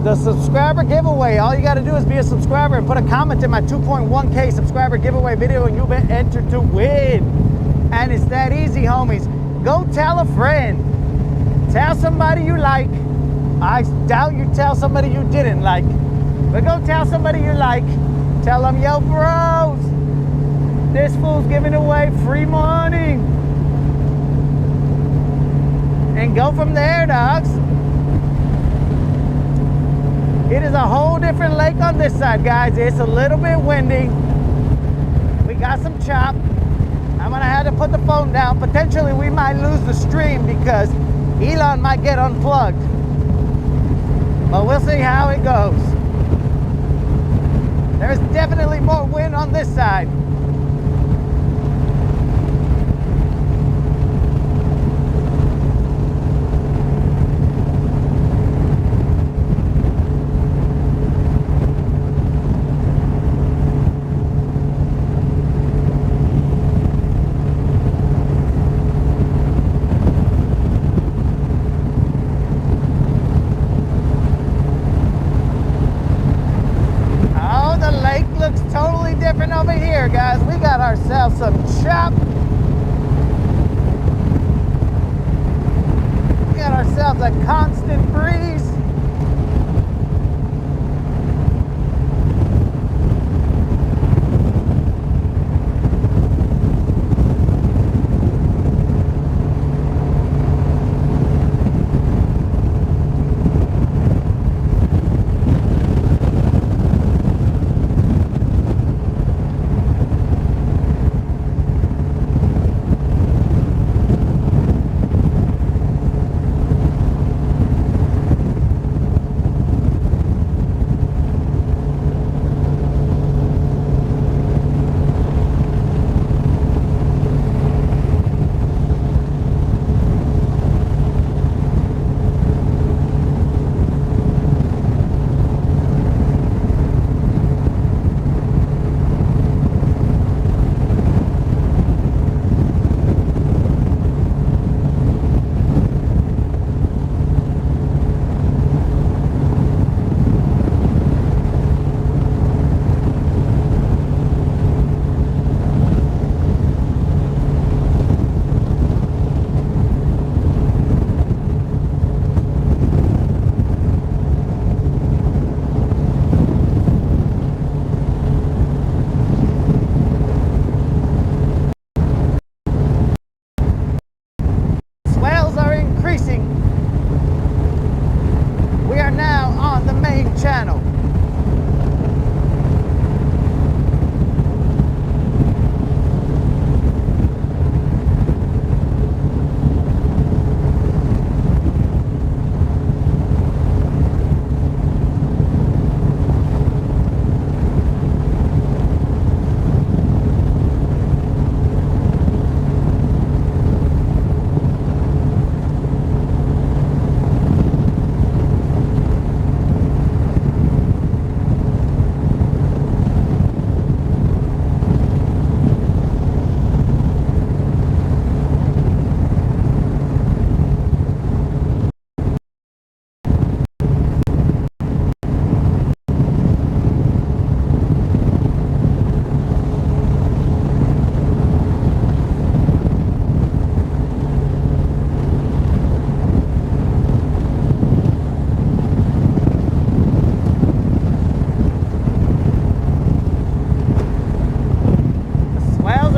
the subscriber giveaway. All you got to do is be a subscriber and put a comment in my 2.1K subscriber giveaway video and you'll be entered to win. And it's that easy, homies. Go tell a friend, tell somebody you like. I doubt you tell somebody you didn't like. But go tell somebody you like. Tell them, yo, bros, this fool's giving away free money. And go from there, dogs. It is a whole different lake on this side, guys. It's a little bit windy. We got some chop. I'm gonna have to put the phone down. Potentially, we might lose the stream because Elon might get unplugged. But we'll see how it goes. There's definitely more wind on this side. Over here, guys, we got ourselves some chop. We got ourselves a constant breeze.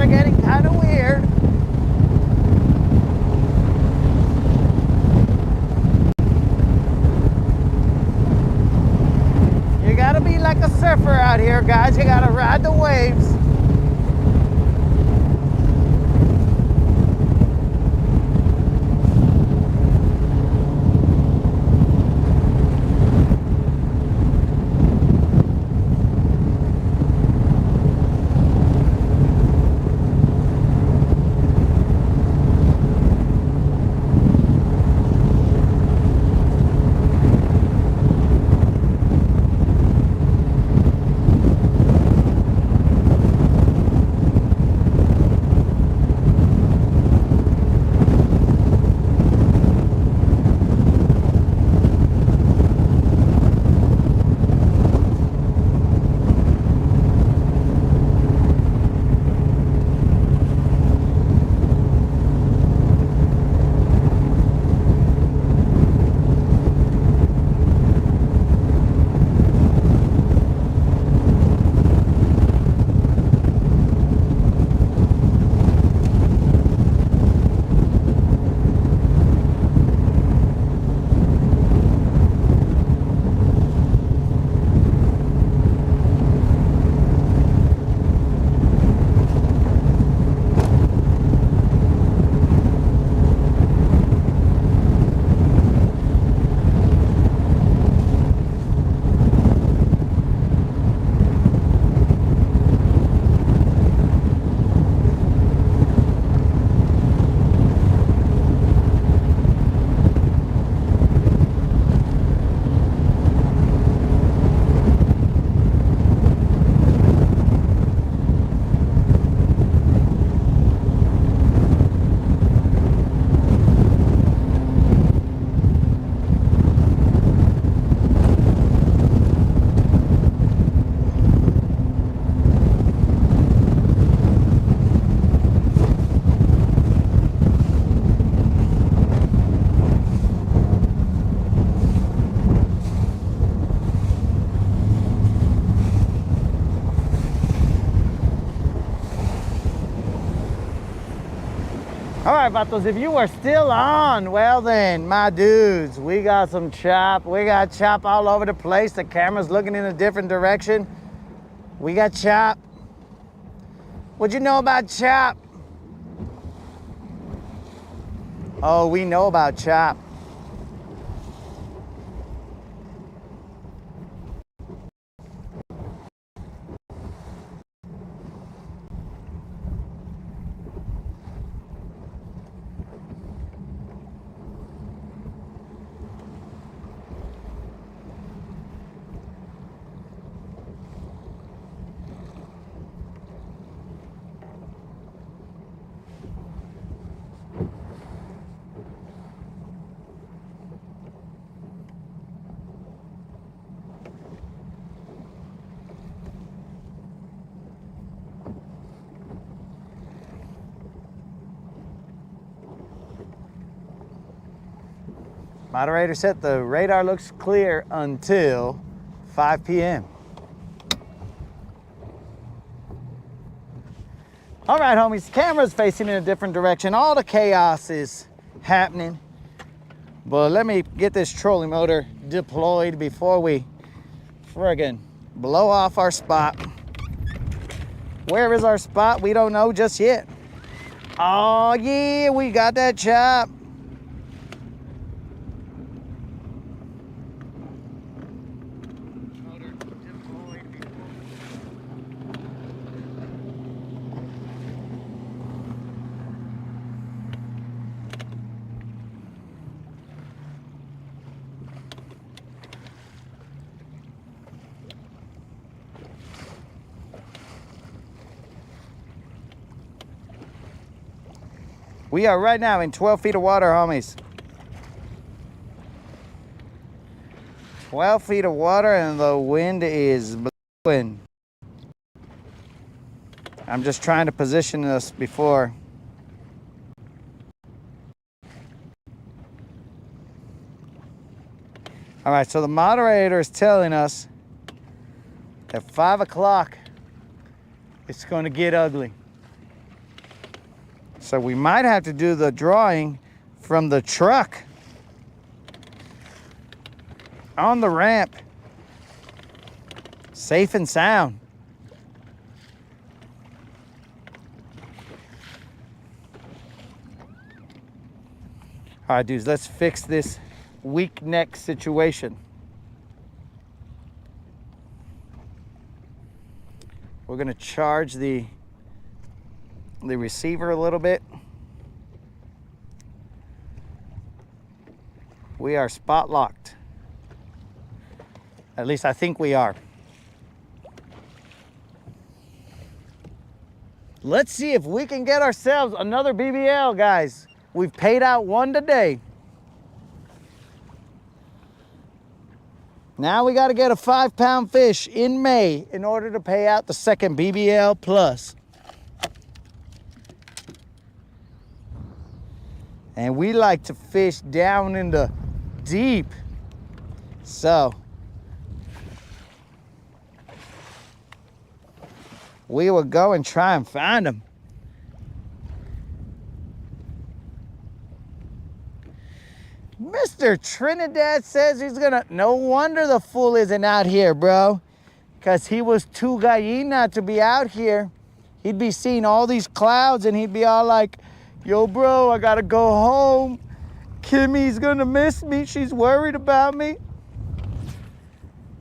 are getting kind of weird. You gotta be like a surfer out here, guys. You gotta ride the waves. All right, vatos, if you are still on, well then, my dudes, we got some chop. We got chop all over the place. The camera's looking in a different direction. We got chop. What you know about chop? Oh, we know about chop. Moderator said the radar looks clear until 5 p.m. All right, homies, camera's facing in a different direction. All the chaos is happening. But let me get this trolling motor deployed before we friggin' blow off our spot. Where is our spot? We don't know just yet. Oh yeah, we got that chop. We are right now in 12 feet of water, homies. 12 feet of water and the wind is blowing. I'm just trying to position us before. All right, so the moderator is telling us at 5 o'clock, it's going to get ugly. So we might have to do the drawing from the truck on the ramp. Safe and sound. All right, dudes, let's fix this weak neck situation. We're gonna charge the receiver a little bit. We are spot locked. At least I think we are. Let's see if we can get ourselves another BBL, guys. We've paid out one today. Now we got to get a 5-pound fish in May in order to pay out the second BBL plus. And we like to fish down in the deep. So we will go and try and find them. Mr. Trinidad says he's gonna, no wonder the fool isn't out here, bro. Because he was too gallina to be out here. He'd be seeing all these clouds and he'd be all like, yo, bro, I gotta go home. Kimmy's gonna miss me. She's worried about me.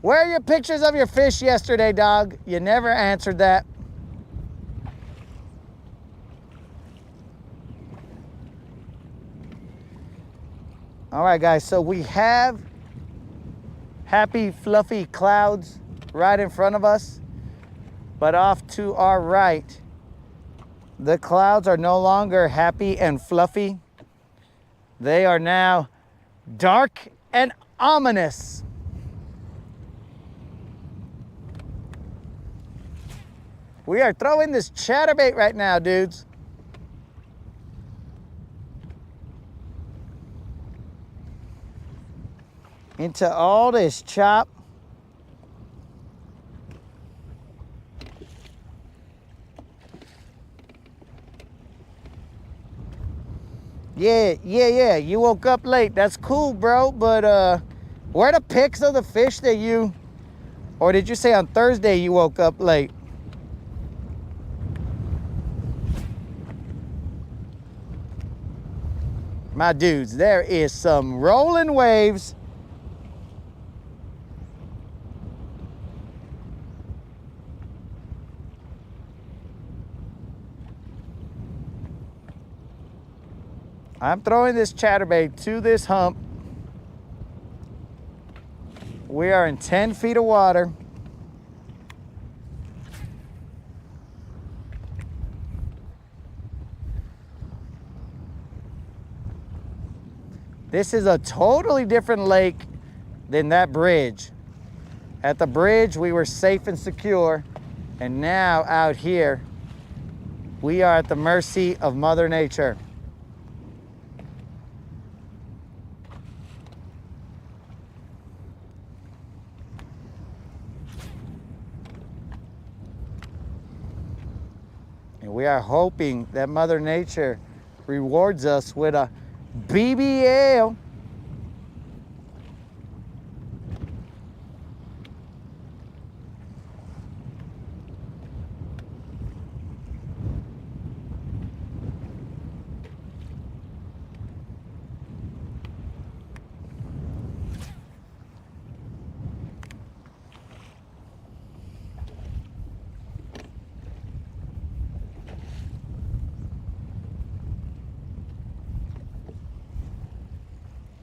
Where are your pictures of your fish yesterday, dog? You never answered that. All right, guys, so we have happy, fluffy clouds right in front of us, but off to our right, the clouds are no longer happy and fluffy. They are now dark and ominous. We are throwing this chatterbait right now, dudes. Into all this chop. Yeah, you woke up late. That's cool, bro, but where are the pics of the fish that you, or did you say on Thursday you woke up late? My dudes, there is some rolling waves. I'm throwing this chatterbait to this hump. We are in 10 feet of water. This is a totally different lake than that bridge. At the bridge, we were safe and secure. And now out here, we are at the mercy of Mother Nature. We are hoping that Mother Nature rewards us with a BBL.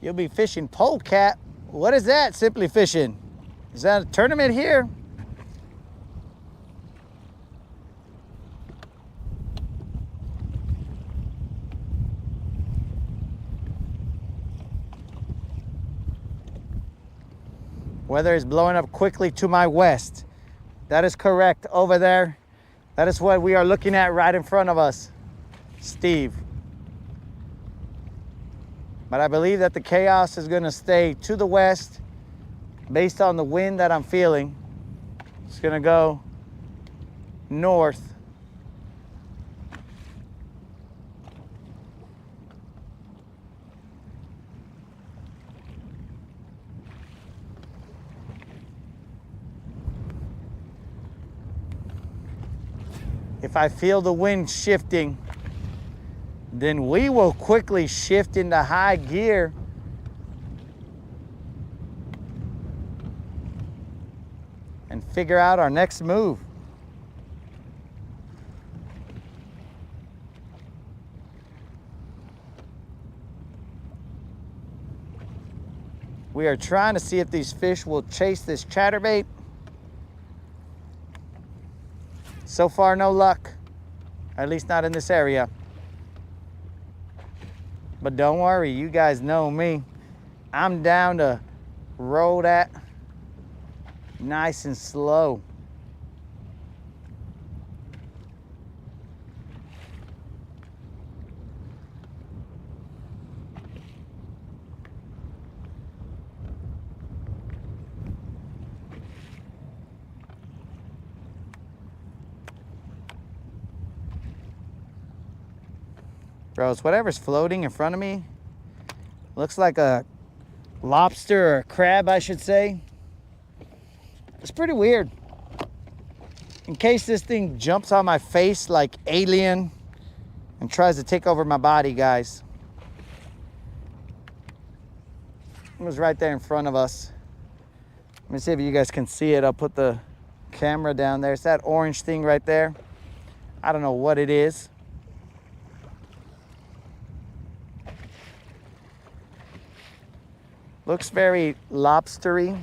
You'll be fishing polecat. What is that, Simply Fishing? Is that a tournament here? Weather is blowing up quickly to my west. That is correct over there. That is what we are looking at right in front of us, Steve. But I believe that the chaos is going to stay to the west based on the wind that I'm feeling. It's going to go north. if I feel the wind shifting, then we will quickly shift into high gear and figure out our next move. We are trying to see if these fish will chase this chatterbait. So far, no luck, at least not in this area. But don't worry, you guys know me. I'm down to roll that nice and slow. Bros, whatever's floating in front of me looks like a lobster or a crab, I should say. It's pretty weird. In case this thing jumps on my face like Alien and tries to take over my body, guys. It was right there in front of us. Let me see if you guys can see it. I'll put the camera down there. It's that orange thing right there. I don't know what it is. Looks very lobstery.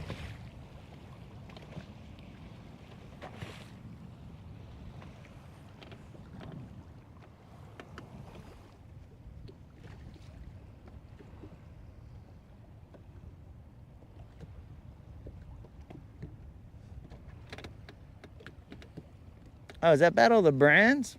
Oh, is that Battle of the Brands?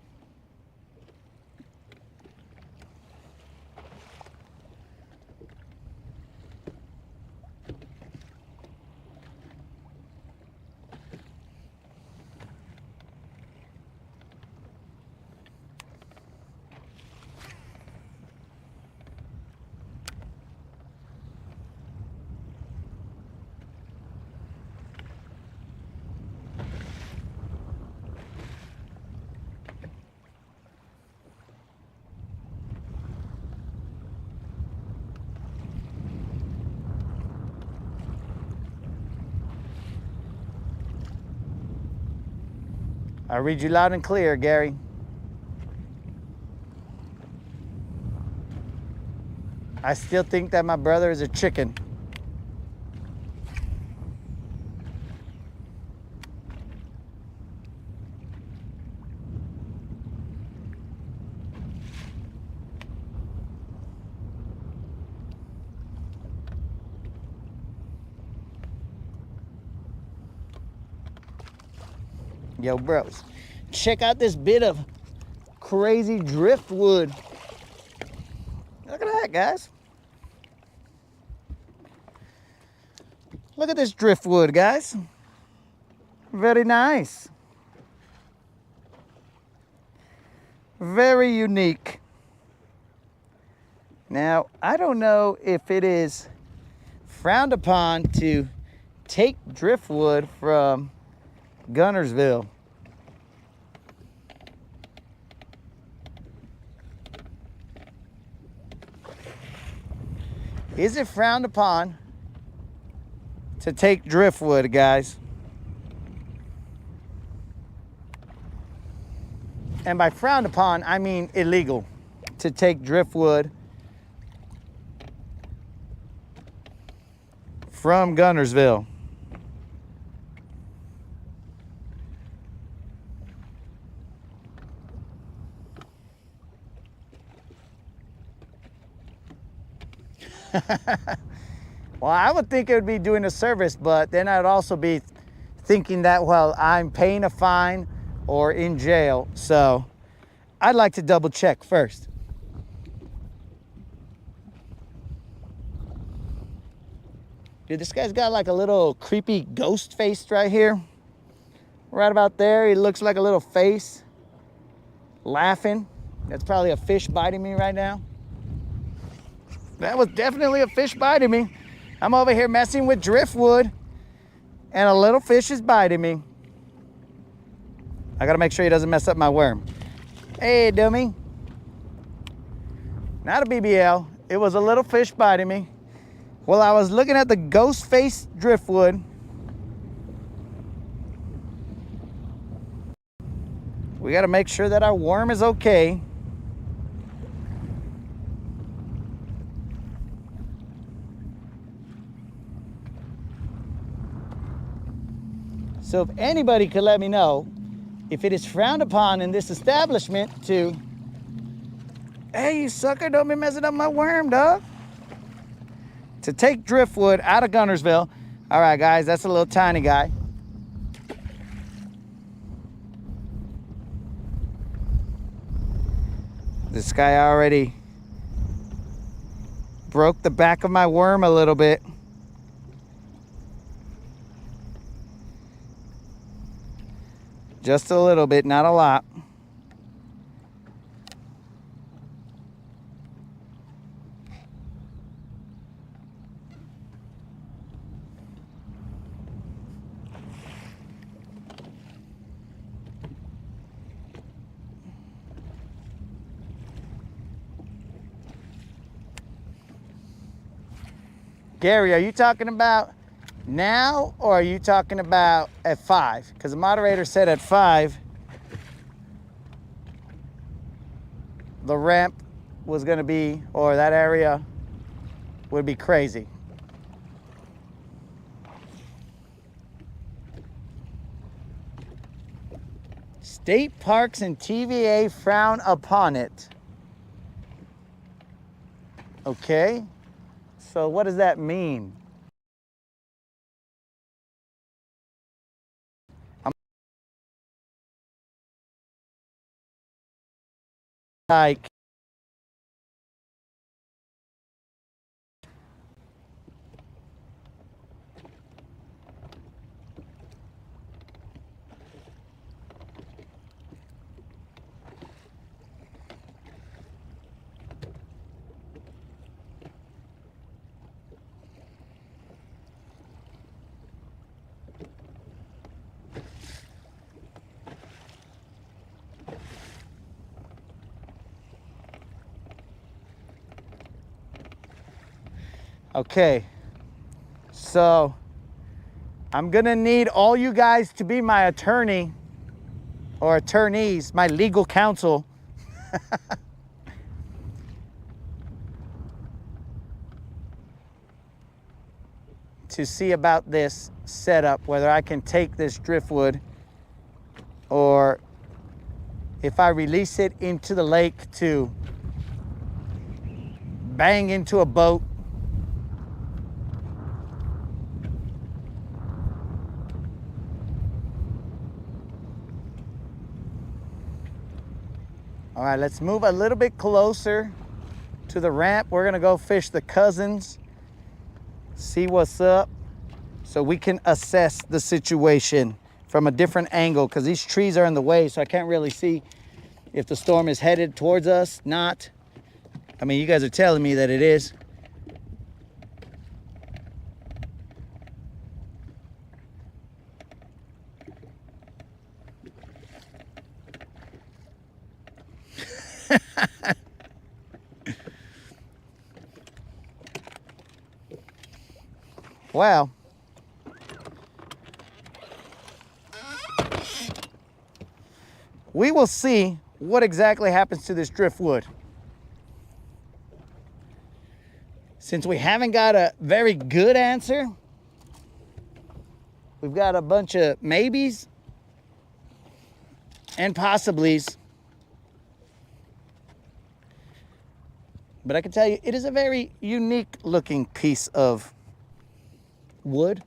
I read you loud and clear, Gary. I still think that my brother is a chicken. Yo, bros, check out this bit of crazy driftwood. Look at that, guys. Look at this driftwood, guys. Very nice. Very unique. Now, I don't know if it is frowned upon to take driftwood from Guntersville. Is it frowned upon to take driftwood, guys? And by frowned upon, I mean illegal to take driftwood from Guntersville. Well, I would think it would be doing a service, but then I'd also be thinking that, well, I'm paying a fine or in jail. So I'd like to double check first. Dude, this guy's got like a little creepy ghost face right here. Right about there, he looks like a little face laughing. That's probably a fish biting me right now. That was definitely a fish biting me. I'm over here messing with driftwood and a little fish is biting me. I gotta make sure he doesn't mess up my worm. Hey, dummy. Not a BBL. It was a little fish biting me. Well, I was looking at the ghost face driftwood. We gotta make sure that our worm is okay. So if anybody could let me know if it is frowned upon in this establishment to, hey, you sucker, don't be messing up my worm, dog. To take driftwood out of Guntersville. All right, guys, that's a little tiny guy. This guy already broke the back of my worm a little bit. Just a little bit, not a lot. Gary, are you talking about now or are you talking about at 5? Because the moderator said at 5 the ramp was going to be, or that area would be crazy. State parks and TVA frown upon it. Okay. So what does that mean? Like, okay, so I'm gonna need all you guys to be my attorney or attorneys, my legal counsel. To see about this setup, whether I can take this driftwood or if I release it into the lake to bang into a boat. All right, let's move a little bit closer to the ramp. We're gonna go fish the cousins, see what's up, so we can assess the situation from a different angle, because these trees are in the way, so I can't really see if the storm is headed towards us, not. I mean, you guys are telling me that it is. Well, we will see what exactly happens to this driftwood. Since we haven't got a very good answer, we've got a bunch of maybes and possiblies. But I can tell you, it is a very unique looking piece of wood.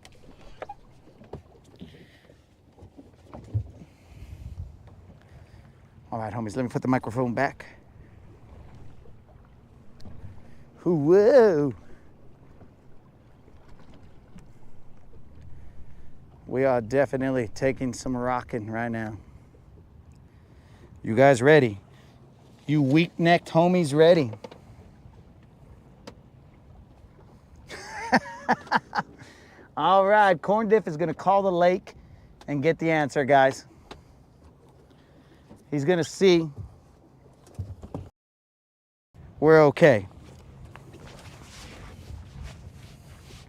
All right, homies, let me put the microphone back. Whoa. We are definitely taking some rocking right now. You guys ready? You weak-necked homies ready? All right, Corn Diff is gonna call the lake and get the answer, guys. he's gonna see we're okay.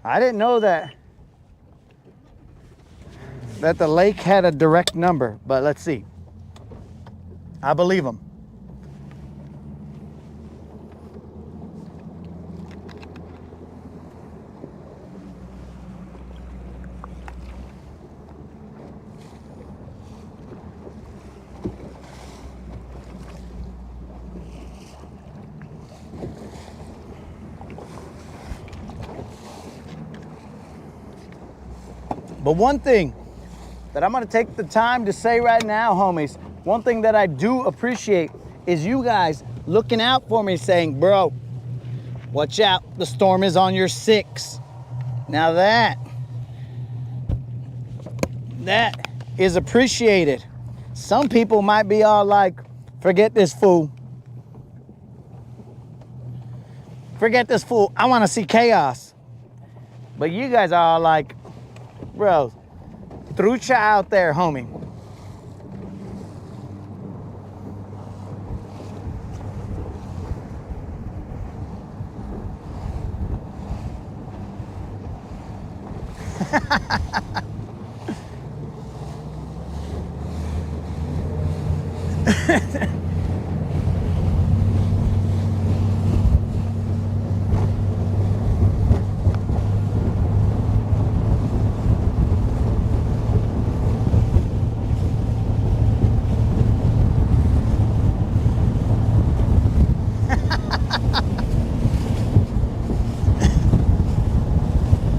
I didn't know that the lake had a direct number, but let's see. I believe him. But one thing that I'm gonna take the time to say right now, homies, one thing that I do appreciate is you guys looking out for me saying, bro, watch out, the storm is on your 6. Now that is appreciated. Some people might be all like, forget this fool. Forget this fool, I wanna see chaos. But you guys are all like, bro, trucha out there, homie.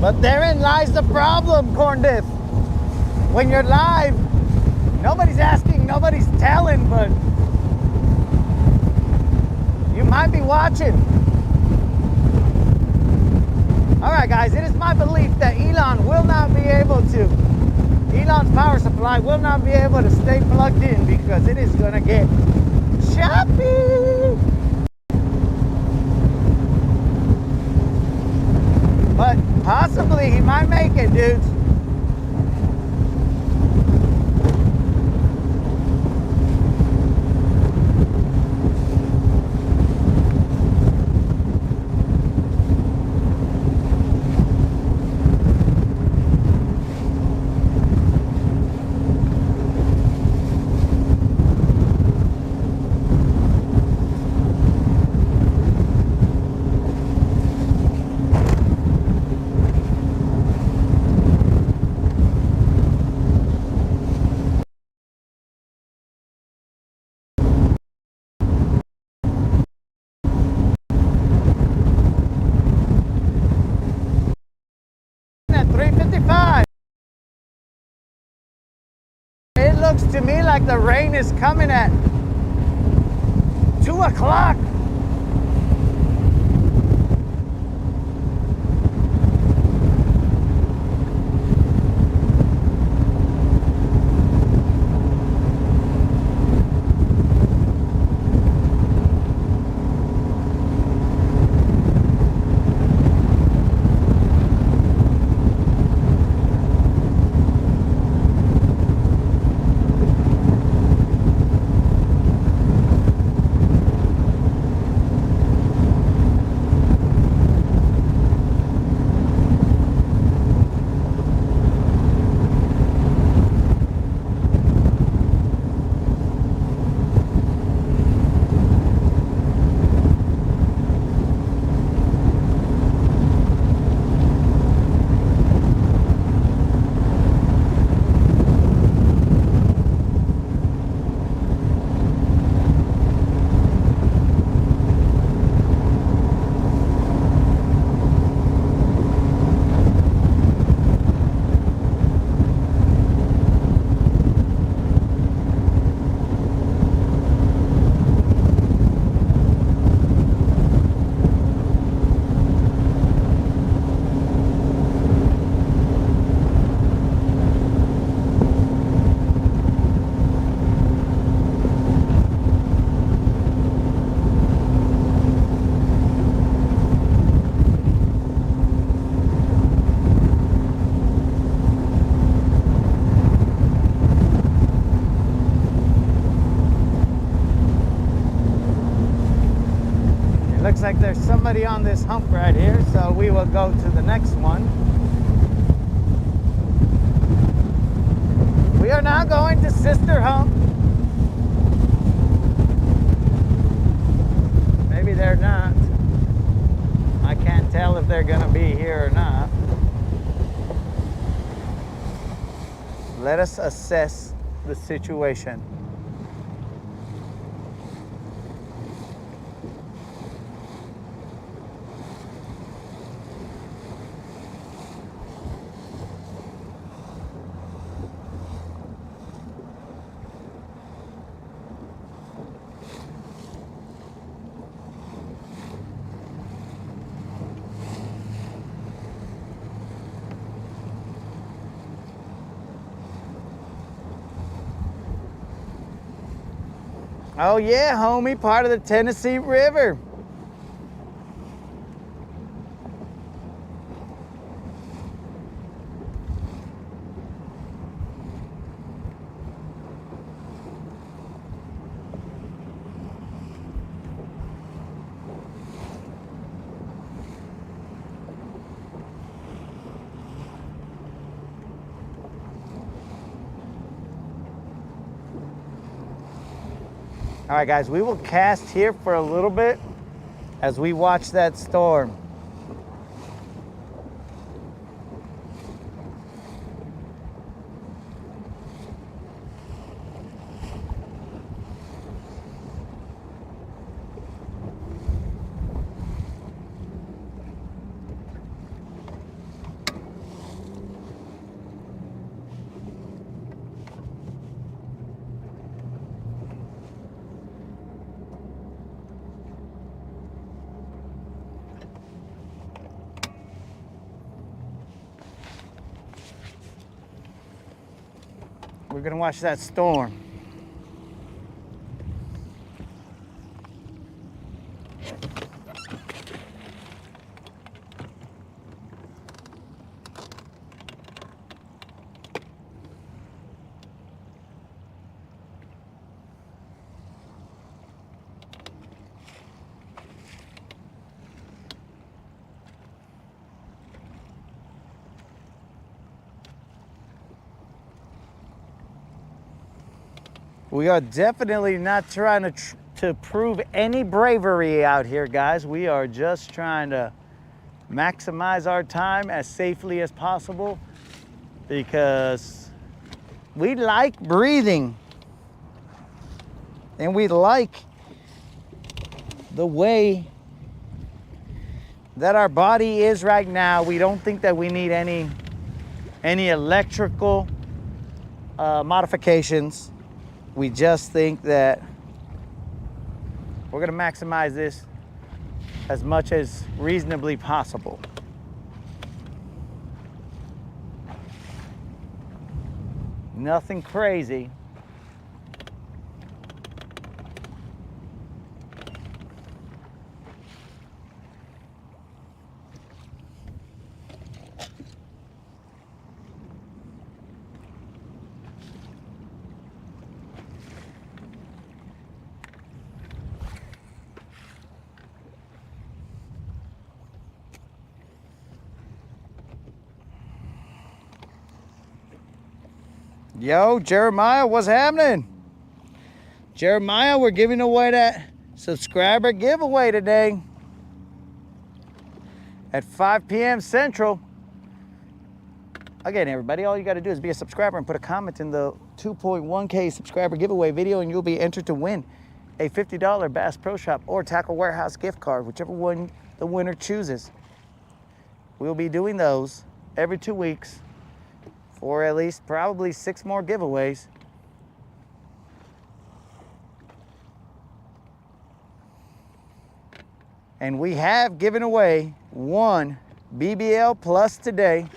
But therein lies the problem, Corn Diff. When you're live, nobody's asking, nobody's telling, but you might be watching. All right, guys, it is my belief that Elon's power supply will not be able to stay plugged in because it is gonna get choppy. But possibly he might make it, dudes. At 3:55. It looks to me like the rain is coming at 2 o'clock. Looks like there's somebody on this hump right here, so we will go to the next one. We are now going to Sister Hump. Maybe they're not. I can't tell if they're gonna be here or not. Let us assess the situation. Oh yeah, homie, part of the Tennessee River. All right, guys, we will cast here for a little bit as we watch that storm. We're gonna watch that storm. We are definitely not trying to prove any bravery out here, guys. We are just trying to maximize our time as safely as possible because we like breathing and we like the way that our body is right now. We don't think that we need any electrical modifications. We just think that we're gonna maximize this as much as reasonably possible. Nothing crazy. Yo, Jeremiah, what's happening? Jeremiah, we're giving away that subscriber giveaway today at 5 p.m. Central. Again, everybody, all you got to do is be a subscriber and put a comment in the 2.1K subscriber giveaway video, and you'll be entered to win a $50 Bass Pro Shop or Tackle Warehouse gift card, whichever one the winner chooses. We'll be doing those every 2 weeks. Or at least probably 6 more giveaways. And we have given away 1 BBL Plus today.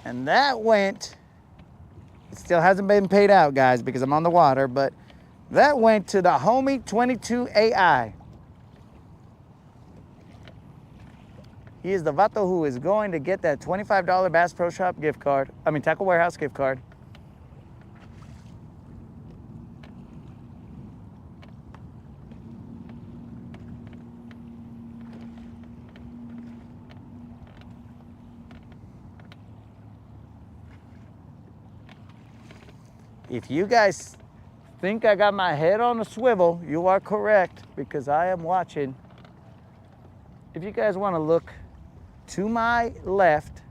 And that went, it still hasn't been paid out, guys, because I'm on the water, but that went to the homie 22AI. He is the vato who is going to get that $25 Bass Pro Shop gift card. Tackle Warehouse gift card. if you guys think I got my head on a swivel, you are correct, because I am watching. If you guys want to look to my left,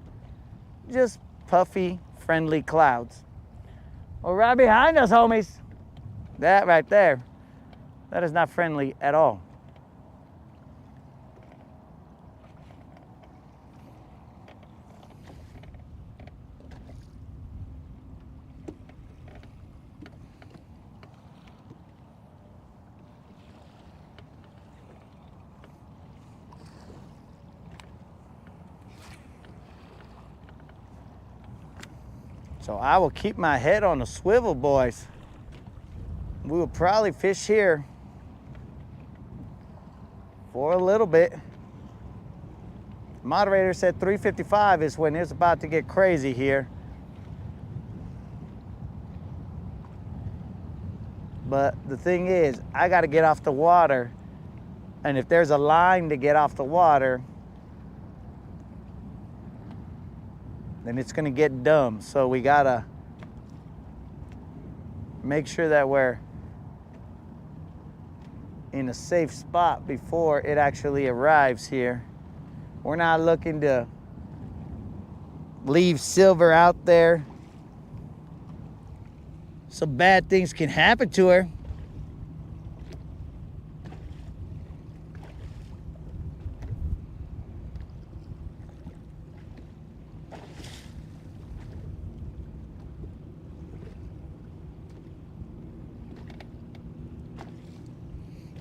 just puffy, friendly clouds. Well, right behind us, homies. That right there, that is not friendly at all. So I will keep my head on a swivel, boys. We will probably fish here for a little bit. Moderator said 3:55 is when it's about to get crazy here. But the thing is, I got to get off the water. And if there's a line to get off the water, then it's gonna get dumb. So we gotta make sure that we're in a safe spot before it actually arrives here. We're not looking to leave Silver out there. Some bad things can happen to her.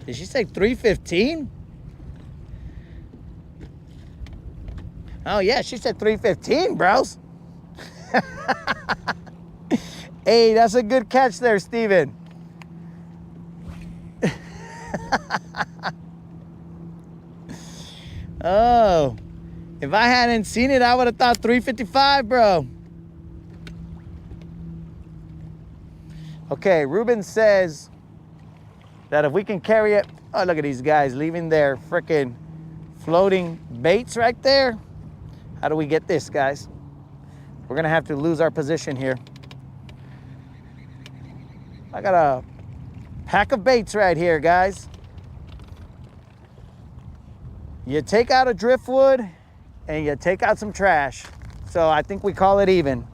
Did she say 3:15? Oh yeah, she said 3:15, bros. Hey, that's a good catch there, Steven. Oh, if I hadn't seen it, I would have thought 3:55, bro. Okay, Ruben says that if we can carry it, oh, look at these guys leaving their frickin' floating baits right there. How do we get this, guys? We're gonna have to lose our position here. I got a pack of baits right here, guys. You take out a driftwood and you take out some trash. So I think we call it even.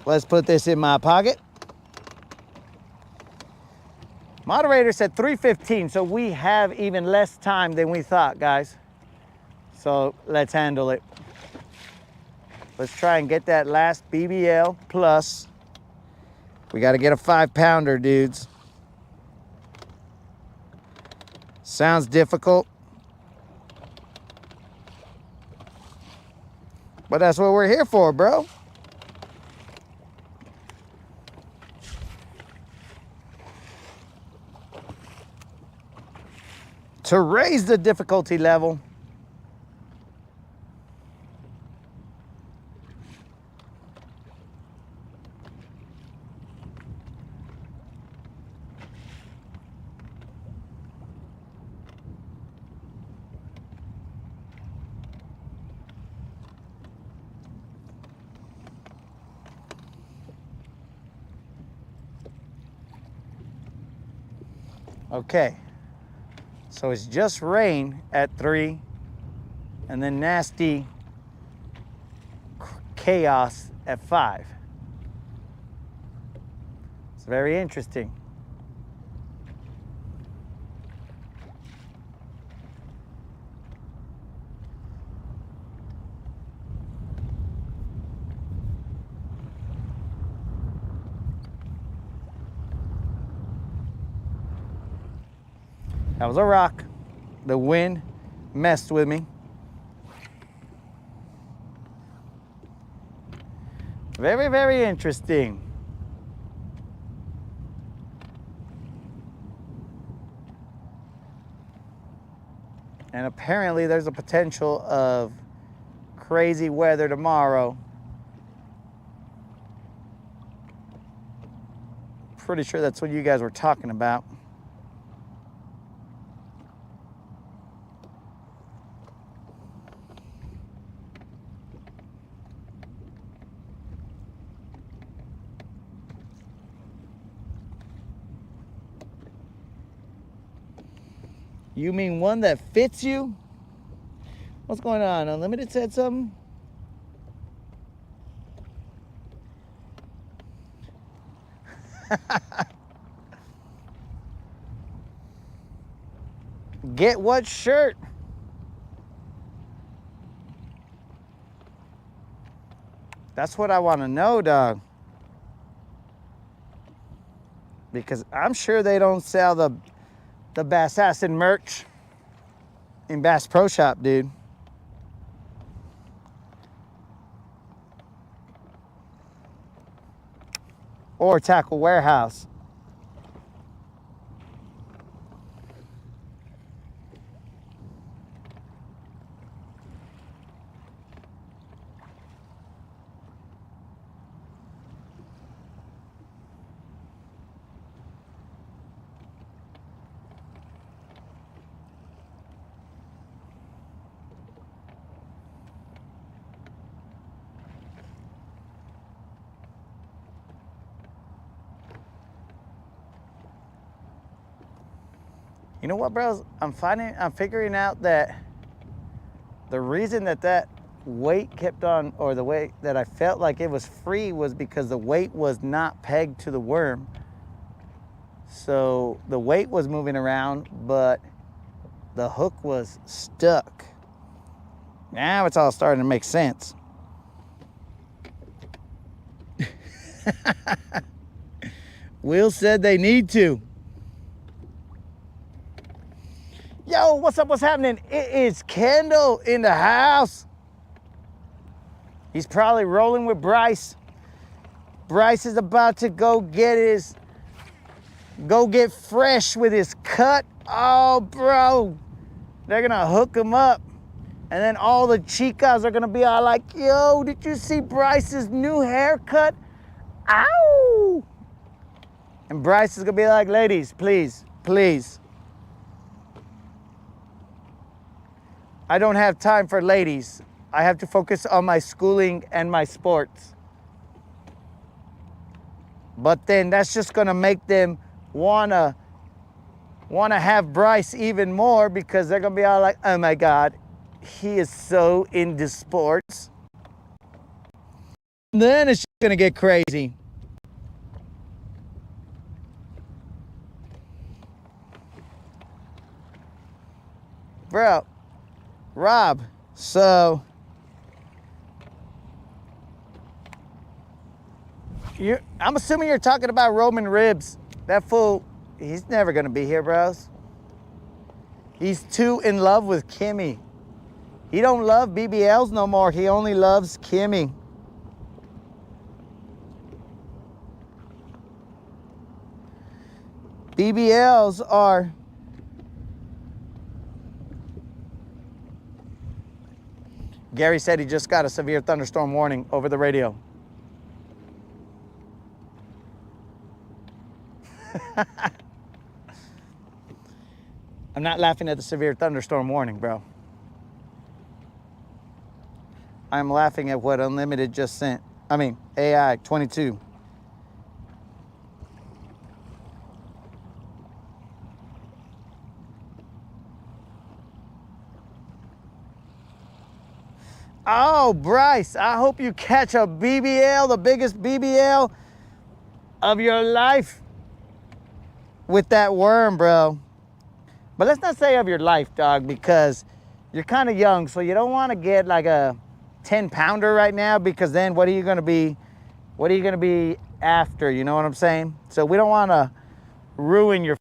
Let's put this in my pocket. Moderator said 3:15, so we have even less time than we thought, guys. So let's handle it. Let's try and get that last BBL plus. We got to get a 5-pounder, dudes. Sounds difficult, but that's what we're here for, bro. To raise the difficulty level. Okay. So it's just rain at 3 and then nasty chaos at 5. It's very interesting. That was a rock. The wind messed with me. Very, very interesting. And apparently there's a potential of crazy weather tomorrow. Pretty sure that's what you guys were talking about. You mean one that fits you? What's going on? Unlimited said something? Get what shirt? That's what I want to know, dog. Because I'm sure they don't sell the Bass Acid merch in Bass Pro Shop, dude. Or Tackle Warehouse. You know what, bros? I'm figuring out that the reason that weight kept on, or the weight that I felt like it was free, was because the weight was not pegged to the worm. So the weight was moving around, but the hook was stuck. Now it's all starting to make sense. Will said they need to. Yo, what's up? What's happening? It is Kendall in the house. He's probably rolling with Bryce. Bryce is about to go get fresh with his cut. Oh, bro. They're gonna hook him up. And then all the chicas are gonna be all like, yo, did you see Bryce's new haircut? Ow! And Bryce is gonna be like, ladies, please, please. I don't have time for ladies. I have to focus on my schooling and my sports. But then that's just gonna make them wanna have Bryce even more, because they're gonna be all like, oh my God, he is so into sports. Then it's just gonna get crazy. Bro, Rob, so I'm assuming you're talking about Roman Ribs. That fool, he's never gonna be here, bros. He's too in love with Kimmy. He don't love BBLs no more. He only loves Kimmy. BBLs are... Gary said he just got a severe thunderstorm warning over the radio. I'm not laughing at the severe thunderstorm warning, bro. I'm laughing at what Unlimited just sent. I mean, AI 22. Oh, Bryce, I hope you catch a BBL, the biggest BBL of your life with that worm, bro. But let's not say of your life, dog, because you're kind of young, so you don't want to get like a 10-pounder right now, because then what are you going to be? What are you going to be after? You know what I'm saying? So we don't want to ruin your...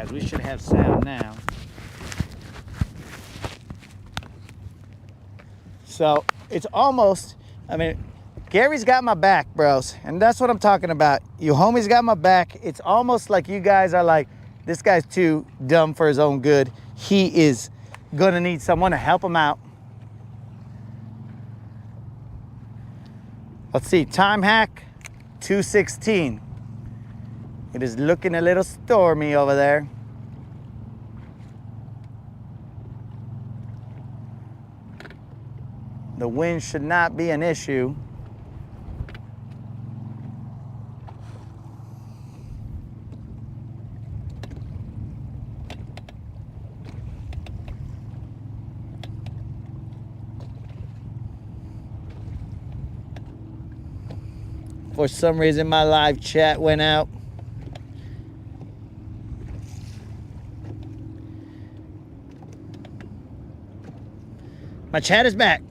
Rodcast. We should have sound now. So it's almost, I mean, Gary's got my back, bros. And that's what I'm talking about. You homies got my back. It's almost like you guys are like, this guy's too dumb for his own good. He is gonna need someone to help him out. Let's see, time hack, 2:16. It is looking a little stormy over there. The wind should not be an issue. For some reason, my live chat went out. My chat is back.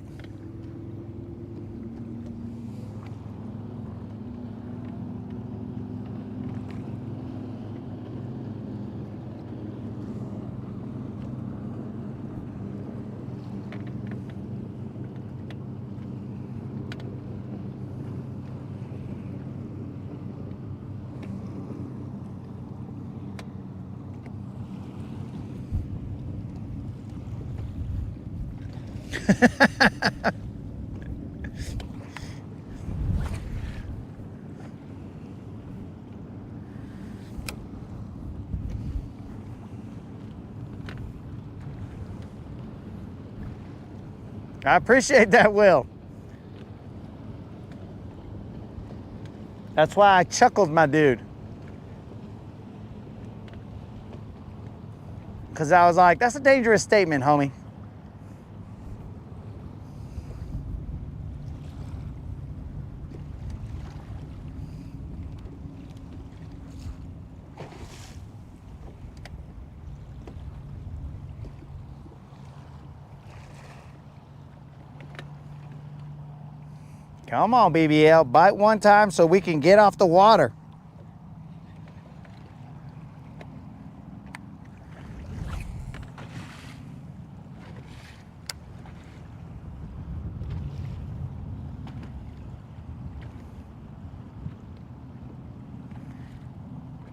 I appreciate that, Will. That's why I chuckled, my dude. Because I was like, that's a dangerous statement, homie. Come on, BBL, bite one time so we can get off the water.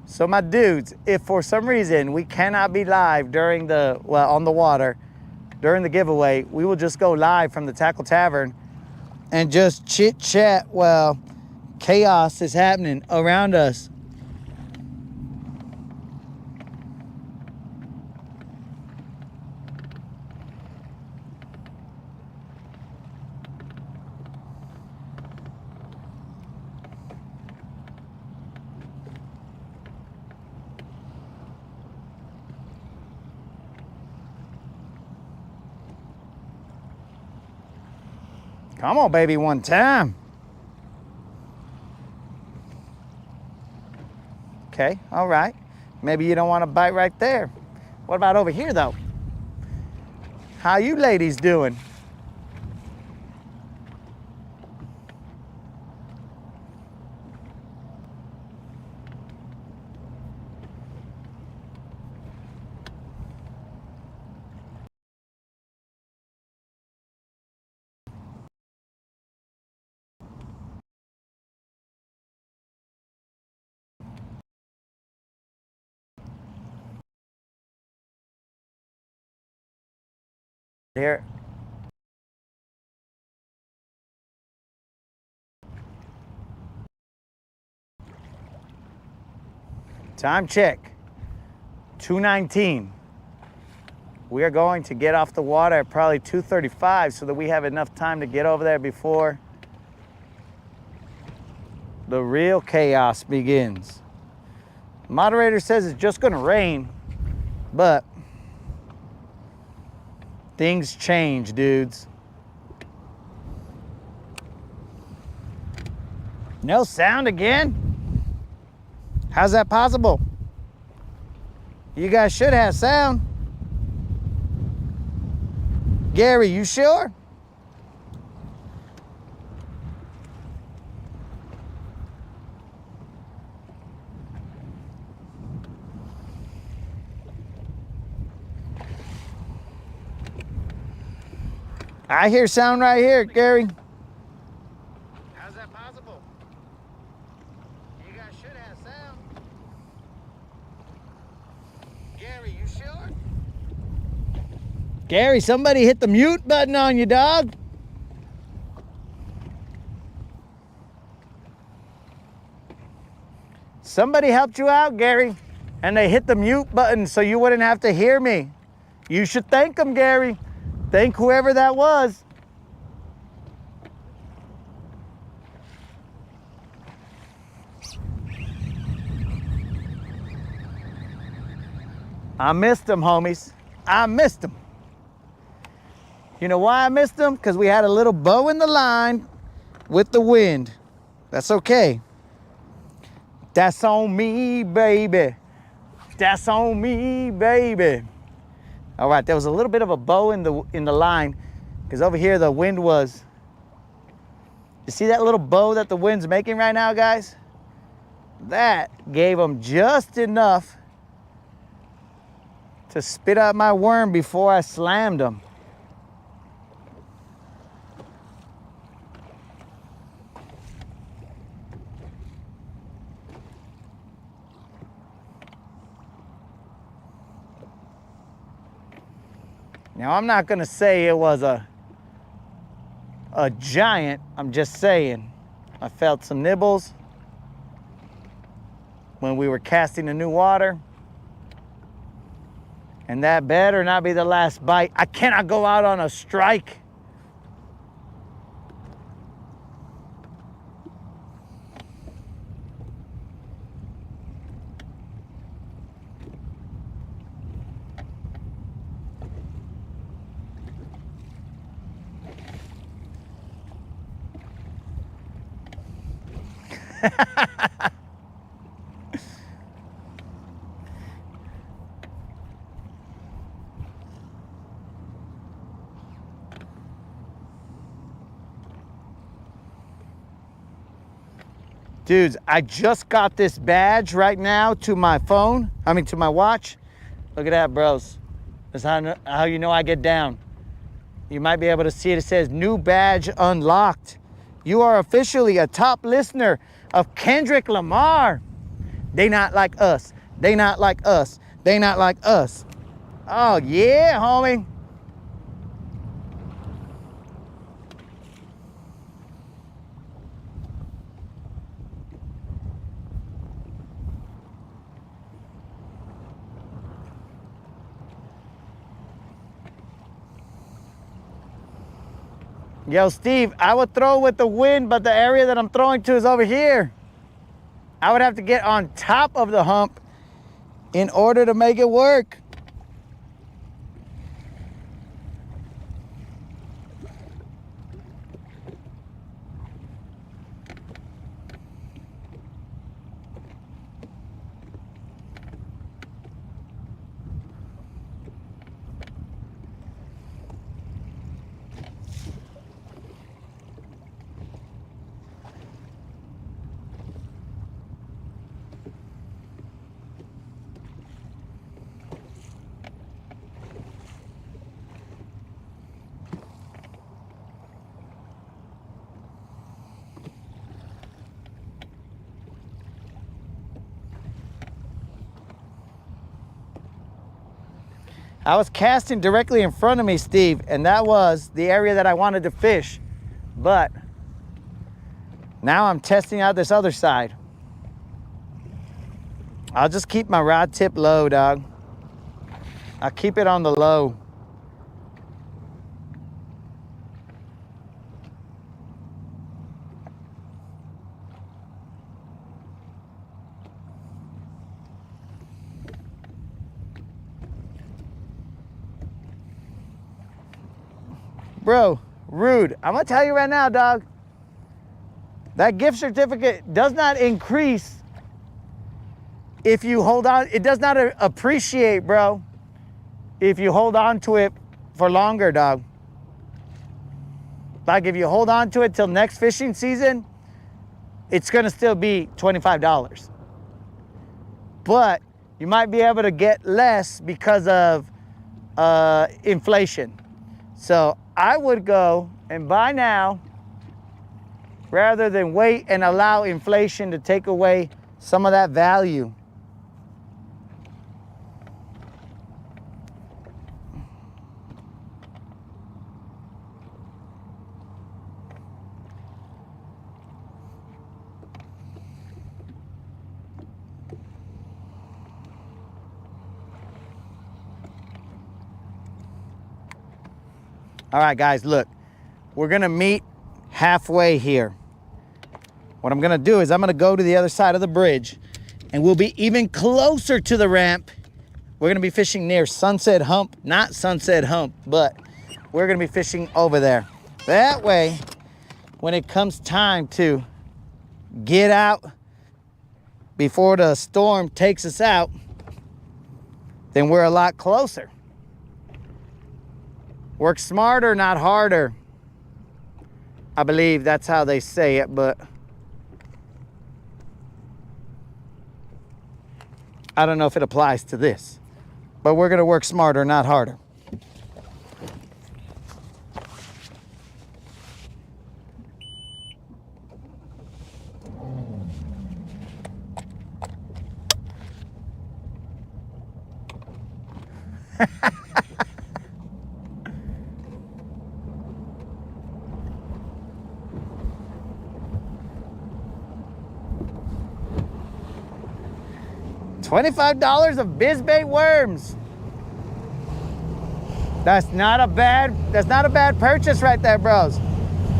So my dudes, if for some reason we cannot be live during the, well, on the water, during the giveaway, we will just go live from the Tackle Tavern and just chit chat while chaos is happening around us. Come on, baby, one time. Okay, all right. Maybe you don't want to bite right there. What about over here, though? How you ladies doing? Here. Time check, 2:19. We are going to get off the water at probably 2:35 so that we have enough time to get over there before the real chaos begins. Moderator says it's just gonna rain, but things change, dudes. No sound again? How's that possible? You guys should have sound. Gary, you sure? I hear sound right here, Gary. How's that possible? You guys should have sound. Gary, you sure? Gary, somebody hit the mute button on you, dog. Somebody helped you out, Gary, and they hit the mute button so you wouldn't have to hear me. You should thank them, Gary. Thank whoever that was. I missed them, homies. I missed them. You know why I missed them? Because we had a little bow in the line with the wind. That's okay. That's on me, baby. That's on me, baby. All right, there was a little bit of a bow in the line because over here the wind was. You see that little bow that the wind's making right now, guys? That gave them just enough to spit out my worm before I slammed them. Now, I'm not gonna say it was a giant, I'm just saying. I felt some nibbles when we were casting the new water. And that better not be the last bite. I cannot go out on a strike. Dudes, I just got this badge right now to my phone. To my watch. Look at that, bros. That's how you know I get down. You might be able to see it. It says new badge unlocked. You are officially a top listener of Kendrick Lamar. They not like us. They not like us. They not like us. Oh yeah, homie. Yo, Steve, I would throw with the wind, but the area that I'm throwing to is over here. I would have to get on top of the hump in order to make it work. I was casting directly in front of me, Steve, and that was the area that I wanted to fish. But now I'm testing out this other side. I'll just keep my rod tip low, dog. I'll keep it on the low. Bro, rude. I'm gonna tell you right now, dog. That gift certificate does not increase if you hold on. It does not appreciate, bro, if you hold on to it for longer, dog. Like if you hold on to it till next fishing season, it's gonna still be $25. But you might be able to get less because of inflation. So I would go and buy now rather than wait and allow inflation to take away some of that value. All right, guys, look, we're gonna meet halfway here. What I'm gonna do is I'm gonna go to the other side of the bridge and we'll be even closer to the ramp. We're gonna be fishing near Sunset Hump, not Sunset Hump, but we're gonna be fishing over there. That way, when it comes time to get out before the storm takes us out, then we're a lot closer. Work smarter, not harder. I believe that's how they say it, but I don't know if it applies to this. But we're gonna work smarter, not harder. $25 of bizbait worms. That's not a bad purchase right there, bros.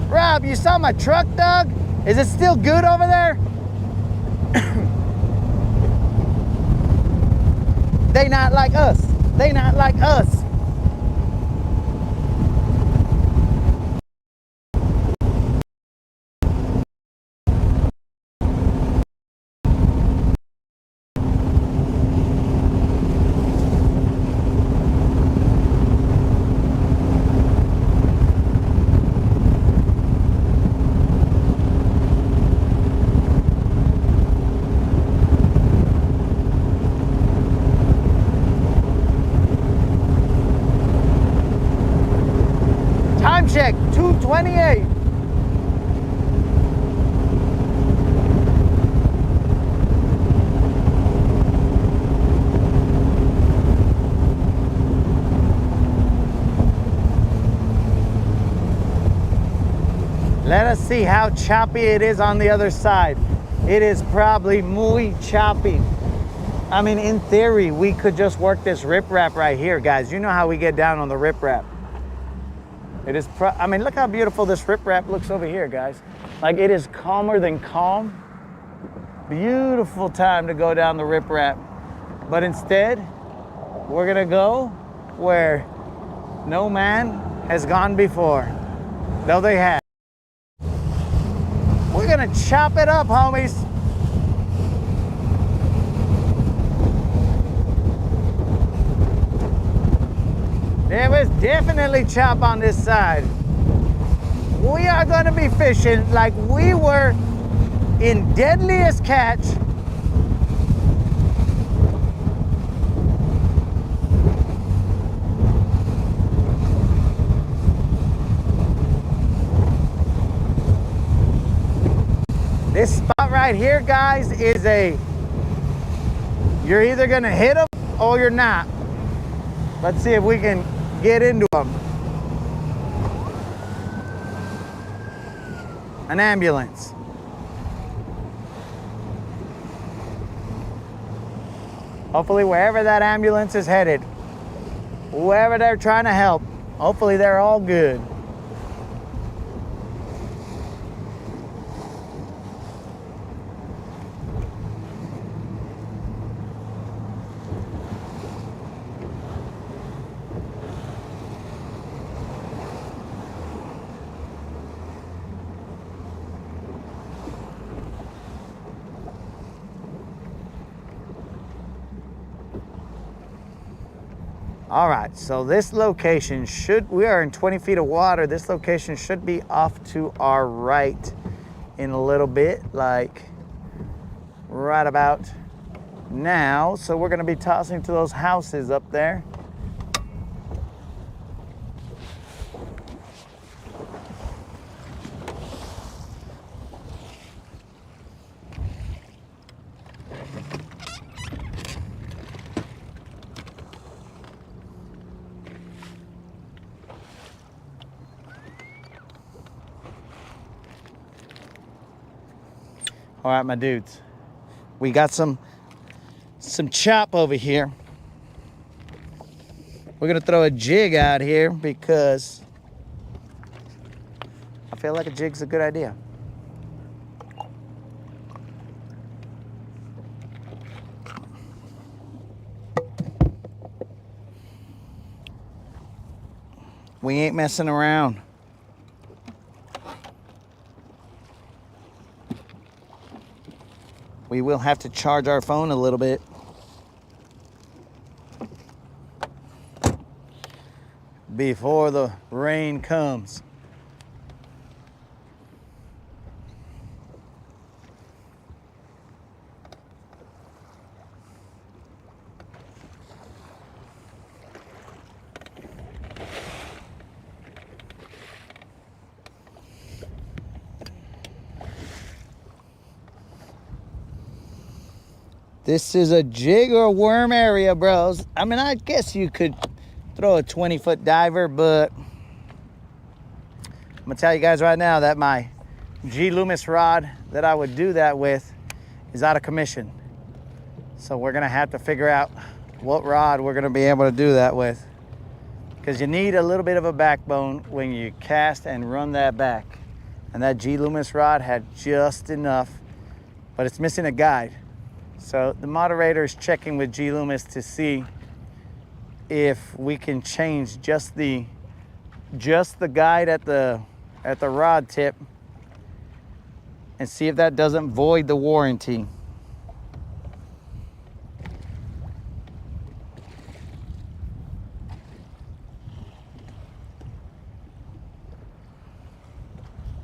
Rob, you saw my truck, dog? Is it still good over there? They not like us. They not like us. Time check, 2:28. Let us see how choppy it is on the other side. It is probably muy choppy. I mean, in theory, we could just work this riprap right here, guys. You know how we get down on the riprap. It is, I mean, look how beautiful this riprap looks over here, guys. Like, it is calmer than calm. Beautiful time to go down the riprap. But instead, we're gonna go where no man has gone before, though they have. We're gonna chop it up, homies. There was definitely chop on this side. We are gonna be fishing like we were in Deadliest Catch. This spot right here, guys, is you're either gonna hit them or you're not. Let's see if we can get into them. An ambulance. Hopefully wherever that ambulance is headed, whoever they're trying to help, hopefully they're all good. All right, so this location we are in 20 feet of water. This location should be off to our right in a little bit, like right about now. So we're gonna be tossing to those houses up there. All right, my dudes. We got some chop over here. We're gonna throw a jig out here because I feel like a jig's a good idea. We ain't messing around. We will have to charge our phone a little bit. Before the rain comes. This is a jig or worm area, bros. I mean, I guess you could throw a 20-foot diver, but I'm gonna tell you guys right now that my G Loomis rod that I would do that with is out of commission. So we're gonna have to figure out what rod we're gonna be able to do that with, because you need a little bit of a backbone when you cast and run that back. And that G Loomis rod had just enough, but it's missing a guide. So the moderator is checking with G Loomis to see if we can change just the guide at the rod tip and see if that doesn't void the warranty.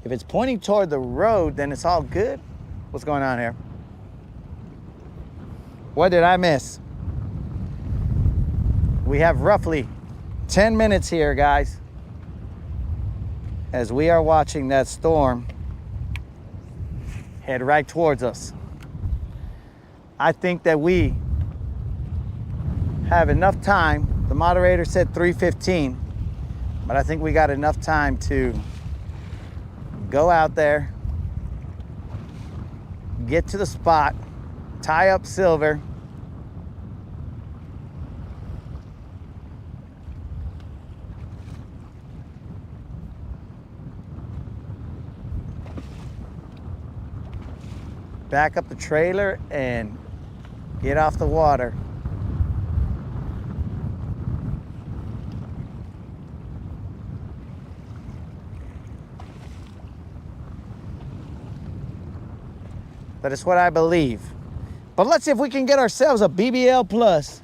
If it's pointing toward the road, then it's all good. What's going on here? What did I miss? We have roughly 10 minutes here, guys, as we are watching that storm head right towards us. I think that we have enough time. The moderator said 3:15, but I think we got enough time to go out there, get to the spot, tie up Silver, back up the trailer, and get off the water. But it's what I believe. But let's see if we can get ourselves a BBL Plus.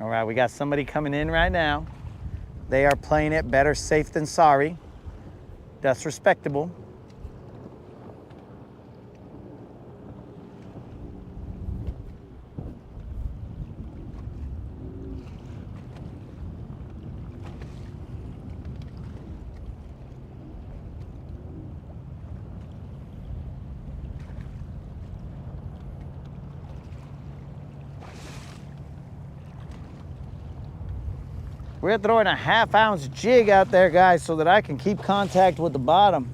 All right, we got somebody coming in right now. They are playing it better safe than sorry. That's respectable. We're throwing a 1/2 ounce jig out there, guys, so that I can keep contact with the bottom.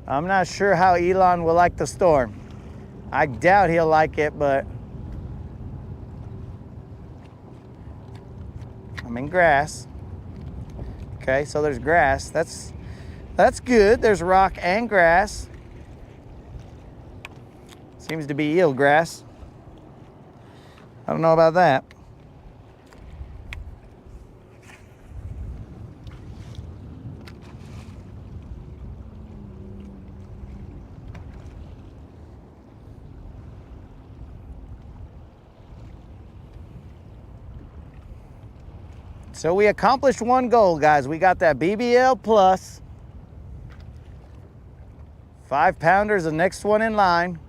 I'm not sure how Elon will like the storm. I doubt he'll like it, but I'm in grass. Okay, so there's grass. That's good. There's rock and grass. Seems to be eel grass. I don't know about that. So we accomplished one goal, guys. We got that BBL plus. 5-pounder is the next one in line.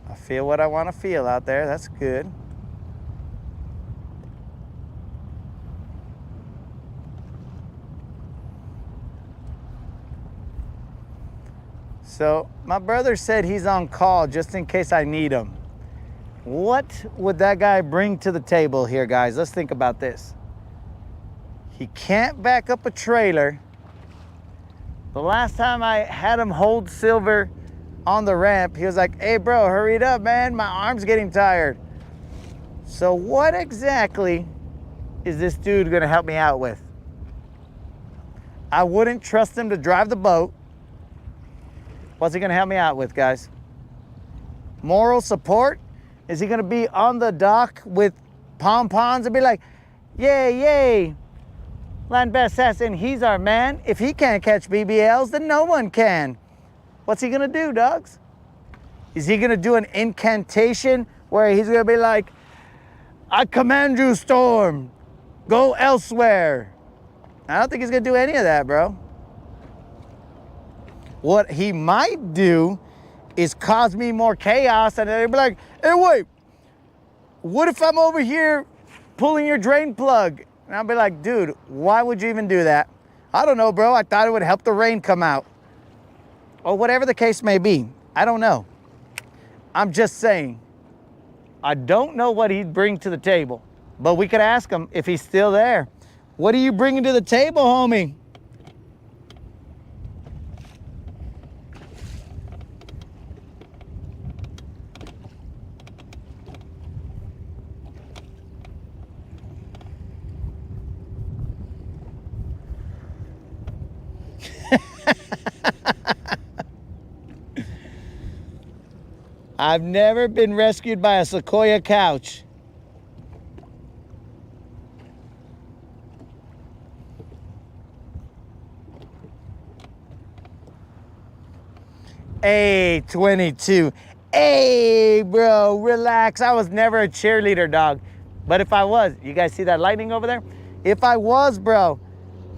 I feel what I want to feel out there. That's good. So my brother said he's on call just in case I need him. What would that guy bring to the table here, guys? Let's think about this. He can't back up a trailer. The last time I had him hold Silver on the ramp, he was like, hey bro, hurry it up, man. My arm's getting tired. So what exactly is this dude gonna help me out with? I wouldn't trust him to drive the boat. What's he gonna help me out with, guys? Moral support? Is he gonna be on the dock with pom-poms and be like, yay, yay, land best ass, and he's our man? If he can't catch BBLs, then no one can. What's he gonna do, dogs? Is he gonna do an incantation where he's gonna be like, I command you, storm, go elsewhere? I don't think he's gonna do any of that, bro. What he might do is cause me more chaos, and they'll be like, hey, wait, what if I'm over here pulling your drain plug? And I'll be like, dude, why would you even do that? I don't know, bro. I thought it would help the rain come out. Or whatever the case may be. I don't know. I'm just saying, I don't know what he'd bring to the table, but we could ask him if he's still there. What are you bringing to the table, homie? I've never been rescued by a Sequoia couch. Hey, 22. Hey, bro, relax. I was never a cheerleader, dog. But if I was, you guys see that lightning over there? If I was, bro,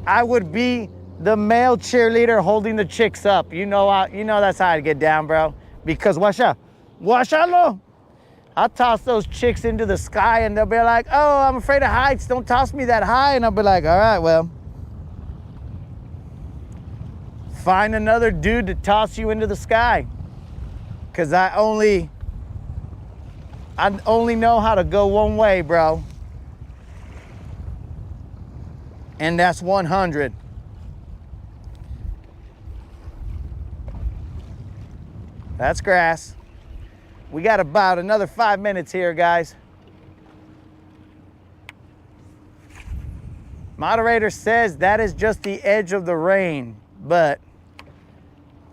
I would be the male cheerleader holding the chicks up. You know that's how I get down, bro. Because watch out. I'll toss those chicks into the sky and they'll be like, oh, I'm afraid of heights. Don't toss me that high. And I'll be like, all right, well, find another dude to toss you into the sky. Because I only know how to go one way, bro. And that's 100. That's grass. We got about another 5 minutes here, guys. Moderator says that is just the edge of the rain, but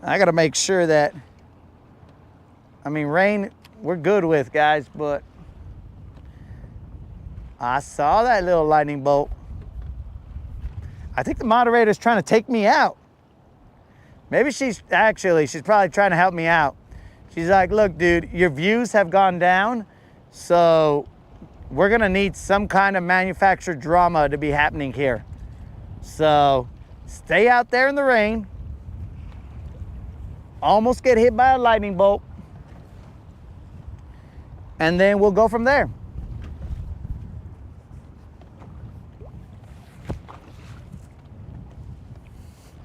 I gotta make sure that, I mean, rain we're good with, guys, but I saw that little lightning bolt. I think the moderator's trying to take me out. Maybe she's probably trying to help me out. She's like, look, dude, your views have gone down, so we're gonna need some kind of manufactured drama to be happening here. So stay out there in the rain, almost get hit by a lightning bolt, and then we'll go from there.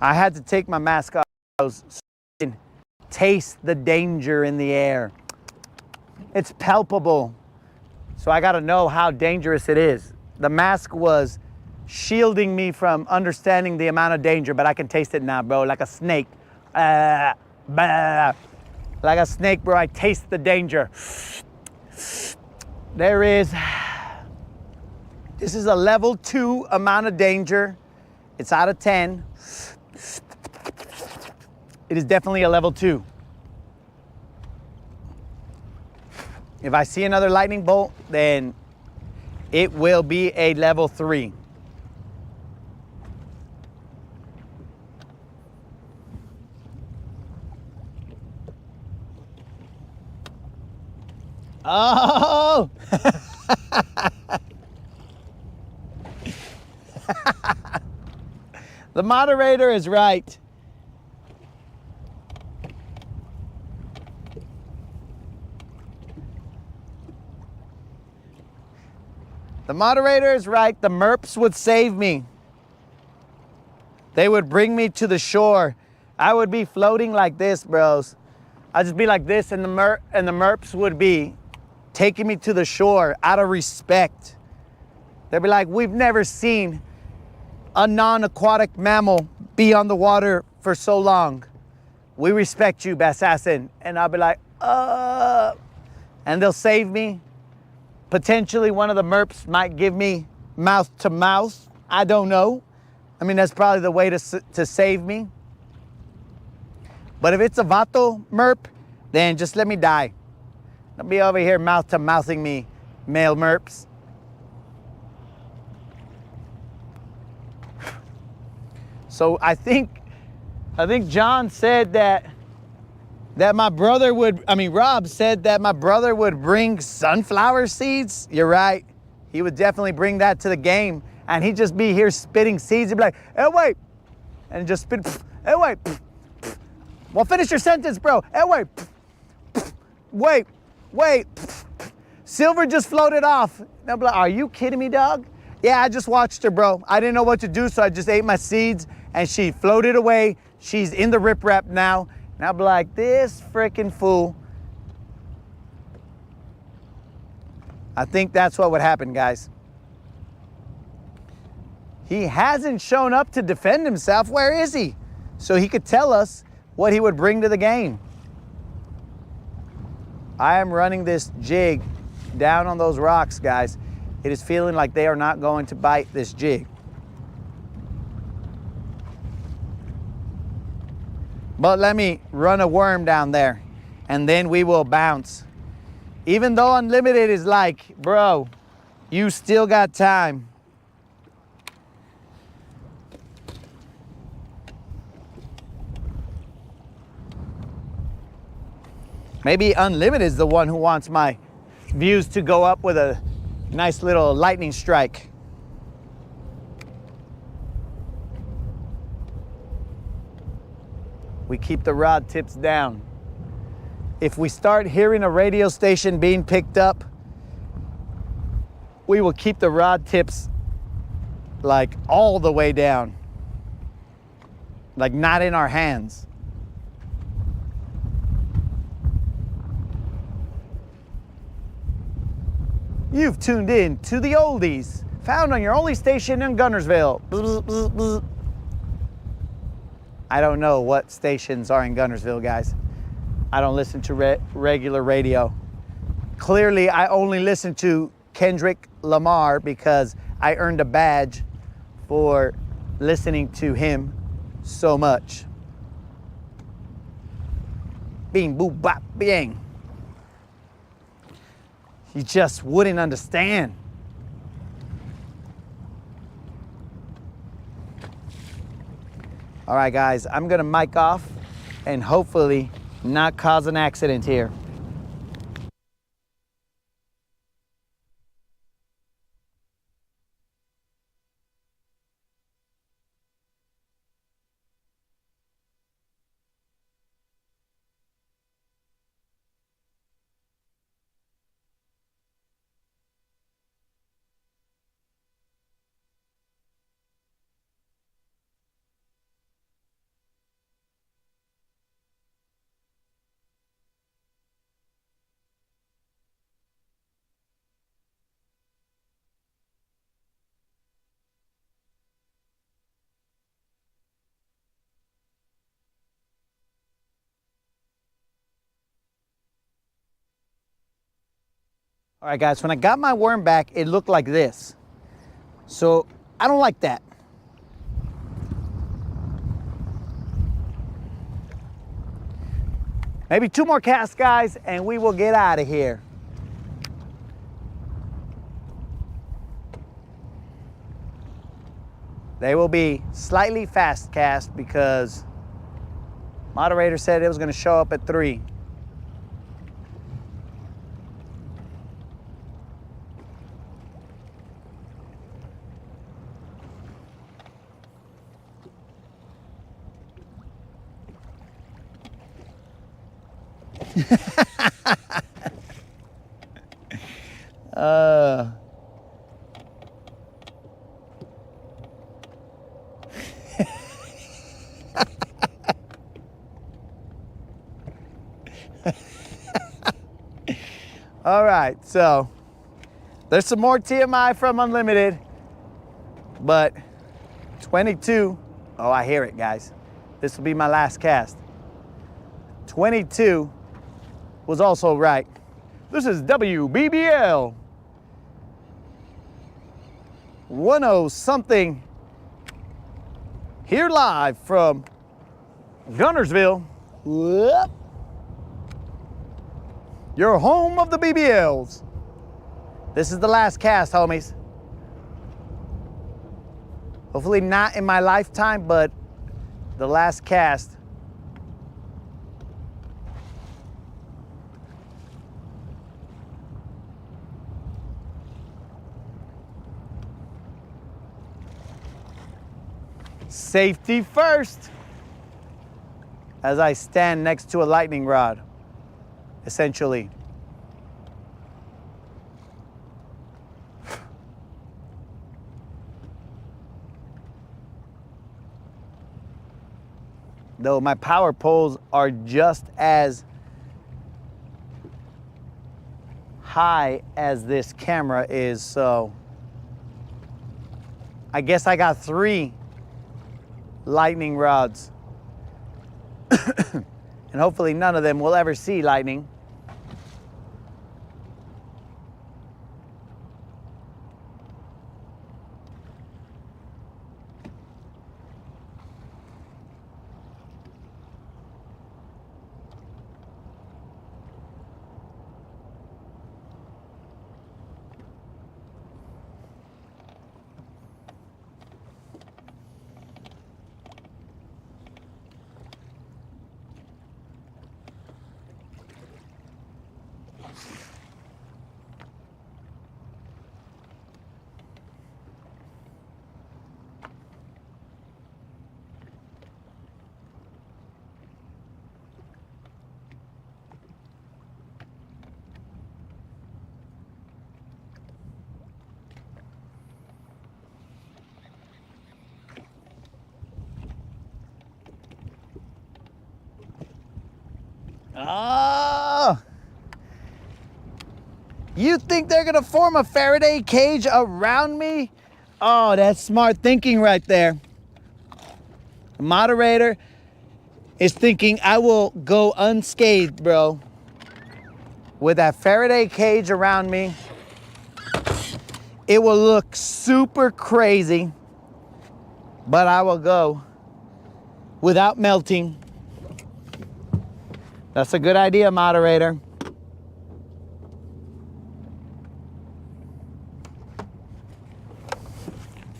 I had to take my mask off. I was taste the danger in the air. It's palpable. So I gotta know how dangerous it is. The mask was shielding me from understanding the amount of danger, but I can taste it now, bro, like a snake. Like a snake, bro, I taste the danger. There is, this is a level 2 amount of danger. It's out of 10. It is definitely a level 2. If I see another lightning bolt, then it will be a level 3. Oh! The moderator is right. The moderator is right. The merps would save me. They would bring me to the shore. I would be floating like this, bros. I'd just be like this, and the merps would be taking me to the shore out of respect. They'd be like, we've never seen a non-aquatic mammal be on the water for so long. We respect you, Bassassin. And I'll be like, and they'll save me. Potentially one of the merps might give me mouth to mouth. I don't know. I mean, that's probably the way to save me. But if it's a vato merp, then just let me die. Don't be over here mouth to mouthing me, male merps. So I think John said that my brother would, Rob said that my brother would bring sunflower seeds. You're right. He would definitely bring that to the game. And he'd just be here spitting seeds. He'd be like, hey, wait. And just spit, hey, wait. Well, finish your sentence, bro. Hey, wait. Wait. Silver just floated off. And I'll be like, are you kidding me, dog? Yeah, I just watched her, bro. I didn't know what to do, so I just ate my seeds. And she floated away. She's in the riprap now. And I'll be like, this freaking fool. I think that's what would happen, guys. He hasn't shown up to defend himself. Where is he? So he could tell us what he would bring to the game. I am running this jig down on those rocks, guys. It is feeling like they are not going to bite this jig. But let me run a worm down there and then we will bounce. Even though Unlimited is like, bro, you still got time. Maybe Unlimited is the one who wants my views to go up with a nice little lightning strike. We keep the rod tips down. If we start hearing a radio station being picked up, we will keep the rod tips like all the way down. Like not in our hands. You've tuned in to the oldies, found on your only station in Guntersville. Bzz, bzz, bzz. I don't know what stations are in Guntersville, guys. I don't listen to regular radio. Clearly, I only listen to Kendrick Lamar because I earned a badge for listening to him so much. Bing, boop, bop, bang. You just wouldn't understand. All right, guys, I'm gonna mic off and hopefully not cause an accident here. All right, guys, when I got my worm back, it looked like this. So I don't like that. Maybe 2 more casts, guys, and we will get out of here. They will be slightly fast cast because moderator said it was going to show up at 3. All right, so there's some more TMI from Unlimited, but 22, oh, I hear it, guys. This will be my last cast. 22 was also right. This is WBBL 10 something here live from Guntersville. Whoop. Your home of the BBLs. This is the last cast, homies. Hopefully not in my lifetime, but the last cast. Safety first, as I stand next to a lightning rod, essentially. Though my power poles are just as high as this camera is, so I guess I got 3 lightning rods. And hopefully none of them will ever see lightning. Oh, you think they're gonna form a Faraday cage around me? Oh, that's smart thinking right there. The moderator is thinking I will go unscathed, bro. With that Faraday cage around me, it will look super crazy, but I will go without melting. That's a good idea, moderator.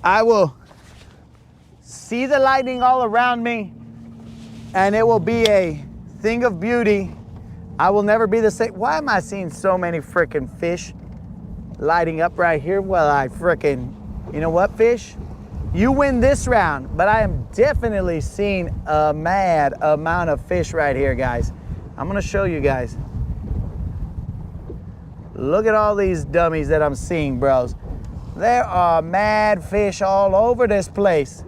I will see the lightning all around me, and it will be a thing of beauty. I will never be the same. Why am I seeing so many freaking fish lighting up right here? Well, I freaking, you know what, fish? You win this round, but I am definitely seeing a mad amount of fish right here, guys. I'm gonna show you guys. Look at all these dummies that I'm seeing, bros. There are mad fish all over this place.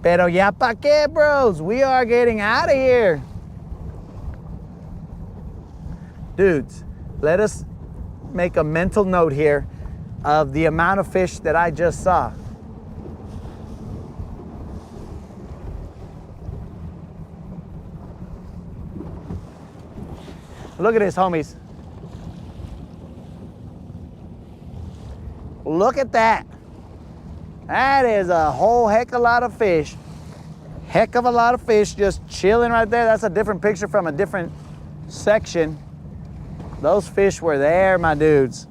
Pero ya pa qué, bros? We are getting out of here. Dudes, let us make a mental note here of the amount of fish that I just saw. Look at this, homies. Look at that. That is a whole heck of a lot of fish. Heck of a lot of fish just chilling right there. That's a different picture from a different section. Those fish were there, my dudes.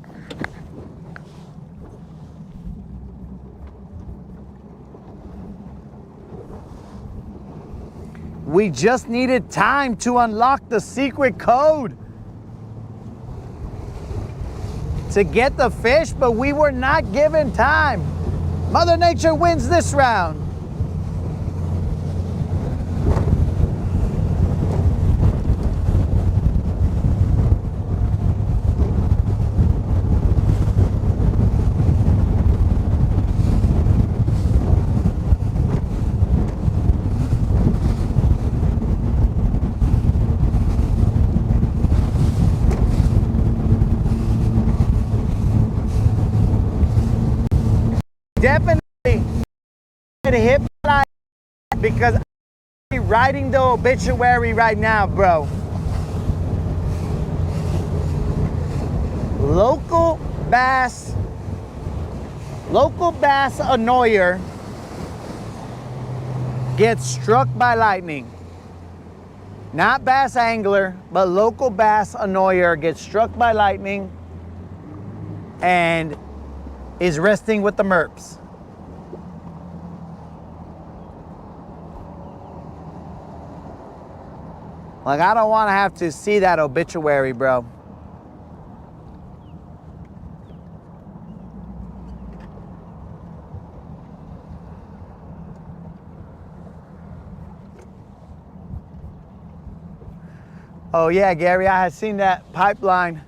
We just needed time to unlock the secret code to get the fish, but we were not given time. Mother Nature wins this round. Definitely hit like because I'm writing the obituary right now, bro. Local bass annoyer gets struck by lightning. Not bass angler, but local bass annoyer gets struck by lightning and is resting with the merps. Like, I don't want to have to see that obituary, bro. Oh yeah, Gary, I had seen that pipeline.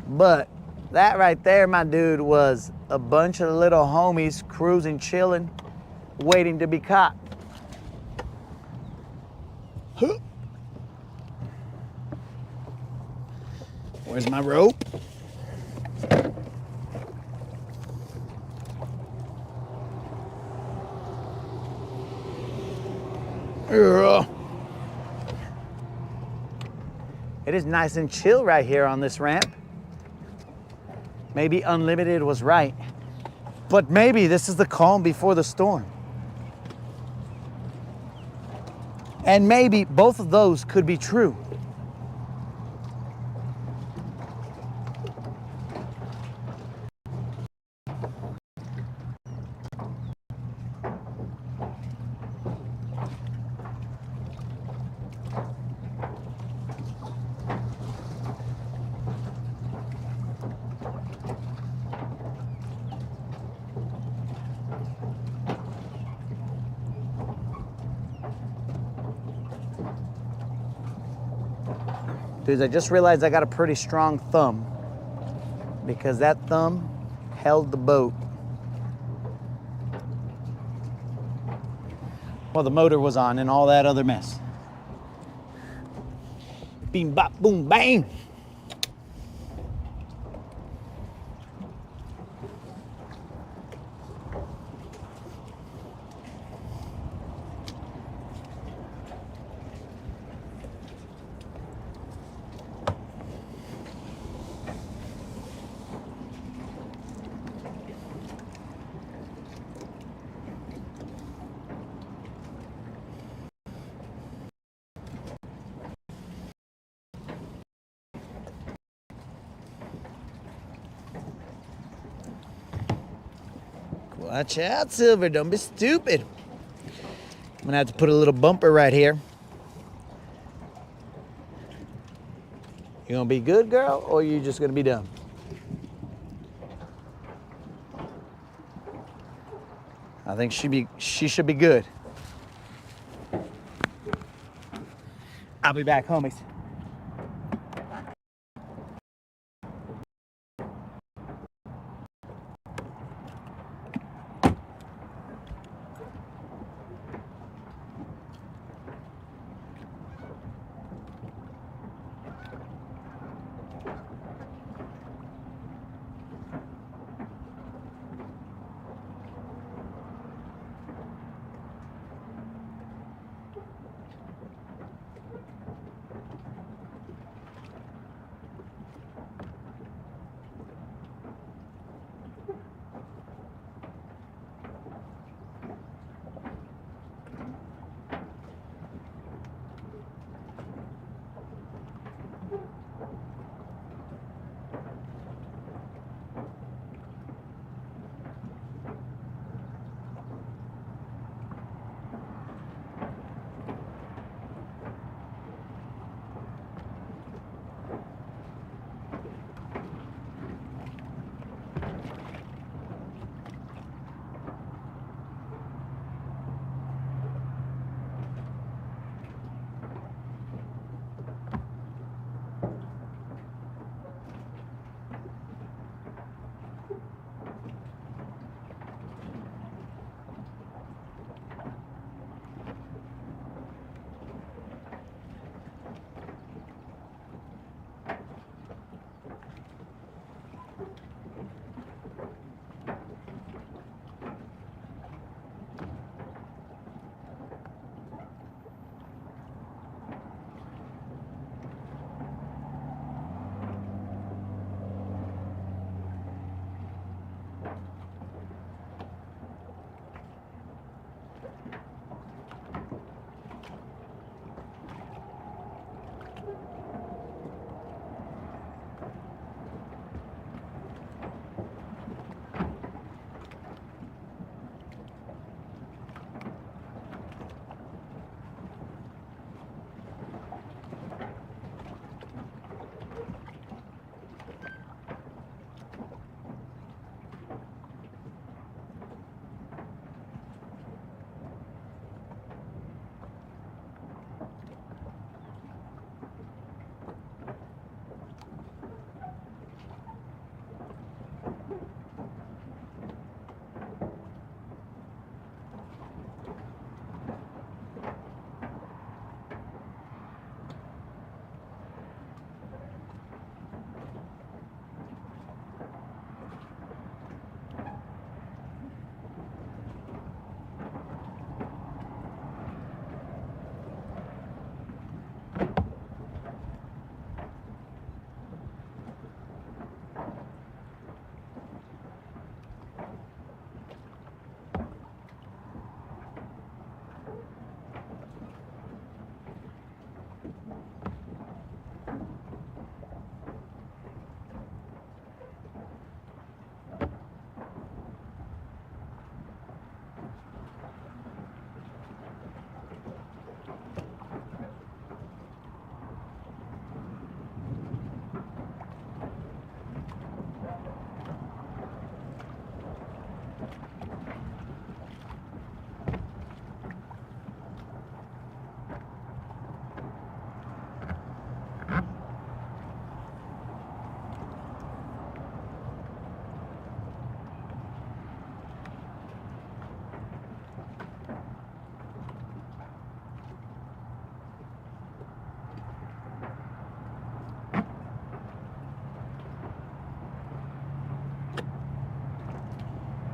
But that right there, my dude, was a bunch of little homies cruising, chilling, waiting to be caught. Where's my rope? It is nice and chill right here on this ramp. Maybe unlimited was right, but maybe this is the calm before the storm. And maybe both of those could be true. Dudes, I just realized I got a pretty strong thumb because that thumb held the boat. Well, the motor was on and all that other mess. Beam, bop, boom, bang. Watch out, Silver, don't be stupid. I'm gonna have to put a little bumper right here. You gonna be good, girl, or you just gonna be dumb? I think she should be good. I'll be back, homies.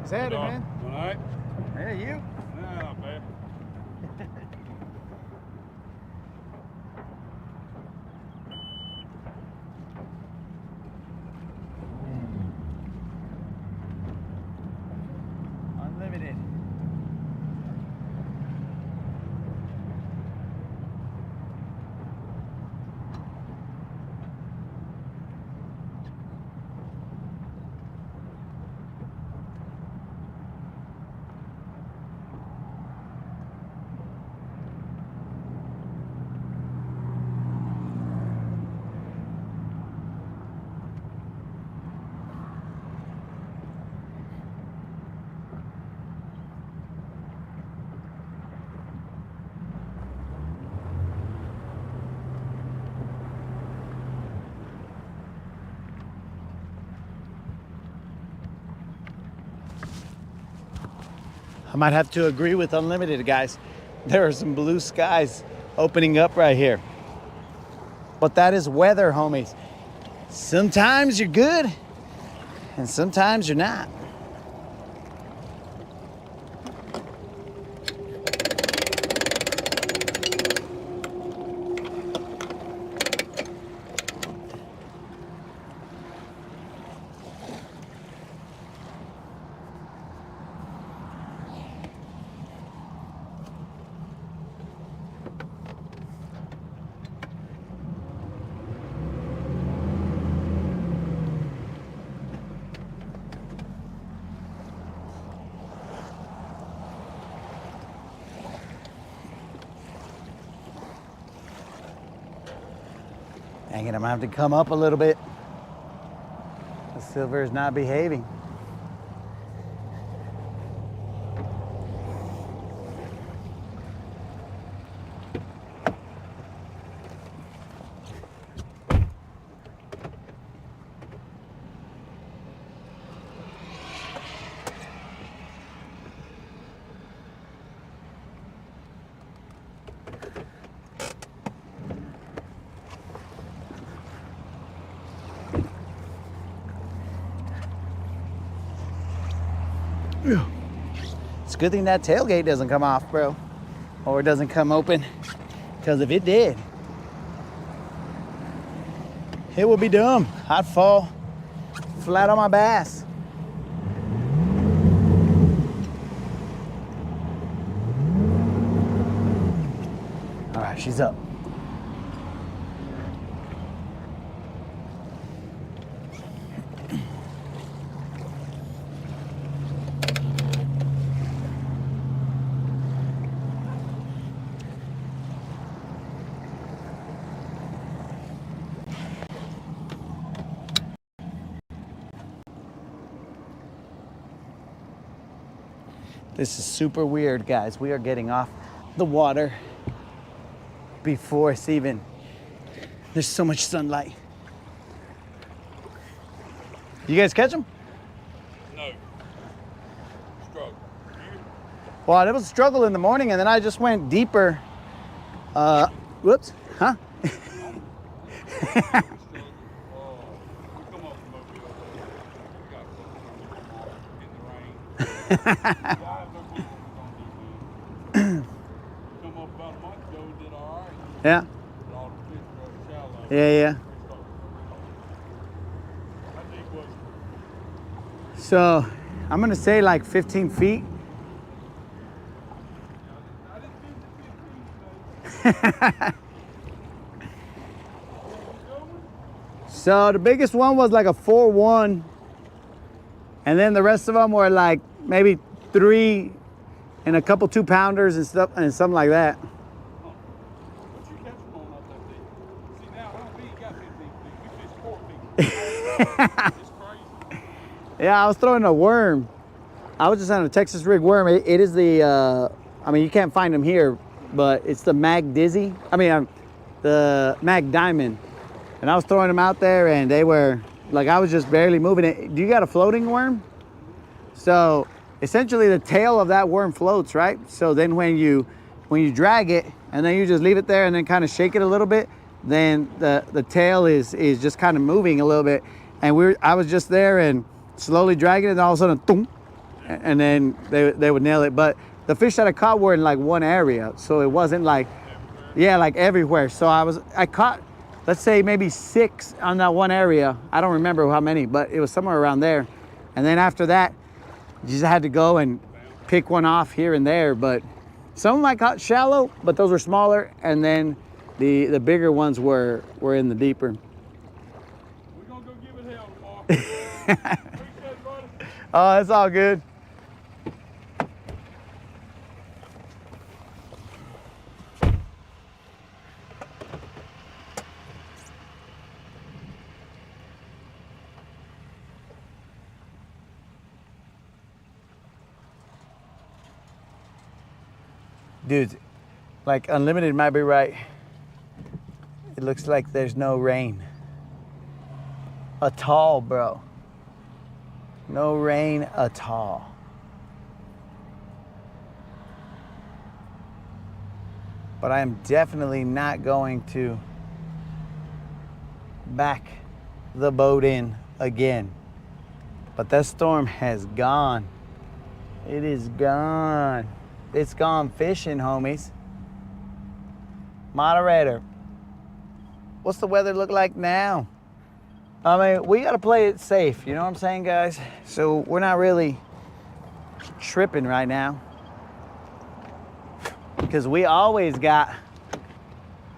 What's happening, man? All right. Hey, you? Nah, not bad. Unlimited. I might have to agree with Unlimited, guys. There are some blue skies opening up right here. But that is weather, homies. Sometimes you're good, and sometimes you're not. Dang it, I'm gonna have to come up a little bit. The silver is not behaving. It's a good thing that tailgate doesn't come off, bro. Or it doesn't come open. Because if it did, it would be dumb. I'd fall flat on my bass. All right, she's up. This is super weird, guys. We are getting off the water before it's even, there's so much sunlight. You guys catch them? No. Struggle. You? Well, it was a struggle in the morning, and then I just went deeper. Whoops, huh? Struggle. We come up from Mobile. We got in the rain. Yeah, I have no clue what we're gonna do, man. Come up about a month ago and did all right. Yeah, But all the fish were shallow. yeah. How deep was it? So I'm gonna say like 15 feet. I didn't think it. So the biggest one was like a 4-1, and then the rest of them were like maybe 3 and a couple 2-pounders and stuff and something like that. What you catch them on out that deep? See, now, we ain't got 15 feet. We fish 4 feet. It's crazy. Yeah, I was throwing a worm. I was just on a Texas rig worm. It is the, I mean, you can't find them here, but it's the Mag Dizzy. I mean, the Mag Diamond. And I was throwing them out there, and they were, like, I was just barely moving it. Do you got a floating worm? So essentially the tail of that worm floats, right? So then when you drag it, and then you just leave it there and then kind of shake it a little bit, then the tail is just kind of moving a little bit. And I was just there and slowly dragging it, and all of a sudden, thump, and then they would nail it. But the fish that I caught were in like one area, so it wasn't like, yeah, like everywhere. So I caught, let's say maybe 6 on that one area. I don't remember how many, but it was somewhere around there. And then after that, you just had to go and pick one off here and there. But some of them I caught shallow, but those were smaller. And then the bigger ones were in the deeper. We're gonna go give it hell tomorrow. Appreciate it, buddy. Oh, it's all good. Dude, like unlimited might be right. It looks like there's no rain at all, bro. No rain at all. But I am definitely not going to back the boat in again. But that storm has gone. It is gone. It's gone fishing, homies. Moderator, what's the weather look like now? I mean, we gotta play it safe, you know what I'm saying, guys? So we're not really tripping right now. Because we always got,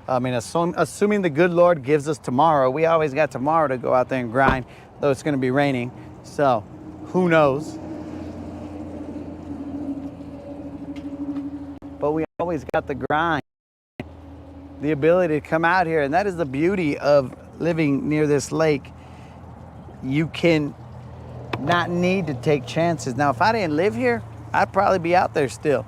I mean, assuming the good Lord gives us tomorrow, we always got tomorrow to go out there and grind, though it's gonna be raining. So, who knows? But we always got the grind, the ability to come out here. And that is the beauty of living near this lake. You can not need to take chances. Now, if I didn't live here, I'd probably be out there still.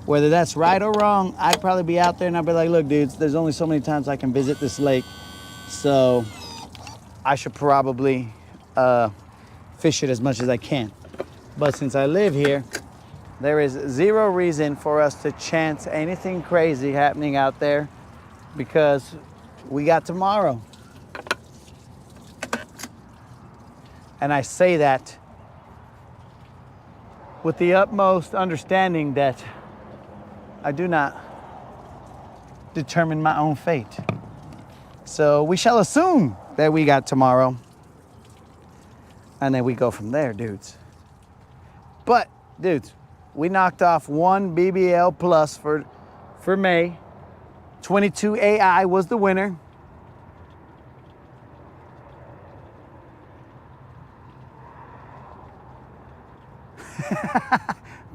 Whether that's right or wrong, I'd probably be out there and I'd be like, look, dudes, there's only so many times I can visit this lake. So I should probably fish it as much as I can. But since I live here, there is zero reason for us to chance anything crazy happening out there because we got tomorrow. And I say that with the utmost understanding that I do not determine my own fate. So we shall assume that we got tomorrow. And then we go from there, dudes. But, dudes, we knocked off 1 BBL plus for May. 22 AI was the winner.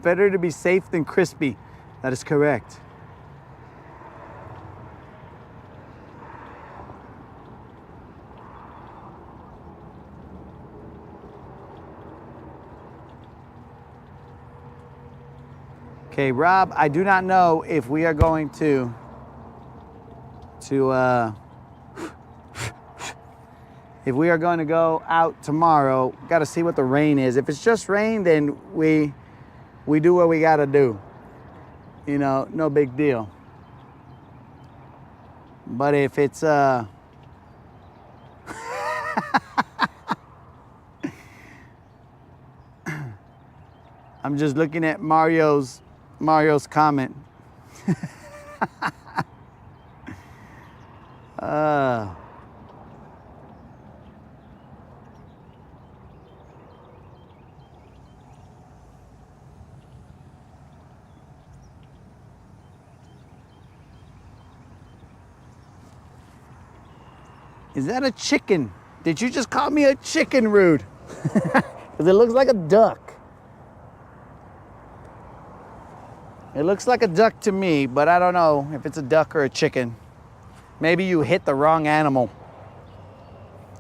Better to be safe than crispy. That is correct. Okay, Rob, I do not know if we are going to if we are going to go out tomorrow. Got to see what the rain is. If it's just rain, then we do what we got to do. You know, no big deal. But if it's I'm just looking at Mario's comment. Is that a chicken? Did you just call me a chicken, Rude? Because it looks like a duck. It looks like a duck to me, but I don't know if it's a duck or a chicken. Maybe you hit the wrong animal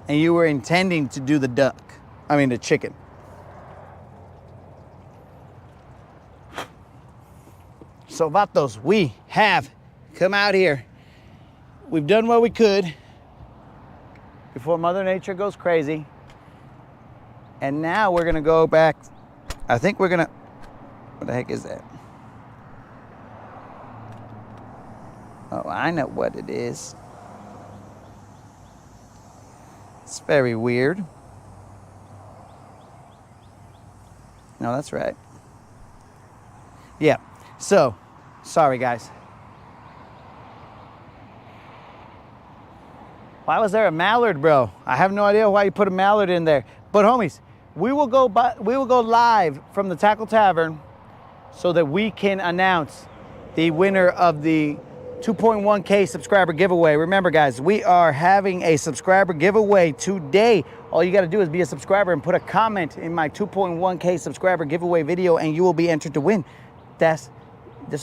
and you were intending to do the duck. I mean the chicken. So vatos, we have come out here. We've done what we could before Mother Nature goes crazy. And now we're gonna go back. I think we're gonna, what the heck is that? Oh, I know what it is. It's very weird. No, that's right. Yeah. So, sorry guys. Why was there a mallard, bro? I have no idea why you put a mallard in there. But homies, we will go live from the Tackle Tavern so that we can announce the winner of the 2.1K subscriber giveaway. Remember guys, we are having a subscriber giveaway today. All you gotta do is be a subscriber and put a comment in my 2.1K subscriber giveaway video and you will be entered to win. That's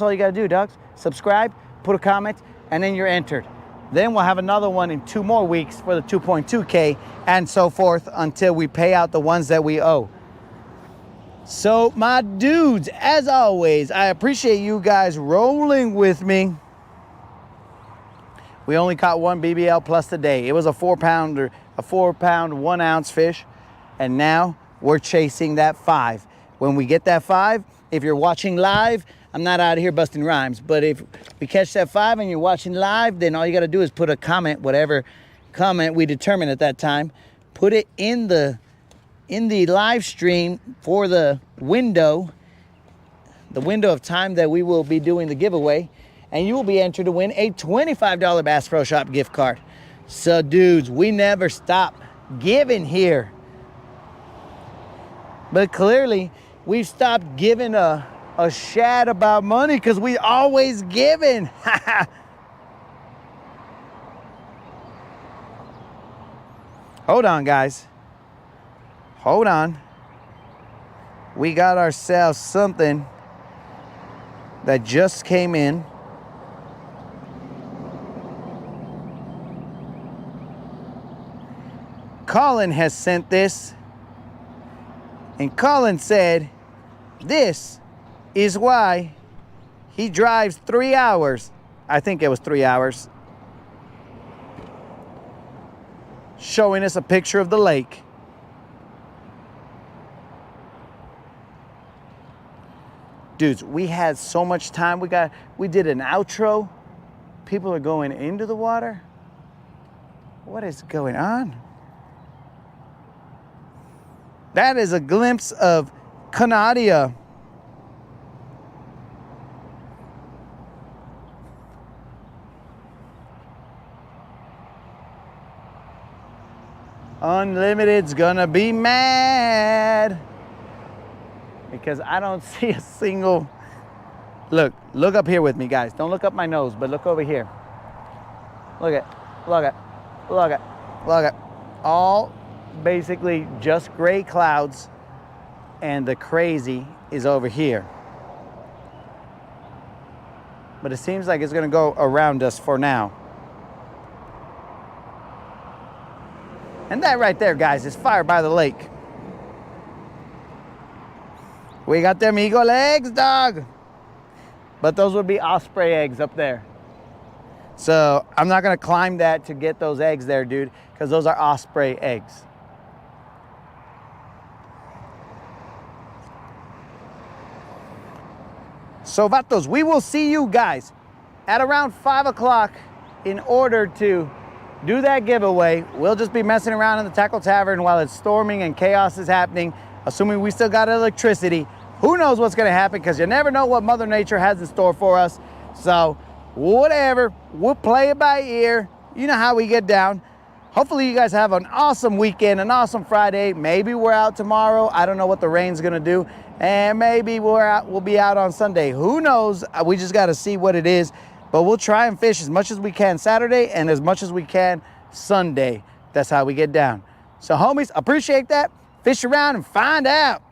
all you gotta do, dogs. Subscribe, put a comment, and then you're entered. Then we'll have another one in 2 more weeks for the 2.2K and so forth until we pay out the ones that we owe. So my dudes, as always, I appreciate you guys rolling with me. We only caught 1 BBL plus today. It was a 4-pounder, a 4-pound, 1-ounce fish. And now we're chasing that 5. When we get that 5, if you're watching live, I'm not out of here busting rhymes, but if we catch that 5 and you're watching live, then all you gotta do is put a comment, whatever comment we determine at that time, put it in the live stream for the window of time that we will be doing the giveaway, and you will be entered to win a $25 Bass Pro Shop gift card. So dudes, we never stop giving here. But clearly, we've stopped giving a shat about money because we always giving. Hold on, guys. Hold on. We got ourselves something that just came in. Colin has sent this, and Colin said this is why he drives 3 hours. I think it was 3 hours. Showing us a picture of the lake. Dudes, we had so much time. We did an outro. People are going into the water. What is going on? That is a glimpse of Canada. Unlimited's gonna be mad because I don't see a single. Look up here with me, guys. Don't look up my nose, but look over here. Look at. All basically just gray clouds, and the crazy is over here. But it seems like it's gonna go around us for now. And that right there, guys, is Fire by the Lake. We got them eagle eggs, dog. But those would be osprey eggs up there. So I'm not gonna climb that to get those eggs there, dude, because those are osprey eggs. So vatos, we will see you guys at around 5 o'clock in order to do that giveaway. We'll just be messing around in the Tackle Tavern while it's storming and chaos is happening, assuming we still got electricity. Who knows what's gonna happen, because you never know what Mother Nature has in store for us. So whatever, we'll play it by ear. You know how we get down. Hopefully you guys have an awesome weekend, an awesome Friday. Maybe we're out tomorrow. I don't know what the rain's gonna do. And maybe we'll be out on Sunday. Who knows? We just gotta see what it is. But we'll try and fish as much as we can Saturday and as much as we can Sunday. That's how we get down. So homies, appreciate that. Fish around and find out.